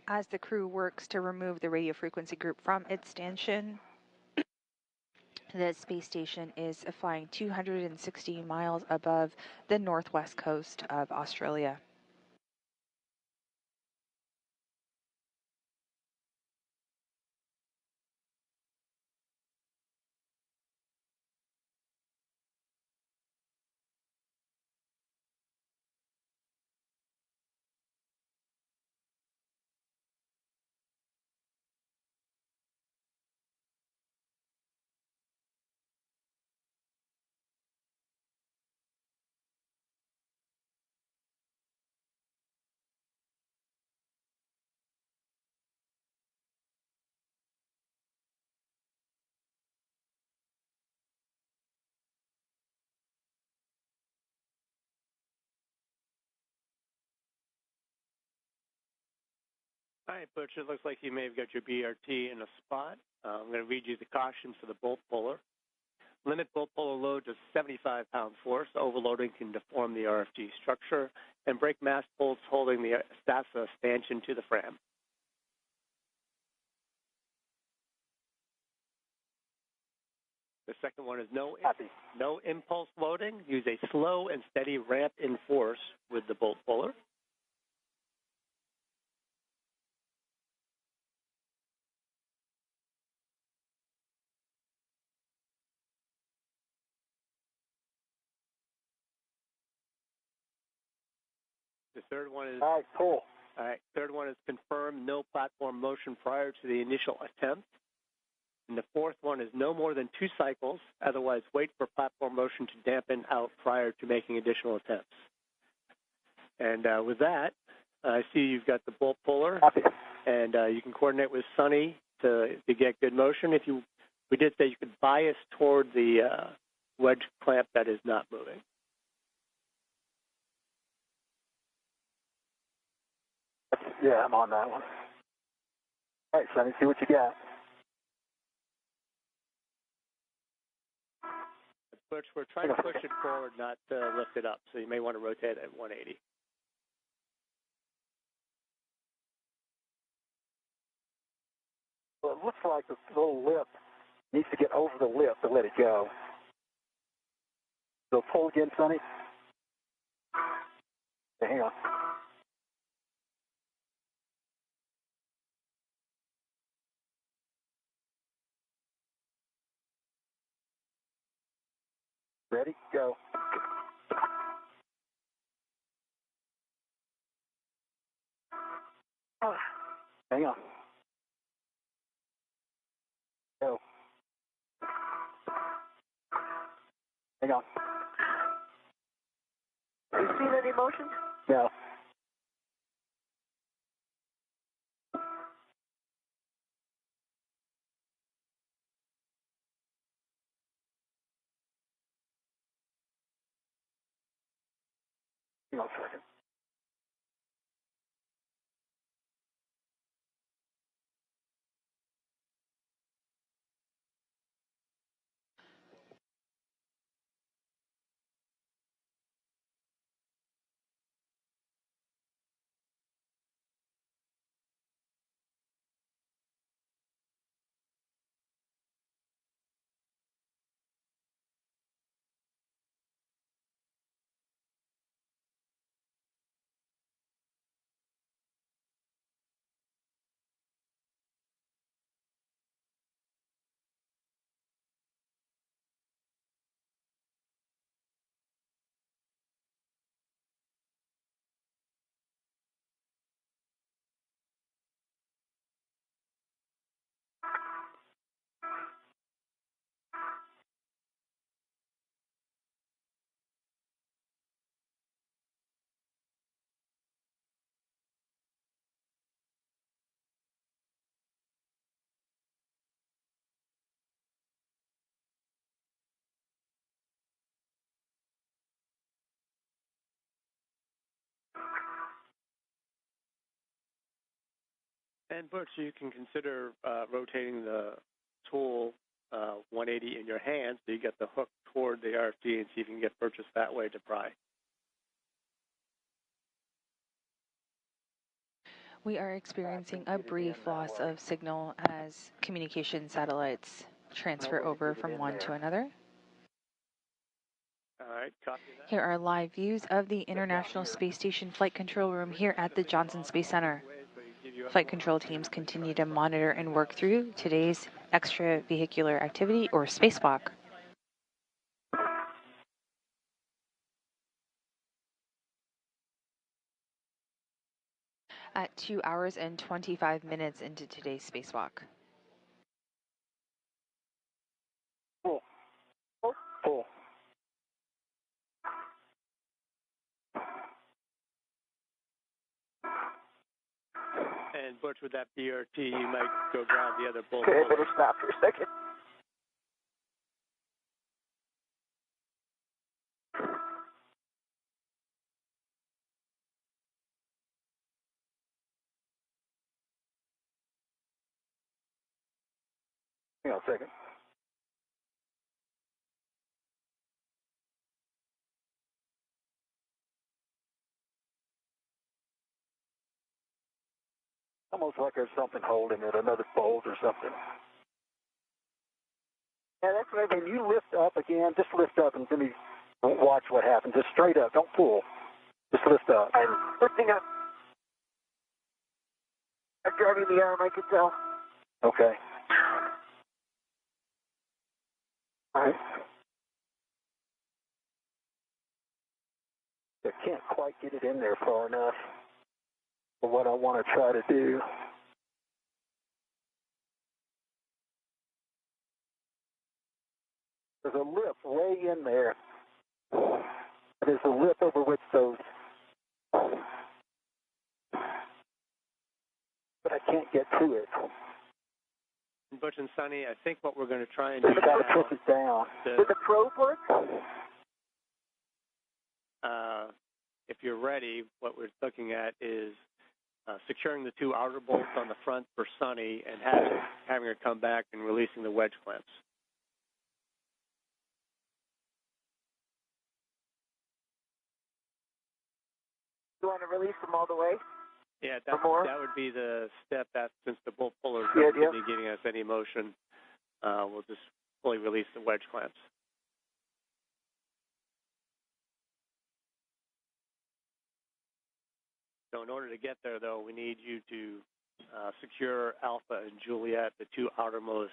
As the crew works to remove the radio frequency group from its stanchion, the space station is flying 260 miles above the northwest coast of Australia. All right, Butch, it looks like you may have got your BRT in a spot. I'm going to read you the cautions for the bolt puller. Limit bolt puller load to 75-pound force. Overloading can deform the RFG structure and break mast bolts holding the NASA stanchion to the frame. The second one is no impulse loading. Use a slow and steady ramp in force with the bolt puller. The third one is... All right, pull. All right. Third one is confirm no platform motion prior to the initial attempt. And the fourth one is no more than 2 cycles. Otherwise, wait for platform motion to dampen out prior to making additional attempts. And with that, I see you've got the bolt puller, and you can coordinate with Sonny to get good motion. We did say you could bias toward the wedge clamp that is not moving. Yeah, I'm on that one. All right, Sonny, see what you got. Butch, we're trying to push it forward, not lift it up, so you may want to rotate at 180. Well, it looks like the little lip needs to get over the lip to let it go. So pull again, Sonny. Okay, hang on. Ready? Go. Hang on. Go. Hang on. Have you seen any motion? No. Hang on a second. And Butch, you can consider rotating the tool 180 in your hand so you get the hook toward the RFD and see if you can get purchase that way to pry. We are experiencing a brief loss of signal as communication satellites transfer over from one to another. All right, copy that. Here are live views of the International Space Station Flight Control Room here at the Johnson Space Center. Flight control teams continue to monitor and work through today's extravehicular activity, or spacewalk. At 2 hours and 25 minutes into today's spacewalk. Pull. Pull. And Butch, with that BRT, you might go grab the other bolt. Okay, better stop for a second. Hang on a second. Almost like there's something holding it, another bolt or something. Yeah, that's maybe. When you lift up again, just lift up and let me watch what happens. Just straight up, don't pull. Just lift up. I'm lifting up. I'm grabbing the arm, I can tell. Okay. All right. Yeah, can't quite get it in there far enough for what I want to try to do. There's a lip way in there. There's a lip over which those, but I can't get to it. Butch and Sonny, I think what we're going to try and do I've got to now, push it down. Did the probe work? if you're ready, what we're looking at is securing the two outer bolts on the front for Sonny and having her come back and releasing the wedge clamps. You want to release them all the way? Yeah, Or more? that would be the step. That since the bolt puller Yeah, doesn't be giving us any motion, we'll just fully release the wedge clamps. So in order to get there, though, we need you to secure Alpha and Juliet, the two outermost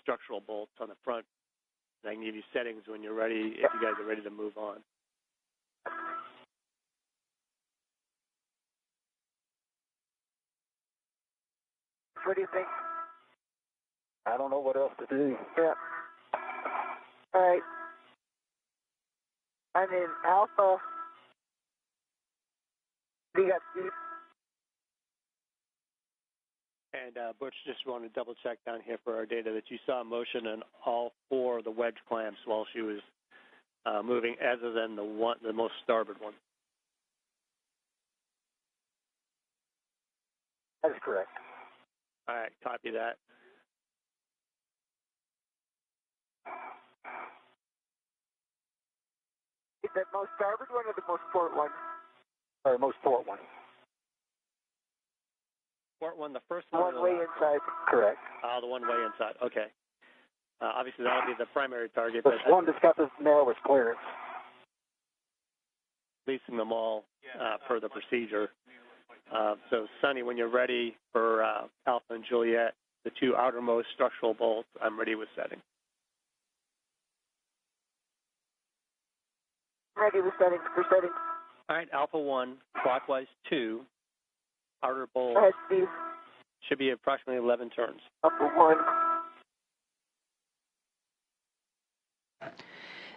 structural bolts on the front. And I can give you settings when you're ready, if you guys are ready to move on. What do you think? I don't know what else to do. Yeah. All right. I'm in Alpha. You got Steve? And Butch, just want to double check down here for our data that you saw motion in all four of the wedge clamps while she was moving, other than the most starboard one. That is correct. All right, copy that. Is that most starboard one or the most port one? Or most port one. Port one, the first one. One way inside. Correct. The one way inside. Okay. Obviously, that'll be the primary target. There's one that's got the narrowest clearance. Releasing them all per the procedure. So, Sonny, when you're ready for Alpha and Juliet, the two outermost structural bolts, I'm ready with setting. Ready with settings for settings. All right, Alpha 1, clockwise 2, outer bolt Go ahead, Steve. should be approximately 11 turns. Upper one.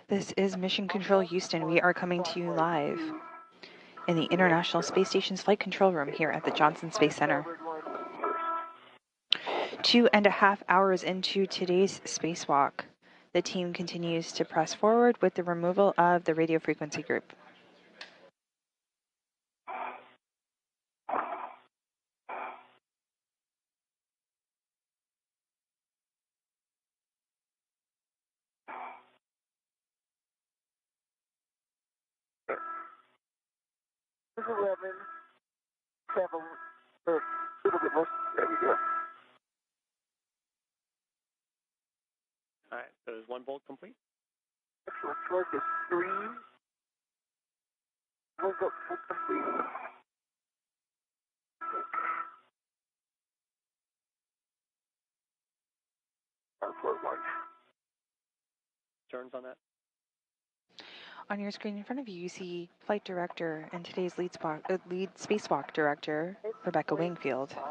This is Mission Control Houston. We are coming to you live in the International Space Station's Flight Control Room here at the Johnson Space Center. 2.5 hours into today's spacewalk, the team continues to press forward with the removal of the radio frequency group. This is 11, 7, or a little bit less. There you go. All right, so is one bolt complete? Excellent. Torque is 3. We'll go full complete. Port 1. Turns on that? On your screen in front of you, you see Flight Director and today's lead spacewalk director, Rebecca Wingfield. 5.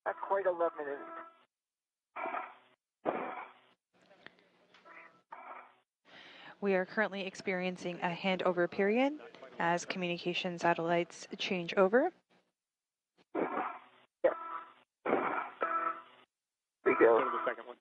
Not quite 11 minutes. We are currently experiencing a handover period as communication satellites change over. Yep. We Go go. to the second one.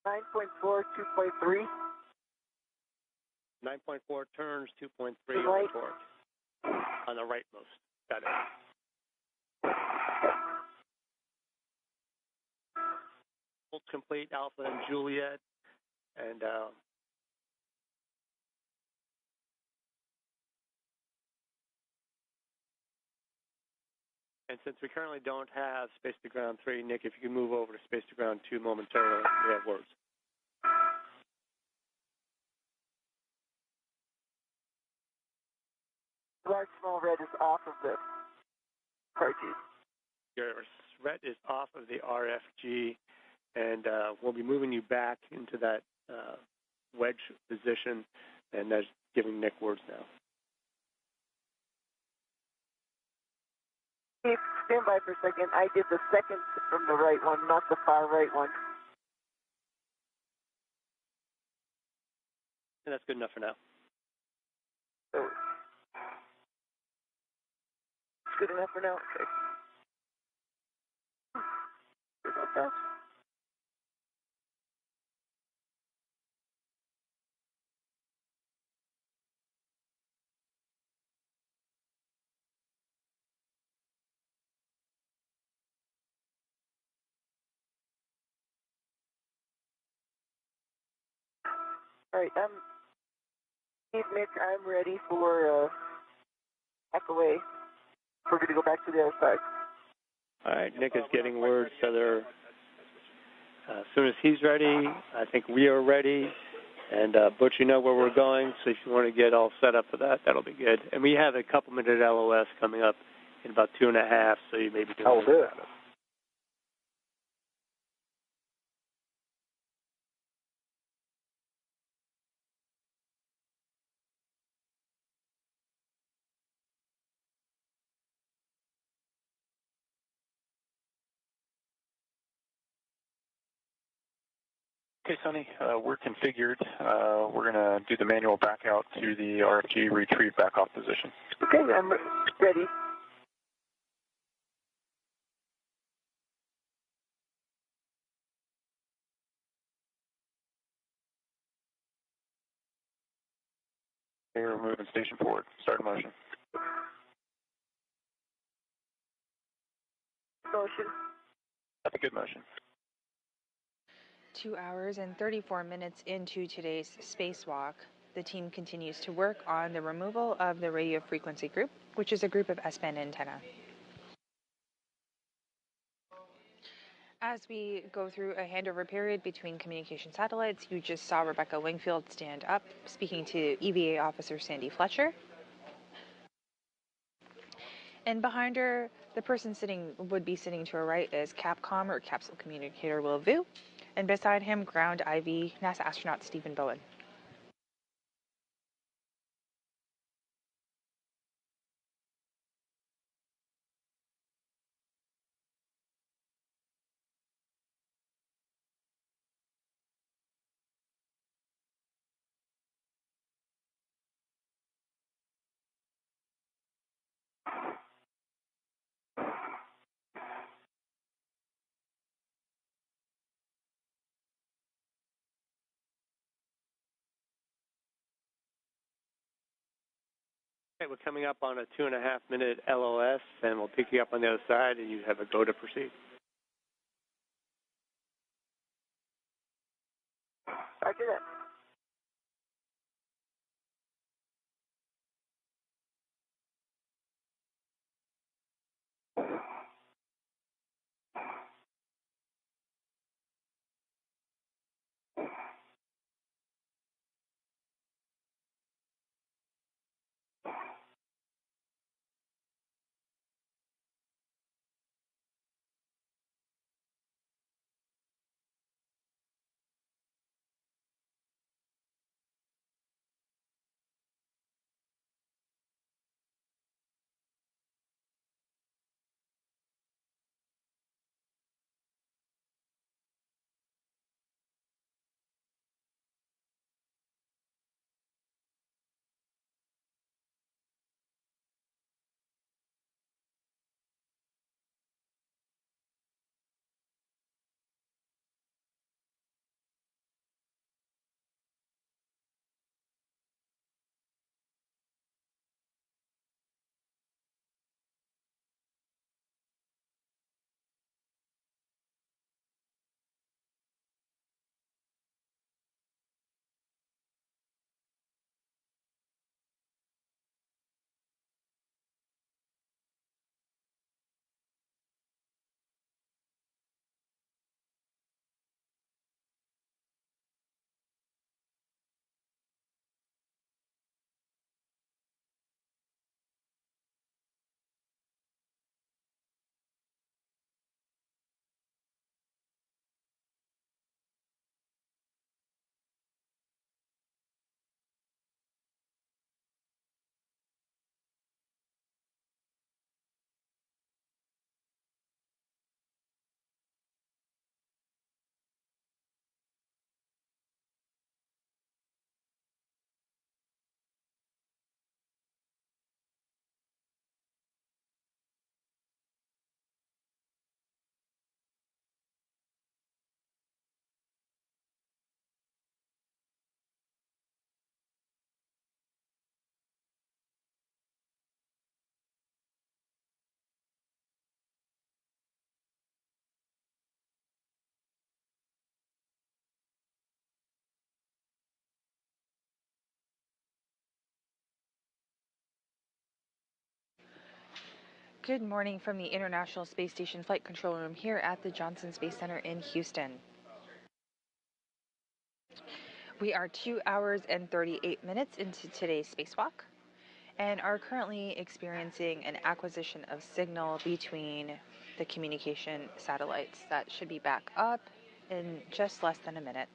Nine point four, 2.3. 9.4 turns, 2.3 Right. on the torque. On the rightmost. Got it. Bolt complete, Alpha and Juliet. And And since we currently don't have Space to Ground 3, Nick, if you can move over to Space to Ground 2 momentarily, we have words. Large small red is off of the RFG. Your red is off of the RFG, and we'll be moving you back into that wedge position, and that's giving Nick words now. Steve, stand by for a second. I did the second from the right one, not the far right one. And that's good enough for now. So, it's good enough for now? Okay. Okay. All right, Steve, Mick, I'm ready for back away. We're going to go back to the other side. All right, Nick is getting words, so they're, as soon as he's ready, I think we are ready. And Butch, you know where we're going, so if you want to get all set up for that, that'll be good. And we have a couple-minute LOS coming up in about 2.5, so you may be doing Oh, good. Okay, Sonny, we're configured. We're going to do the manual back out to the RFG retrieve back off position. Okay, I'm ready. Okay, we're moving station forward. Start motion. Motion. That's a good motion. 2 hours and 34 minutes into today's spacewalk, the team continues to work on the removal of the radio frequency group, which is a group of S-band antenna. As we go through a handover period between communication satellites, you just saw Rebecca Wingfield stand up, speaking to EVA officer Sandy Fletcher. And behind her, the person would be sitting to her right is Capcom, or Capsule Communicator, Will Vu. And beside him, ground IV NASA astronaut Stephen Bowen. Okay, we're coming up on a 2.5-minute LOS, and we'll pick you up on the other side, and you have a go to proceed. Roger that. Good morning from the International Space Station Flight Control Room here at the Johnson Space Center in Houston. We are 2 hours and 38 minutes into today's spacewalk and are currently experiencing an acquisition of signal between the communication satellites that should be back up in just less than a minute.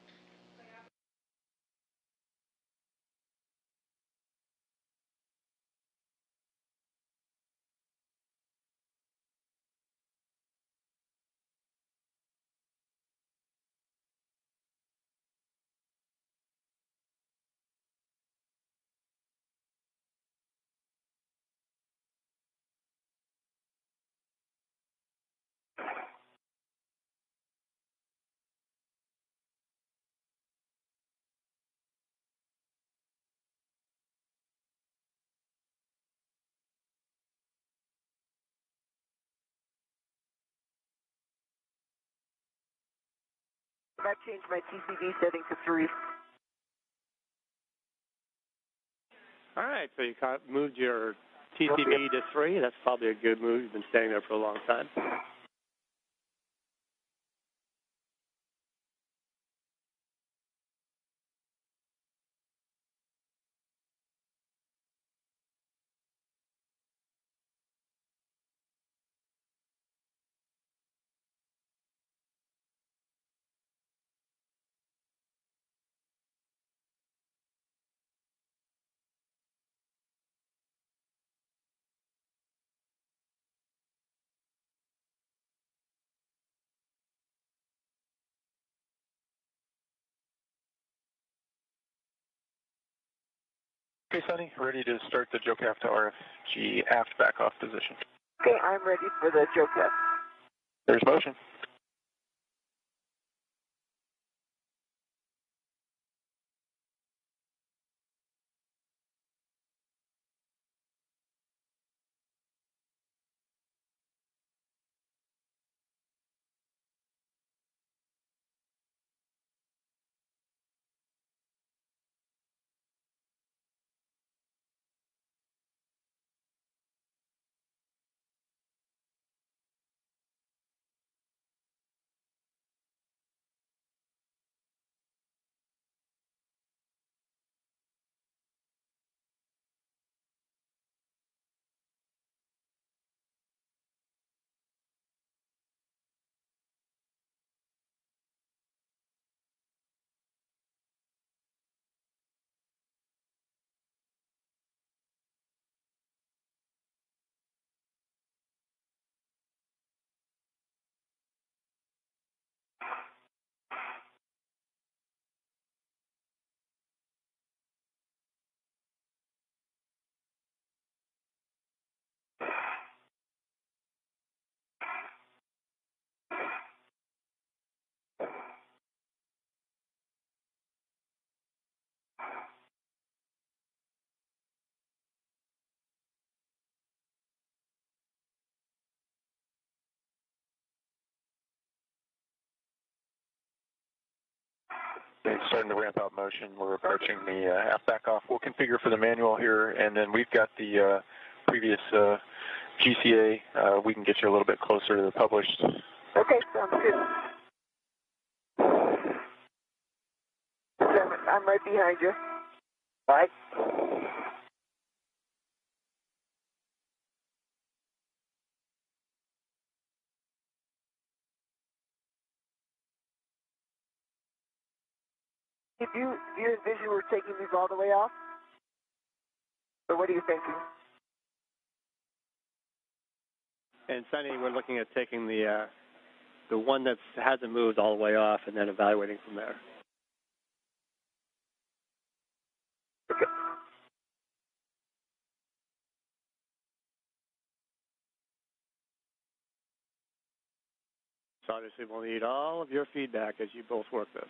I changed my TCV setting to 3. All right, so you moved your TCV to 3. That's probably a good move. You've been staying there for a long time. Okay, Sonny, ready to start the JOCAF to RFG aft back off position. Okay, I'm ready for the JOCAF. There's motion. It's starting to ramp out motion. We're approaching the aft back off. We'll configure for the manual here, and then we've got the previous GCA. We can get you a little bit closer to the published. Okay, sounds good. I'm right behind you. All right. Do you envision we're taking these all the way off? Or what are you thinking? And Sonny, we're looking at taking the one that hasn't moved all the way off and then evaluating from there. Okay. So obviously we'll need all of your feedback as you both work this.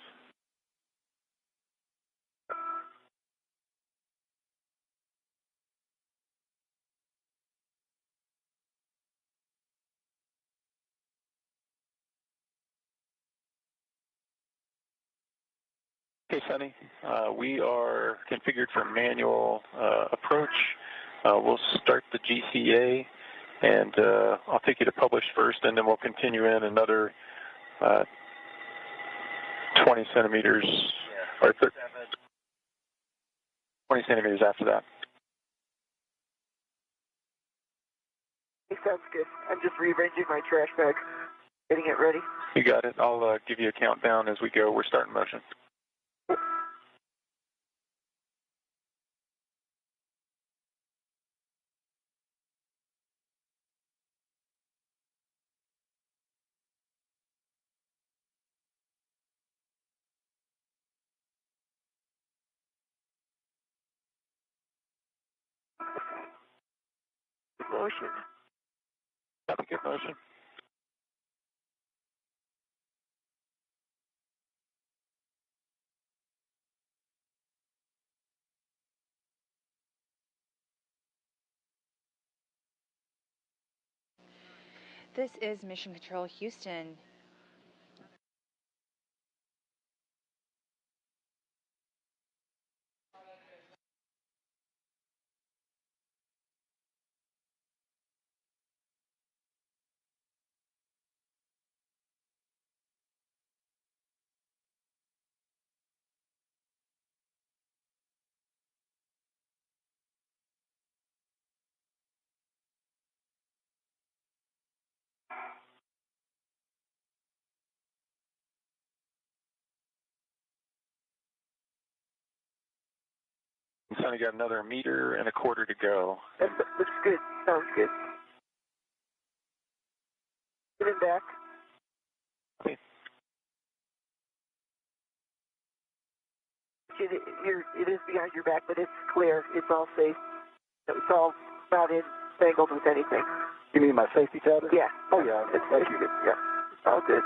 Okay, Sonny, we are configured for manual approach. We'll start the GCA, And I'll take you to publish first, and then we'll continue in another 20 centimeters, or 20 centimeters after that. Sounds good. I'm just rearranging my trash bag, getting it ready. You got it. I'll give you a countdown as we go. We're starting motion. Motion. Have a good motion. This is Mission Control Houston. Sonny got another meter and a quarter to go. That looks good. Sounds good. Get him back. Okay. It is behind your back, but it's clear. It's all safe. It's all not entangled with anything. You mean my safety tether? Yeah. Oh, yeah. Thank you. Yeah. It's all good.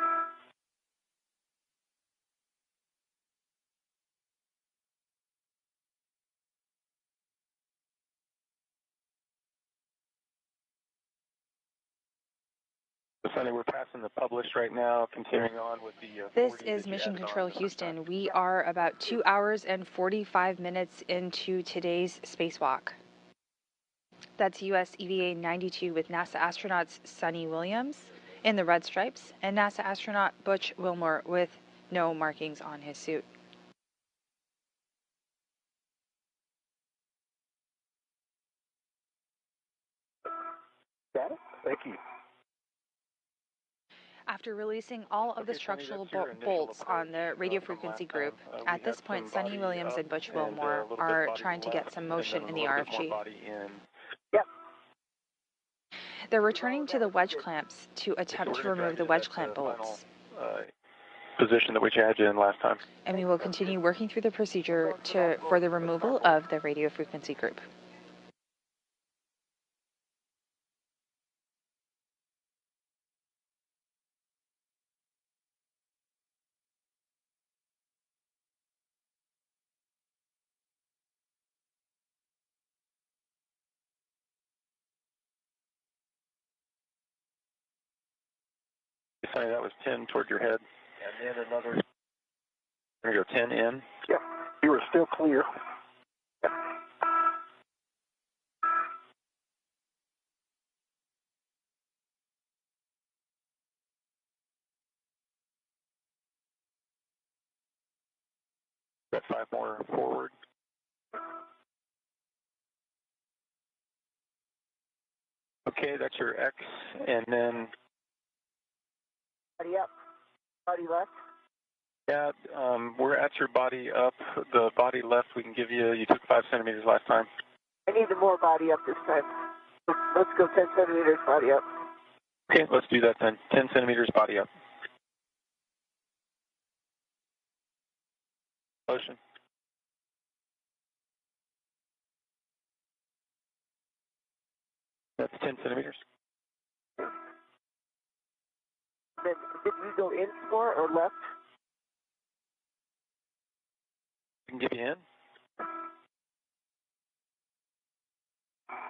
Sonny, we're passing the publish right now, continuing on with the... This is Mission Control Houston. We are about 2 hours and 45 minutes into today's spacewalk. That's US EVA 92 with NASA astronauts Sonny Williams in the red stripes and NASA astronaut Butch Wilmore with no markings on his suit. Got it? Thank you. After releasing all of the structural bolts on the radio frequency group, at this point, Sonny Williams and Butch Wilmore are trying to get some motion in the RFG. Yep. They're returning to the wedge clamps to attempt to remove the wedge clamp bolts. Position that we had you in last time. And we will continue working through the procedure for the removal of the radio frequency group. Sonny, that was 10 toward your head. And then another... There you go, 10 in. Yep. You are still clear. Yep. Got 5 more forward. Okay, that's your X, and then... Body up. Body left. Yeah, we're at your body up. The body left we can give you. You took 5 centimeters last time. I need the more body up this time. Let's go 10 centimeters body up. Okay, let's do that then. 10 centimeters body up. Motion. That's 10 centimeters. Then did we go in more or left? We can give you in.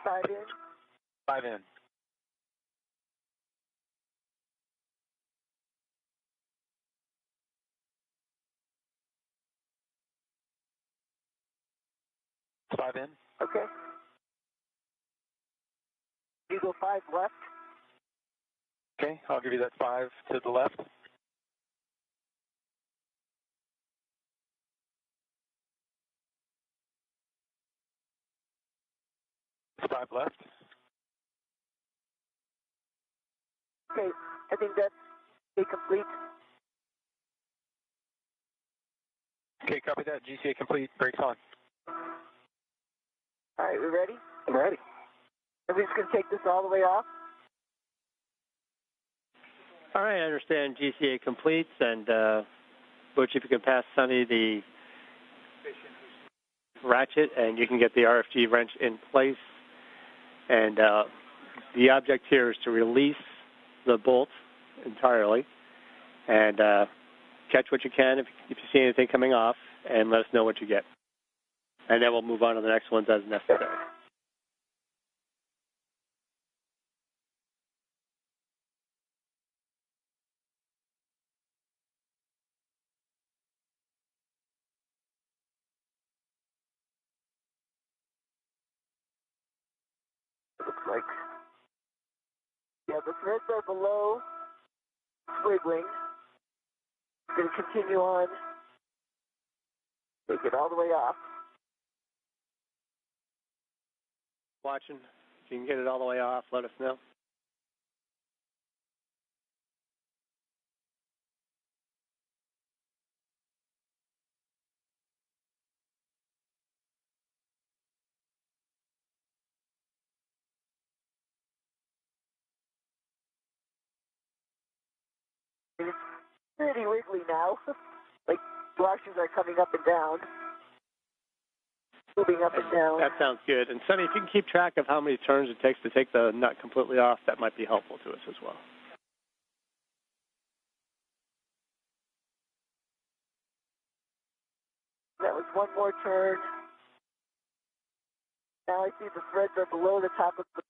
5 in. 5 in. Five in. Okay. You go 5 left. Okay, I'll give you that 5 to the left. 5 left. Okay, I think that's complete. Okay, copy that. GCA complete. Brakes on. All right, we ready? I'm ready. Are we just going to take this all the way off? All right, I understand GCA completes, and Butch, if you can pass Sonny the ratchet, and you can get the RFG wrench in place. And the object here is to release the bolt entirely, and catch what you can if you see anything coming off, and let us know what you get. And then we'll move on to the next ones as necessary. Looks like. Yeah, the threads are below squiggling. Going to continue on. Take it all the way off. Watching. If you can get it all the way off, let us know. It's pretty wiggly now. Like washers are coming up and down. Moving up and down. That sounds good. And Sonny, if you can keep track of how many turns it takes to take the nut completely off, that might be helpful to us as well. That was one more turn. Now I see the threads are below the top of the...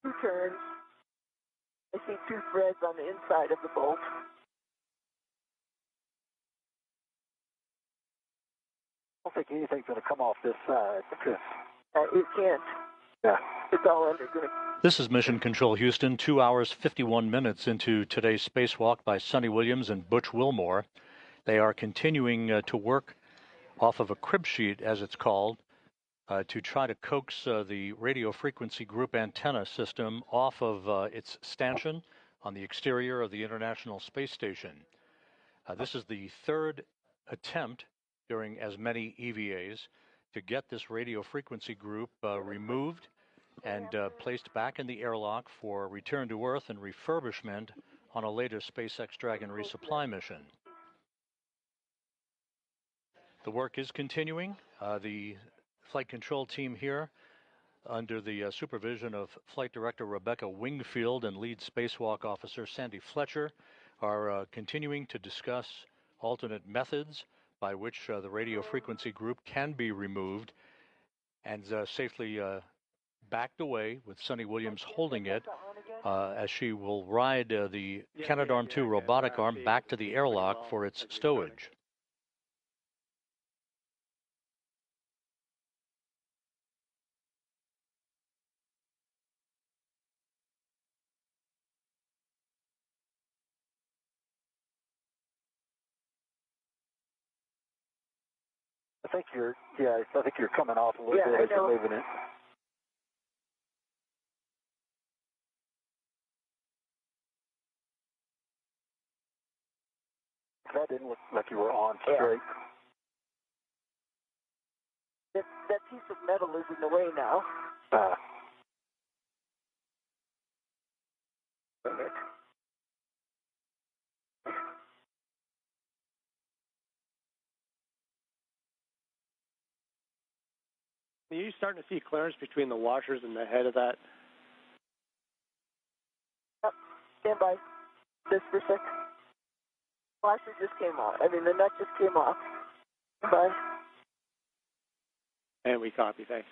Two turns. I see 2 threads on the inside of the bolt. I don't think anything's going to come off this side. It can't. Yeah. It's all underground. This is Mission Control Houston, 2 hours, 51 minutes into today's spacewalk by Sonny Williams and Butch Wilmore. They are continuing to work off of a crib sheet, as it's called, to try to coax the radio frequency group antenna system off of its stanchion on the exterior of the International Space Station. This is the third attempt during as many EVAs to get this radio frequency group removed and placed back in the airlock for return to Earth and refurbishment on a later SpaceX Dragon resupply mission. The work is continuing. The flight control team here, under the supervision of Flight Director Rebecca Wingfield and Lead Spacewalk Officer Sandy Fletcher, are continuing to discuss alternate methods by which the radio frequency group can be removed and safely backed away, with Sonny Williams holding it, as she will ride the Canadarm2 robotic arm back to the airlock for its stowage. I think you're coming off a little bit as you're moving it. That didn't look like you were on straight. That piece of metal is in the way now. Are you starting to see clearance between the washers and the head of that? Yep. Stand by. Just for a sec. Washer just came off. I mean, the nut just came off. Stand by. And we copy, thanks.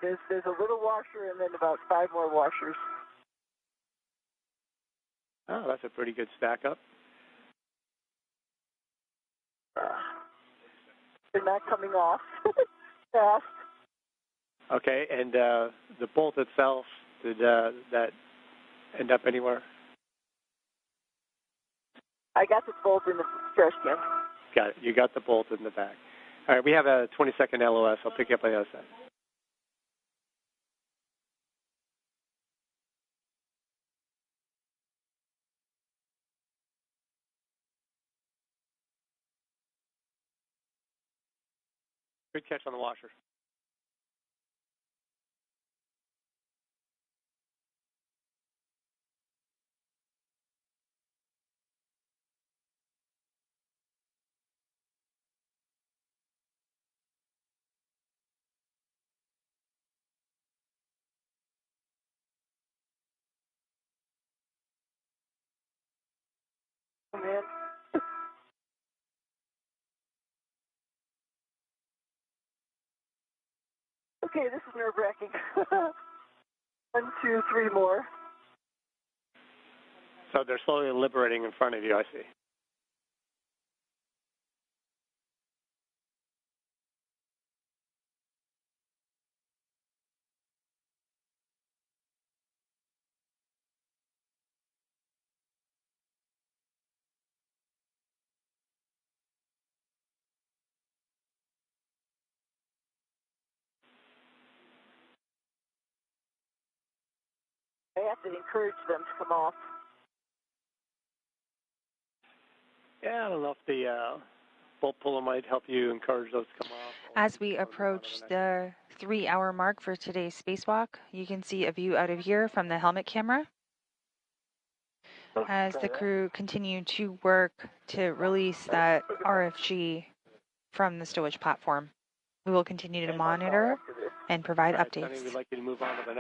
There's a little washer and then about 5 more washers. Oh, that's a pretty good stack up. They're not coming off fast. Okay, and the bolt itself, did that end up anywhere? I got the bolt in the trash can. Got it. You got the bolt in the back. All right, we have a 20-second LOS. I'll pick you up on the other side. Good catch on the washer. Oh, man. Okay, this is nerve-wracking. 1, 2, 3 more. So they're slowly liberating in front of you, I see. I have to encourage them to come off. Yeah, I don't know if the bolt puller might help you encourage those to come off. As we approach the 3-hour mark for today's spacewalk, you can see a view out of here from the helmet camera as the crew continue to work to release that RFG from the stowage platform. We will continue to monitor and provide updates. Sonny, we'd like you to move on to the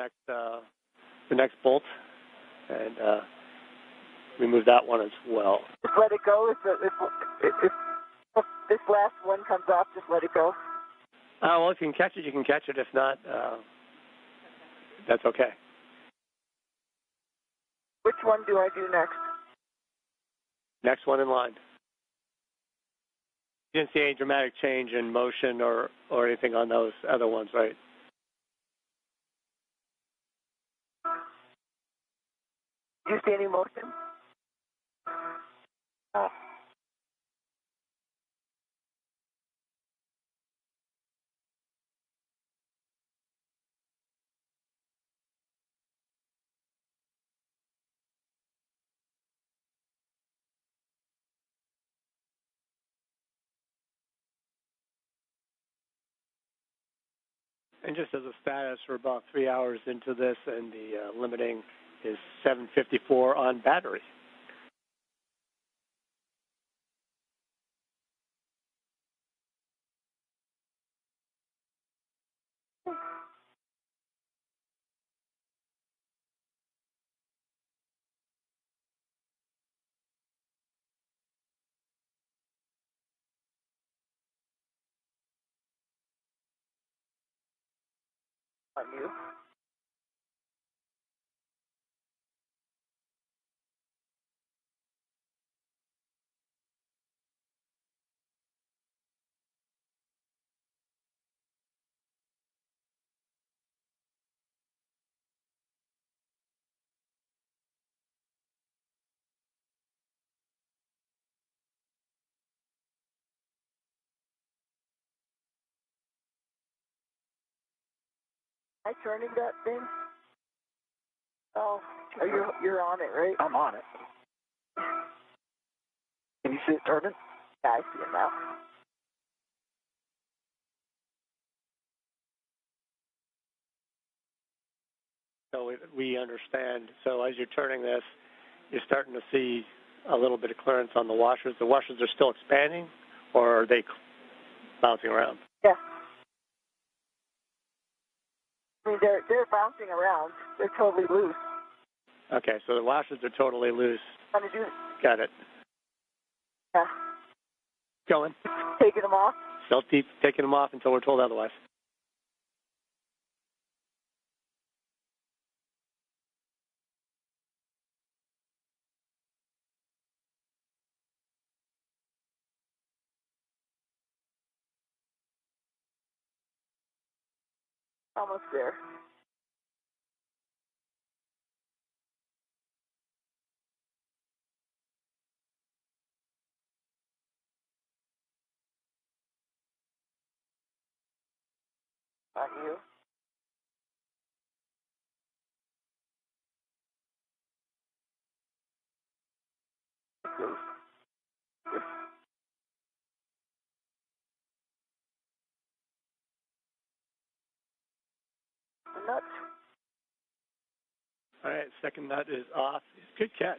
next bolt, and we move that one as well. Just let it go. If this last one comes off, just let it go. Well, if you can catch it, you can catch it. If not, that's okay. Which one do I do next? Next one in line. You didn't see any dramatic change in motion or anything on those other ones, right? Do you see any motion? Oh. And just as a status, we're about 3 hours into this, and the limiting is 754 on battery. On you. Am I turning that thing? Oh, you're on it, right? I'm on it. Can you see it turning? Yeah, I see it now. So we understand. So as you're turning this, you're starting to see a little bit of clearance on the washers. The washers are still expanding, or are they bouncing around? Yeah. I mean, they're bouncing around. They're totally loose. Okay, so the washers are totally loose. Trying to do. Got it. Yeah. Going. Taking them off. Still taking them off until we're told otherwise. Almost there. Not you. Nuts. All right, second nut is off. Good catch.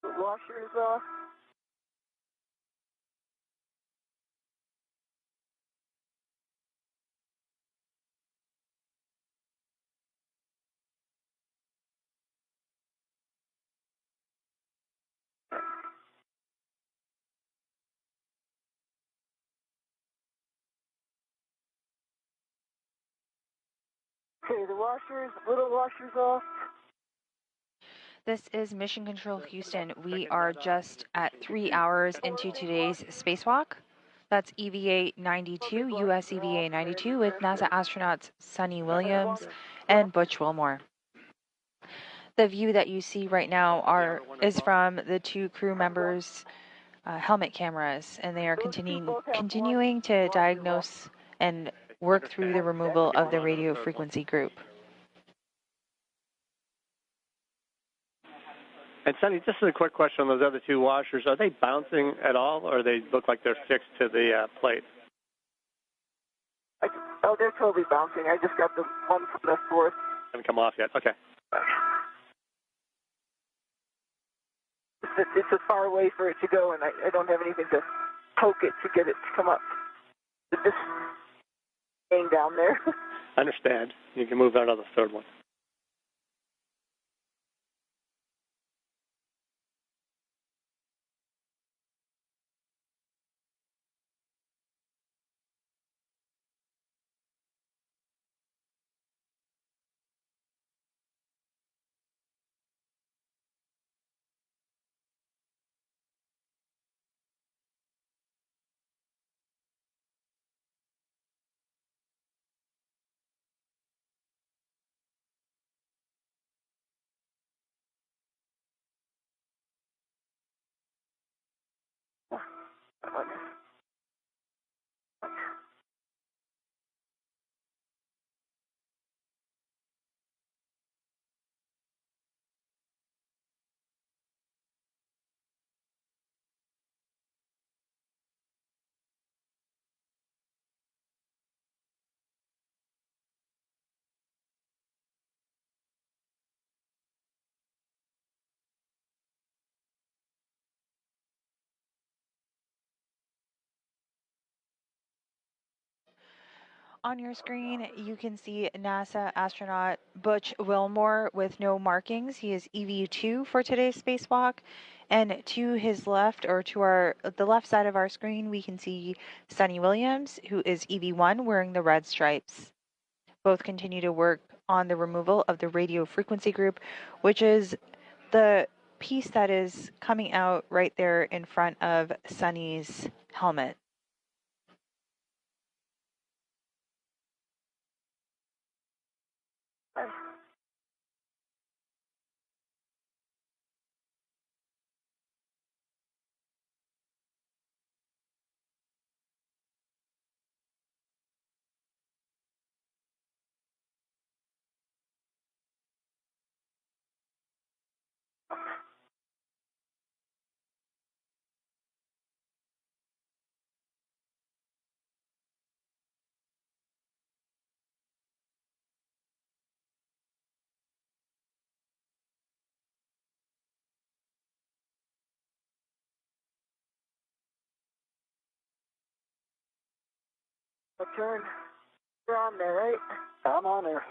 The washer is off. Okay, the washers, little washers off. This is Mission Control Houston. We are just at 3 hours into today's spacewalk. That's EVA 92, US EVA 92, with NASA astronauts Sunny Williams and Butch Wilmore. The view that you see right now is from the two crew members' helmet cameras, and they are continuing to diagnose and work through the removal of the radio frequency group. And Sonny, just a quick question on those other two washers. Are they bouncing at all, or they look like they're fixed to the plate? Oh, they're totally bouncing. I just got the one from the fourth. Haven't come off yet. Okay. It's as far away for it to go, and I don't have anything to poke it to get it to come up. It's just staying down there. I understand. You can move out of the third one. On your screen, you can see NASA astronaut Butch Wilmore with no markings. He is EV2 for today's spacewalk. And to his left, or to the left side of our screen, we can see Sunny Williams, who is EV1 wearing the red stripes. Both continue to work on the removal of the radio frequency group, which is the piece that is coming out right there in front of Sunny's helmet. I'll turn. You're on there, right? I'm on there.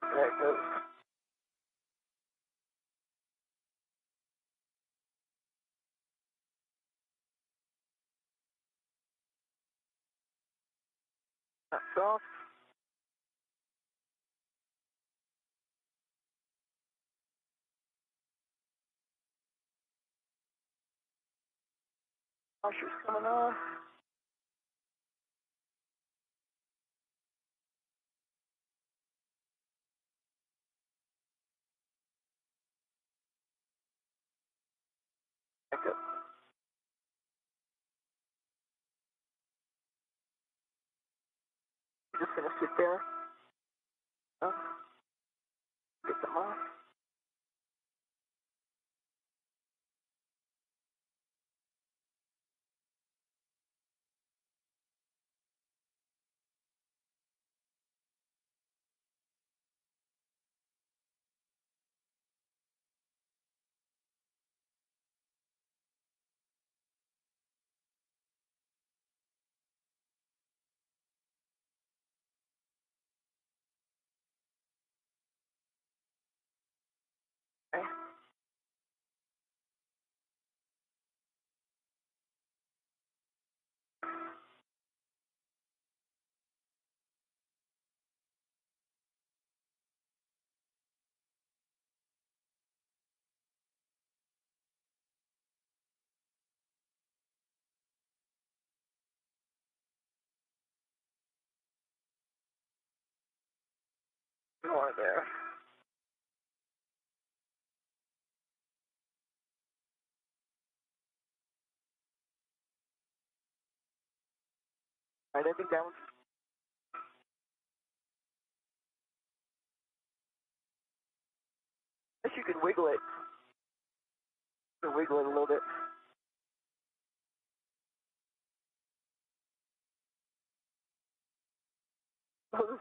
There it goes. That's off. Usher's coming on. Back up. You're just gonna sit there. Oh, get them off. Okay. More there. All right, I think that one's. I guess you can wiggle it. You can wiggle it a little bit.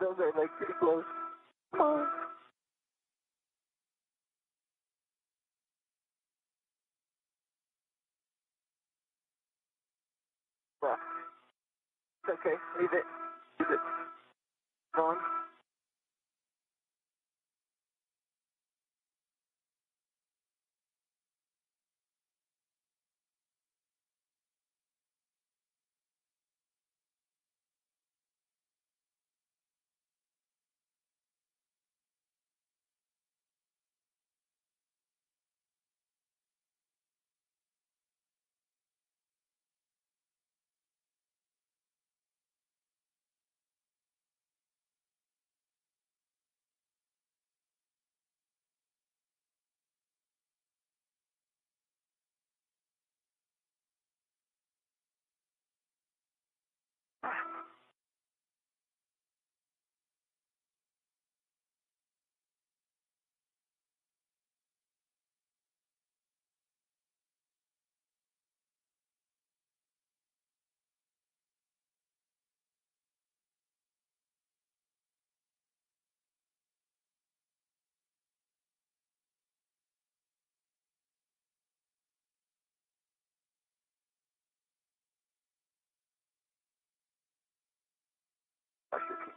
Those are like pretty close. Come on. Well, it's okay. Leave it. Leave it. On.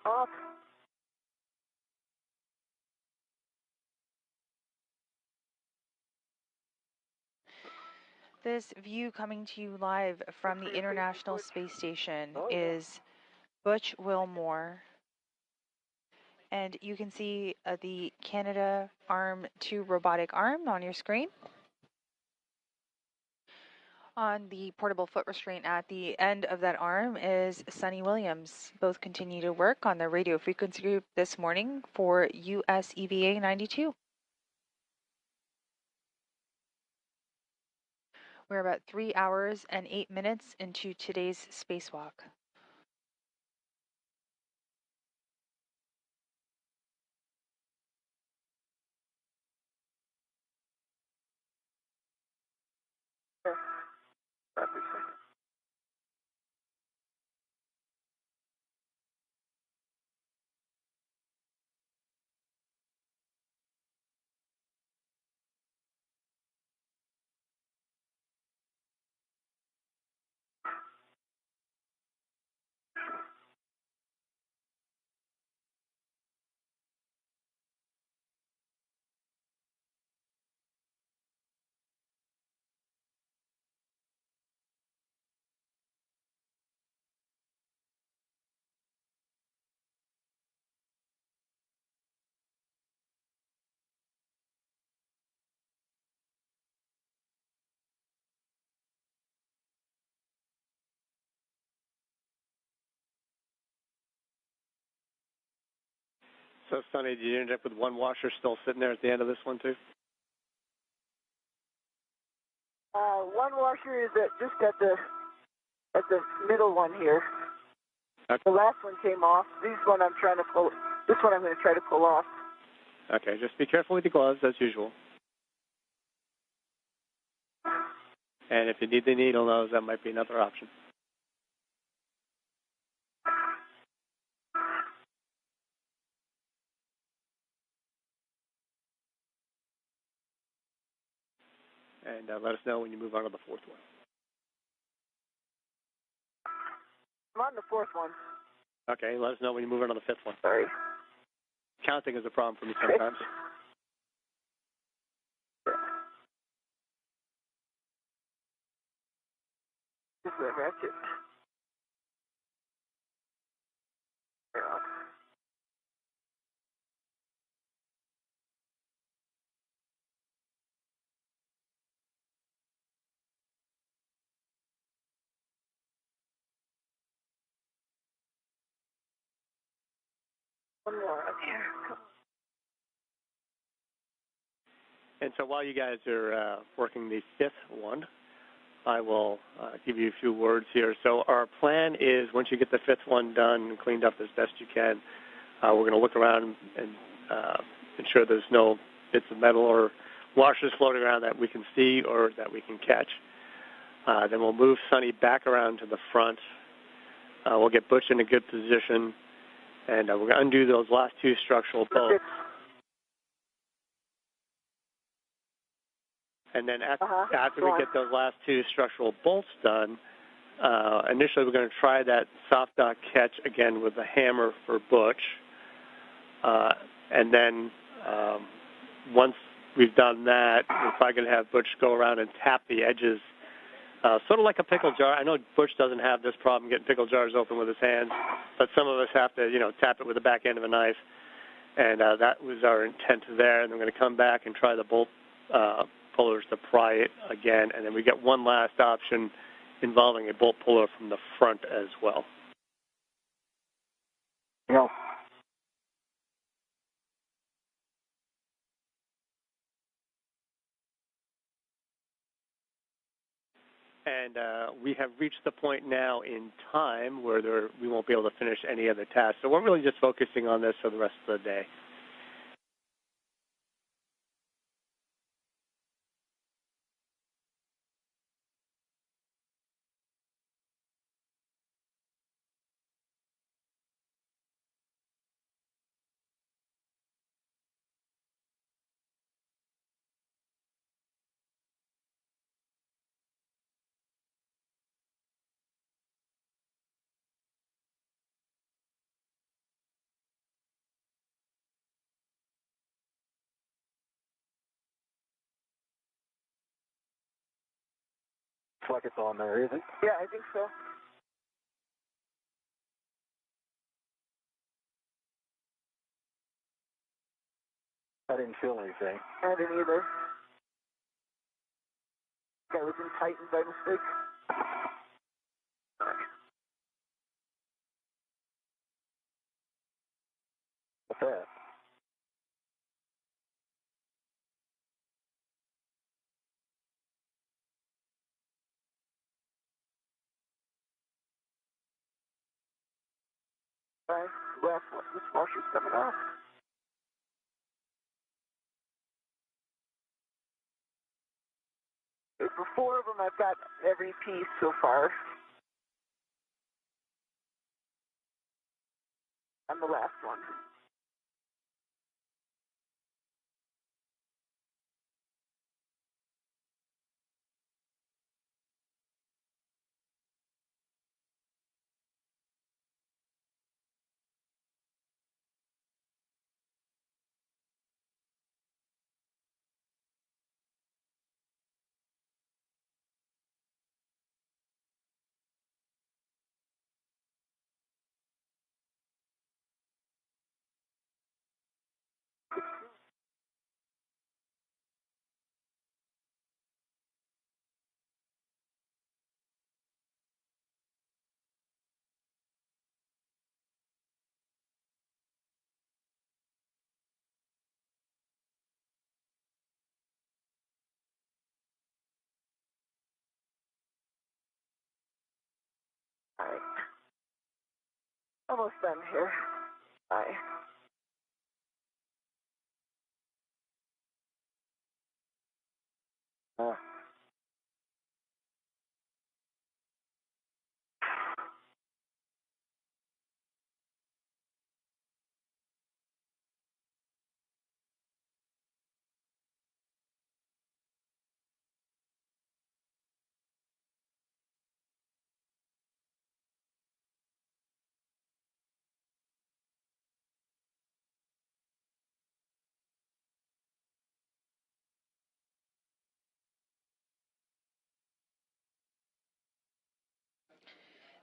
Off. This view coming to you live from the International Space Station is Butch Wilmore. And you can see the Canada Arm 2 robotic arm on your screen. On the portable foot restraint at the end of that arm is Sunny Williams. Both continue to work on the radio frequency group this morning for US EVA 92. We're about 3 hours and 8 minutes into today's spacewalk. So, Sonny, did you end up with one washer still sitting there at the end of this one, too? One washer is just at the middle one here. Okay. The last one came off. This one I'm going to try to pull off. Okay, just be careful with your gloves, as usual. And if you need the needle nose, that might be another option. And let us know when you move on to the fourth one. I'm on the fourth one. Okay, let us know when you move on to the fifth one. Sorry. Counting is a problem for me sometimes. This is a ratchet. One more up here. And so while you guys are working the fifth one, I will give you a few words here. So our plan is once you get the fifth one done and cleaned up as best you can, we're going to look around and ensure there's no bits of metal or washers floating around that we can see or that we can catch. Then we'll move Sonny back around to the front. We'll get Butch in a good position, and we're going to undo those last two structural bolts. And then after we get those last two structural bolts done, initially we're going to try that soft dock catch again with a hammer for Butch. And then once we've done that, we're probably going to have Butch go around and tap the edges, sort of like a pickle jar. I know Butch doesn't have this problem getting pickle jars open with his hands, but some of us have to, tap it with the back end of a knife. And that was our intent there. And we're going to come back and try the bolt pullers to pry it again, and then we get one last option involving a bolt puller from the front as well. Yeah. And we have reached the point now in time where we won't be able to finish any other tasks. So we're really just focusing on this for the rest of the day. Looks like it's on there, is it? Yeah, I think so. I didn't feel anything. I didn't either. I was in Titan by mistake. What's that? This washer's coming off. For 4 of them, I've got every piece so far. I'm the last one. All right. Almost done here. Bye.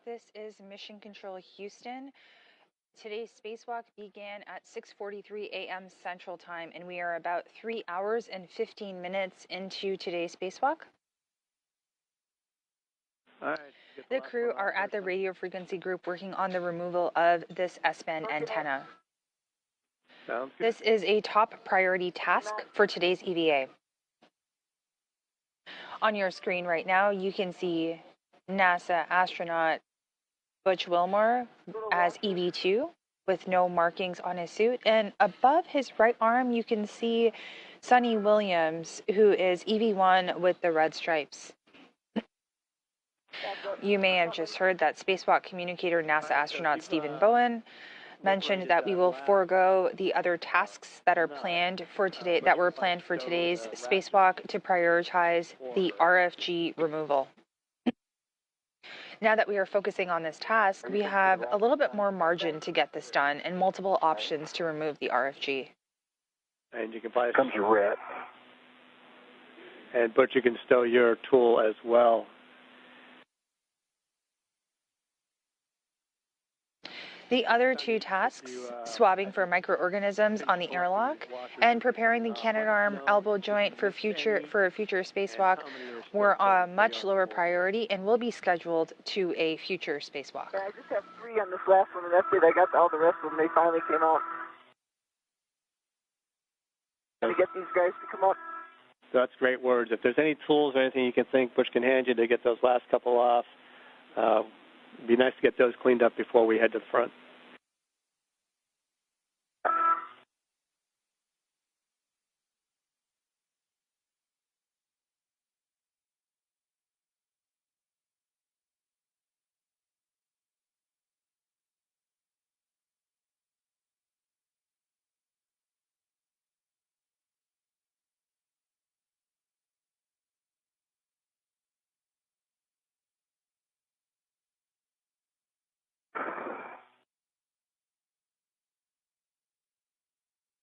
This is Mission Control Houston. Today's spacewalk began at 6:43 a.m. Central Time, and we are about 3 hours and 15 minutes into today's spacewalk. All right. The crew are at the radio frequency group working on the removal of this S-band antenna. Sounds good. This is a top priority task for today's EVA. On your screen right now, you can see NASA astronaut Butch Wilmore as EV2 with no markings on his suit. And above his right arm, you can see Sonny Williams, who is EV1 with the red stripes. You may have just heard that spacewalk communicator NASA astronaut Stephen Bowen mentioned that we will forego the other tasks that are planned for today, that were planned for today's spacewalk, to prioritize the RFG removal. Now that we are focusing on this task, we have a little bit more margin to get this done and multiple options to remove the RFG. And you can buy Comes your red. but you can stow your tool as well. The other two tasks, swabbing for microorganisms on the airlock and preparing the Canadarm elbow joint for a future spacewalk, were a much lower priority and will be scheduled to a future spacewalk. Yeah, I just have 3 on this last one, and that's it. I got all the rest of them. They finally came out. Can we get these guys to come up? So that's great words. If there's any tools or anything you can think Butch can hand you to get those last couple off, it'd be nice to get those cleaned up before we head to the front.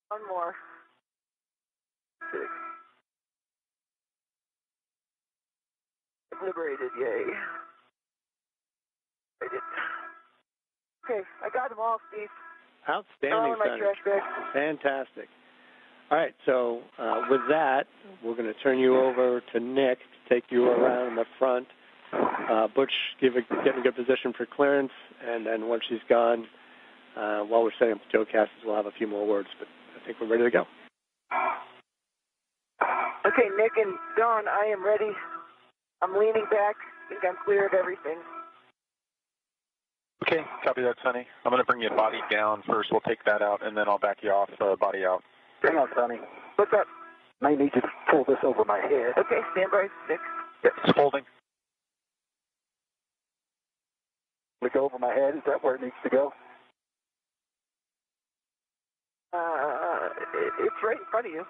One more. 6. Liberated, yay. I did. Okay, I got them all, Steve. Outstanding, All in my Sonny. trash bag. Fantastic. All right, so with that, we're going to turn you over to Nick to take you around the front. Butch, get in good position for clearance, and then once she's gone, while we're setting up the Joe we'll have a few more words, but I think we're ready to go. Okay, Nick and Dawn, I am ready. I'm leaning back. I think I'm clear of everything. Okay, copy that, Sonny. I'm going to bring you body down first. We'll take that out, and then I'll back you off, body out. Hang on, Sonny. What's up? May need you to pull this over my head. Okay, stand by, Nick. Yep, it's holding. Will it go over my head? Is that where it needs to go? It's right in front of you.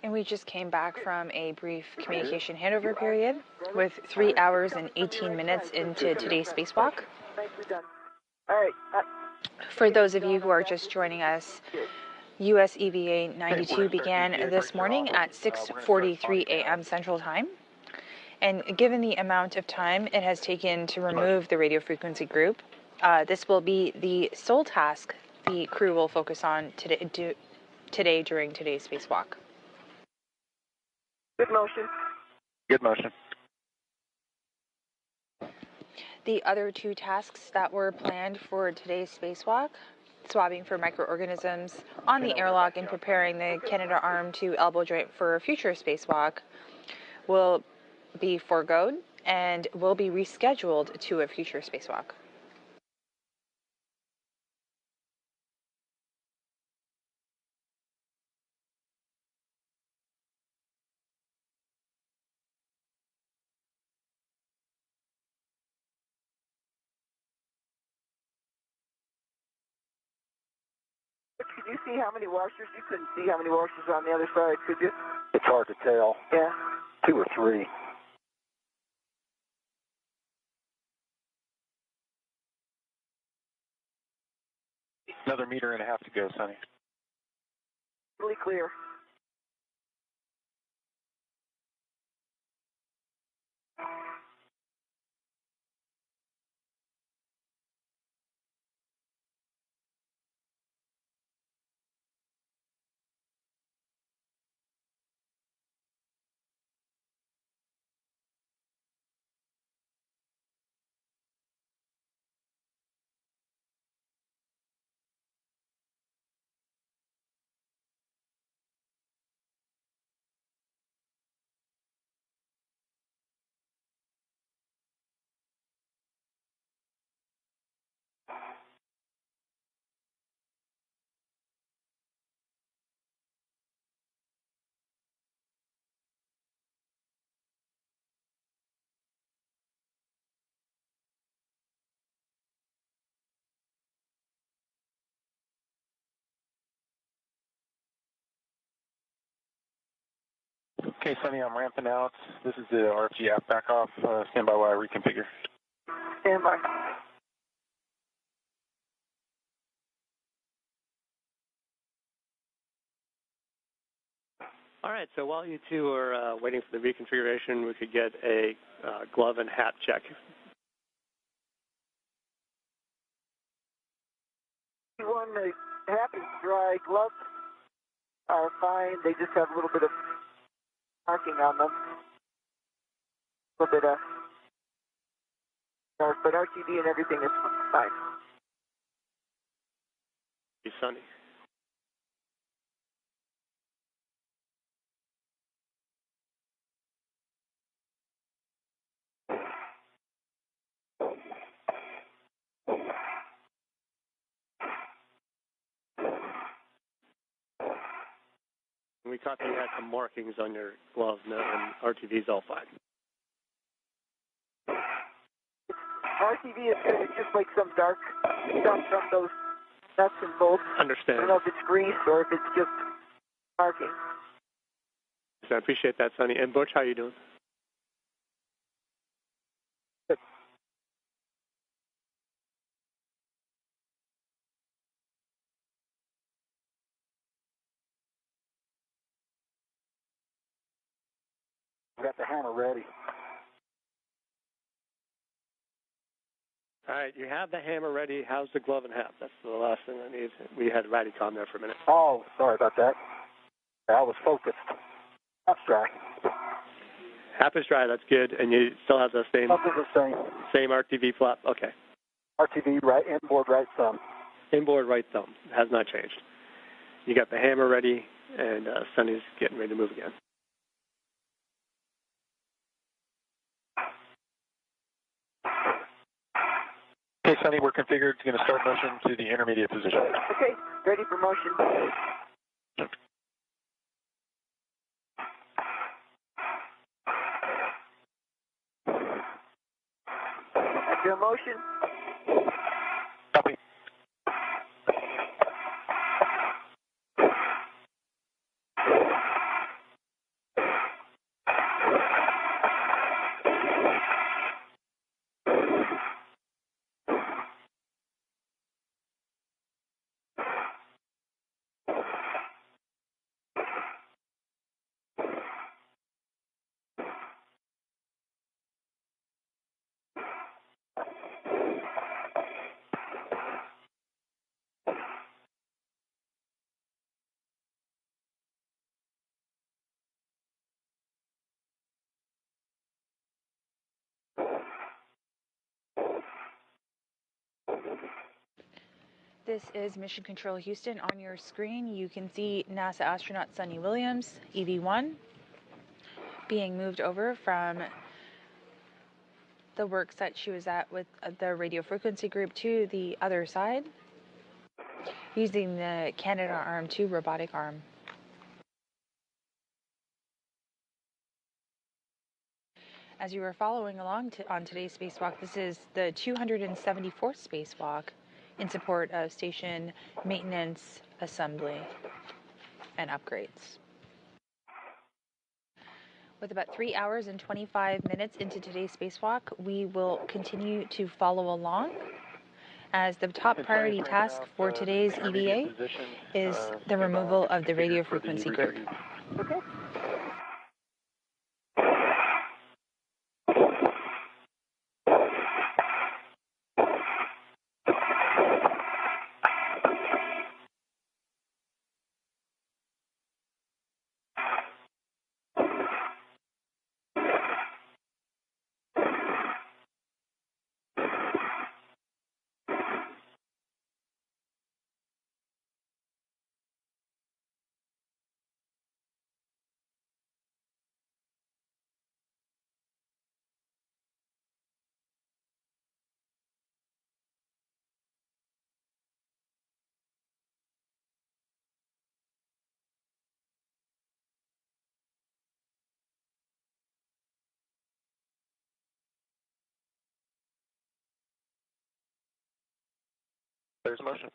And we just came back from a brief communication handover period with 3 hours and 18 minutes into today's spacewalk. Nicely done. All right. For those of you who are just joining us, US EVA 92 began this morning at 6:43 a.m. Central Time. And given the amount of time it has taken to remove the radio frequency group, this will be the sole task the crew will focus on today during today's spacewalk. Good motion. Good motion. The other two tasks that were planned for today's spacewalk, swabbing for microorganisms on the airlock and preparing the Canadarm to elbow joint for a future spacewalk, will be foregoed, and will be rescheduled to a future spacewalk. Could you see how many washers? You couldn't see how many washers are on the other side, could you? It's hard to tell. Yeah. 2 or 3. Another meter and a half to go, Sonny. Really clear. Okay, Sonny, I'm ramping out. This is the RFG app back off. Stand by while I reconfigure. Stand by. All right, so while you two are waiting for the reconfiguration, we could get a glove and hat check. One, the happy dry gloves are fine. They just have a little bit of marking on them. A little bit of, but RTD and everything is fine. Be sunny. We caught that you had some markings on your gloves, and RTV's all fine. RTD is good. It's just like some dark stuff from those nuts and bolts. Understand. I don't know if it's grease or if it's just marking. So I appreciate that, Sonny. And Butch, how you doing? We got the hammer ready. All right, you have the hammer ready. How's the glove and hat? That's the last thing I need. We had Radicom there for a minute. Oh, sorry about that. I was focused. That's dry. Hap is dry. That's good. And you still have the same Something the same RTV flap. Okay. RTD right, inboard right thumb. Inboard right thumb has not changed. You got the hammer ready, and Sonny's getting ready to move again. Okay, Sonny, we're configured. It's going to start motion to the intermediate position. Okay, ready for motion. After motion. Copy. This is Mission Control Houston. On your screen, you can see NASA astronaut Suni Williams, EV1, being moved over from the work site she was at with the radio frequency group to the other side using the Canadarm2 robotic arm. As you were following along on today's spacewalk, this is the 274th spacewalk in support of station maintenance, assembly, and upgrades. With about 3 hours and 25 minutes into today's spacewalk, we will continue to follow along as the top priority task for today's EVA is the removal of the radio frequency group. Okay. There's motion.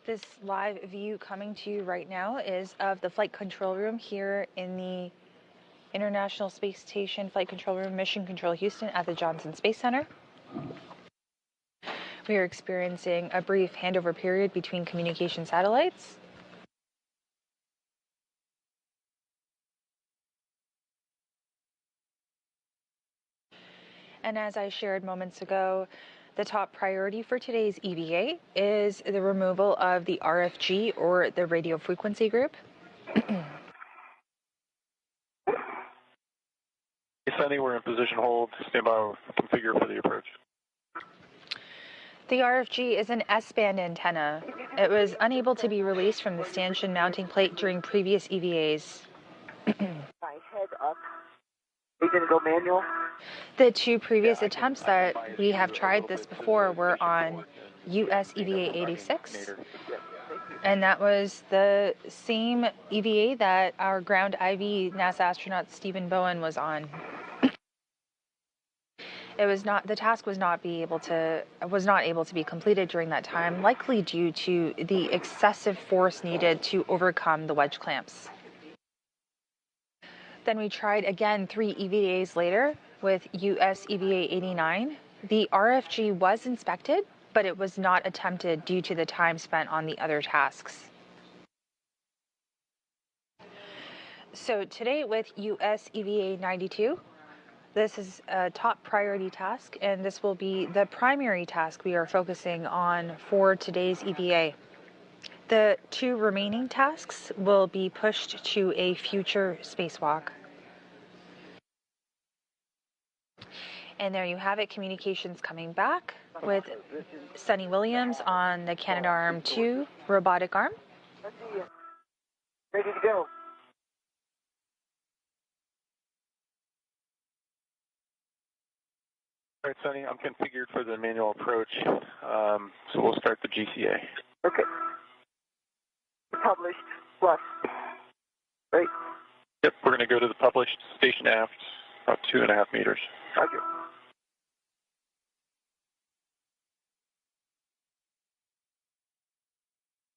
This live view coming to you right now is of the flight control room here in the International Space Station Flight Control Room, Mission Control Houston at the Johnson Space Center. We are experiencing a brief handover period between communication satellites. And as I shared moments ago, the top priority for today's EVA is the removal of the RFG, or the radio frequency group. Sunny, we're in position hold. Stand by, configure for the approach. The RFG is an S-band antenna. It was unable to be released from the stanchion mounting plate during previous EVAs. My head up. Are you going to go manual? The two previous attempts that we have tried this before were on US EVA 86, and that was the same EVA that our ground IV NASA astronaut Stephen Bowen was on. It was not, the task was not able to be completed during that time, likely due to the excessive force needed to overcome the wedge clamps. Then we tried again 3 EVAs later with US EVA 89. The RFG was inspected, but it was not attempted due to the time spent on the other tasks. So today with US EVA 92, this is a top priority task, and this will be the primary task we are focusing on for today's EVA. The 2 remaining tasks will be pushed to a future spacewalk. And there you have it, communications coming back with Sunny Williams on the Canadarm2 robotic arm. Ready to go. All right, Sunny, I'm configured for the manual approach, so we'll start the GCA. Okay. Published plus. Right. Yep, we're going to go to the published station aft About 2.5 meters. Roger.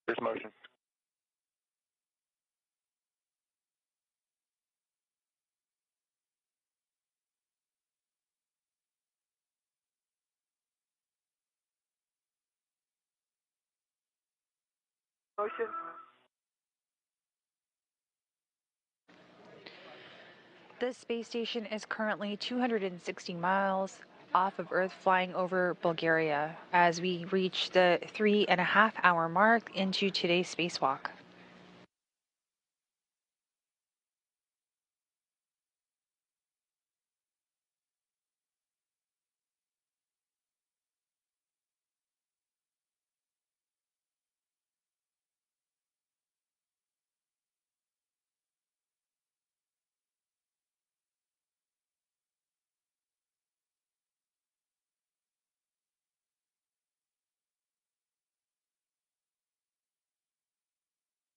There's motion. Motion. The space station is currently 260 miles off of Earth, flying over Bulgaria as we reach the 3.5-hour mark into today's spacewalk.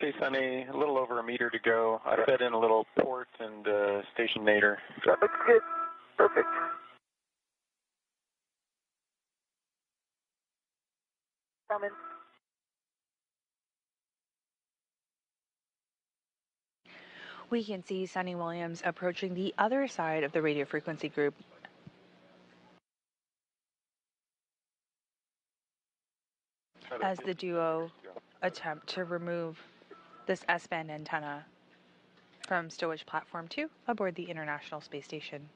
Okay, Sunny, a little over a meter to go. I fed in a little port and station nadir. That looks good. Perfect. Coming. We can see Sunny Williams approaching the other side of the radio frequency group. As the duo attempt to remove this S-band antenna from stowage platform 2 aboard the International Space Station.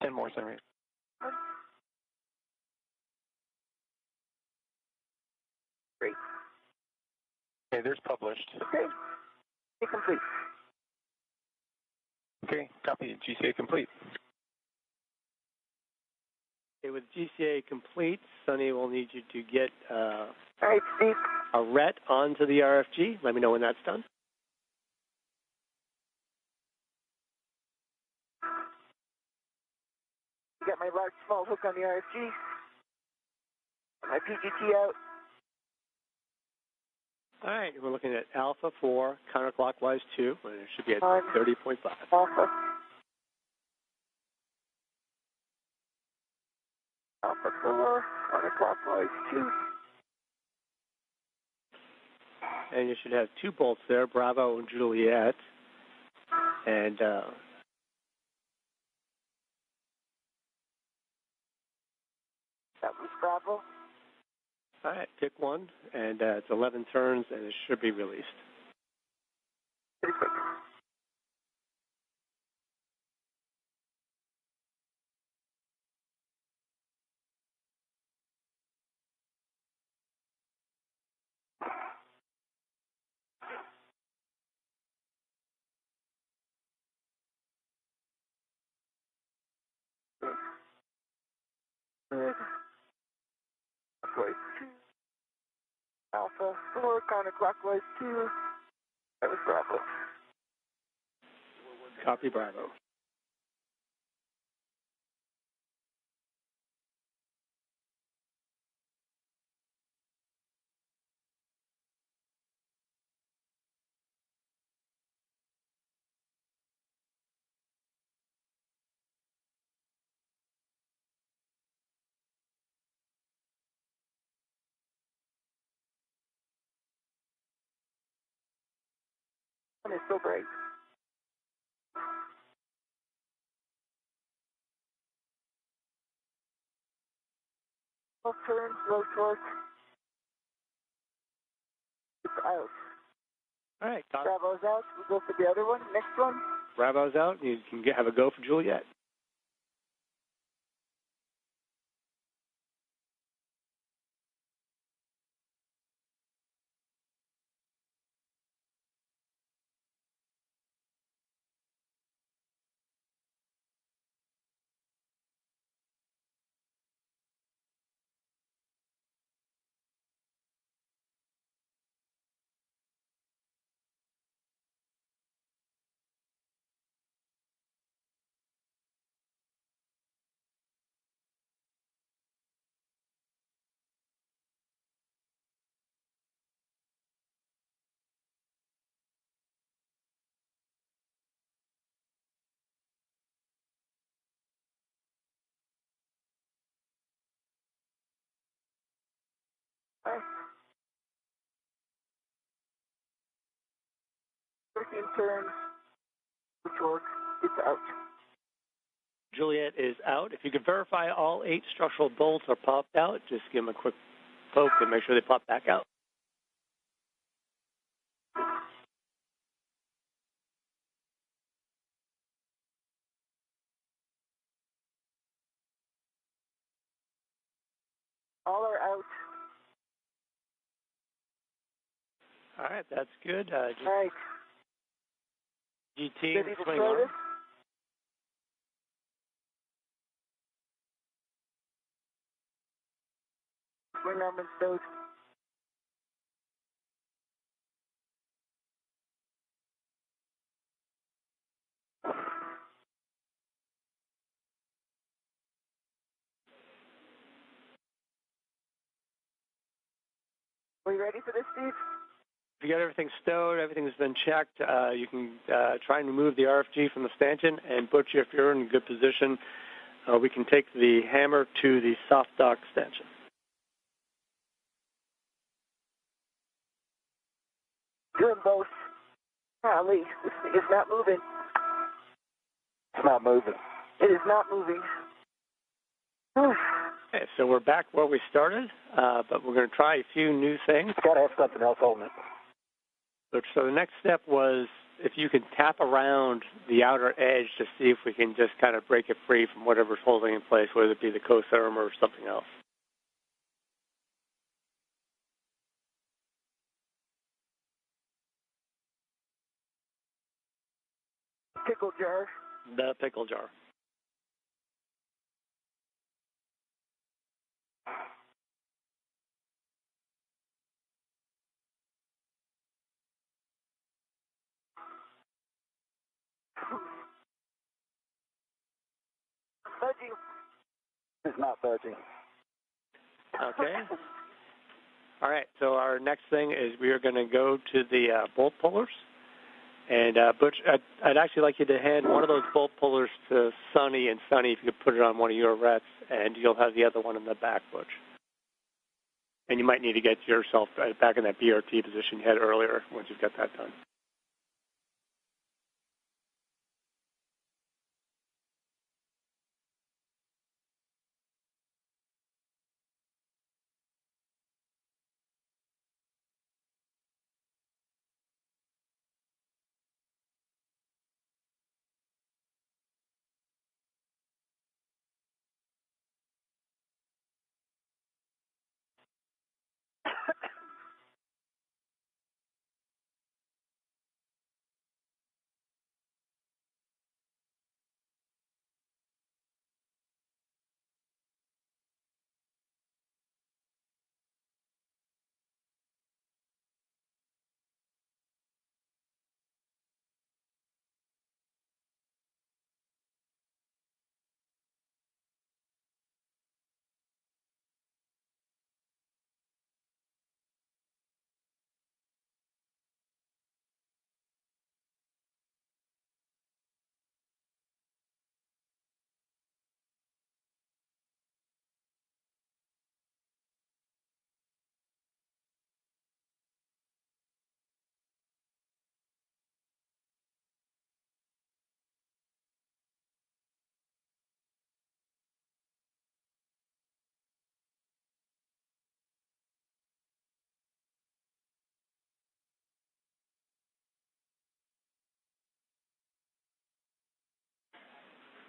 Ten more centimeters. Great. Okay, there's published. Okay. Be complete. Okay, copy. GCA complete. Okay, with GCA complete, Sunny will need you to get All right, Steve. a RET onto the RFG. Let me know when that's done. Got my large small hook on the RFG. My PGT out. All right, we're looking at Alpha 4, counterclockwise 2, and it should be at On 30.5. Alpha. Alpha 4, counterclockwise 2. And you should have 2 bolts there, Bravo and Juliet. And That was Bravo. all right, pick one, and it's 11 turns, and it should be released. Pretty quick. Good. Clockwise 2. Alpha 4, counterclockwise 2. That was Bravo. Copy, Bravo. And it's so bright. Low turn, low torque. It's out. All right, Bravo's out. We'll go for the other one. Next one. Bravo's out, and you can have a go for Juliet. in turn. George, it's out. Juliet is out. If you could verify all 8 structural bolts are popped out, just give them a quick poke and make sure they pop back out. All are out. All right, that's good. All right. GT, Ready to swing try arm. this? Swing arm and stowed. Are you ready for this, Steve? If you got everything stowed, everything's been checked, you can try and remove the RFG from the stanchion. And Butch, if you're in a good position, we can take the hammer to the soft dock stanchion. Doing both. Golly, this thing is not moving. It's not moving. It is not moving. Okay, so we're back where we started, but we're going to try a few new things. Got to have something else holding it. So the next step was if you could tap around the outer edge to see if we can just kind of break it free from whatever's holding in place, whether it be the cotherm or something else. Pickle jar. The pickle jar. Budging. It's not budging. Okay. All right, so our next thing is we are going to go to the bolt pullers. And Butch, I'd actually like you to hand one of those bolt pullers to Sonny, and Sonny, if you could put it on one of your rets, and you'll have the other one in the back, Butch. And you might need to get yourself back in that BRT position you had earlier once you've got that done.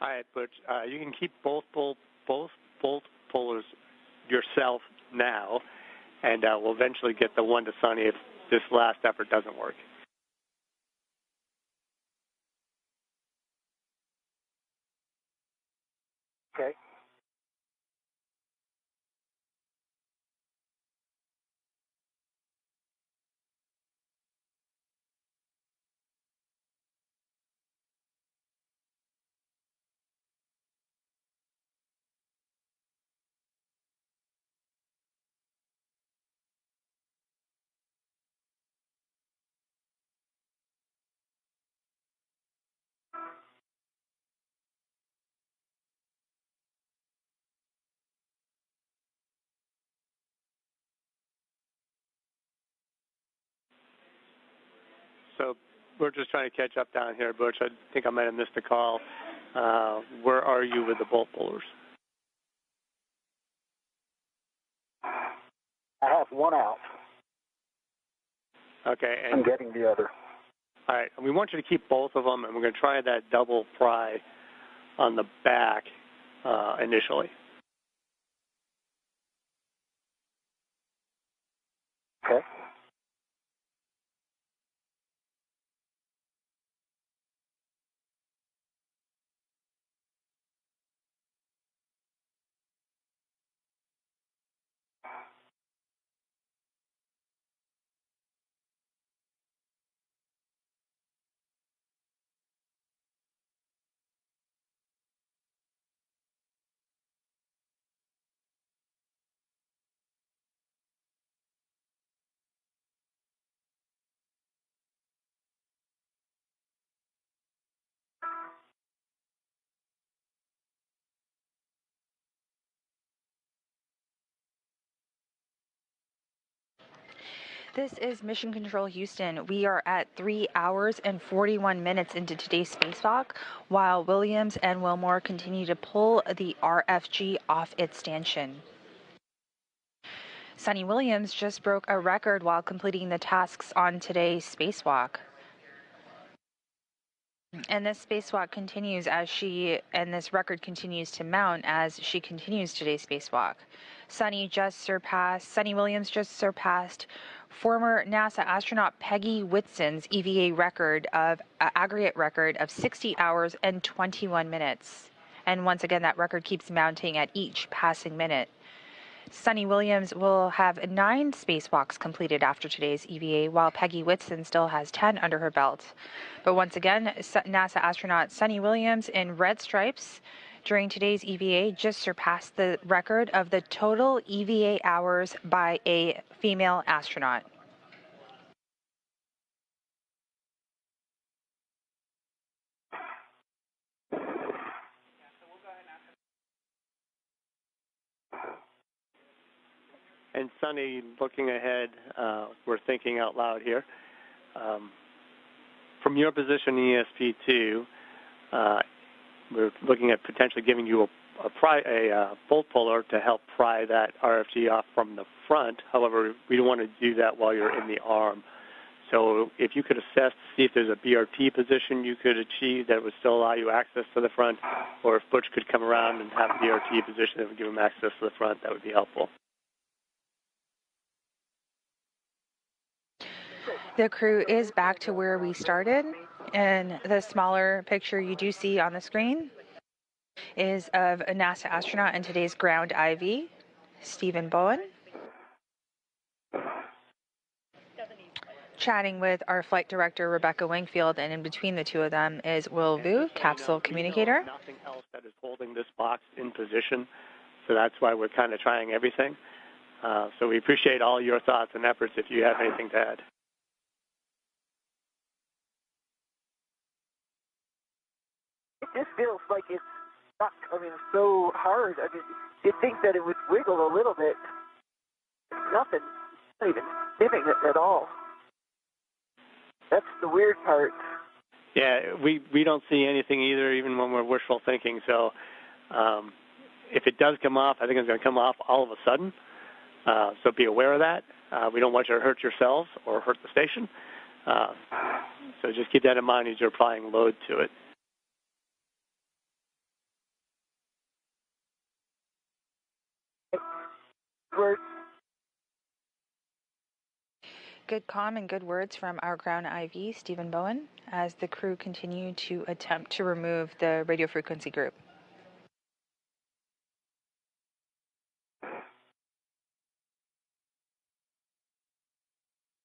All right, Butch, you can keep both bolt pullers yourself now, and we'll eventually get the one to Sonny if this last effort doesn't work. Okay. So we're just trying to catch up down here, Butch. I think I might have missed a call. Where are you with the bolt pullers? I have one out. Okay. And I'm getting the other. all right. We want you to keep both of them, and we're going to try that double pry on the back initially. Okay. This is Mission Control Houston. We are at 3 hours and 41 minutes into today's spacewalk, while Williams and Wilmore continue to pull the RFG off its stanchion. Sunny Williams just broke a record while completing the tasks on today's spacewalk. And this spacewalk continues and this record continues to mount as she continues today's spacewalk. Sunny Williams just surpassed former NASA astronaut Peggy Whitson's EVA aggregate record of 60 hours and 21 minutes. And once again, that record keeps mounting at each passing minute. Sunny Williams will have 9 spacewalks completed after today's EVA, while Peggy Whitson still has 10 under her belt. But once again, NASA astronaut Sunny Williams in red stripes during today's EVA just surpassed the record of the total EVA hours by a female astronaut. And Sunny, looking ahead, we're thinking out loud here. From your position in ESP2, we're looking at potentially giving you a bolt puller to help pry that RFG off from the front. However, we don't want to do that while you're in the arm. So if you could assess to see if there's a BRT position you could achieve that would still allow you access to the front, or if Butch could come around and have a BRT position that would give him access to the front, that would be helpful. The crew is back to where we started, and the smaller picture you do see on the screen is of a NASA astronaut and today's ground IV, Stephen Bowen, chatting with our flight director, Rebecca Wingfield, and in between the two of them is Will Vu, capsule communicator. Nothing else that is holding this box in position, so that's why we're kind of trying everything. So we appreciate all your thoughts and efforts if you have anything to add. It just feels like it's stuck. I mean, it's so hard. I mean, you'd think that it would wiggle a little bit. Nothing. Not even giving it at all. That's the weird part. Yeah, we don't see anything either, even when we're wishful thinking. So if it does come off, I think it's going to come off all of a sudden. So be aware of that. We don't want you to hurt yourselves or hurt the station. So just keep that in mind as you're applying load to it. Good comm and good words from our ground IV, Stephen Bowen, as the crew continue to attempt to remove the radio frequency group.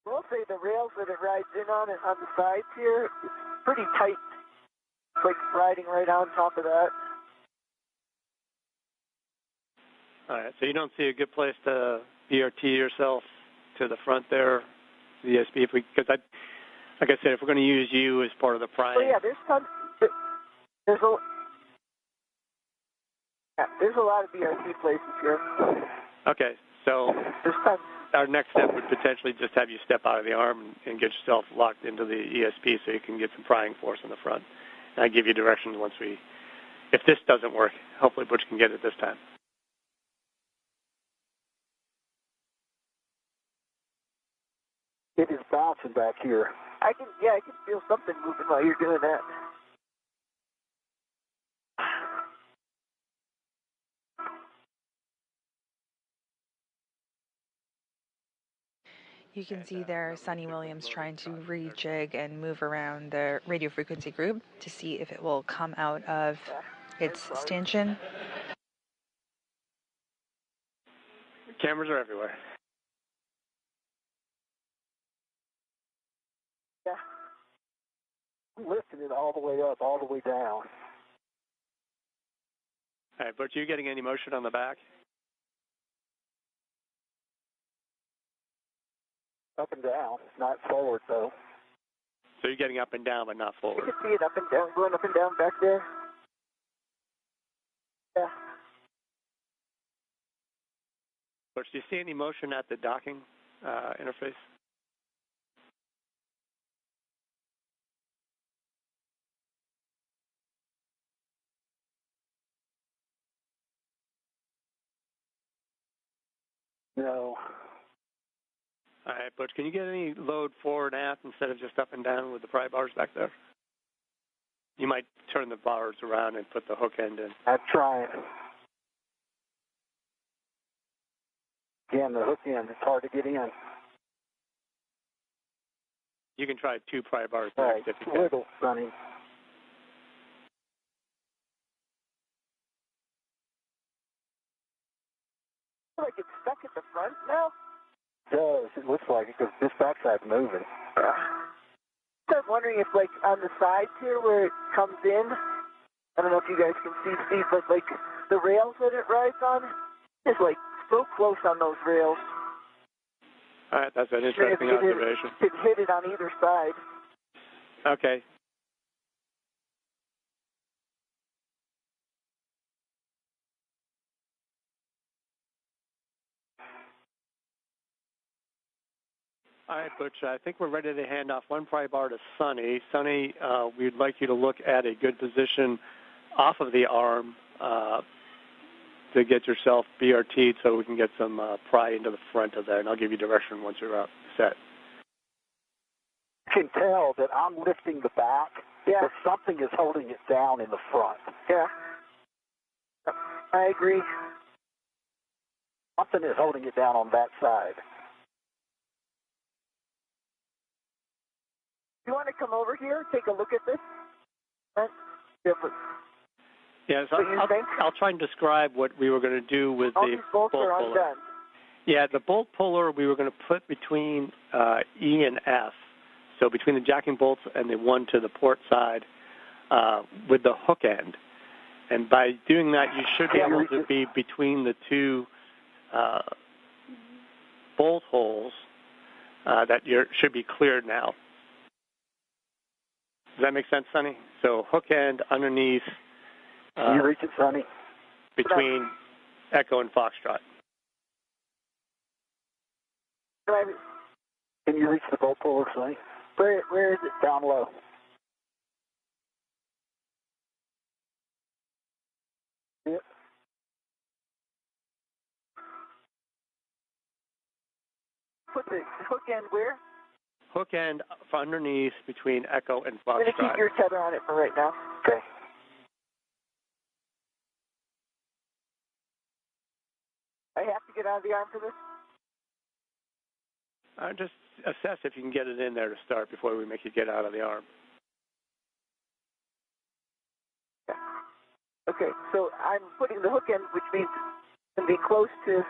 We'll say the rails that it rides in on the sides here, it's pretty tight. It's like riding right on top of that. All right, so you don't see a good place to BRT yourself to the front there, the ESP, because like I said, if we're going to use you as part of the prying. Oh yeah, there's a lot of BRT places here. Okay, so There's tons. our next step would potentially just have you step out of the arm and get yourself locked into the ESP so you can get some prying force in the front. And I give you directions once if this doesn't work, hopefully Butch can get it this time. It is bouncing back here. I can feel something moving while you're doing that. You can see there Sonny Williams trying to rejig and move around the radio frequency group to see if it will come out of its stanchion. Cameras are everywhere. Yeah. I'm lifting it all the way up, all the way down. All right, Butch, are you getting any motion on the back? Up and down, not forward though. So you're getting up and down, but not You forward. can see it up and down, going up and down back there. Yeah. Butch, do you see any motion at the docking interface? No. All right, Butch, can you get any load forward and aft instead of just up and down with the pry bars back there? You might turn the bars around and put the hook end in. I'm trying. Again, the hook end, it's hard to get in. You can try 2 pry bars Right, next if you can. wiggle, Sonny. Like it's stuck at the front now? It does. It looks like it because this backside's moving. So I'm wondering if, like, on the sides here where it comes in, I don't know if you guys can see, Steve, but, like, the rails that it rides on is, like, so close on those rails. All right, that's an interesting observation. It hit it on either side. Okay. All right, Butch, I think we're ready to hand off 1 pry bar to Sonny. Sonny, we'd like you to look at a good position off of the arm to get yourself BRT'd so we can get some pry into the front of there, and I'll give you direction once you're out set. You can tell that I'm lifting the back, Yeah. but something is holding it down in the front. Yeah. I agree. Something is holding it down on that side. You want to come over here, take a look at this? Right? Different. Yeah, so What you think? I'll try and describe what we were going to do with All the these bolts bolt are puller. undone. Yeah, the bolt puller we were going to put between E and F, so between the jacking bolts and the one to the port side with the hook end. And by doing that, you should be able to be between the 2 bolt holes that should be cleared now. Does that make sense, Sonny? So hook end underneath Can you reach it, Sonny? between Echo and Foxtrot. Can you reach the bolt puller, Sonny? Where is it? Down low. Yep. Put the hook end where? Hook end underneath between Echo and I'm going to keep Foxtrot. your tether on it for right now. Okay. I have to get out of the arm for this? Just assess if you can get it in there to start before we make you get out of the arm. Okay, so I'm putting the hook end, which means it's going to be close to,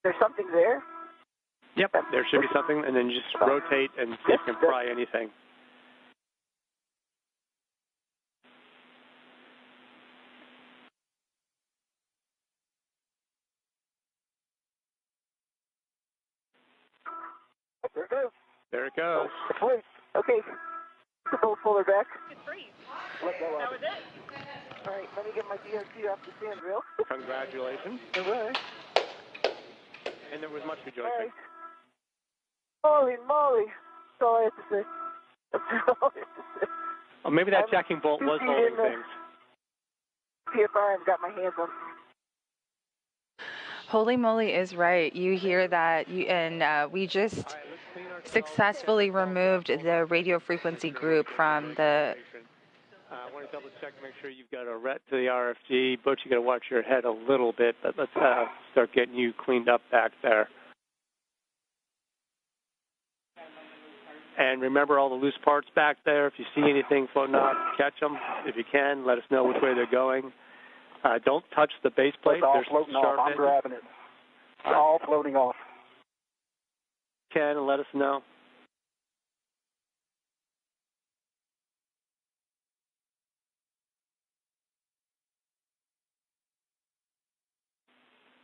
there's something there? Yep, there should be something, and then you just rotate and see if you can pry anything. There it goes. There it goes. Complete. Okay, the bolt puller back. It's free. Let go That of was it. it. All right, let me get my DRT off the sand rail. Congratulations. All right. And there was much rejoicing. All right. Holy moly. That's all I have to say. That's all I have to say. Oh, maybe that jacking bolt was holding things. PFR, I've got my hands on. Holy moly is right. You hear that, we just successfully removed the radio frequency group from the... I want to double check to make sure you've got a ret to the RFG. Butch, you got to watch your head a little bit, but let's start getting you cleaned up back there. And remember all the loose parts back there. If you see anything floating off, catch them. If you can, let us know which way they're going. Don't touch the base plate. It's all floating off. I'm grabbing it. It's all floating off. Can and let us know.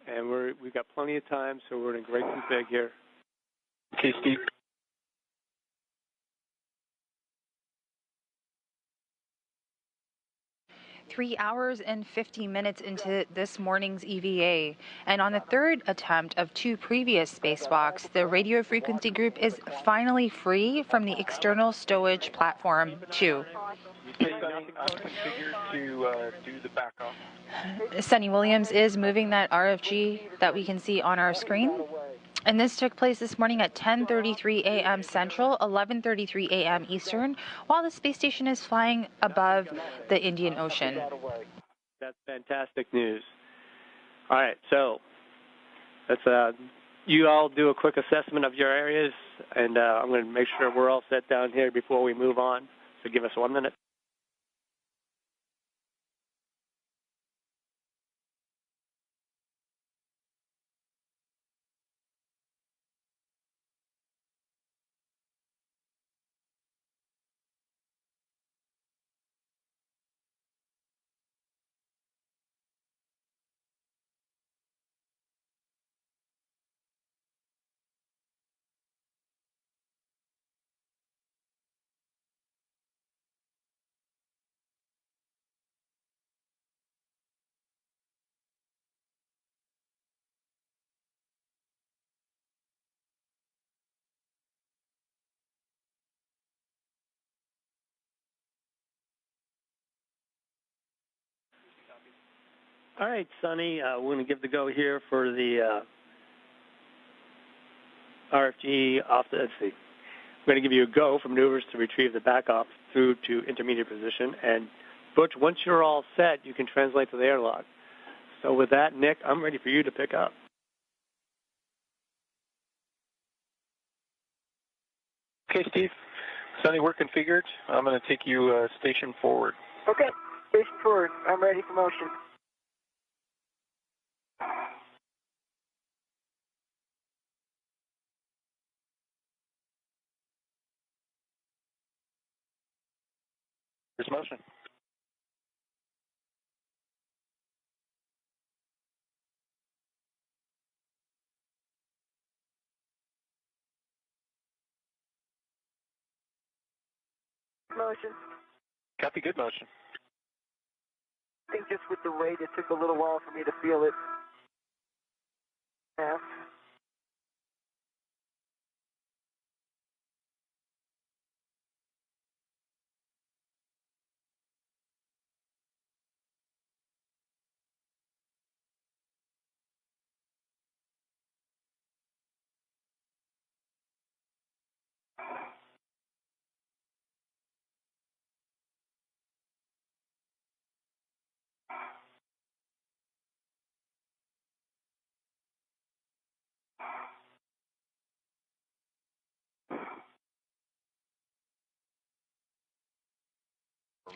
And we've got plenty of time, so we're in a great config here. Okay, Steve. Three hours and 50 minutes into this morning's EVA, and on the third attempt of two previous spacewalks, the radio frequency group is finally free from the external stowage platform 2. Configured to do the back off. Sunny Williams is moving that RFG that we can see on our screen. And this took place this morning at 10:33 a.m. Central, 11:33 a.m. Eastern, while the space station is flying above the Indian Ocean. That's fantastic news. All right, so let's you all do a quick assessment of your areas, and I'm going to make sure we're all set down here before we move on. So give us 1 minute. All right, Sonny, we're going to give the go here for the RFG off the, let's see. We're going to give you a go for maneuvers to retrieve the back off through to intermediate position. And Butch, once you're all set, you can translate to the airlock. So with that, Nick, I'm ready for you to pick up. Okay, Steve. Sonny, we're configured. I'm going to take you station forward. Okay, station forward. I'm ready for motion. Here's motion. Motion. Copy, good motion. I think just with the weight, it took a little while for me to feel it. Yeah.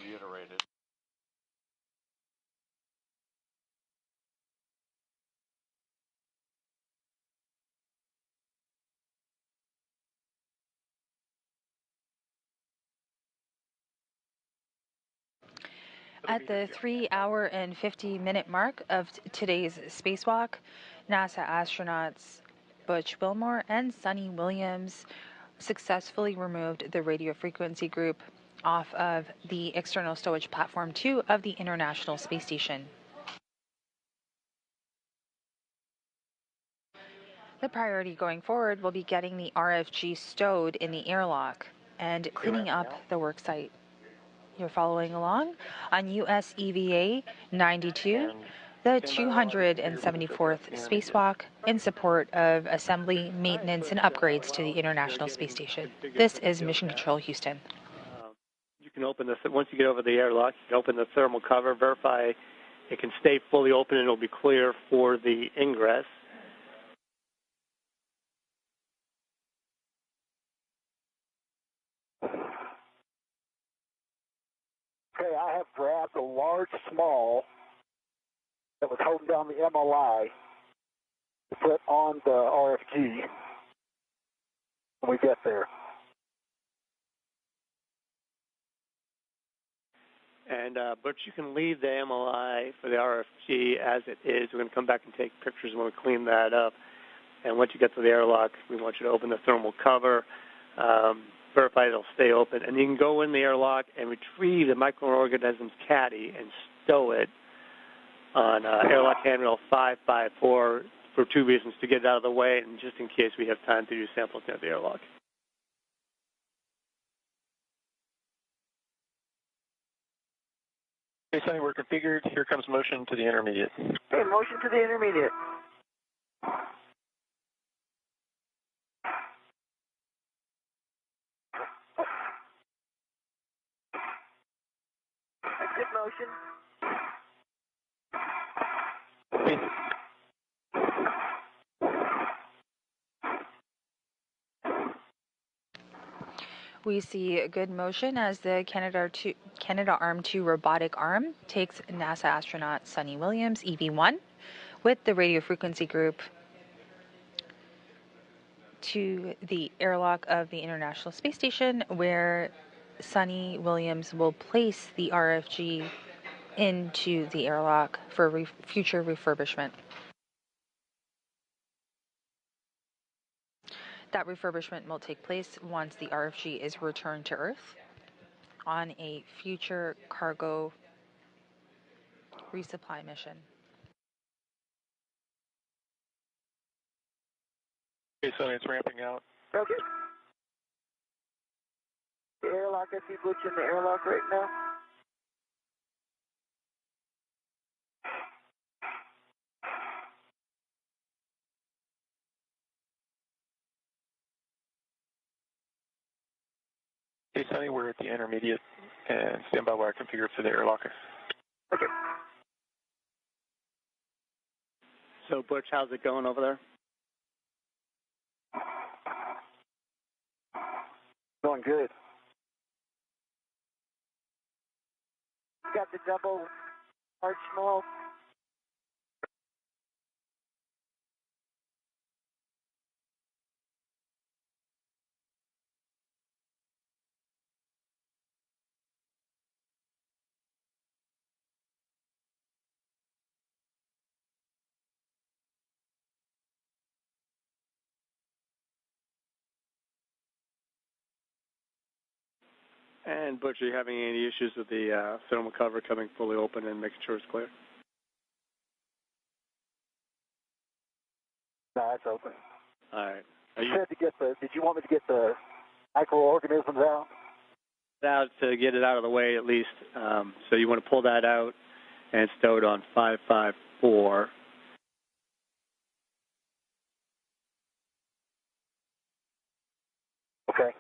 Reiterated. At the 3 hour and 50-minute mark of today's spacewalk, NASA astronauts Butch Wilmore and Sunny Williams successfully removed the radio frequency group off of the external stowage platform 2 of the International Space Station. The priority going forward will be getting the RFG stowed in the airlock and cleaning up the work site. You're following along on US EVA 92, the 274th spacewalk in support of assembly, maintenance, and upgrades to the International Space Station. This is Mission Control Houston. You can open this, once you get over the airlock, you can open the thermal cover, verify it can stay fully open and it'll be clear for the ingress. Okay, I have grabbed a large small that was holding down the MLI to put on the RFG when we get there. And but you can leave the MLI for the RFG as it is. We're going to come back and take pictures when we clean that up. And once you get to the airlock, we want you to open the thermal cover, verify it'll stay open, and you can go in the airlock and retrieve the microorganisms caddy and stow it on airlock handrail 554 for two reasons: to get it out of the way and just in case we have time to do samples near the airlock. Okay, Sonny, we're configured. Here comes motion to the intermediate. Okay, motion to the intermediate. Exit motion. Okay. We see good motion as the Canadarm2 robotic arm takes NASA astronaut Sunny Williams, EV1, with the radio frequency group to the airlock of the International Space Station, where Sunny Williams will place the RFG into the airlock for future refurbishment. That refurbishment will take place once the RFG is returned to Earth on a future cargo resupply mission. Okay, Sonny, it's ramping out. Okay. The airlock, I see Butch in the airlock right now. Okay, Sonny, we're at the intermediate and stand by while I configure for the airlock. Okay. So, Butch, how's it going over there? Going good. Got the double large small. And, Butch, are you having any issues with the thermal cover coming fully open and making sure it's clear? No, it's open. All right. Did you want me to get the microorganisms out? Out to get it out of the way at least. So you want to pull that out and stow it on 554. Okay.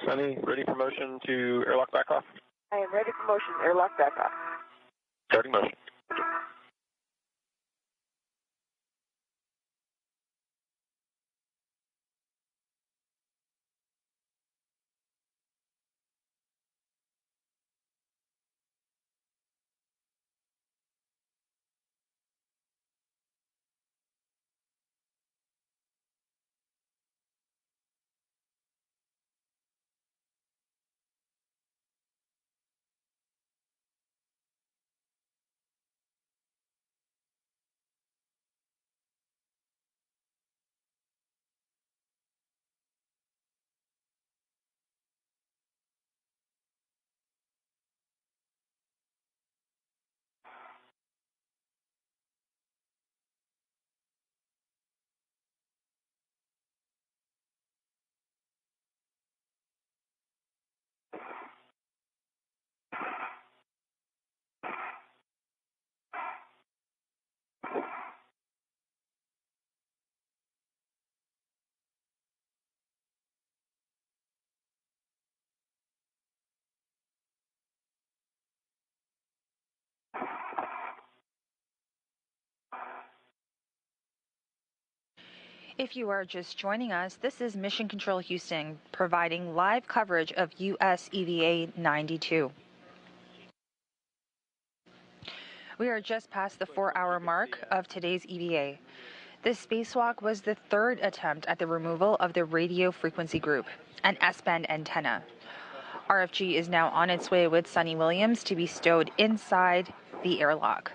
Sonny, ready for motion to airlock back off? I am ready for motion. Airlock back off. Starting motion. If you are just joining us, this is Mission Control Houston providing live coverage of US EVA 92. We are just past the 4-hour mark of today's EVA. This spacewalk was the third attempt at the removal of the radio frequency group, an S-band antenna. RFG is now on its way with Sunny Williams to be stowed inside the airlock.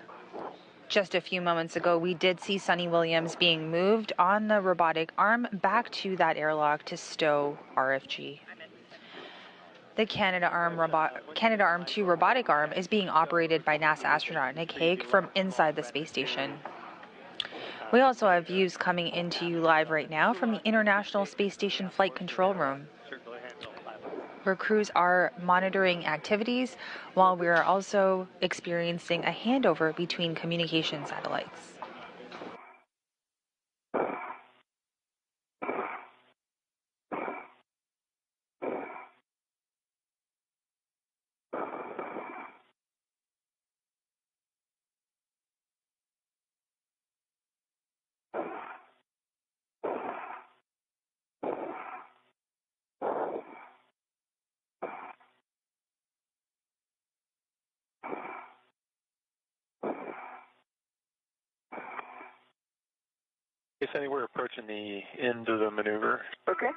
Just a few moments ago, we did see Sunny Williams being moved on the robotic arm back to that airlock to stow RFG. The Canadarm 2 robotic arm is being operated by NASA astronaut Nick Hague from inside the space station. We also have views coming into you live right now from the International Space Station Flight Control Room, where crews are monitoring activities while we are also experiencing a handover between communication satellites. Hey, Sunny, we're approaching the end of the maneuver. Okay.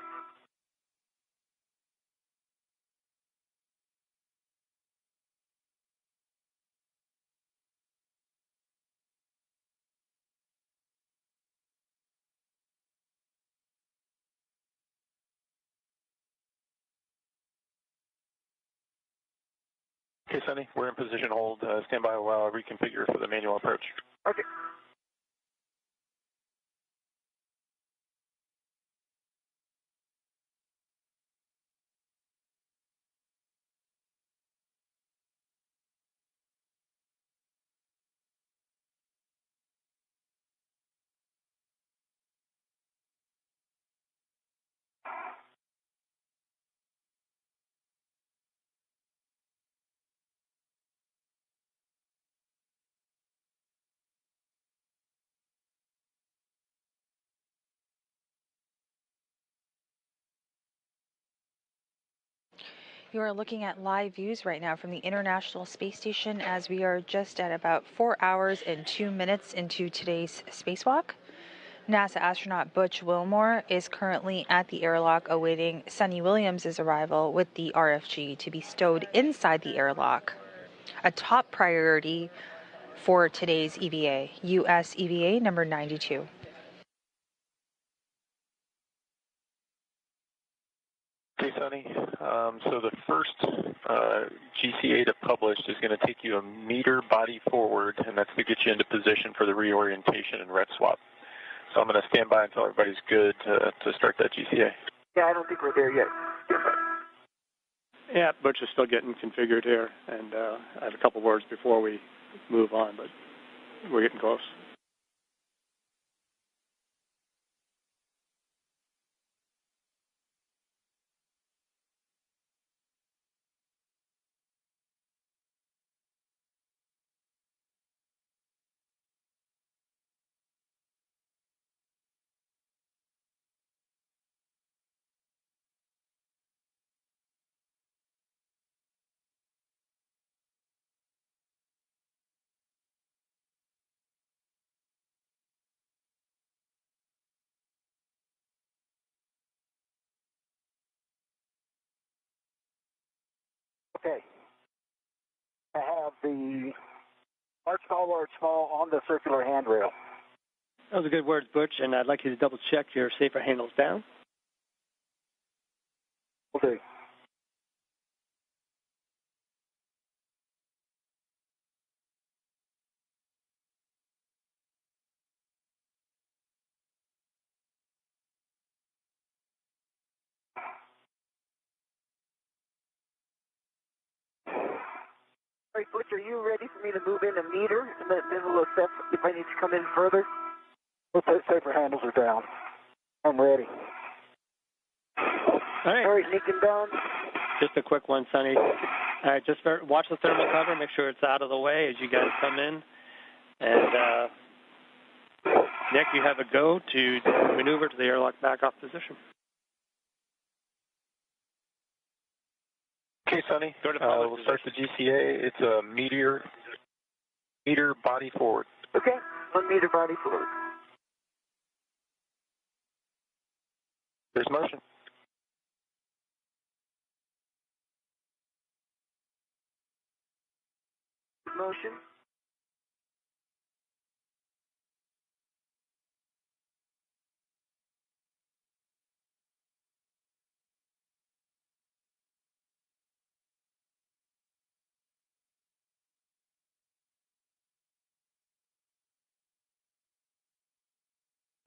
Okay, Sunny, we're in position hold. Stand by while I reconfigure for the manual approach. Okay. You are looking at live views right now from the International Space Station as we are just at about 4 hours and 2 minutes into today's spacewalk. NASA astronaut Butch Wilmore is currently at the airlock awaiting Sunny Williams' arrival with the RFG to be stowed inside the airlock. A top priority for today's EVA, US EVA number 92. Okay, Sunny. So the first GCA to publish is going to take you a meter body forward, and that's to get you into position for the reorientation and ret swap. So I'm going to stand by until everybody's good to start that GCA. Yeah, I don't think we're there yet. Yeah, Butch is still getting configured here, and I have a couple words before we move on, but we're getting close. Okay. I have the large, small on the circular handrail. Those are good words, Butch, and I'd like you to double check your safer handles down. Okay. All right, Butch, are you ready for me to move in a meter and then we'll assess if I need to come in further? Both those safer handles are down. I'm ready. All right. All right, Nick and Don. Just a quick one, Sonny. All right, just watch the thermal cover. Make sure it's out of the way as you guys come in. And Nick, you have a go to maneuver to the airlock back-off position. Okay, Sonny. We'll start the GCA. It's a meter body forward. Okay, 1 meter body forward. There's motion. Motion.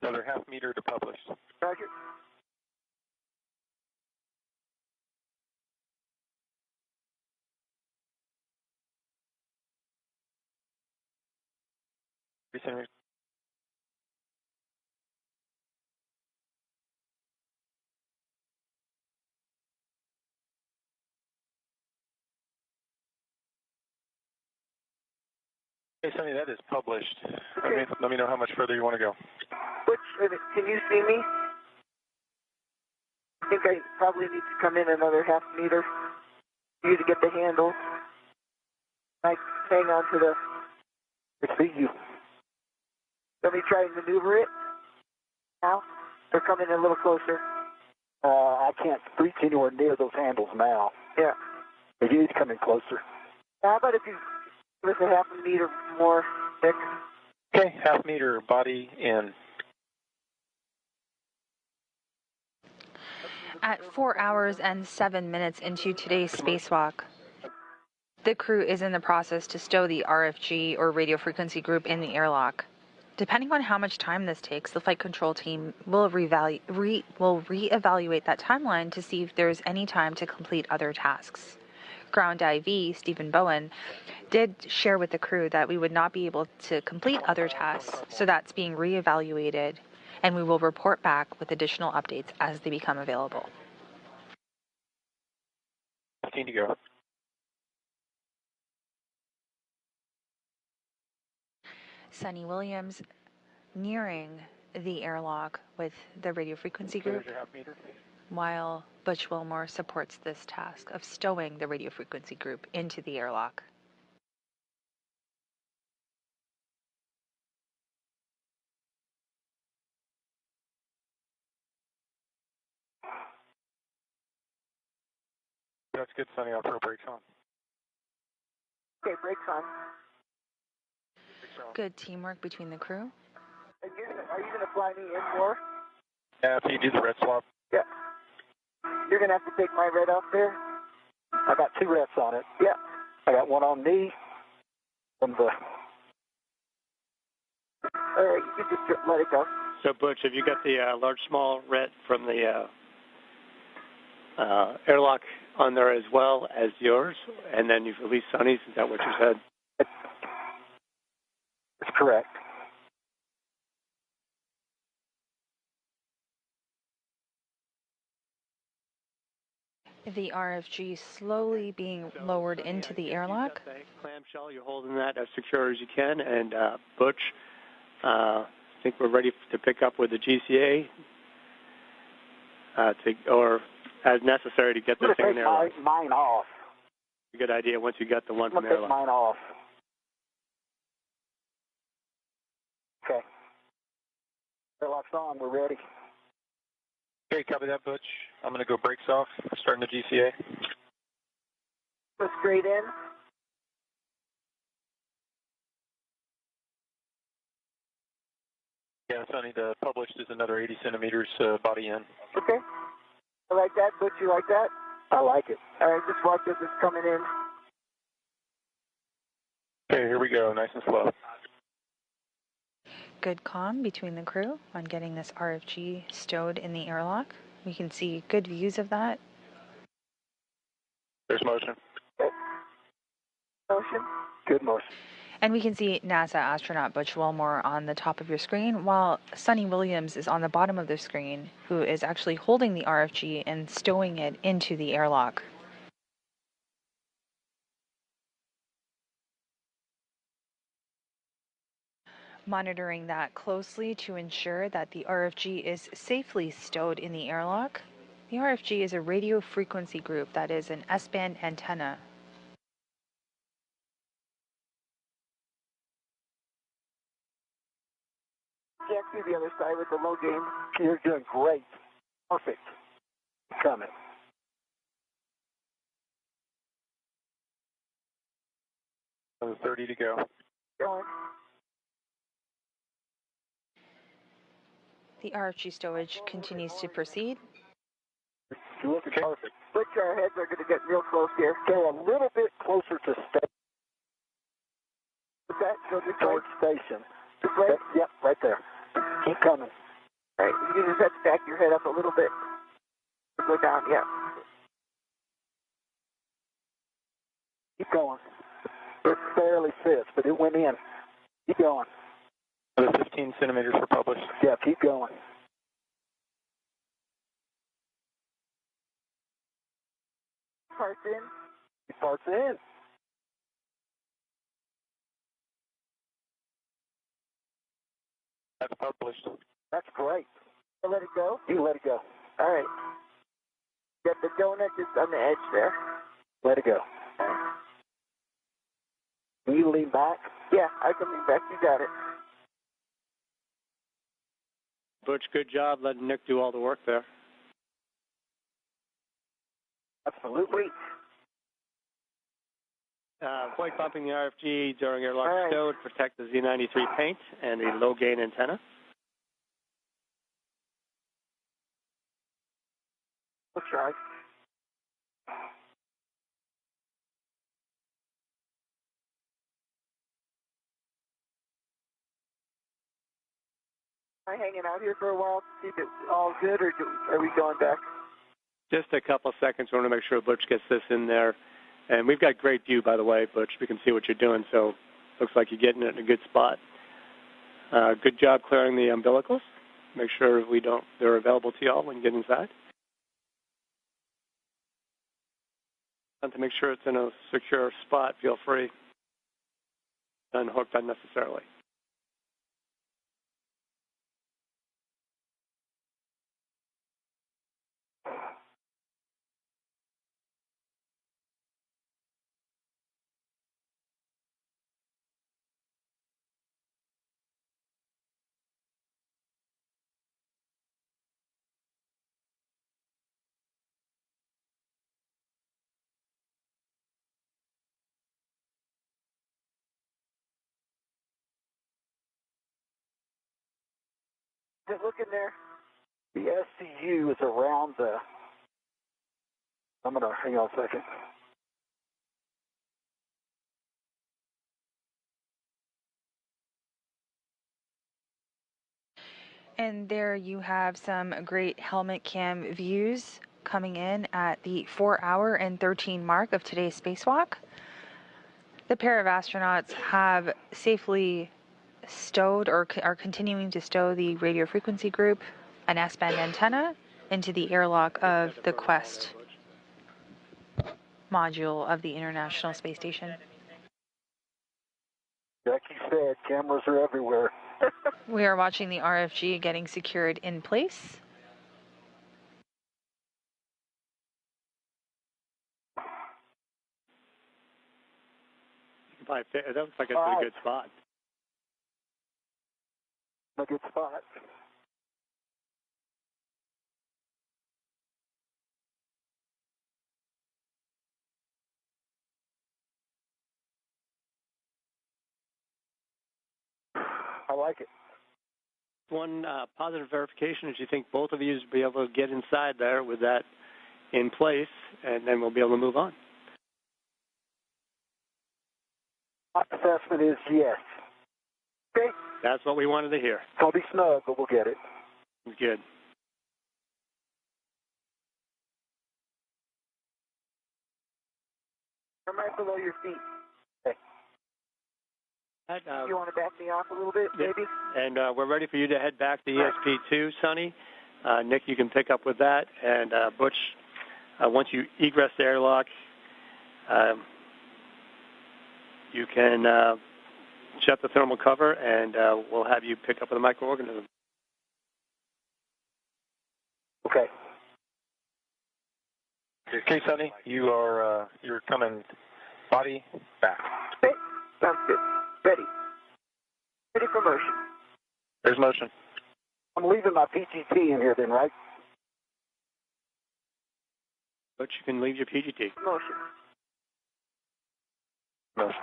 Another half meter to publish. Roger. Hey, Sonny, that is published. Okay. Let me know how much further you want to go. Can you see me? I think I probably need to come in another half meter for you to get the handle. I hang on to the... I see you. Let me try and maneuver it now, or come in a little closer. I can't reach anywhere near those handles now. Yeah. But you need to come in closer. How about if you give us a half a meter more, Nick? Okay, half meter body in. At 4 hours and 7 minutes into today's spacewalk, the crew is in the process to stow the RFG, or radio frequency group, in the airlock. Depending on how much time this takes, the flight control team will reevaluate that timeline to see if there's any time to complete other tasks. Ground IV, Stephen Bowen, did share with the crew that we would not be able to complete other tasks, so that's being reevaluated, and we will report back with additional updates as they become available. 15 to go. Sunny Williams nearing the airlock with the radio frequency group, while Butch Wilmore supports this task of stowing the radio frequency group into the airlock. That's good, Sonny. I'll throw brakes on. Okay, brakes on. Good teamwork between the crew. Are you going to fly me in more? Yeah, after you do the red swap. Yeah. You're going to have to take my red off there? I got 2 reds on it. Yeah. I got one on me. On the... All right, you can just let it go. So, Butch, have you got the large, small red from the airlock on there as well as yours? And then you've released Sonny's? Is that what you said? That's correct. The RFG slowly being lowered into the airlock. The clamshell, you're holding that as secure as you can. And Butch, I think we're ready to pick up with the GCA, or as necessary to get this thing in the airlock. Mine off. A good idea once you got the one I'm from the going to airlock. take mine off. Okay. Airlock's on. We're ready. Okay, copy that, Butch. I'm going to go brakes off, starting the GCA. Go straight in. Yeah, Sonny, the published is another 80 centimeters body in. Okay. I like that. Butch, you like that? I like it. All right, just watch as it's coming in. Okay, here we go, nice and slow. Good comm between the crew on getting this RFG stowed in the airlock. We can see good views of that. There's motion. Okay. Motion. Good motion. And we can see NASA astronaut Butch Wilmore on the top of your screen, while Sunny Williams is on the bottom of the screen, who is actually holding the RFG and stowing it into the airlock. monitoring that closely to ensure that the RFG is safely stowed in the airlock. The RFG is a radio frequency group that is an S-band antenna. Can't see the other side with the low gain. You're doing great. Perfect. Coming. So 30 to go. Going. The RFG stowage continues to proceed. You're looking perfect. Which our heads are going to get real close here. Go a little bit closer to station. What's that? So this George way? Station. This way? Yep, right there. Keep coming. All right, you just have to back your head up a little bit. Go down, yeah. Keep going. It barely fits, but it went in. Keep going. Another 15 centimeters for publish. Yeah, keep going. Parts in. Parts in. That's published. That's great. So let it go? You let it go. All right. Got the donut just on the edge there. Let it go. Can you lean back? Yeah, I can lean back. You got it. Butch, good job letting Nick do all the work there. Absolutely. Avoid bumping the RFG during airlock Right. stow to protect the Z93 paint and the low gain antenna. We'll try. Am I hanging out here for a while to see if it's all good, or are we going back? Just a couple seconds. We want to make sure Butch gets this in there. And we've got great view, by the way, Butch. We can see what you're doing, so looks like you're getting it in a good spot. Good job clearing the umbilicals. Make sure they're available to y'all when you get inside. And to make sure it's in a secure spot, feel free. Unhooked unnecessarily. Just look in there. The SCU is around the... I'm going to hang on a second. And there you have some great helmet cam views coming in at the 4-hour and 13 mark of today's spacewalk. The pair of astronauts have safely stowed or are continuing to stow the radio frequency group, an S-band antenna, into the airlock of the Quest module of the International Space Station. Jackie said cameras are everywhere. We are watching the RFG getting secured in place. That looks like it's in a good spot. A good spot. I like it. One positive verification is you think both of you will be able to get inside there with that in place, and then we'll be able to move on. My assessment is yes. Okay. That's what we wanted to hear. It'll be snug, but we'll get it. Good. I'm right below your feet. Okay. You want to back me off a little bit, maybe? And we're ready for you to head back to ESP2, Sonny. Nick, you can pick up with that. And Butch, once you egress the airlock, you can shut the thermal cover, and we'll have you pick up with a microorganism. Okay. Okay, Sonny, you're coming body back. Okay, sounds good. Ready. Ready for motion. There's motion. I'm leaving my PGT in here then, right? But you can leave your PGT. Motion. Motion.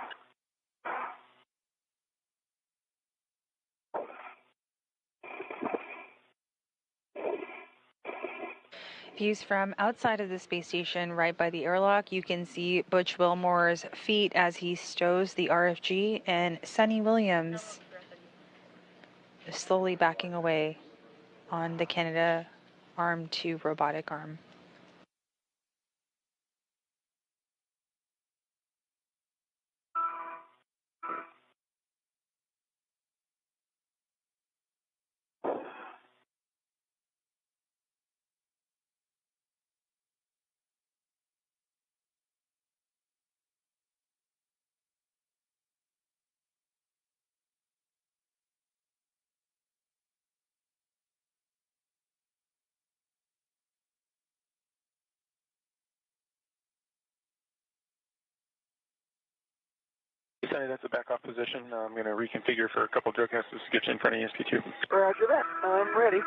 Views from outside of the space station, right by the airlock, you can see Butch Wilmore's feet as he stows the RFG, and Sonny Williams is slowly backing away on the Canada arm to robotic arm. Sonny, that's a back-off position. I'm going to reconfigure for a couple drug tests to get you in front of ESP2. Roger that. I'm ready.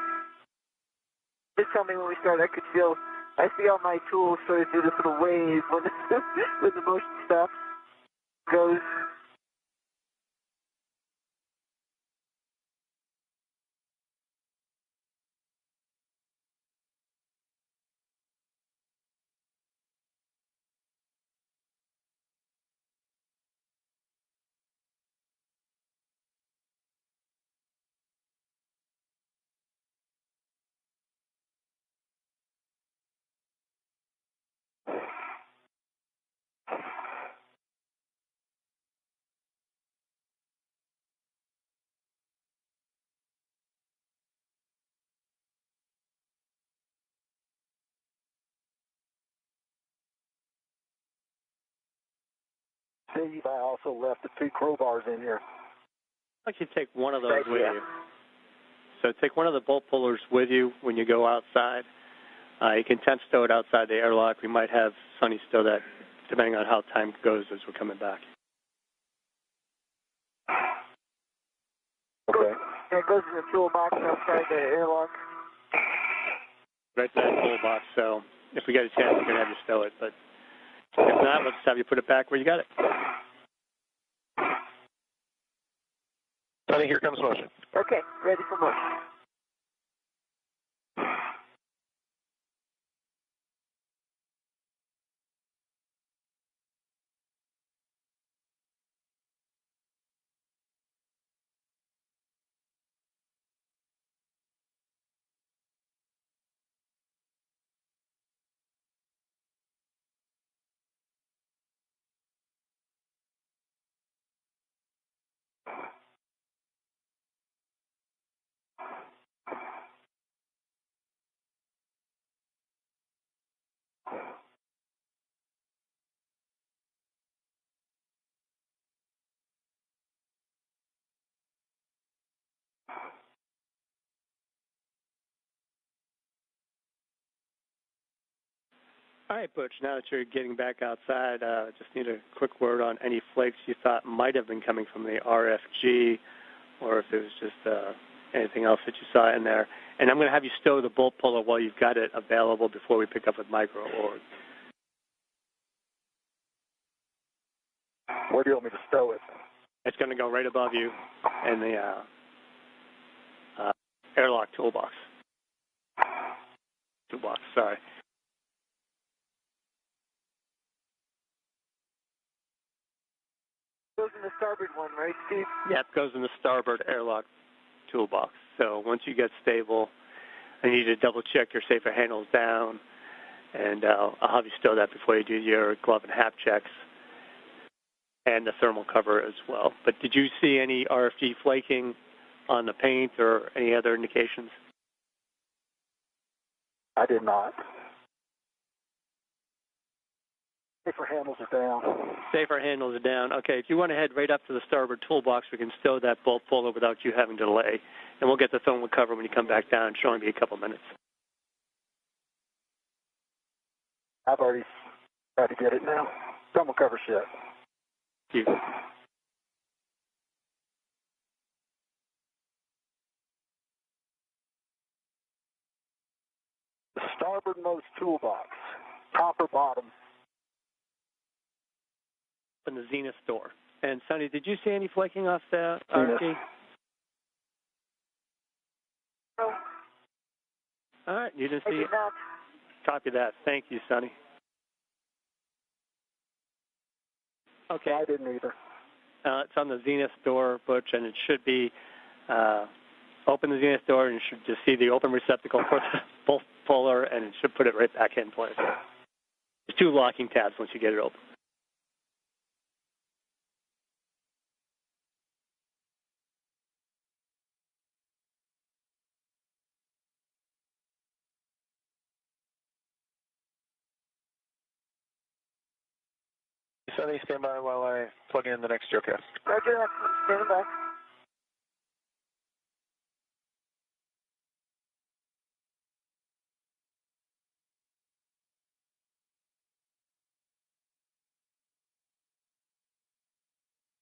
Just tell me when we start. I see all my tools sort of do this little wave when when the motion stops. Goes. See, I also left the 2 crowbars in here. I'd like you to take one of those with you. So take one of the bolt pullers with you when you go outside. You can temp stow it outside the airlock. We might have Sonny stow that, depending on how time goes as we're coming back. Okay. And it goes in the toolbox outside the airlock. Right to that toolbox, so if we get a chance, we're going to have you stow it. But if not, let's have you put it back where you got it. Sonny, here comes motion. Okay, ready for motion. All right, Butch, now that you're getting back outside, just need a quick word on any flakes you thought might have been coming from the RFG, or if there was just anything else that you saw in there. And I'm going to have you stow the bolt puller while you've got it available before we pick up with micro ores. Where do you want me to stow it? It's going to go right above you in the airlock toolbox. Sorry. Goes in the starboard one, right, Steve? Yeah, it goes in the starboard airlock toolbox. So once you get stable, I need you to double check your safer handles down, and I'll have you stow that before you do your glove and hap checks and the thermal cover as well. But did you see any RFG flaking on the paint or any other indications? I did not. Safer handles are down. Safer handles are down. Okay, if you want to head right up to the starboard toolbox, we can stow that bolt puller without you having to delay. And we'll get the thermal cover when you come back down. It'll only be a couple minutes. I've already tried to get it now. Thermal cover shut. Thank you. The starboardmost toolbox, top or bottom. In the Zenith door. And Sonny, did you see any flaking off the Zenith. RFG? No, All right, you didn't I see did it. not. Copy that. Thank you, Sonny. Okay. I didn't either. It's on the Zenith door, Butch, and it should be open the Zenith door, and you should just see the open receptacle for the bolt puller, and it should put it right back in place. There's two locking tabs once you get it open. Sunny, stand by while I plug in the next geocast. Roger that. Stand by. Once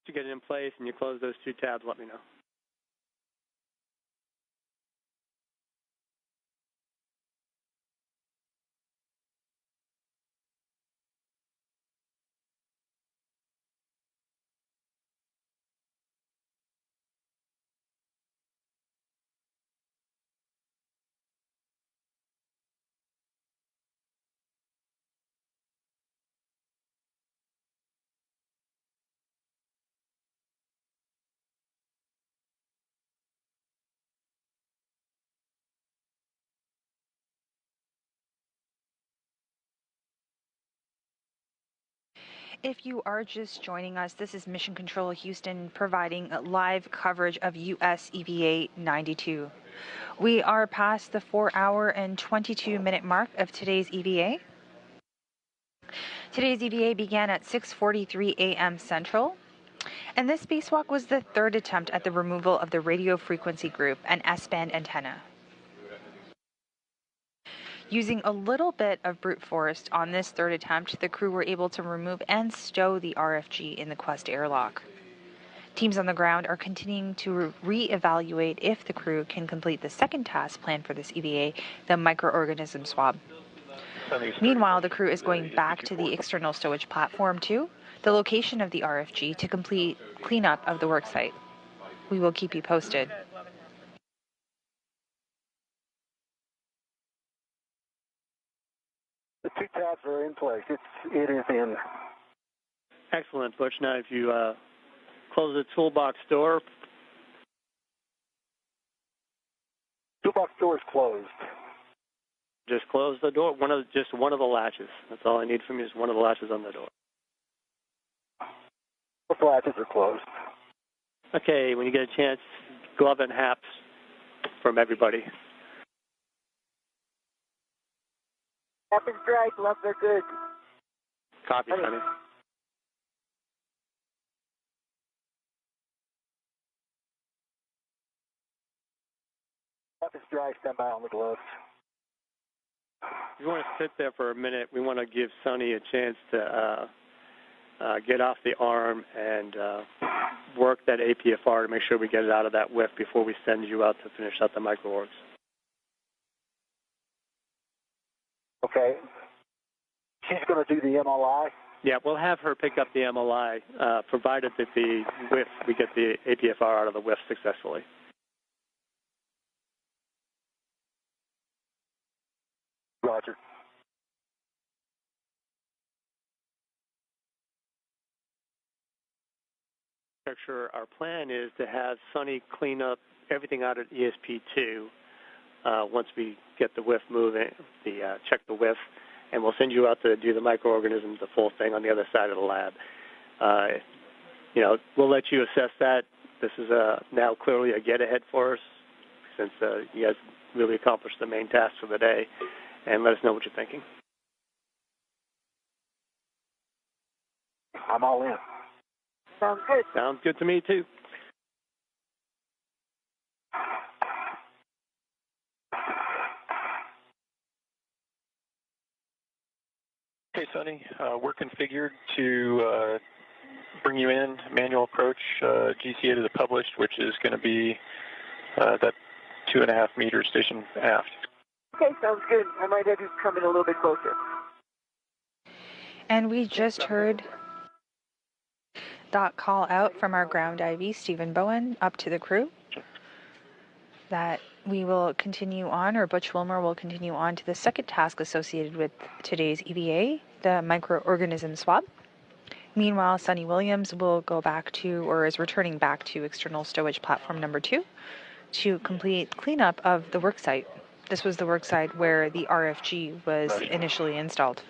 you get it in place and you close those two tabs, let me know. If you are just joining us, this is Mission Control Houston providing live coverage of US EVA 92. We are past the 4-hour and 22-minute mark of today's EVA. Today's EVA began at 6:43 a.m. Central, and this spacewalk was the third attempt at the removal of the radio frequency group and S-band antenna. Using a little bit of brute force on this third attempt, the crew were able to remove and stow the RFG in the Quest airlock. Teams on the ground are continuing to re-evaluate if the crew can complete the second task planned for this EVA, the microorganism swab. Meanwhile, the crew is going back to the external stowage platform 2, the location of the RFG, to complete cleanup of the worksite. We will keep you posted. The two tabs are in place. It is in. Excellent, Butch. Now, if you close the toolbox door. Toolbox door is closed. Just close the door. Just one of the latches. That's all I need from you is one of the latches on the door. Both latches are closed. Okay, when you get a chance, glove and haps from everybody. Hap is dry. Gloves are good. Copy, Sonny. Hap is dry. Stand by on the gloves. If you want to sit there for a minute, we want to give Sonny a chance to get off the arm and work that APFR to make sure we get it out of that whiff before we send you out to finish out the microorgs. Okay. She's going to do the MLI. Yeah, we'll have her pick up the MLI, provided that the whiff, we get the APFR out of the whiff successfully. Roger. Our plan is to have Sonny clean up everything out at ESP2 once we get the whiff moving, check the whiff, and we'll send you out to do the microorganisms, the full thing on the other side of the lab. We'll let you assess that. This is now clearly a get-ahead for us since you guys really accomplished the main task for the day, and let us know what you're thinking. I'm all in. Sounds good. Sounds good to me, too. Okay, Sonny, we're configured to bring you in, manual approach, GCA to the published, which is going to be that 2.5 meter station aft. Okay, sounds good. I might have you come in a little bit closer. And we just heard that call out from our ground IV, Stephen Bowen, up to the crew, that we will continue on, or Butch Wilmore will continue on to the second task associated with today's EVA, the microorganism swab. Meanwhile, Sonny Williams will go back to, or is returning back to external stowage platform number 2 to complete cleanup of the worksite. This was the worksite where the RFG was initially installed.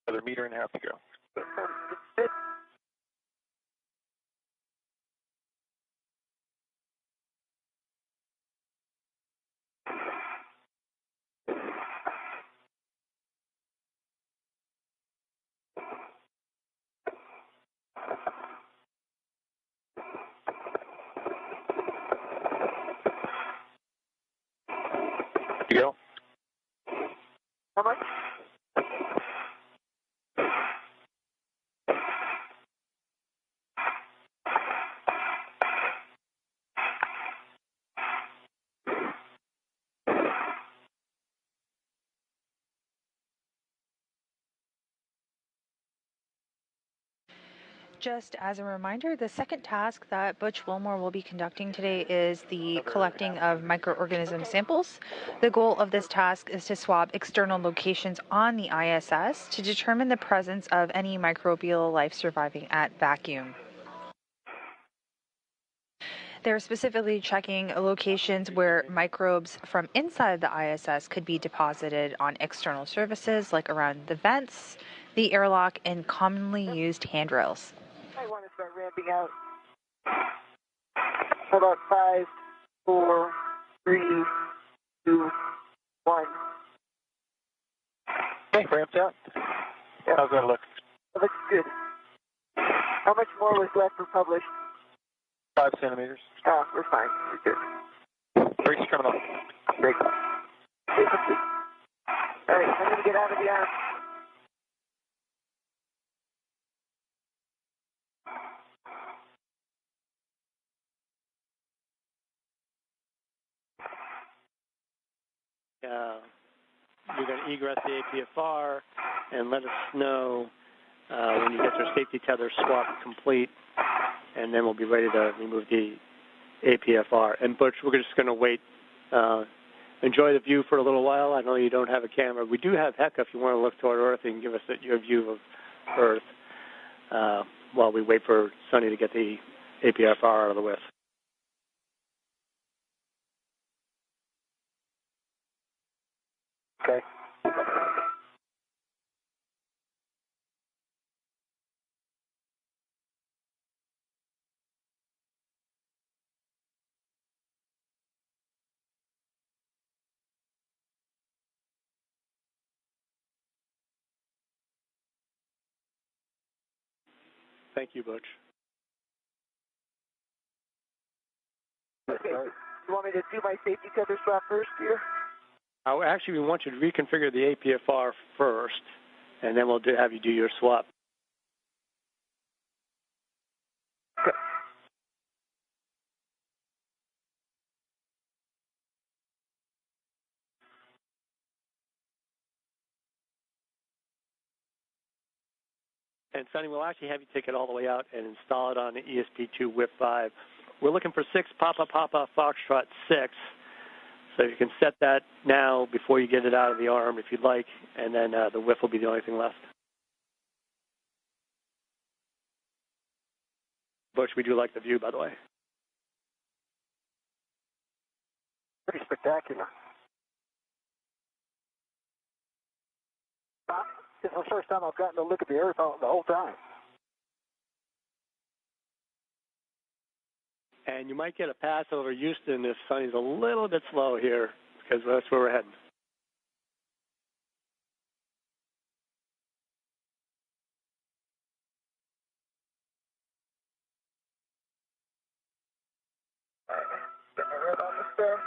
Another meter and a half to go. To go. How much? Just as a reminder, the second task that Butch Wilmore will be conducting today is the collecting of microorganism samples. The goal of this task is to swab external locations on the ISS to determine the presence of any microbial life surviving at vacuum. They're specifically checking locations where microbes from inside the ISS could be deposited on external surfaces, like around the vents, the airlock, and commonly used handrails. I want to start ramping out. How about 5, 4, 3, 2, 1. Okay, ramped out. How's that look? That looks good. How much more was left for published? 5 centimeters. Oh, we're fine. We're good. Brakes coming off. Great. All right, I'm going to get out of the arm. You're going to egress the APFR and let us know when you get your safety tether swap complete, and then we'll be ready to remove the APFR. And Butch, we're just going to wait. Enjoy the view for a little while. I know you don't have a camera. We do have HECA if you want to look toward Earth and give us your view of Earth while we wait for Sonny to get the APFR out of the way. Okay. Thank you, Butch. Okay. You want me to do my safety tether swap first here? Actually, we want you to reconfigure the APFR first, and then we'll have you do your swap. Okay. And Sonny, we'll actually have you take it all the way out and install it on the ESP2 WIP5. We're looking for 6 Papa Papa Foxtrot 6. So you can set that now before you get it out of the arm if you'd like, and then the whiff will be the only thing left. Butch, we do like the view, by the way. Pretty spectacular. This is the first time I've gotten to look at the Earth the whole time. And you might get a pass over Houston if Sunny's a little bit slow here, because that's where we're heading. Get my red on this there.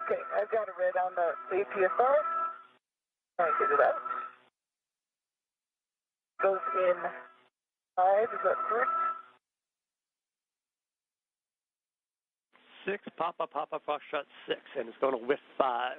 Okay, I've got a red on the APSR. Trying to get it out. Goes in 5, is that correct? 6, Papa, Foxtrot 6, and it's going to whiff 5.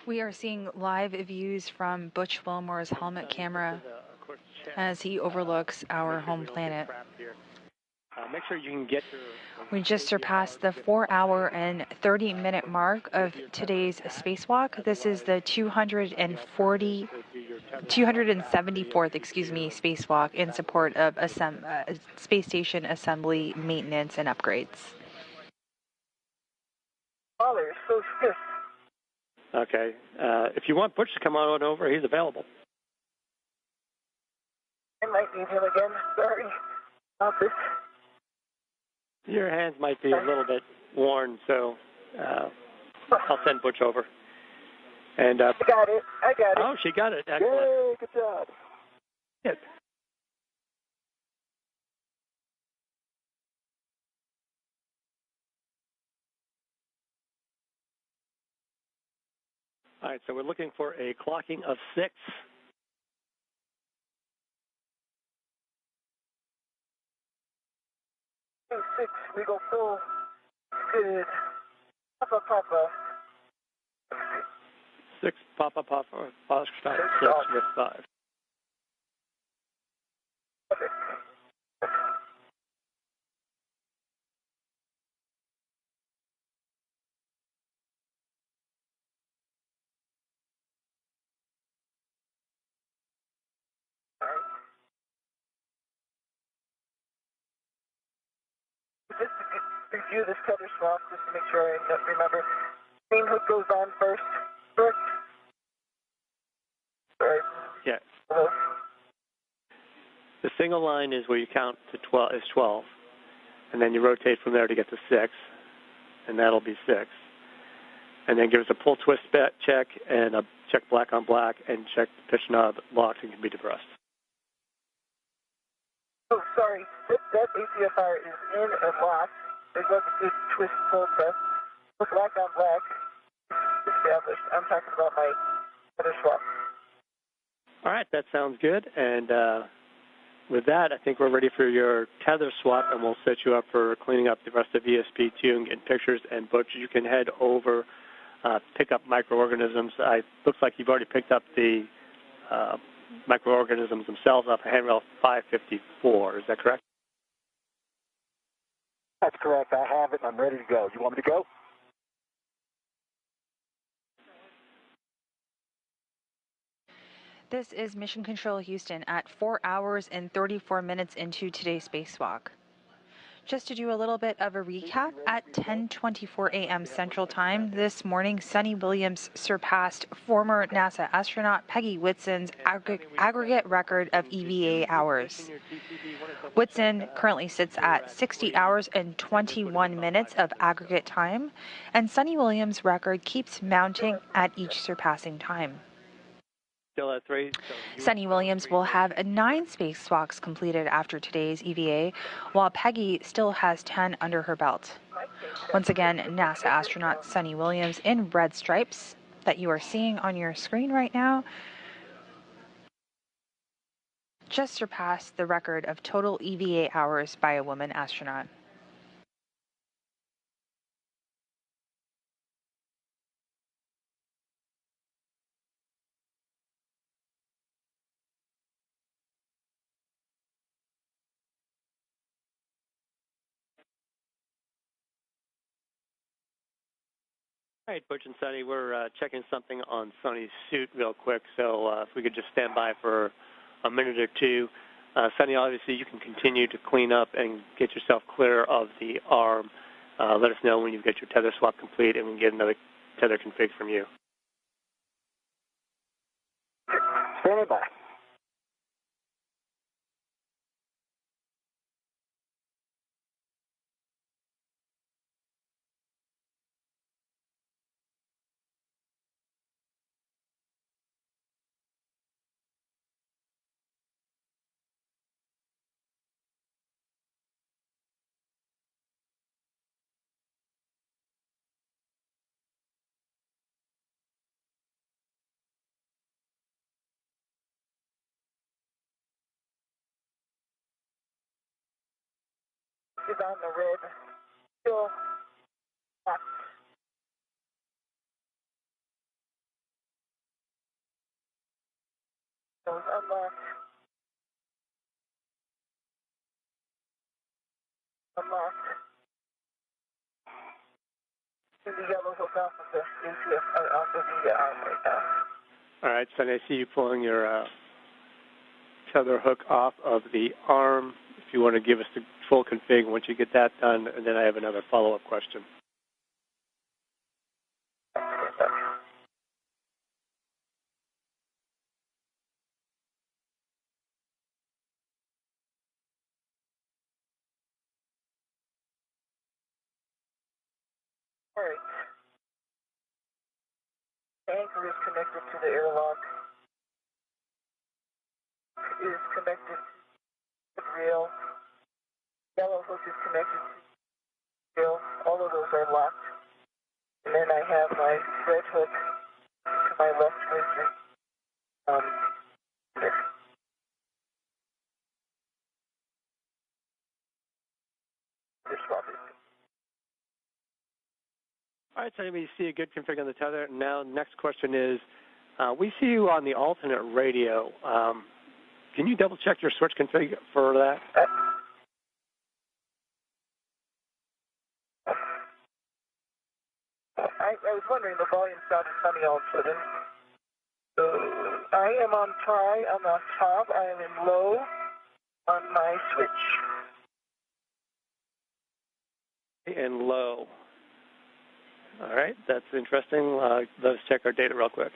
We are seeing live views from Butch Wilmore's helmet camera as he overlooks our home planet. Make sure you can get your... We just surpassed the 4-hour and 30-minute mark of today's spacewalk. This is the 274th spacewalk in support of space station assembly, maintenance, and upgrades. Oh, they're so stiff. Okay. If you want Butch to come on over, he's available. I might need him again. Sorry about this. Your hands might be a little bit worn, so I'll send Butch over. And I got it. Oh, she got it. Excellent. Yay, good job. Good. All right, so we're looking for a clocking of 6. 6, we go full. Good. Papa. 6, Papa, Foxtrot 6 with 5. Okay. Just to review this tether swap, just to make sure I remember. Main hook goes on first, correct? Sorry. Yeah. Hello? The single line is where you count to 12, and then you rotate from there to get to 6, and that'll be 6. And then give us a pull twist check and a check black on black and check the pitch knob locks and can be depressed. Oh, sorry. That ACFR is in and locked. There was a good twist pull test. With black on black established. I'm talking about my tether swap. All right, that sounds good. And with that, I think we're ready for your tether swap, and we'll set you up for cleaning up the rest of ESP2 and getting pictures. And Butch, you can head over, pick up microorganisms. Looks like you've already picked up the microorganisms themselves off of handrail 554. Is that correct? That's correct. I have it. I'm ready to go. You want me to go? This is Mission Control Houston at 4 hours and 34 minutes into today's spacewalk. Just to do a little bit of a recap, at 10:24 a.m. Central Time this morning, Sunny Williams surpassed former NASA astronaut Peggy Whitson's aggregate record of EVA hours. Whitson currently sits at 60 hours and 21 minutes of aggregate time, and Sunny Williams' record keeps mounting at each surpassing time. still at 3. So Sunny Williams will have 9 spacewalks completed after today's EVA, while Peggy still has 10 under her belt. Once again, NASA astronaut Sunny Williams in red stripes that you are seeing on your screen right now just surpassed the record of total EVA hours by a woman astronaut. All right, Butch and Sunny, we're checking something on Sunny's suit real quick, so if we could just stand by for a minute or two. Sunny, obviously you can continue to clean up and get yourself clear of the arm. Let us know when you get your tether swap complete and we can get another tether config from you. Standing by. Is on the red. Still locked. Those unlocked. Unlocked. In the yellow hook off of the ACF, off of the arm right now. All right, Sunny, I see you pulling your tether hook off of the arm. If you want to give us the full config once you get that done, and then I have another follow-up question. All right. Anchor is connected to the airlock. It is connected to the rail. Yellow hook is connected to the rail. All of those are locked. And then I have my red hook to my left with this. This swap is. All right, so you see a good config on the tether. Now, next question is, we see you on the alternate radio. Can you double-check your switch config for that? I was wondering, the volume sounded funny all of a sudden. I am on high, I'm on top, I am in low on my switch. And low. All right, that's interesting. Let's check our data real quick.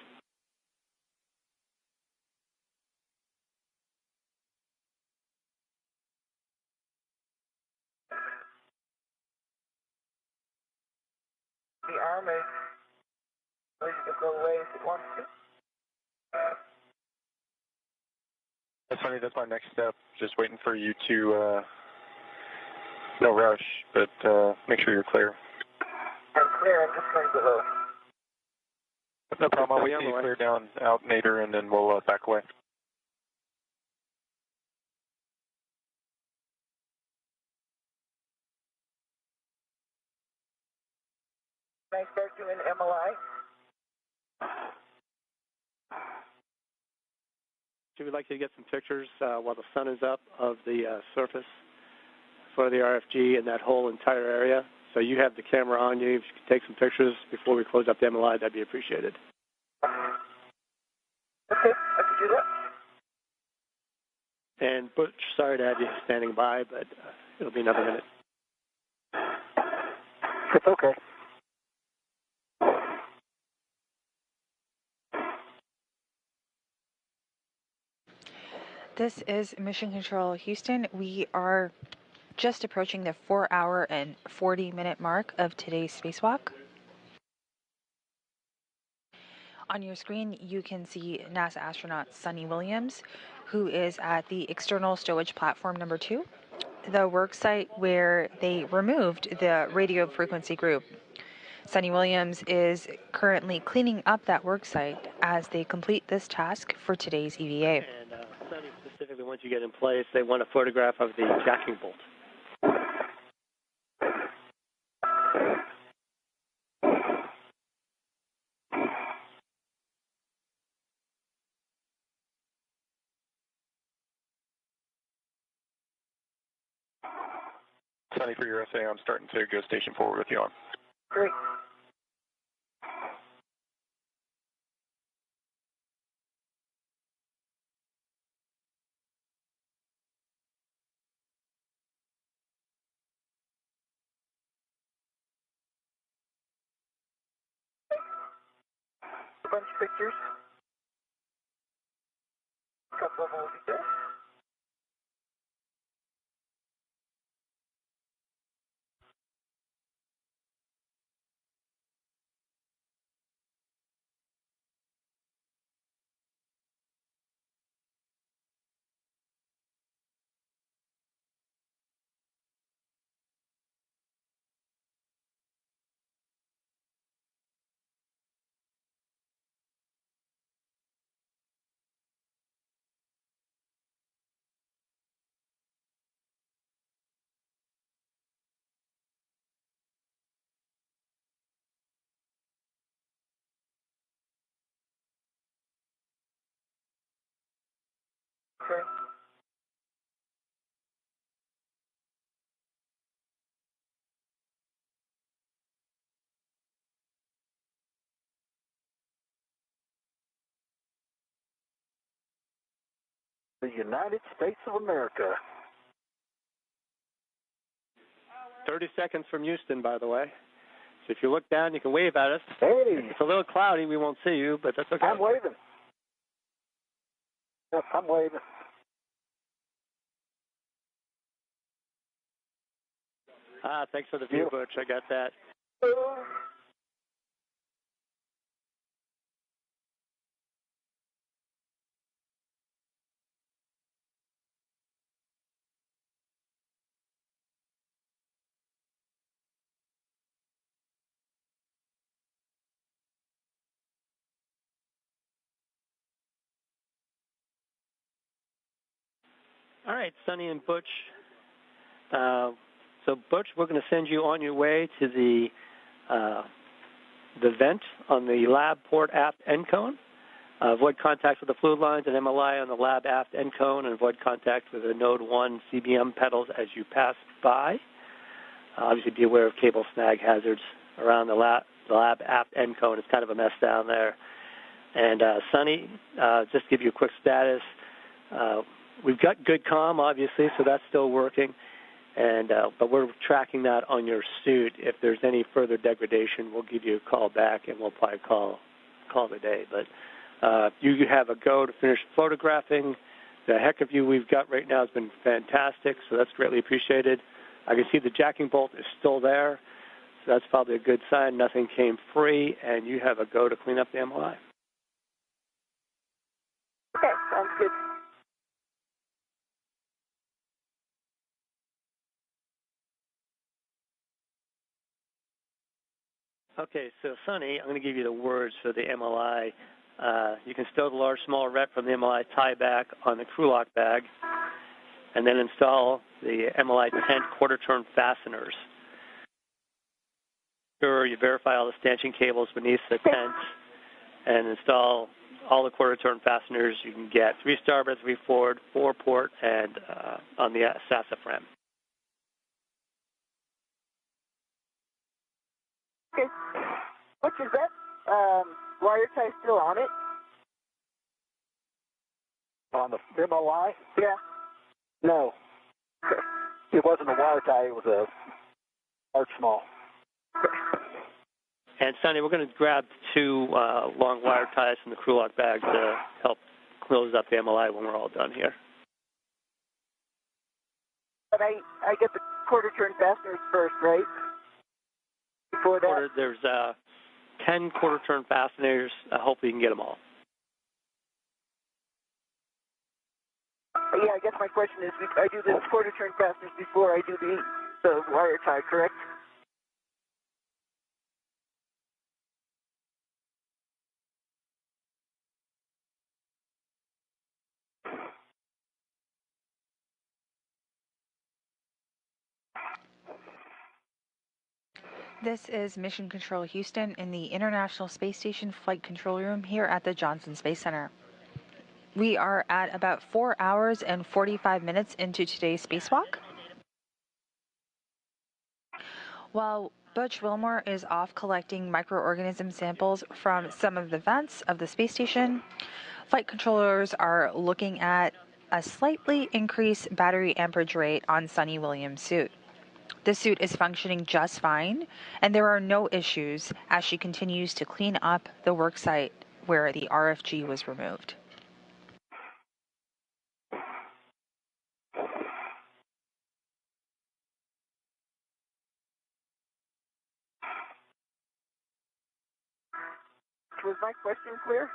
The arm is ready to go away if it wants to. That's funny. That's my next step. Just waiting for you to, no rush, but make sure you're clear. I'm clear. I'm just going below. No problem. I'll wait till you clear down out Nader, and then we'll back away. Can I start doing MLI? We'd like you to get some pictures while the sun is up of the surface for the RFG and that whole entire area. So you have the camera on you. If you could take some pictures before we close up the MLI, that'd be appreciated. Okay, I can do that. And Butch, sorry to have you standing by, but it'll be another minute. It's okay. This is Mission Control Houston. We are just approaching the 4-hour and 40-minute mark of today's spacewalk. On your screen, you can see NASA astronaut Sunny Williams, who is at the external stowage platform number 2, the work site where they removed the radio frequency group. Sunny Williams is currently cleaning up that work site as they complete this task for today's EVA. And Sunny, specifically, once you get in place, they want a photograph of the jacking bolt. Sunny, for your SA, I'm starting to go station forward with you on. Great. A bunch of pictures. A couple of them will be there. Okay. The United States of America. 30 seconds from Houston, by the way. So if you look down, you can wave at us. Hey, It's a little cloudy. We won't see you, but that's okay. I'm waving. Yep, I'm waving. Thanks for the view, Butch. I got that. All right, Sunny and Butch. So, Butch, we're going to send you on your way to the vent on the lab port aft end cone. Avoid contact with the fluid lines and MLI on the lab aft end cone, and avoid contact with the Node 1 CBM pedals as you pass by. Obviously, be aware of cable snag hazards around the lab aft end cone. It's kind of a mess down there. And Sunny, just to give you a quick status, we've got good comm, obviously, so that's still working. And but we're tracking that on your suit. If there's any further degradation, we'll give you a call back, and we'll probably call the day. But you have a go to finish photographing. The heck of you we've got right now has been fantastic, so that's greatly appreciated. I can see the jacking bolt is still there, so that's probably a good sign. Nothing came free, and you have a go to clean up the MLI. Okay, sounds good. Okay, so Sunny, I'm going to give you the words for the MLI. You can stow the large small ret from the MLI tie back on the crew lock bag, and then install the MLI tent quarter turn fasteners. Sure, you verify all the stanchion cables beneath the tent, and install all the quarter turn fasteners you can get: 3 starboard, 3 forward, 4 port, and on the sassafras. Okay. Which is that wire tie still on it? On the MLI? Yeah. No. It wasn't a wire tie, it was a arch small. And Sonny, we're going to grab 2 long wire ties from the crew lock bag to help close up the MLI when we're all done here. But I get the quarter turn fasteners first, right? Before that? There's 10 quarter-turn fasteners. Hopefully you can get them all. Yeah, I guess my question is, I do the quarter-turn fasteners before I do the wire tie, correct? This is Mission Control Houston in the International Space Station Flight Control Room here at the Johnson Space Center. We are at about 4 hours and 45 minutes into today's spacewalk. While Butch Wilmore is off collecting microorganism samples from some of the vents of the space station, flight controllers are looking at a slightly increased battery amperage rate on Sunny Williams' suit. The suit is functioning just fine, and there are no issues as she continues to clean up the worksite where the RFG was removed. Was my question clear?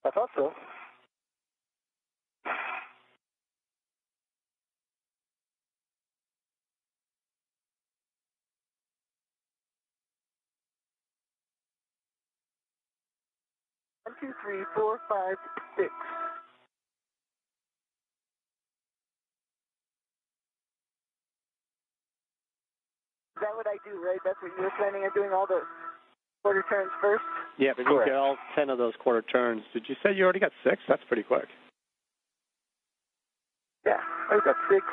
I thought so. One, two, three, four, five, six. Is that what I do, right? That's what you were planning on doing, all the quarter turns first? Yeah, but you get all 10 of those quarter turns. Did you say you already got 6? That's pretty quick. Yeah, I've got 6.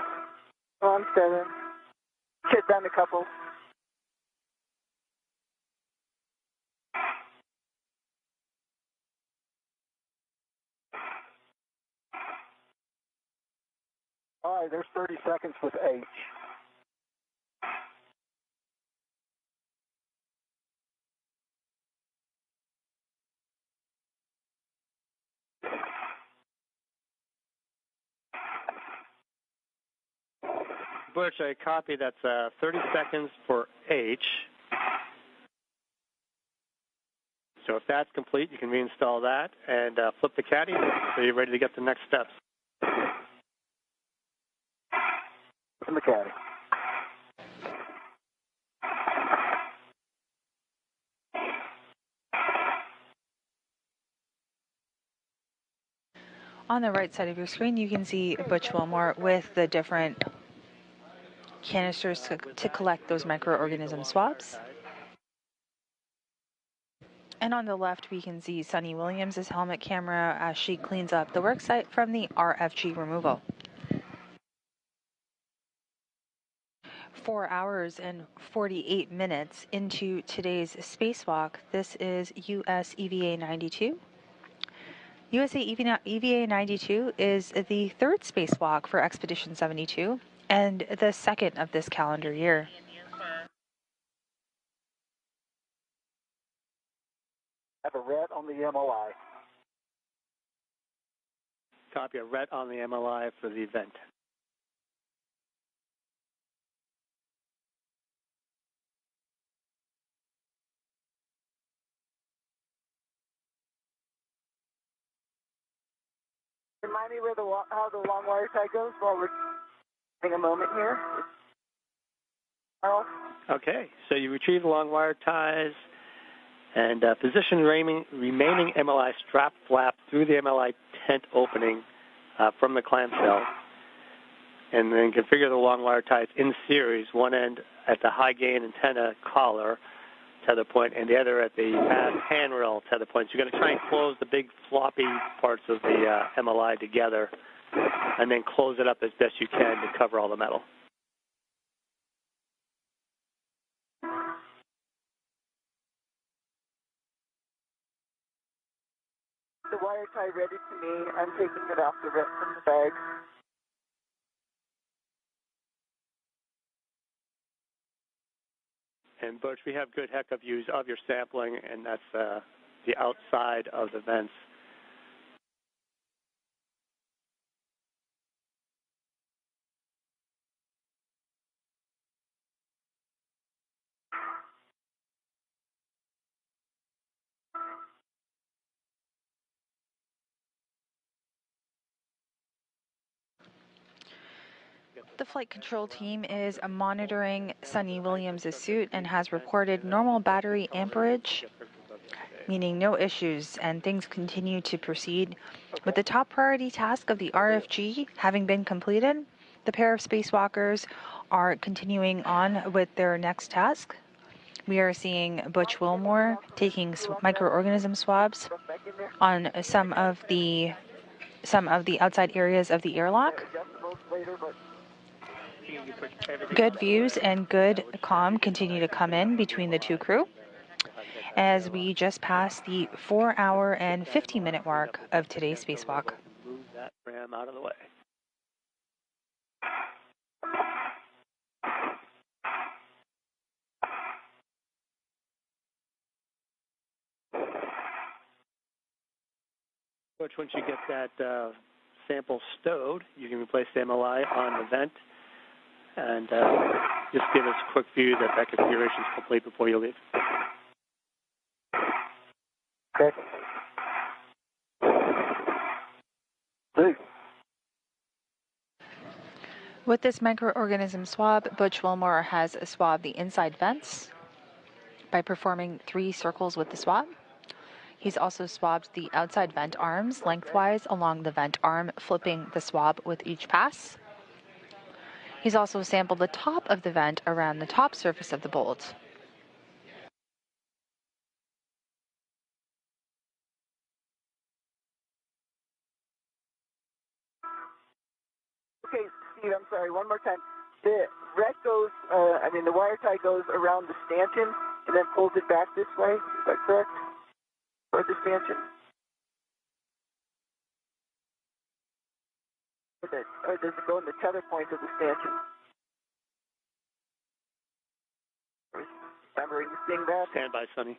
On 7. Shit down a couple. All right, there's 30 seconds with H. Butch, I copy that's 30 seconds for H. So if that's complete, you can reinstall that and flip the caddy so you're ready to get the next steps. From the caddy. On the right side of your screen, you can see Butch Wilmore with the different canisters to collect those microorganism swabs. And on the left, we can see Sunny Williams' helmet camera as she cleans up the worksite from the RFG removal. 4 hours and 48 minutes into today's spacewalk. This is US EVA 92. USA EVA 92 is the third spacewalk for Expedition 72 and the second of this calendar year. Have a red on the MLI. Copy a red on the MLI for the event. Remind me where how the long wire tie goes while we're taking a moment here. Carl? Okay, so you retrieve the long wire ties and position remaining MLI strap flap through the MLI tent opening from the clamshell, and then configure the long wire ties in series, one end at the high gain antenna collar tether point and the other at the handrail tether point. So you're going to try and close the big floppy parts of the MLI together and then close it up as best you can to cover all the metal. The wire tie ready to me. I'm taking it off from the bag. And Butch, we have good HECA views of your sampling, and that's the outside of the vents. The flight control team is monitoring Sunny Williams' suit and has reported normal battery amperage, meaning no issues, and things continue to proceed. With the top priority task of the RFG having been completed, the pair of spacewalkers are continuing on with their next task. We are seeing Butch Wilmore taking microorganism swabs on some of the outside areas of the airlock. Good views and good comm continue to come in between the two crew as we just passed the 4-hour and 50-minute mark of today's spacewalk. Move that ram out of the way. Which, once you get that sample stowed, you can replace the MLI on the vent and just give us a quick view that that configuration is complete before you leave. Okay. See. With this microorganism swab, Butch Wilmore has swabbed the inside vents by performing 3 circles with the swab. He's also swabbed the outside vent arms lengthwise along the vent arm, flipping the swab with each pass. He's also sampled the top of the vent around the top surface of the bolt. Okay, Steve, I'm sorry, one more time. The red goes, the wire tie goes around the stanchion and then pulls it back this way. Is that correct? Toward the stanchion? Or does it go in the tether point of the stanchion? Remember you seeing that? Stand by, Sonny.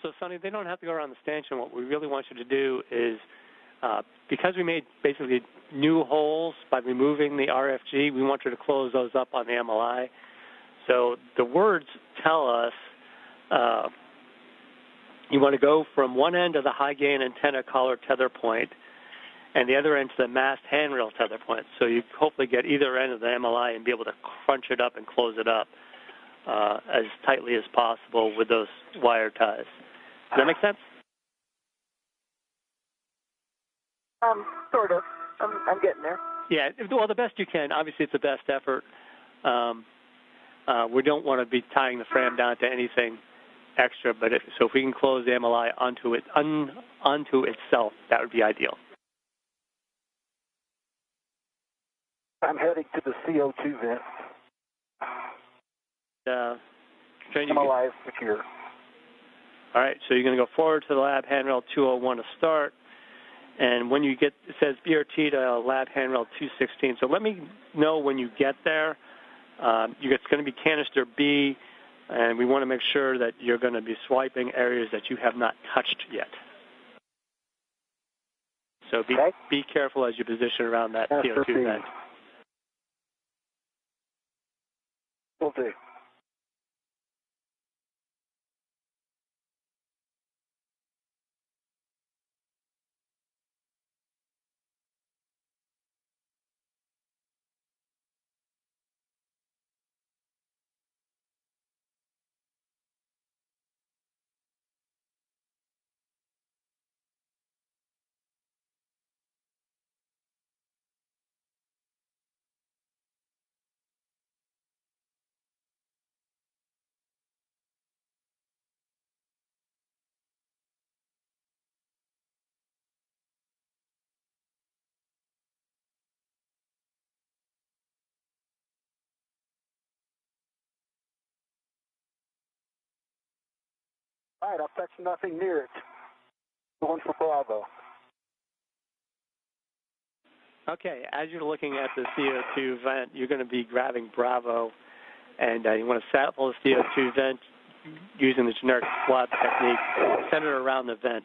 So, Sonny, they don't have to go around the stanchion. What we really want you to do is, because we made basically new holes by removing the RFG, we want you to close those up on the MLI. So the words tell us you want to go from one end of the high gain antenna collar tether point and the other end to the mast handrail tether point. So you hopefully get either end of the MLI and be able to crunch it up and close it up as tightly as possible with those wire ties. Does that make sense? Sort of. I'm getting there. Yeah, well, the best you can. Obviously, it's the best effort. We don't want to be tying the frame down to anything extra, but so if we can close the MLI onto itself, that would be ideal. I'm heading to the CO2 vent. MLI is secure. All right, so you're going to go forward to the lab handrail 201 to start. And when you get, it says BRT to lab handrail 216. So let me know when you get there. It's going to be canister B, and we want to make sure that you're going to be swiping areas that you have not touched yet. So be careful as you position around that CO2 vent. Will do. All right, I'll touch nothing near it. Going for Bravo. Okay, as you're looking at the CO2 vent, you're going to be grabbing Bravo, and you want to sample the CO2 vent using the generic swab technique, center around the vent.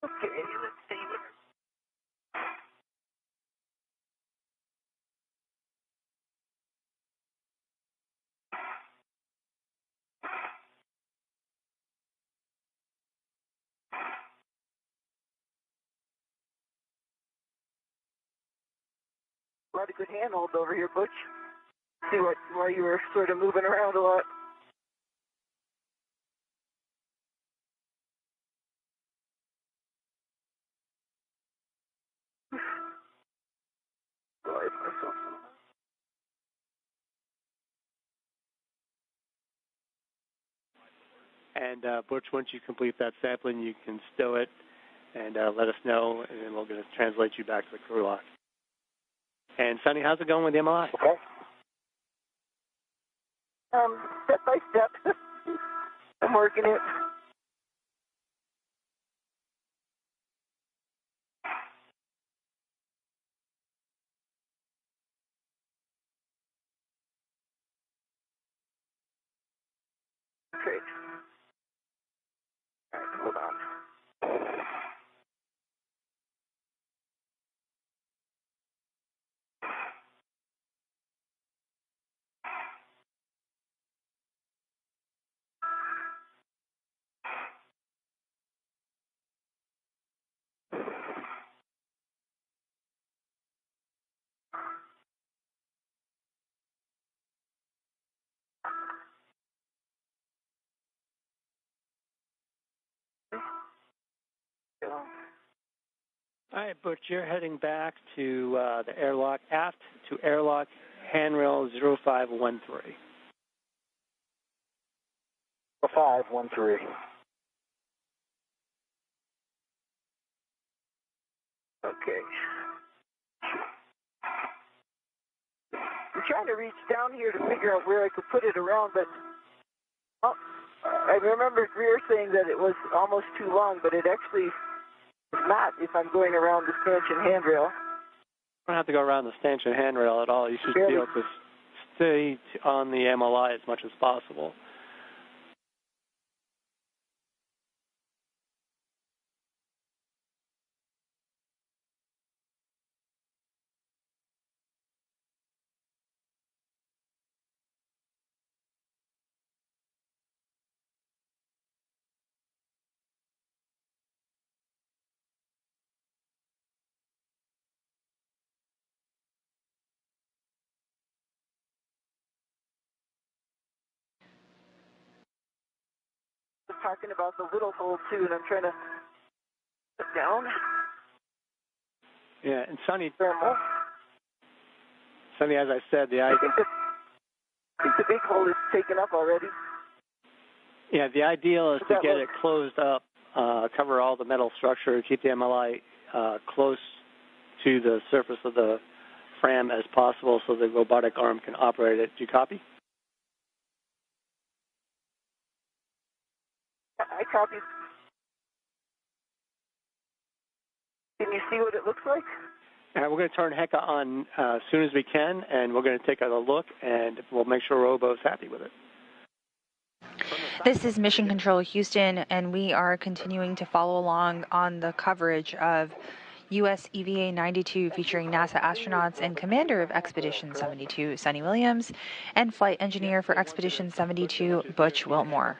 Okay, let's see. A lot of good handholds over here, Butch. See why you were sort of moving around a lot. Sorry for myself. And Butch, once you complete that sampling, you can stow it and let us know, and then we're going to translate you back to the crew lock. And Sonny, how's it going with the MLI? Okay. Step by step. I'm working it. Great. All right, hold on. All right, Butch, you're heading back to the airlock aft to airlock handrail 0513. 513. Okay. I'm trying to reach down here to figure out where I could put it around, but I remember Greer saying that it was almost too long, but it actually is not if I'm going around the stanchion handrail. You don't have to go around the stanchion handrail at all. You should be able to stay on the MLI as much as possible. I'm talking about the little hole too, and I'm trying to put down. Yeah, and Sonny, Thermal. Sonny, as I said, I think the big hole is taken up already. Yeah, the ideal is to get it closed up, cover all the metal structure, keep the MLI close to the surface of the frame as possible so the robotic arm can operate it. Do you copy? I copied. Can you see what it looks like? We're going to turn HECA on as soon as we can, and we're going to take a look, and we'll make sure Robo's happy with it. This is Mission Control Houston, and we are continuing to follow along on the coverage of U.S. EVA 92 featuring NASA astronauts and commander of Expedition 72, Sonny Williams, and flight engineer for Expedition 72, Butch Wilmore.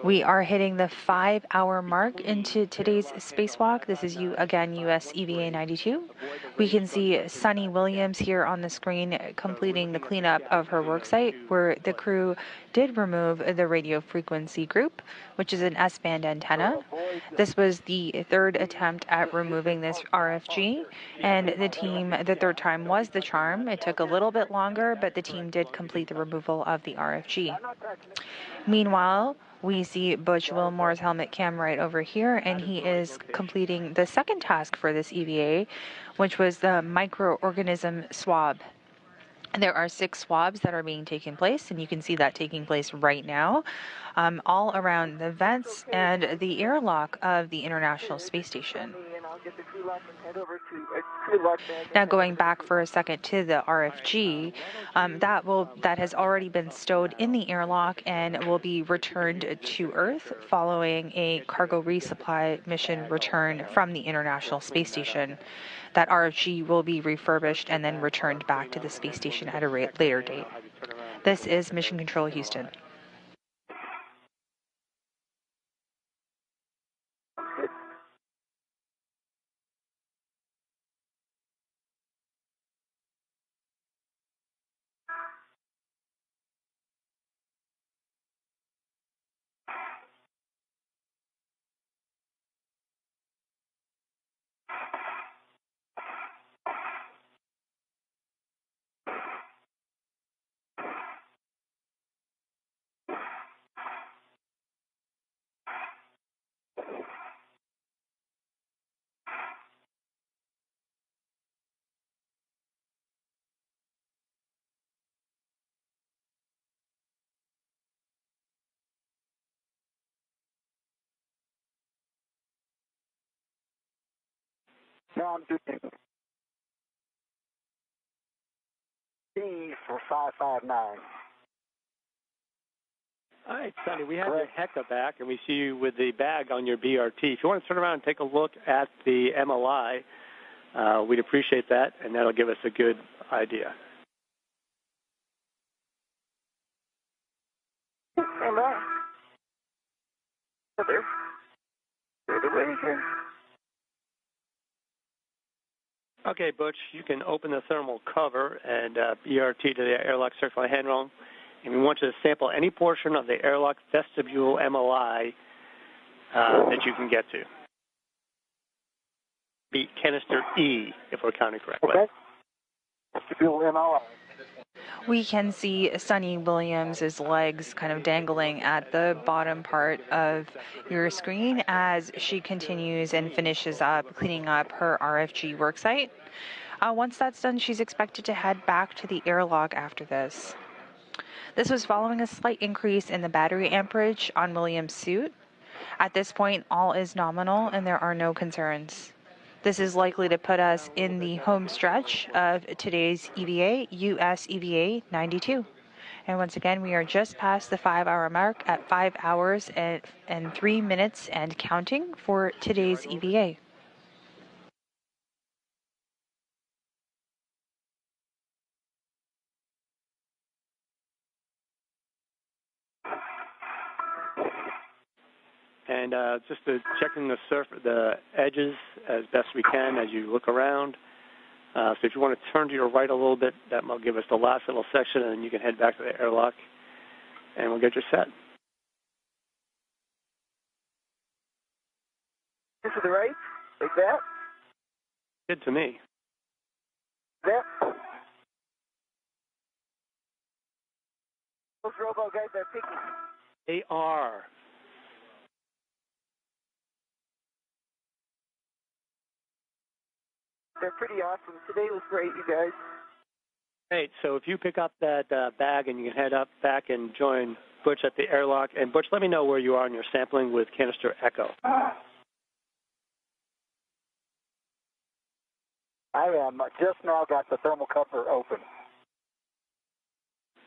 We are hitting the 5-hour mark into today's spacewalk. This is again U.S. EVA 92. We can see Sonny Williams here on the screen completing the cleanup of her worksite, where the crew did remove the radio frequency group, which is an S-band antenna. This was the third attempt at removing this RFG, and the third time was the charm. It took a little bit longer, but the team did complete the removal of the RFG. Meanwhile, we see Butch Wilmore's helmet cam right over here, and he is completing the second task for this EVA, which was the microorganism swab. There are 6 swabs that are being taken place, and you can see that taking place right now, all around the vents and the airlock of the International Space Station. I'll get the crew lock and head over to crew lock bag. Now going back for a second to the RFG, that has already been stowed in the airlock and will be returned to Earth following a cargo resupply mission return from the International Space Station. That RFG will be refurbished and then returned back to the space station at a later date. This is Mission Control Houston. Now I'm doing C for 559. All right, Sonny, we have your HECA back, and we see you with the bag on your BRT. If you want to turn around and take a look at the MLI, we'd appreciate that, and that'll give us a good idea. Stand by. Clear the way here. Okay, Butch, you can open the thermal cover and BRT to the airlock circular handrail, and we want you to sample any portion of the airlock vestibule MLI that you can get to. Be canister E, if we're counting correctly. Okay. Vestibule MLI. We can see Sunny Williams' legs kind of dangling at the bottom part of your screen as she continues and finishes up cleaning up her RFG worksite. Once that's done, she's expected to head back to the airlock after this. This was following a slight increase in the battery amperage on Williams' suit. At this point, all is nominal and there are no concerns. This is likely to put us in the home stretch of today's EVA, US EVA 92. And once again, we are just past the 5-hour mark at 5 hours and 3 minutes and counting for today's EVA. And just to checking the edges as best we can as you look around. So if you want to turn to your right a little bit, that will give us the last little section, and then you can head back to the airlock, and we'll get you set. To the right, like that. Good to me. That. Those robo guys are picking. They are. They're pretty awesome. Today was great, you guys. Great. So if you pick up that bag and you can head up back and join Butch at the airlock. And Butch, let me know where you are in your sampling with canister Echo. I am just now got the thermal cover open.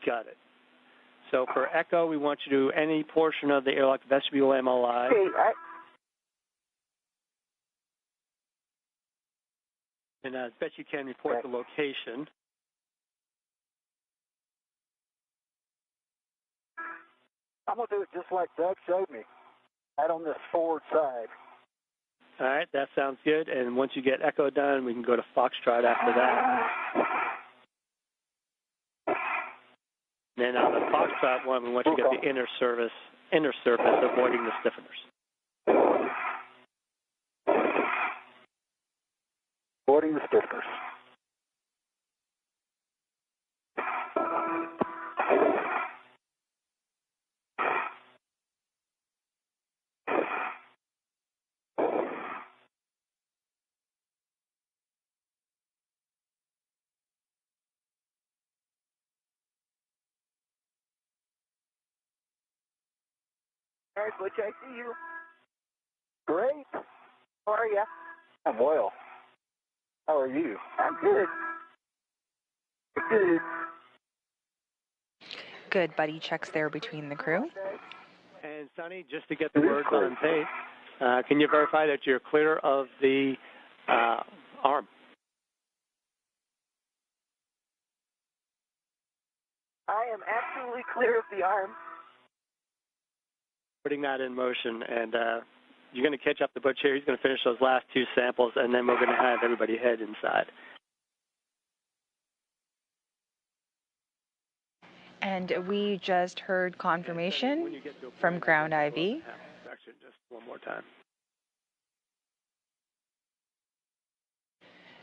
Got it. So for Echo, we want you to do any portion of the airlock vestibule MLI. Okay, And I bet you can report the location. I'm going to do it just like Doug showed me, right on this forward side. All right, that sounds good. And once you get Echo done, we can go to Foxtrot after that. Then on the Foxtrot one, we want you to get the inner surface, avoiding the stiffeners. Avoiding the stiffeners. all right, Butch, I see you. Great. How are you? I'm well. How are you? I'm good. Good. Good buddy checks there between the crew. And Sonny, just to get the words on tape, can you verify that you're clear of the arm? I am absolutely clear of the arm. Putting that in motion, and you're going to catch up to Butch here. He's going to finish those last two samples, and then we're going to have everybody head inside. And we just heard confirmation from Ground IV. Actually, just one more time.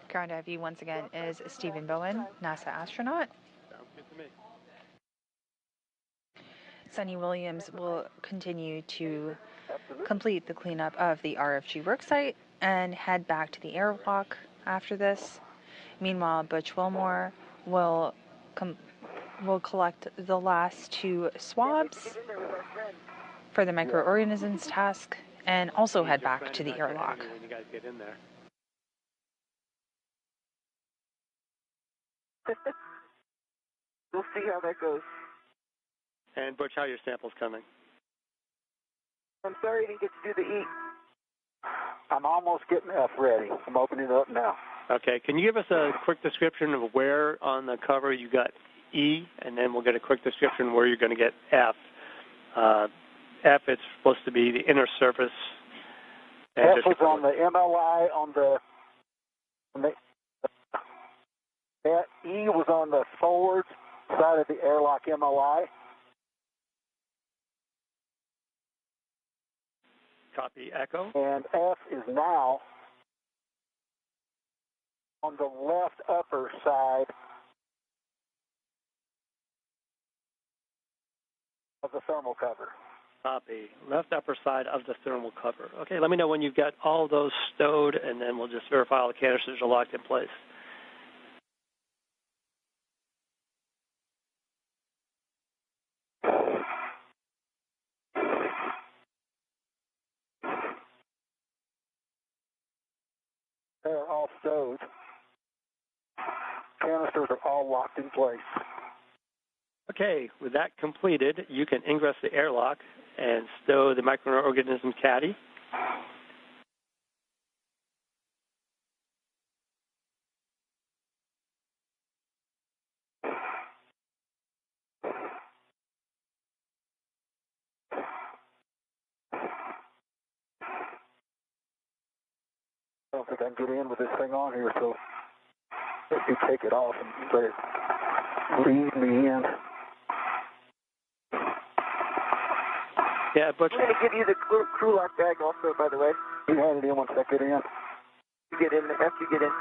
Ground IV once again is Stephen Bowen, NASA astronaut. Sounds good to me. Sunny Williams will continue to complete the cleanup of the RFG worksite and head back to the airlock after this. Meanwhile, Butch Wilmore will collect the last two swabs for the microorganisms task and also head back to the airlock. When you guys get in there. We'll see how that goes. And Butch, how are your samples coming? I'm sorry I didn't get to do the E. I'm almost getting F ready. I'm opening it up now. Okay, can you give us a quick description of where on the cover you got E, and then we'll get a quick description where you're going to get F. F, it's supposed to be the inner surface. F was on the MLI E was on the forward side of the airlock MLI. Copy, echo. And F is now on the left upper side of the thermal cover. Copy. Left upper side of the thermal cover. Okay, let me know when you've got all those stowed, and then we'll just verify all the canisters are locked in place. They're all stowed. Canisters are all locked in place. Okay, with that completed, you can ingress the airlock and stow the microorganism caddy. I don't think I can get in with this thing on here, so if you take it off and let it lead me in. Yeah, Butch. I'm going to give you the crew lock bag also, by the way. You hand it in once I get in. You get in after you get in.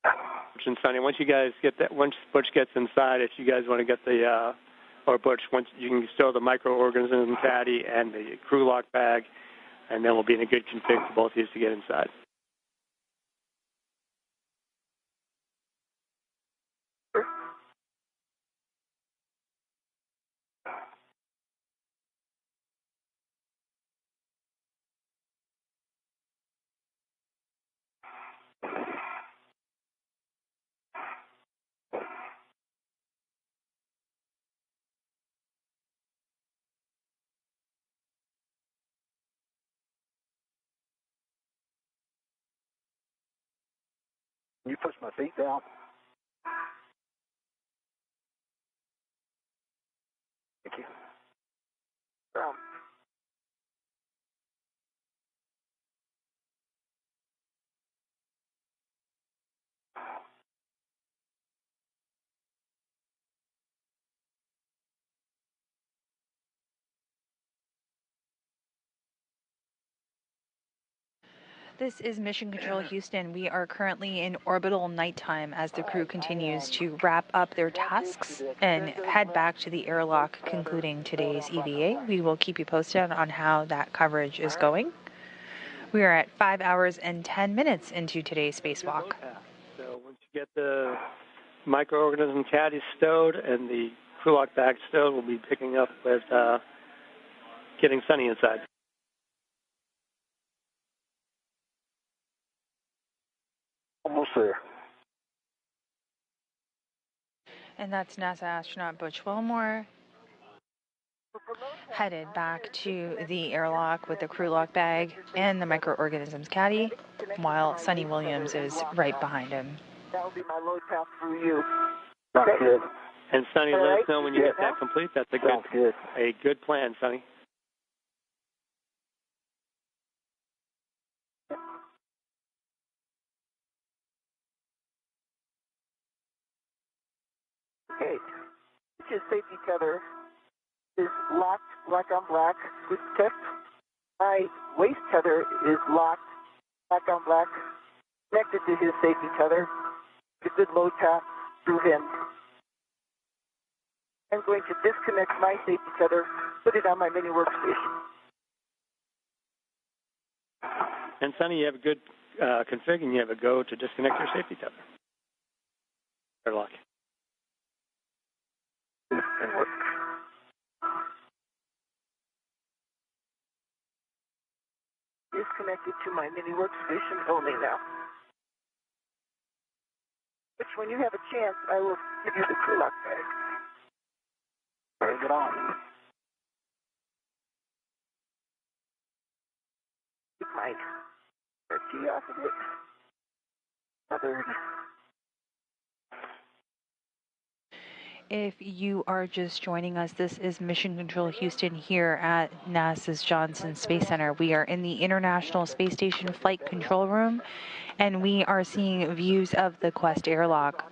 Butch and Sonny, once you guys get that, once Butch gets inside, if you guys want to get the, or Butch, once you can stow the microorganism caddy and the crew lock bag, and then we'll be in a good config for both of you to get inside. You push my feet down. Thank you. This is Mission Control Houston. We are currently in orbital nighttime as the crew continues to wrap up their tasks and head back to the airlock, concluding today's EVA. We will keep you posted on how that coverage is going. We are at 5 hours and 10 minutes into today's spacewalk. So once you get the microorganism caddy stowed and the crew lock bag stowed, we'll be picking up with getting Sunny inside. Almost there. And that's NASA astronaut Butch Wilmore headed back to the airlock with the crew lock bag and the microorganisms caddy, while Sonny Williams is right behind him. That'll be my load path through you. Sounds good. And Sonny, All let right. us know when you get that complete. That's a Sounds good. good plan, Sonny. Okay. His safety tether is locked black on black with tip. My waist tether is locked black on black, connected to his safety tether. A good load path through him. I'm going to disconnect my safety tether, put it on my mini workstation. And Sonny, you have a good config, and you have a go to disconnect your safety tether. Airlock. Disconnected to my mini workstation only now. Which, when you have a chance, I will give you the crew lock bag. Bring it on. Take my key off of it. Tethered. If you are just joining us, this is Mission Control Houston here at NASA's Johnson Space Center. We are in the International Space Station Flight Control Room, and we are seeing views of the Quest airlock.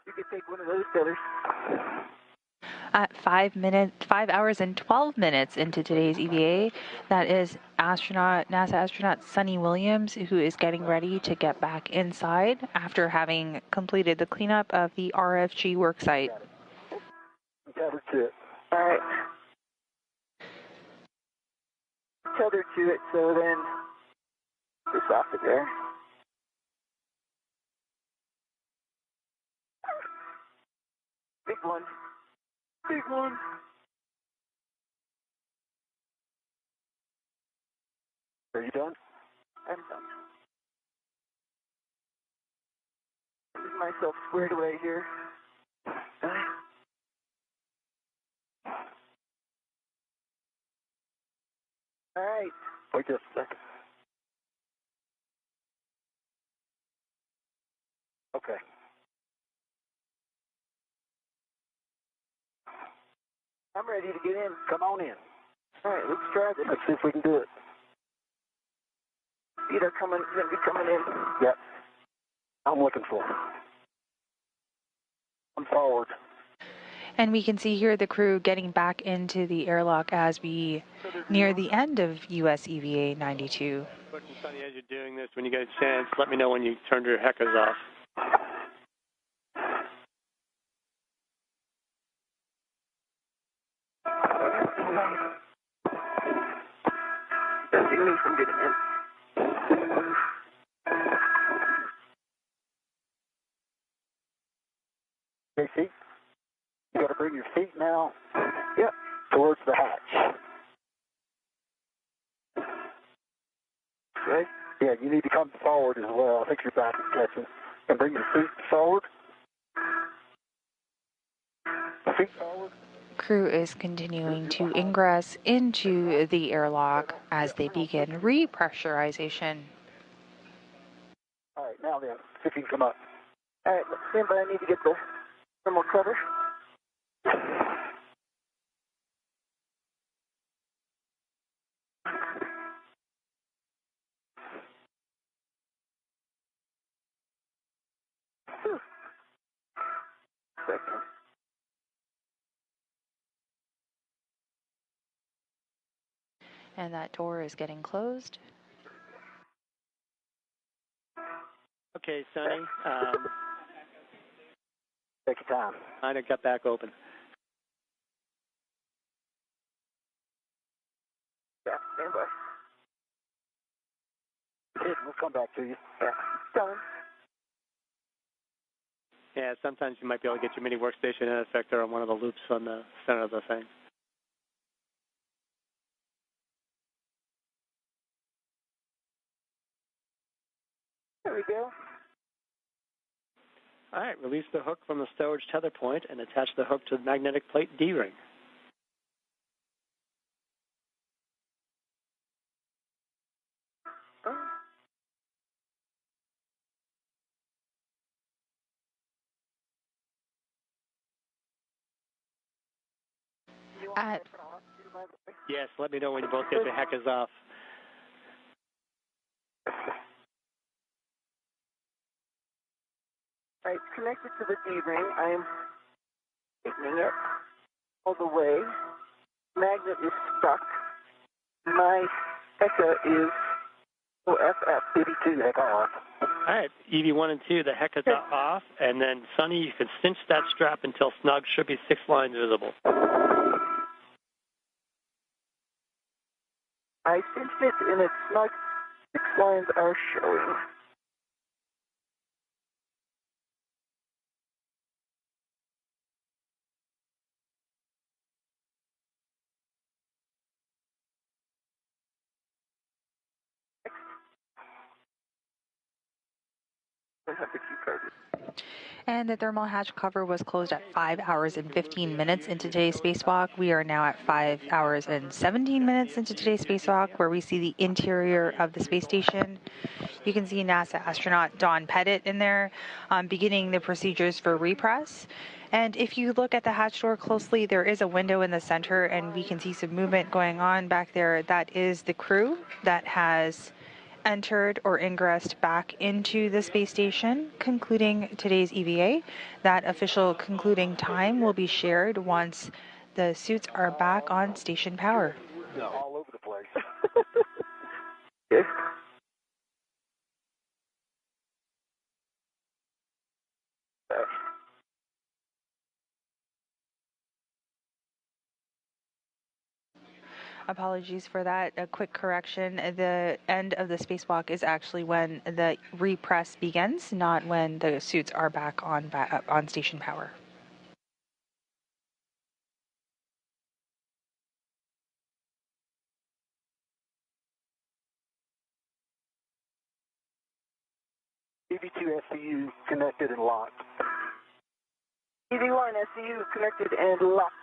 You can take one of those tethers. At 5 hours and 12 minutes into today's EVA, that is NASA astronaut Sonny Williams, who is getting ready to get back inside after having completed the cleanup of the RFG worksite. Tethered to it. All right. Tethered to it, so then this off of there. Big one. Big one. Are you done? I'm done. Get myself squared away here. All right. Wait just a second. Okay. I'm ready to get in. Come on in. All right, let's try this. Let's see if we can do it. Feet are going to be coming in. Yep. I'm looking for it. I'm forward. And we can see here the crew getting back into the airlock as we near the end of US EVA 92. Butch and Sonny, as you're doing this, when you get a chance, let me know when you turned your heckers off. Preventing me from getting in. Okay, feet. You got to bring your feet now. Yep. Towards the hatch. Okay. Yeah, you need to come forward as well. I think your back is catching. And bring your feet forward. Feet forward. Crew is continuing to ingress into the airlock as they begin repressurization. All right, now then, see if you can come up. All right, let's stand by. I need to get the thermal cover. Second. And that door is getting closed. Okay, Sonny. Take your time. Mine have got back open. Yeah, stand by. Hit, we'll come back to you. Yeah, done. Yeah, sometimes you might be able to get your mini workstation in effect on one of the loops on the center of the thing. There we go. All right, release the hook from the stowage tether point and attach the hook to the magnetic plate D-ring. Yes, let me know when you both get the heckers off. All right, connected to the D-ring. I am taking it all the way. Magnet is stuck. My Hecka is OFF82 Hecka off. All right, EV1 and 2, the heckers are off, and then Sonny, you can cinch that strap until snug. Should be 6 lines visible. I cinched it and it's snug. 6 lines are showing. I have the key card. And the thermal hatch cover was closed at 5 hours and 15 minutes into today's spacewalk. We are now at 5 hours and 17 minutes into today's spacewalk, where we see the interior of the space station. You can see NASA astronaut Don Pettit in there, beginning the procedures for repress. And if you look at the hatch door closely, there is a window in the center, and we can see some movement going on back there. That is the crew that has entered or ingressed back into the space station, concluding today's EVA. That official concluding time will be shared once the suits are back on station power. All over the place. Yes. Apologies for that. A quick correction. The end of the spacewalk is actually when the repress begins, not when the suits are back on station power. EV2 SCU connected and locked. EV1 SCU connected and locked.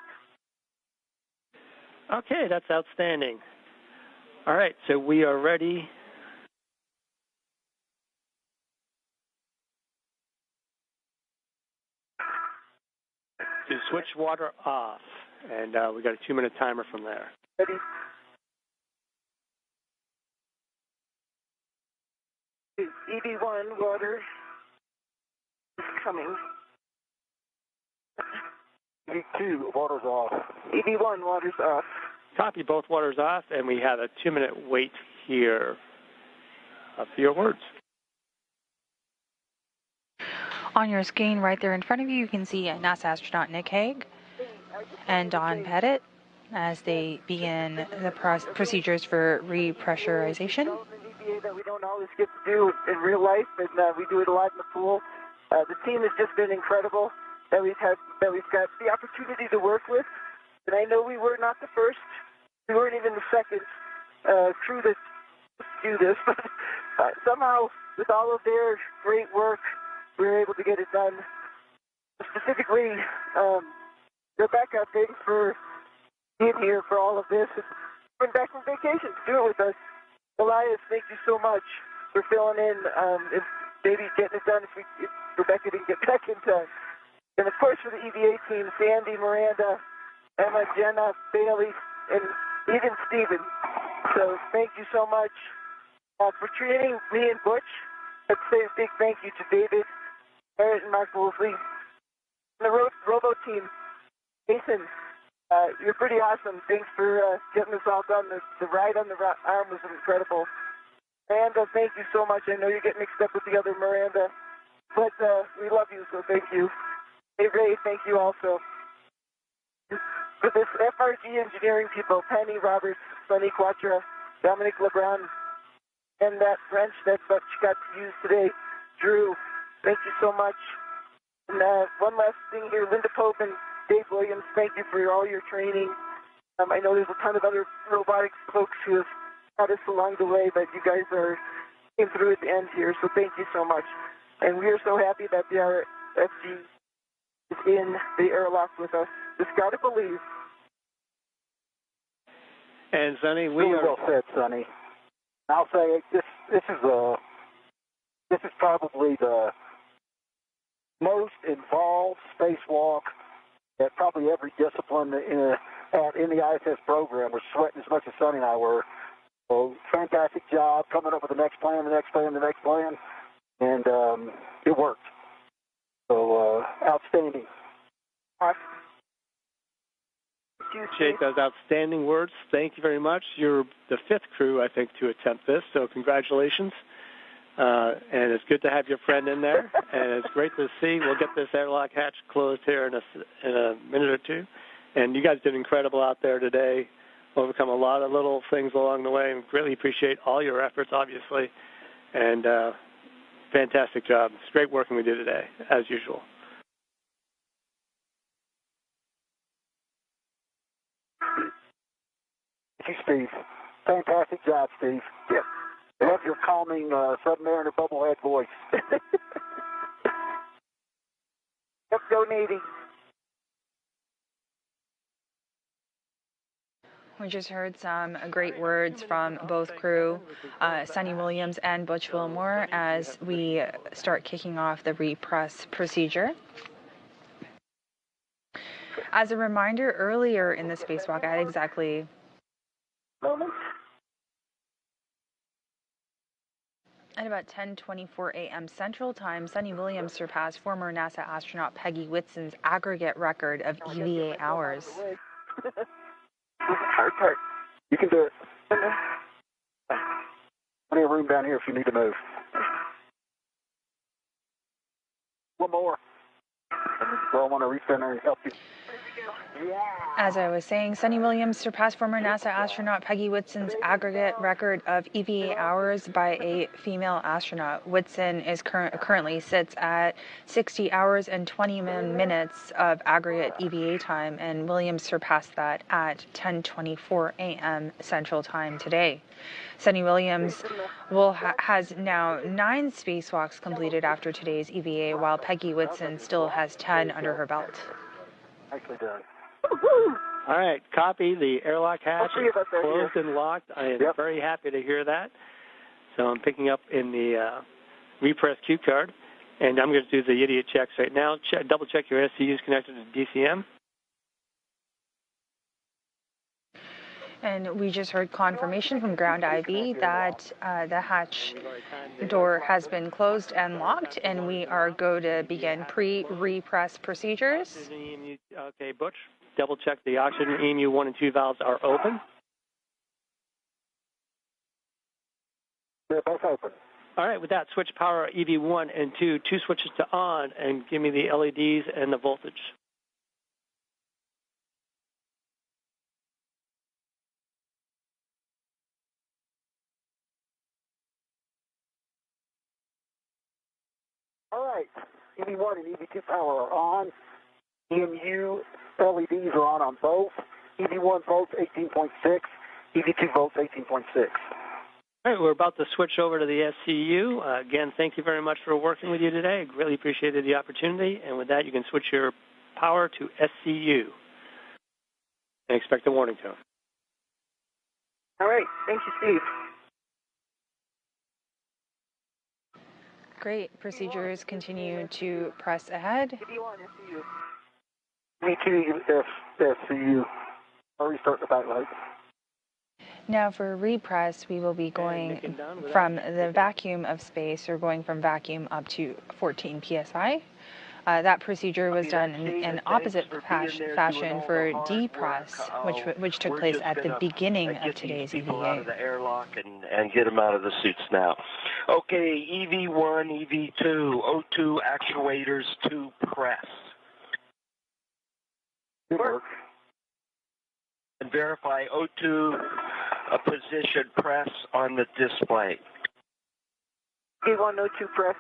Okay, that's outstanding. All right, so we are ready to switch water off, and we got a 2-minute timer from there. Ready? EV1 water is coming. EV2 water's off. EV1 water's off. Copy, both waters off, and we have a 2-minute wait here for your words. On your screen right there in front of you, you can see NASA astronaut Nick Hague and Don Pettit as they begin the procedures for repressurization. That we don't always get to do in real life, and we do it a lot in the pool. The team has just been incredible that we've got the opportunity to work with. And I know we were not the first, we weren't even the second crew to do this, but somehow with all of their great work, we were able to get it done. Specifically, Rebecca, thanks for being here for all of this. Went back from vacation to do it with us. Elias, thank you so much for filling in, and maybe getting it done if Rebecca didn't get back in time. And of course for the EVA team, Sandy, Miranda, Emma, Jenna, Bailey, and even Steven. So thank you so much for treating me and Butch. Let's say a big thank you to David, Barrett, and Mark Wolfley. And the Robo team, Jason, you're pretty awesome. Thanks for getting this all done. The ride on the arm was incredible. Miranda, thank you so much. I know you get mixed up with the other Miranda, but we love you, so thank you. Hey, Ray, thank you also. For this FRG engineering people, Penny Roberts, Sonny Quatra, Dominic LeBron, and that wrench that's what you got to use today, Drew, thank you so much. And one last thing here, Linda Pope and Dave Williams, thank you for all your training. I know there's a ton of other robotics folks who have had us along the way, but you guys came through at the end here, so thank you so much. And we are so happy that our FG is in the airlock with us. Just got to believe. And Sonny, we really are well said, Sonny. I'll say this is probably the most involved spacewalk that probably every discipline in the ISS program was sweating as much as Sonny and I were. So fantastic job coming up with the next plan, and it worked. So outstanding. Awesome. appreciate those outstanding words. Thank you very much. You're the fifth crew, I think, to attempt this, so congratulations. And it's good to have your friend in there, and it's great to see. We'll get this airlock hatch closed here in a minute or two. And you guys did incredible out there today, overcome a lot of little things along the way, and really appreciate all your efforts, obviously. And fantastic job. It's great working with you today, as usual. Thank you, Steve. Fantastic job, Steve. Yep. I love your calming submariner bubblehead voice. Let's go Navy. We just heard some great words from both crew, Sunny Williams and Butch Wilmore, as we start kicking off the repress procedure. As a reminder, earlier in the spacewalk at exactly at about 10:24 a.m. Central Time, Sunny Williams surpassed former NASA astronaut Peggy Whitson's aggregate record of EVA hours. Hard part. You can do it. Plenty of room down here if you need to move. One more. So I want to reach in there and help you. As I was saying, Sunny Williams surpassed former NASA astronaut Peggy Whitson's aggregate record of EVA hours by a female astronaut. Whitson is currently sits at 60 hours and 20 minutes of aggregate EVA time, and Williams surpassed that at 10:24 a.m. Central Time today. Sunny Williams has now 9 spacewalks completed after today's EVA, while Peggy Whitson still has 10 under her belt. Nicely done. All right, copy. The airlock hatch is closed and locked. I am very happy to hear that. So I'm picking up in the repress cue card, and I'm going to do the idiot checks right now. Double check your SCUs connected to DCM. And we just heard confirmation from ground IV that the hatch door has been closed and locked, and we are going to begin pre-repress procedures. Okay, Butch, double check the oxygen EMU 1 and 2 valves are open. They're both open. All right, with that, switch power EV1 and 2 switches to on, and give me the LEDs and the voltage. All right, EV1 and EV2 power are on. EMU LEDs are on both. EV1 volts 18.6, EV2 volts 18.6. All right, we're about to switch over to the SCU. Again, thank you very much for working with you today. Really appreciated the opportunity. And with that, you can switch your power to SCU. And expect a warning tone. All right, thank you, Steve. Great. Procedures continue to press ahead. EV2 SCU. I'll restart the backlight. Now for repress, we will be going from the vacuum of space, or going from vacuum up to 14 psi. That procedure was done in opposite fashion for depress, which took place at the beginning of today's EVA. Out of the airlock and get them out of the suits now. Okay, EV1, EV2, O2 actuators to press. Good work. And verify O2 position press on the display. EV1, O2 press.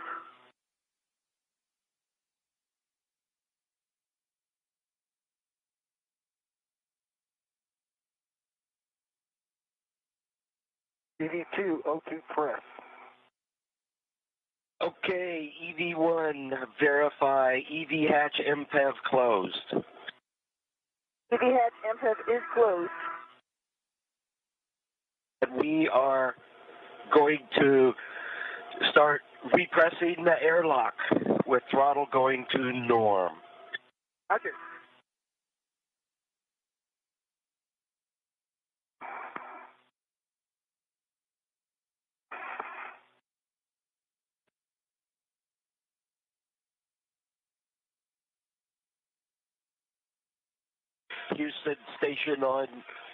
EV2 O2 press. Okay, EV1, verify EV hatch MPEV closed. EV hatch MPEV is closed. And we are going to start repressing the airlock with throttle going to norm. Roger. Houston station on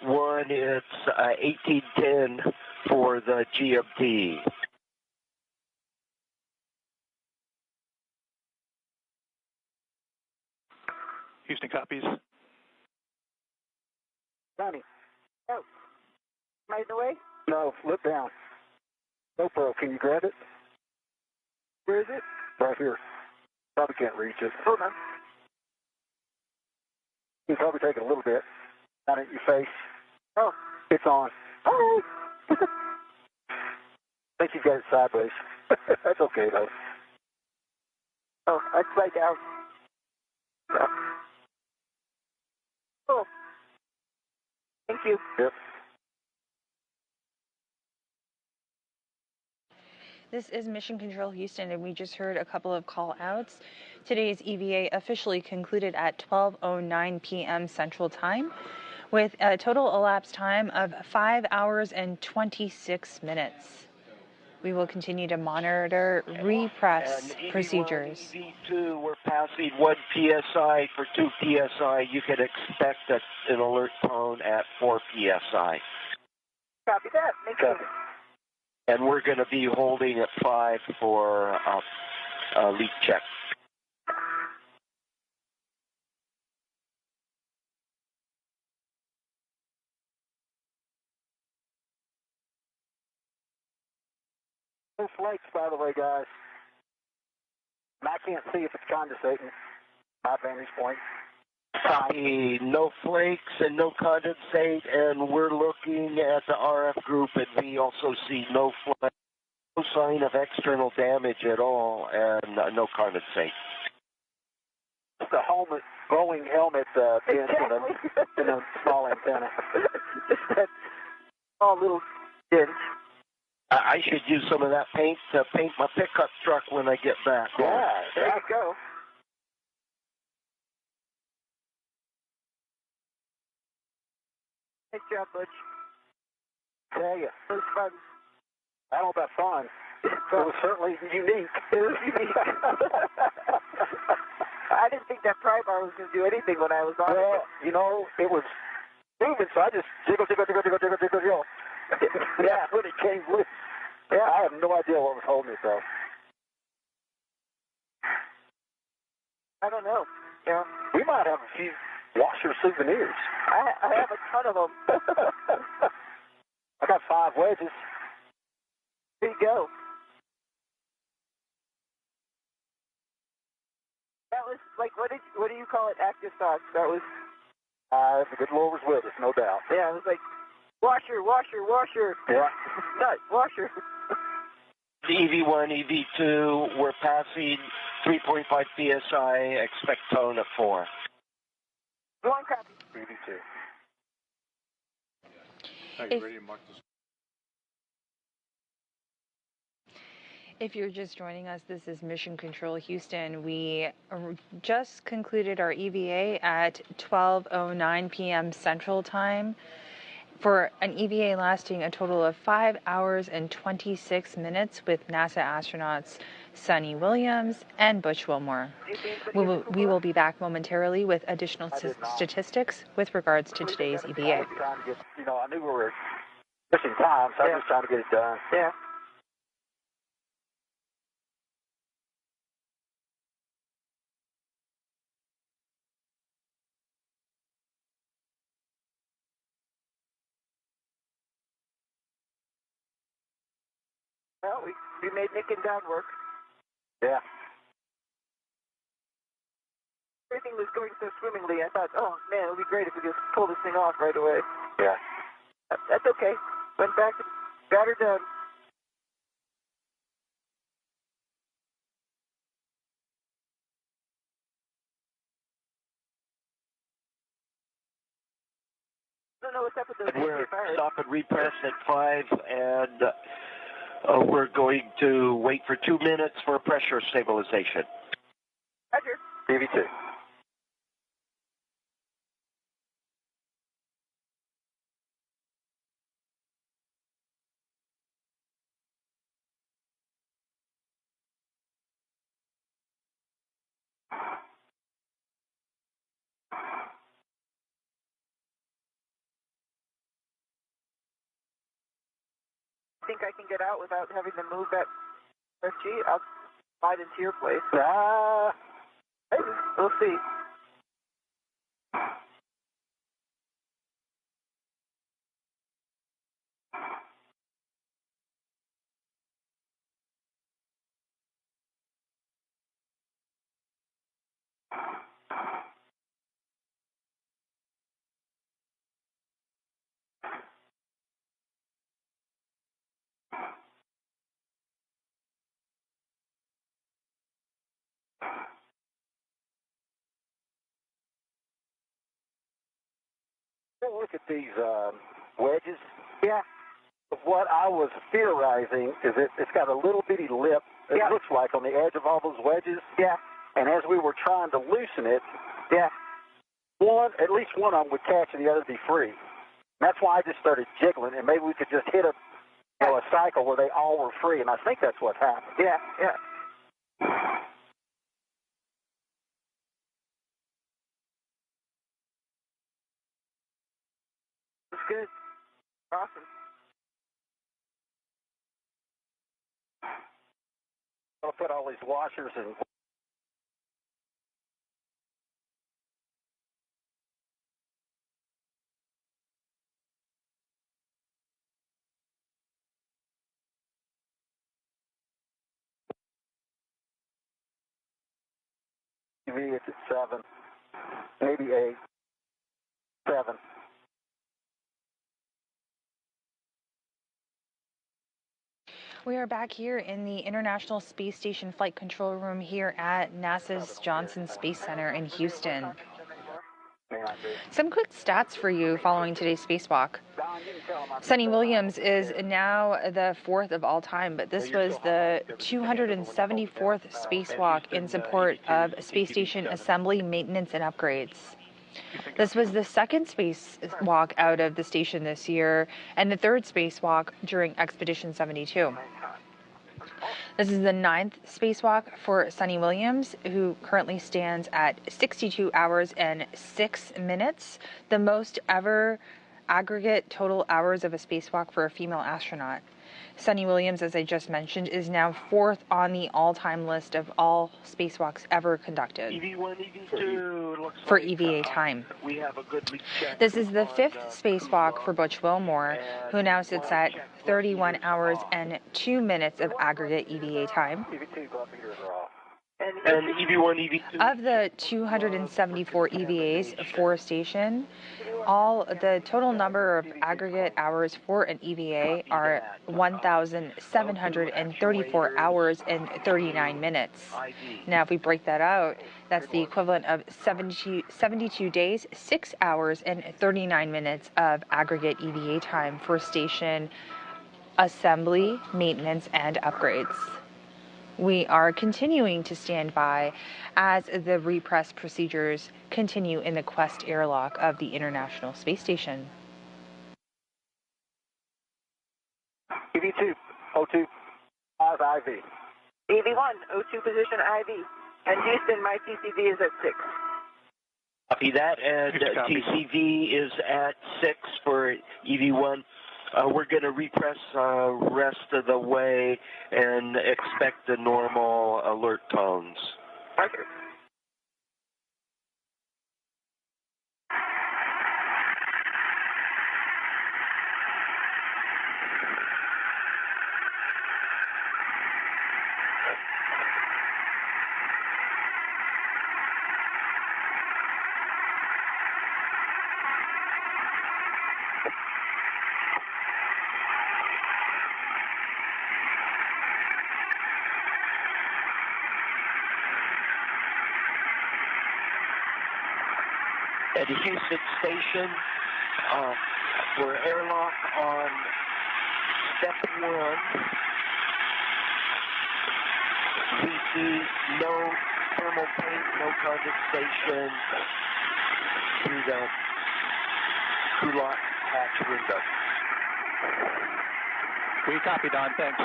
1, it's 1810 for the GMT. Houston copies. Johnny. Oh. Am I in the way? No, flip down. GoPro, can you grab it? Where is it? Right here. Probably can't reach it. Hold on. You can probably take it a little bit. Down at your face. Oh. It's on. Oh. I think you got it sideways. That's okay, though. Oh, upside down. Yeah. Oh. Thank you. Yep. This is Mission Control Houston, and we just heard a couple of call outs. Today's EVA officially concluded at 12:09 p.m. Central Time, with a total elapsed time of 5 hours and 26 minutes. We will continue to monitor repress and procedures. EV2, we're passing 1 PSI for 2 PSI. You can expect an alert tone at 4 PSI. Copy that. Thank you. And we're going to be holding at 5 for leak check. No flakes, by the way, guys. And I can't see if it's condensating. My vantage point. Copy. No flakes and no condensate, and we're looking at the RF group, and we also see no flake, no sign of external damage at all, and no condensate. Just a helmet, Boeing helmet dent in a small antenna. Just that small little dent. I should use some of that paint to paint my pickup truck when I get back. Yeah, There you go. Nice job, Butch. Tell you. It was fun. I don't know about fun. It was certainly unique. It was unique. I didn't think that pry bar was going to do anything when I was on Well, it. you know, it was moving, so I just jiggle. Yeah, when it came loose. Yeah, I have no idea what was holding it, though. I don't know. Yeah. We might have a few washer souvenirs. I have a ton of them. I got 5 wedges. There you go. That was like, what do you call it? Active socks. That was. The good Lord was with us, no doubt. Yeah, it was like washer. Yeah. Nut, washer. EV1, EV2, we're passing 3.5 PSI, expect tone at 4. Go on, copy. EV2. Are you ready to mark this? If you're just joining us, this is Mission Control Houston. We just concluded our EVA at 12:09 p.m. Central Time for an EVA lasting a total of 5 hours and 26 minutes with NASA astronauts Sunny Williams and Butch Wilmore. We will be back momentarily with additional statistics with regards to today's EVA. I was trying to get, I knew we were missing time, so I was just trying to get it done. Yeah. Well, we made Nick and Don work. Yeah. Everything was going so swimmingly. I thought, oh man, it would be great if we just pull this thing off right away. Yeah. That's okay. Went back and got her done. No, what's up with the We're fire? stop and repress at 5, and we're going to wait for 2 minutes for pressure stabilization. Roger. DV2. Think I can get out without having to move that SG? I'll slide into your place. Maybe. We'll see. Look at these wedges. Yeah. What I was theorizing is it's got a little bitty lip, it Yeah. looks like, on the edge of all those wedges. Yeah. And as we were trying to loosen it, Yeah. at least one of them would catch and the other would be free. And that's why I just started jiggling, and maybe we could just hit a cycle where they all were free, and I think that's what happened. Yeah. Yeah. It's good. Awesome. I'll put all these washers and TV, it's at 7, maybe 8, 7. We are back here in the International Space Station Flight Control Room here at NASA's Johnson Space Center in Houston. Some quick stats for you following today's spacewalk. Sunny Williams is now the 4th of all time, but this was the 274th spacewalk in support of space station assembly, maintenance, and upgrades. This was the second spacewalk out of the station this year and the third spacewalk during Expedition 72. This is the 9th spacewalk for Sunny Williams, who currently stands at 62 hours and 6 minutes, the most ever aggregate total hours of a spacewalk for a female astronaut. Sunny Williams, as I just mentioned, is now 4th on the all-time list of all spacewalks ever conducted for EVA time. We have a good check. This is the 5th spacewalk for Butch Wilmore, who now sits at 31 hours and 2 minutes of aggregate EVA time. And EV1, EV2. Of the 274 EVAs for station, the total number of aggregate hours for an EVA are 1,734 hours and 39 minutes. Now, if we break that out, that's the equivalent of 72 days, 6 hours, and 39 minutes of aggregate EVA time for station assembly, maintenance, and upgrades. We are continuing to stand by as the repress procedures continue in the Quest airlock of the International Space Station. EV2, O2, 5 IV. EV1, O2 position IV. And Houston, my TCV is at 6. Copy that, and TCV is at 6 for EV1. We're going to repress rest of the way and expect the normal alert tones. Roger. At the Houston station, We're airlock on step 1. We see no thermal paint, no condensation through that crew lock hatch window. We copy, Don. Thanks.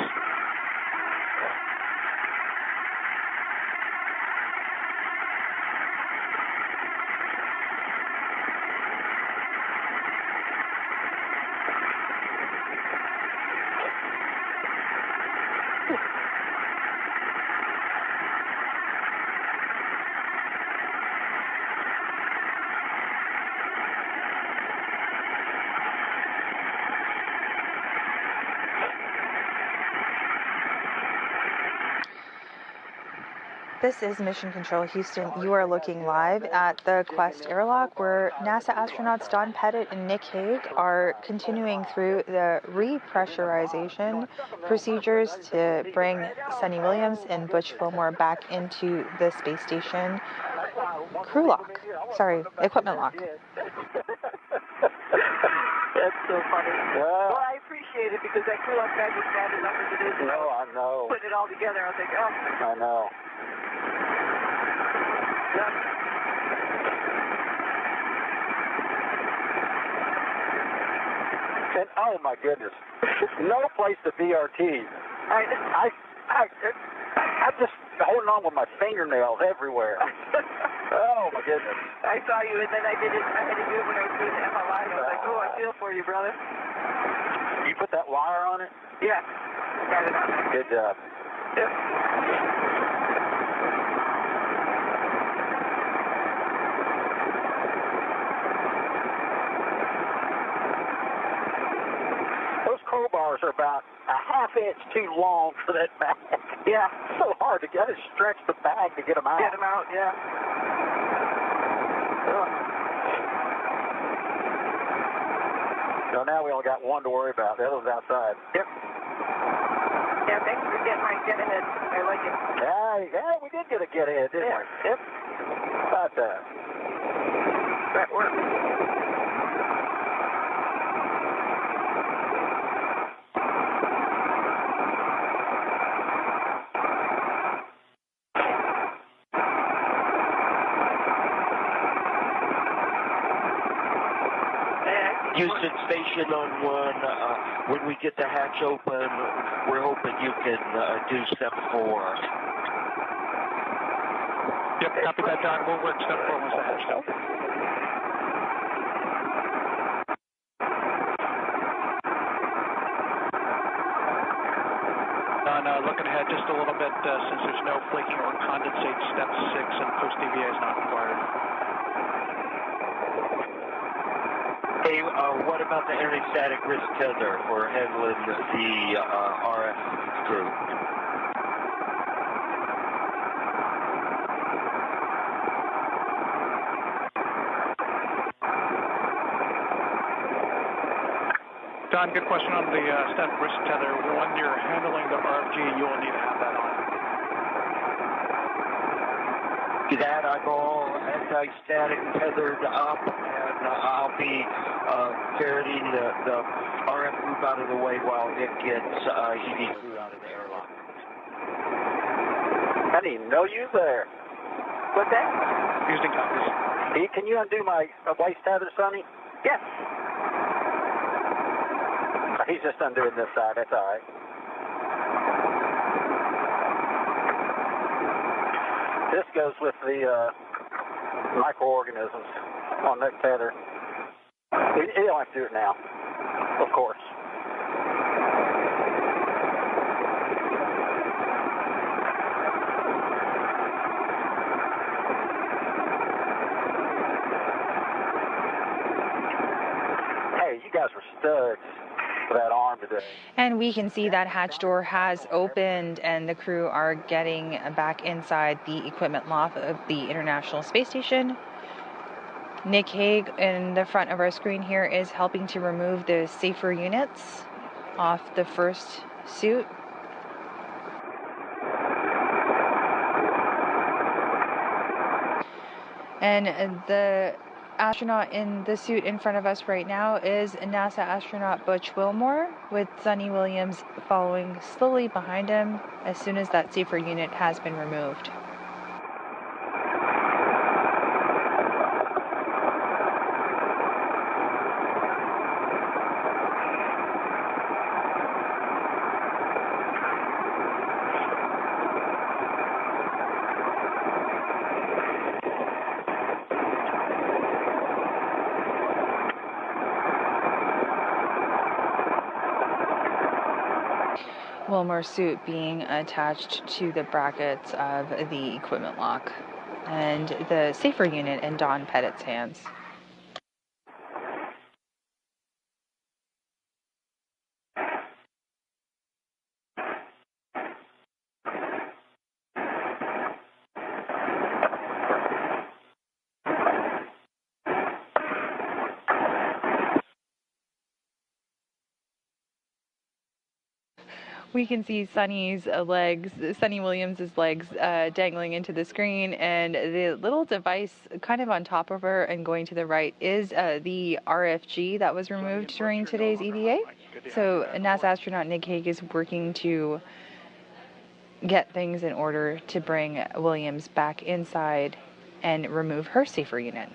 This is Mission Control Houston. You are looking live at the Quest airlock where NASA astronauts Don Pettit and Nick Hague are continuing through the repressurization procedures to bring Sunny Williams and Butch Wilmore back into the space station crew lock. Sorry, equipment lock. That's so funny. Well, I appreciate it because that crew lock guy was bad enough as it is. No, I know. Put it all together. I was like, oh. I know. And oh my goodness, no place to BRT. I'm just holding on with my fingernails everywhere. Oh my goodness. I saw you, and then I did it. I had to do it when I was doing the FLI. I was like, oh, I feel for you, brother. You put that wire on it? Yeah. Got it on. Good job. Yep. Those crowbars are about a half inch too long for that bag. Yeah. It's so hard to get it. Stretch the bag to get them out. Get them out, yeah. So now we only got one to worry about. The other was outside. Yep. Yeah, thanks for getting my get ahead. I like it. Yeah, we did get a get ahead, didn't we? Yep. About that. That worked. Houston Station on 1. When we get the hatch open, we're hoping you can do step 4. Yep, copy that, Don. We'll work step 4 once the hatch opens. Don, looking ahead just a little bit, since there's no flaking or condensate, step 6 and post-DVA is not required. Hey, what about the anti-static risk tether for handling the RF group? Don, good question on the static risk tether. When you're handling the RFG, you will need to have that on. That I'm all anti-static tethered up, and I'll be ferreting the RF group out of the way while Nick gets EV crew out of the airlock. I didn't even know you was there. What's that? Houston copies. Hey, can you undo my waist tether, Sonny? Yes. He's just undoing this side. That's all right. This goes with the microorganisms on that tether. You don't have to do it now, of course. Hey, you guys were studs for that arm today. And we can see that hatch door has opened and the crew are getting back inside the equipment loft of the International Space Station. Nick Hague in the front of our screen here is helping to remove the safer units off the first suit. And the astronaut in the suit in front of us right now is NASA astronaut Butch Wilmore, with Sonny Williams following slowly behind him as soon as that safer unit has been removed. Wilmore's suit being attached to the brackets of the equipment lock, and the safer unit in Don Pettit's hands. We can see Sonny Williams' legs dangling into the screen, and the little device kind of on top of her and going to the right is the RFG that was removed during today's EVA. So NASA astronaut Nick Hague is working to get things in order to bring Williams back inside and remove her safer unit.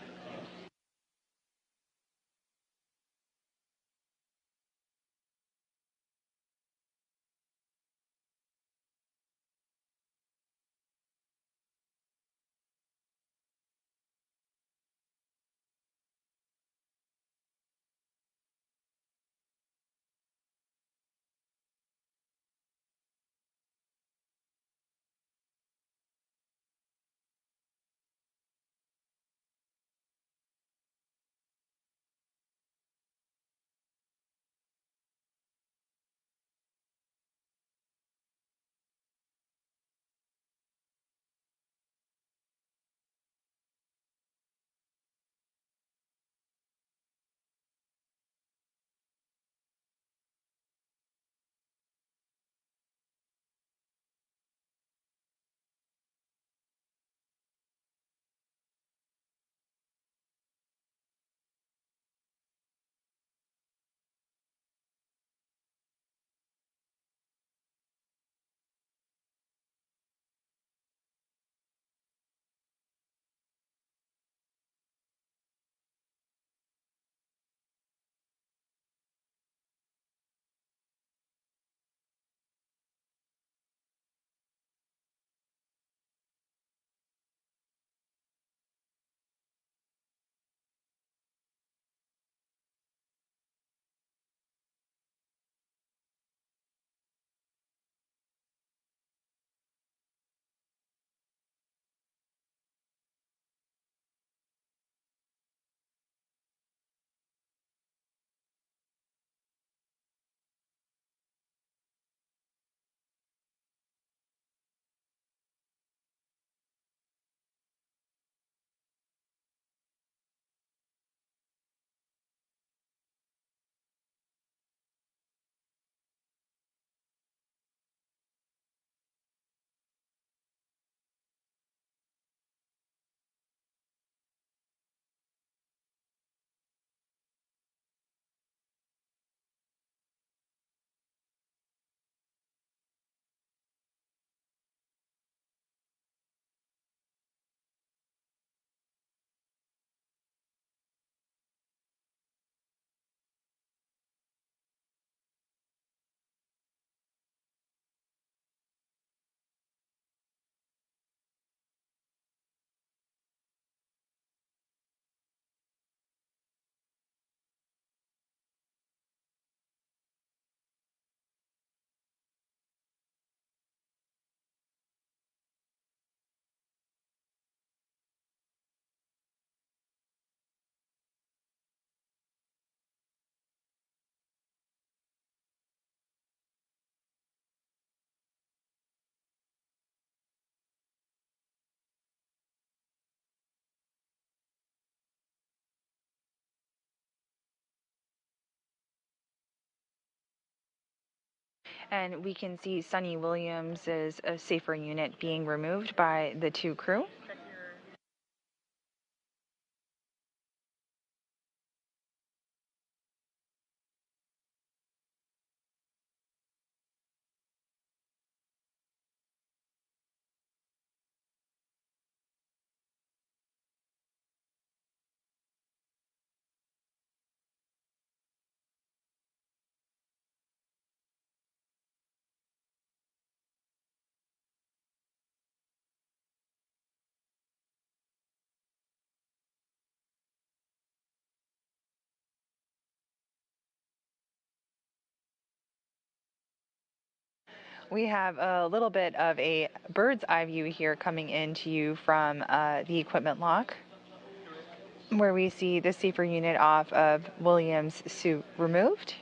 And we can see Sonny Williams' a safer unit being removed by the two crew. We have a little bit of a bird's eye view here coming into you from the equipment lock, where we see the safer unit off of Williams' suit removed.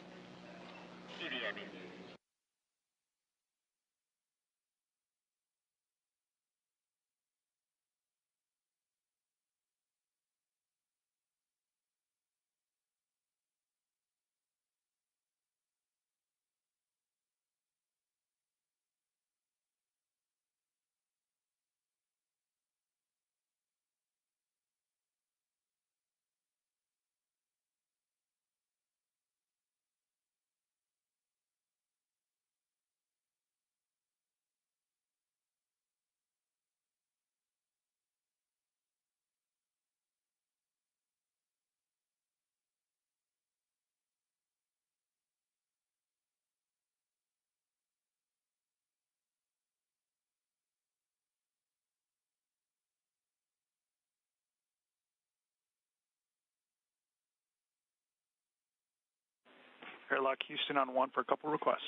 Airlock Houston on 1 for a couple requests.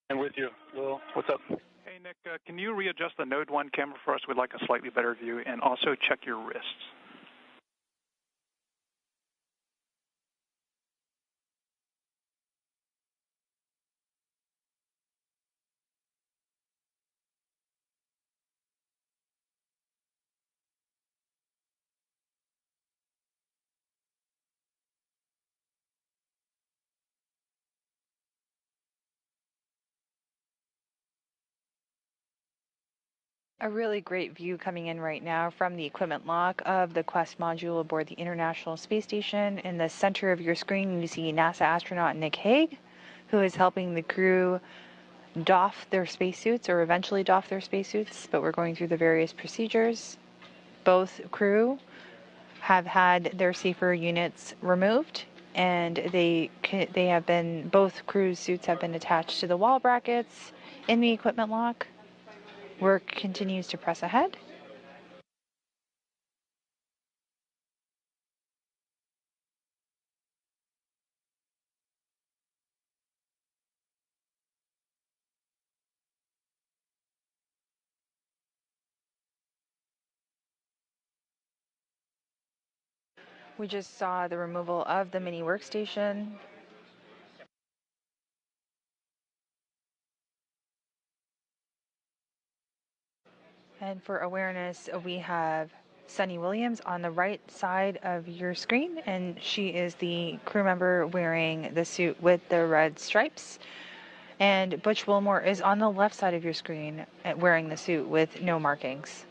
And with you, Will. What's up? Hey, Nick, can you readjust the Node 1 camera for us? We'd like a slightly better view, and also check your wrists. A really great view coming in right now from the equipment lock of the Quest module aboard the International Space Station. In the center of your screen, you see NASA astronaut Nick Hague, who is helping the crew doff their spacesuits, or eventually doff their spacesuits, but we're going through the various procedures. Both crew have had their safer units removed, and both crew's suits have been attached to the wall brackets in the equipment lock. Work continues to press ahead. We just saw the removal of the mini workstation. And for awareness, we have Sunny Williams on the right side of your screen, and she is the crew member wearing the suit with the red stripes. And Butch Wilmore is on the left side of your screen wearing the suit with no markings.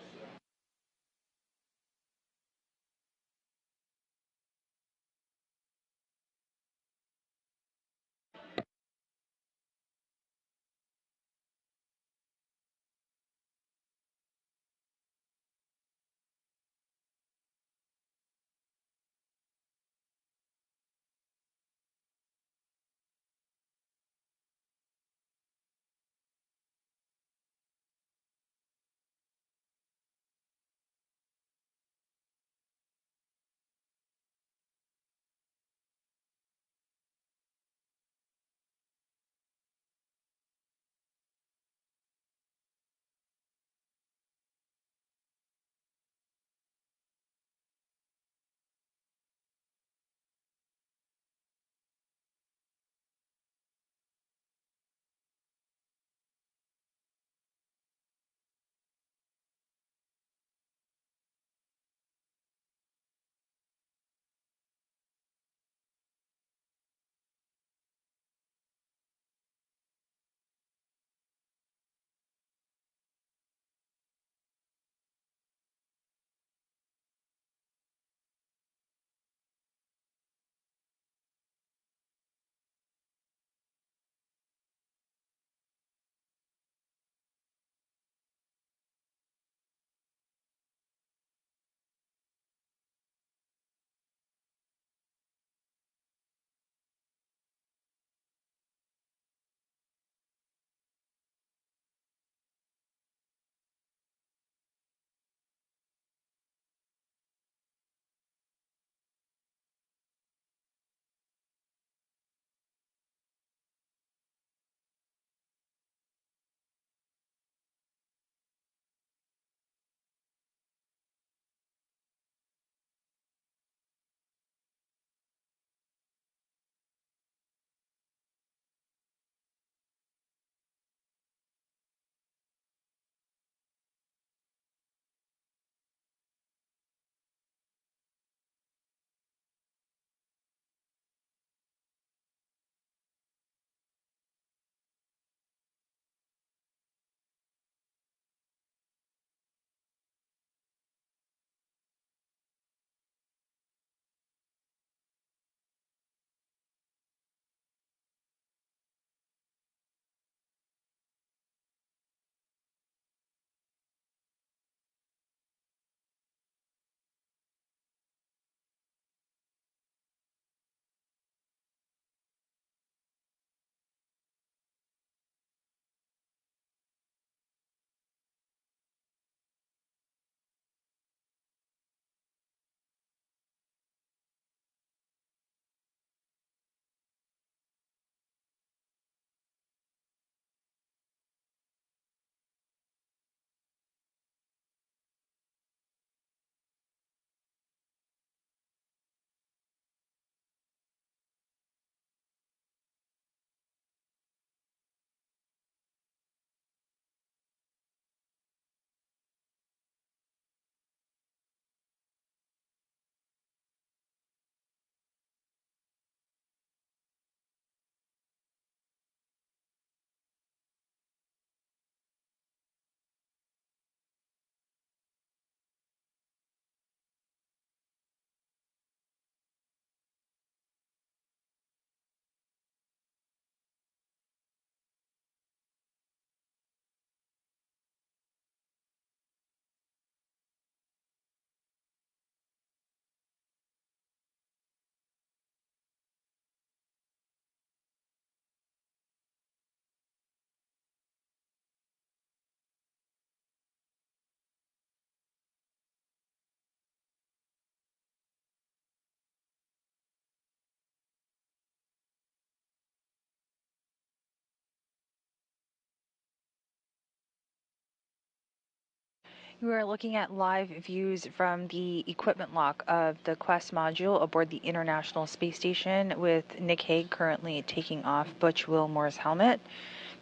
We are looking at live views from the equipment lock of the Quest module aboard the International Space Station, with Nick Hague currently taking off Butch Wilmore's helmet.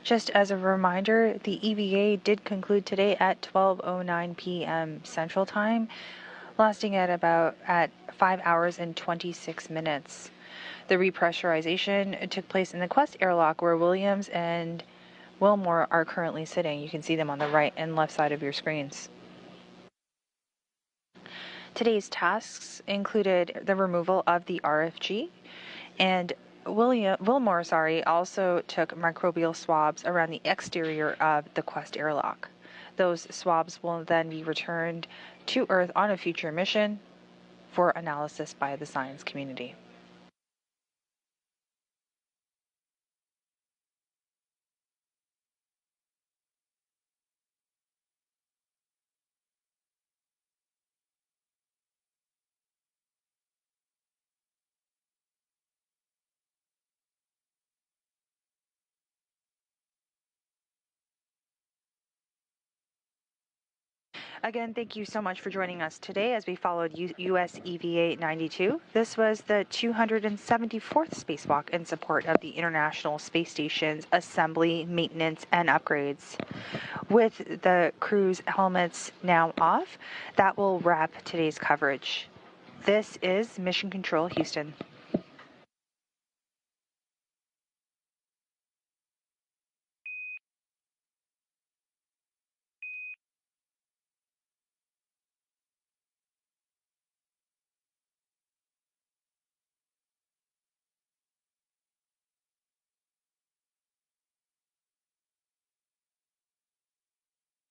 Just as a reminder, the EVA did conclude today at 12:09 p.m. Central Time, lasting at 5 hours and 26 minutes. The repressurization took place in the Quest airlock, where Williams and Wilmore are currently sitting. You can see them on the right and left side of your screens. Today's tasks included the removal of the RFG, and Wilmore also took microbial swabs around the exterior of the Quest airlock. Those swabs will then be returned to Earth on a future mission for analysis by the science community. Again, thank you so much for joining us today as we followed US EVA 92. This was the 274th spacewalk in support of the International Space Station's assembly, maintenance, and upgrades. With the crew's helmets now off, that will wrap today's coverage. This is Mission Control Houston.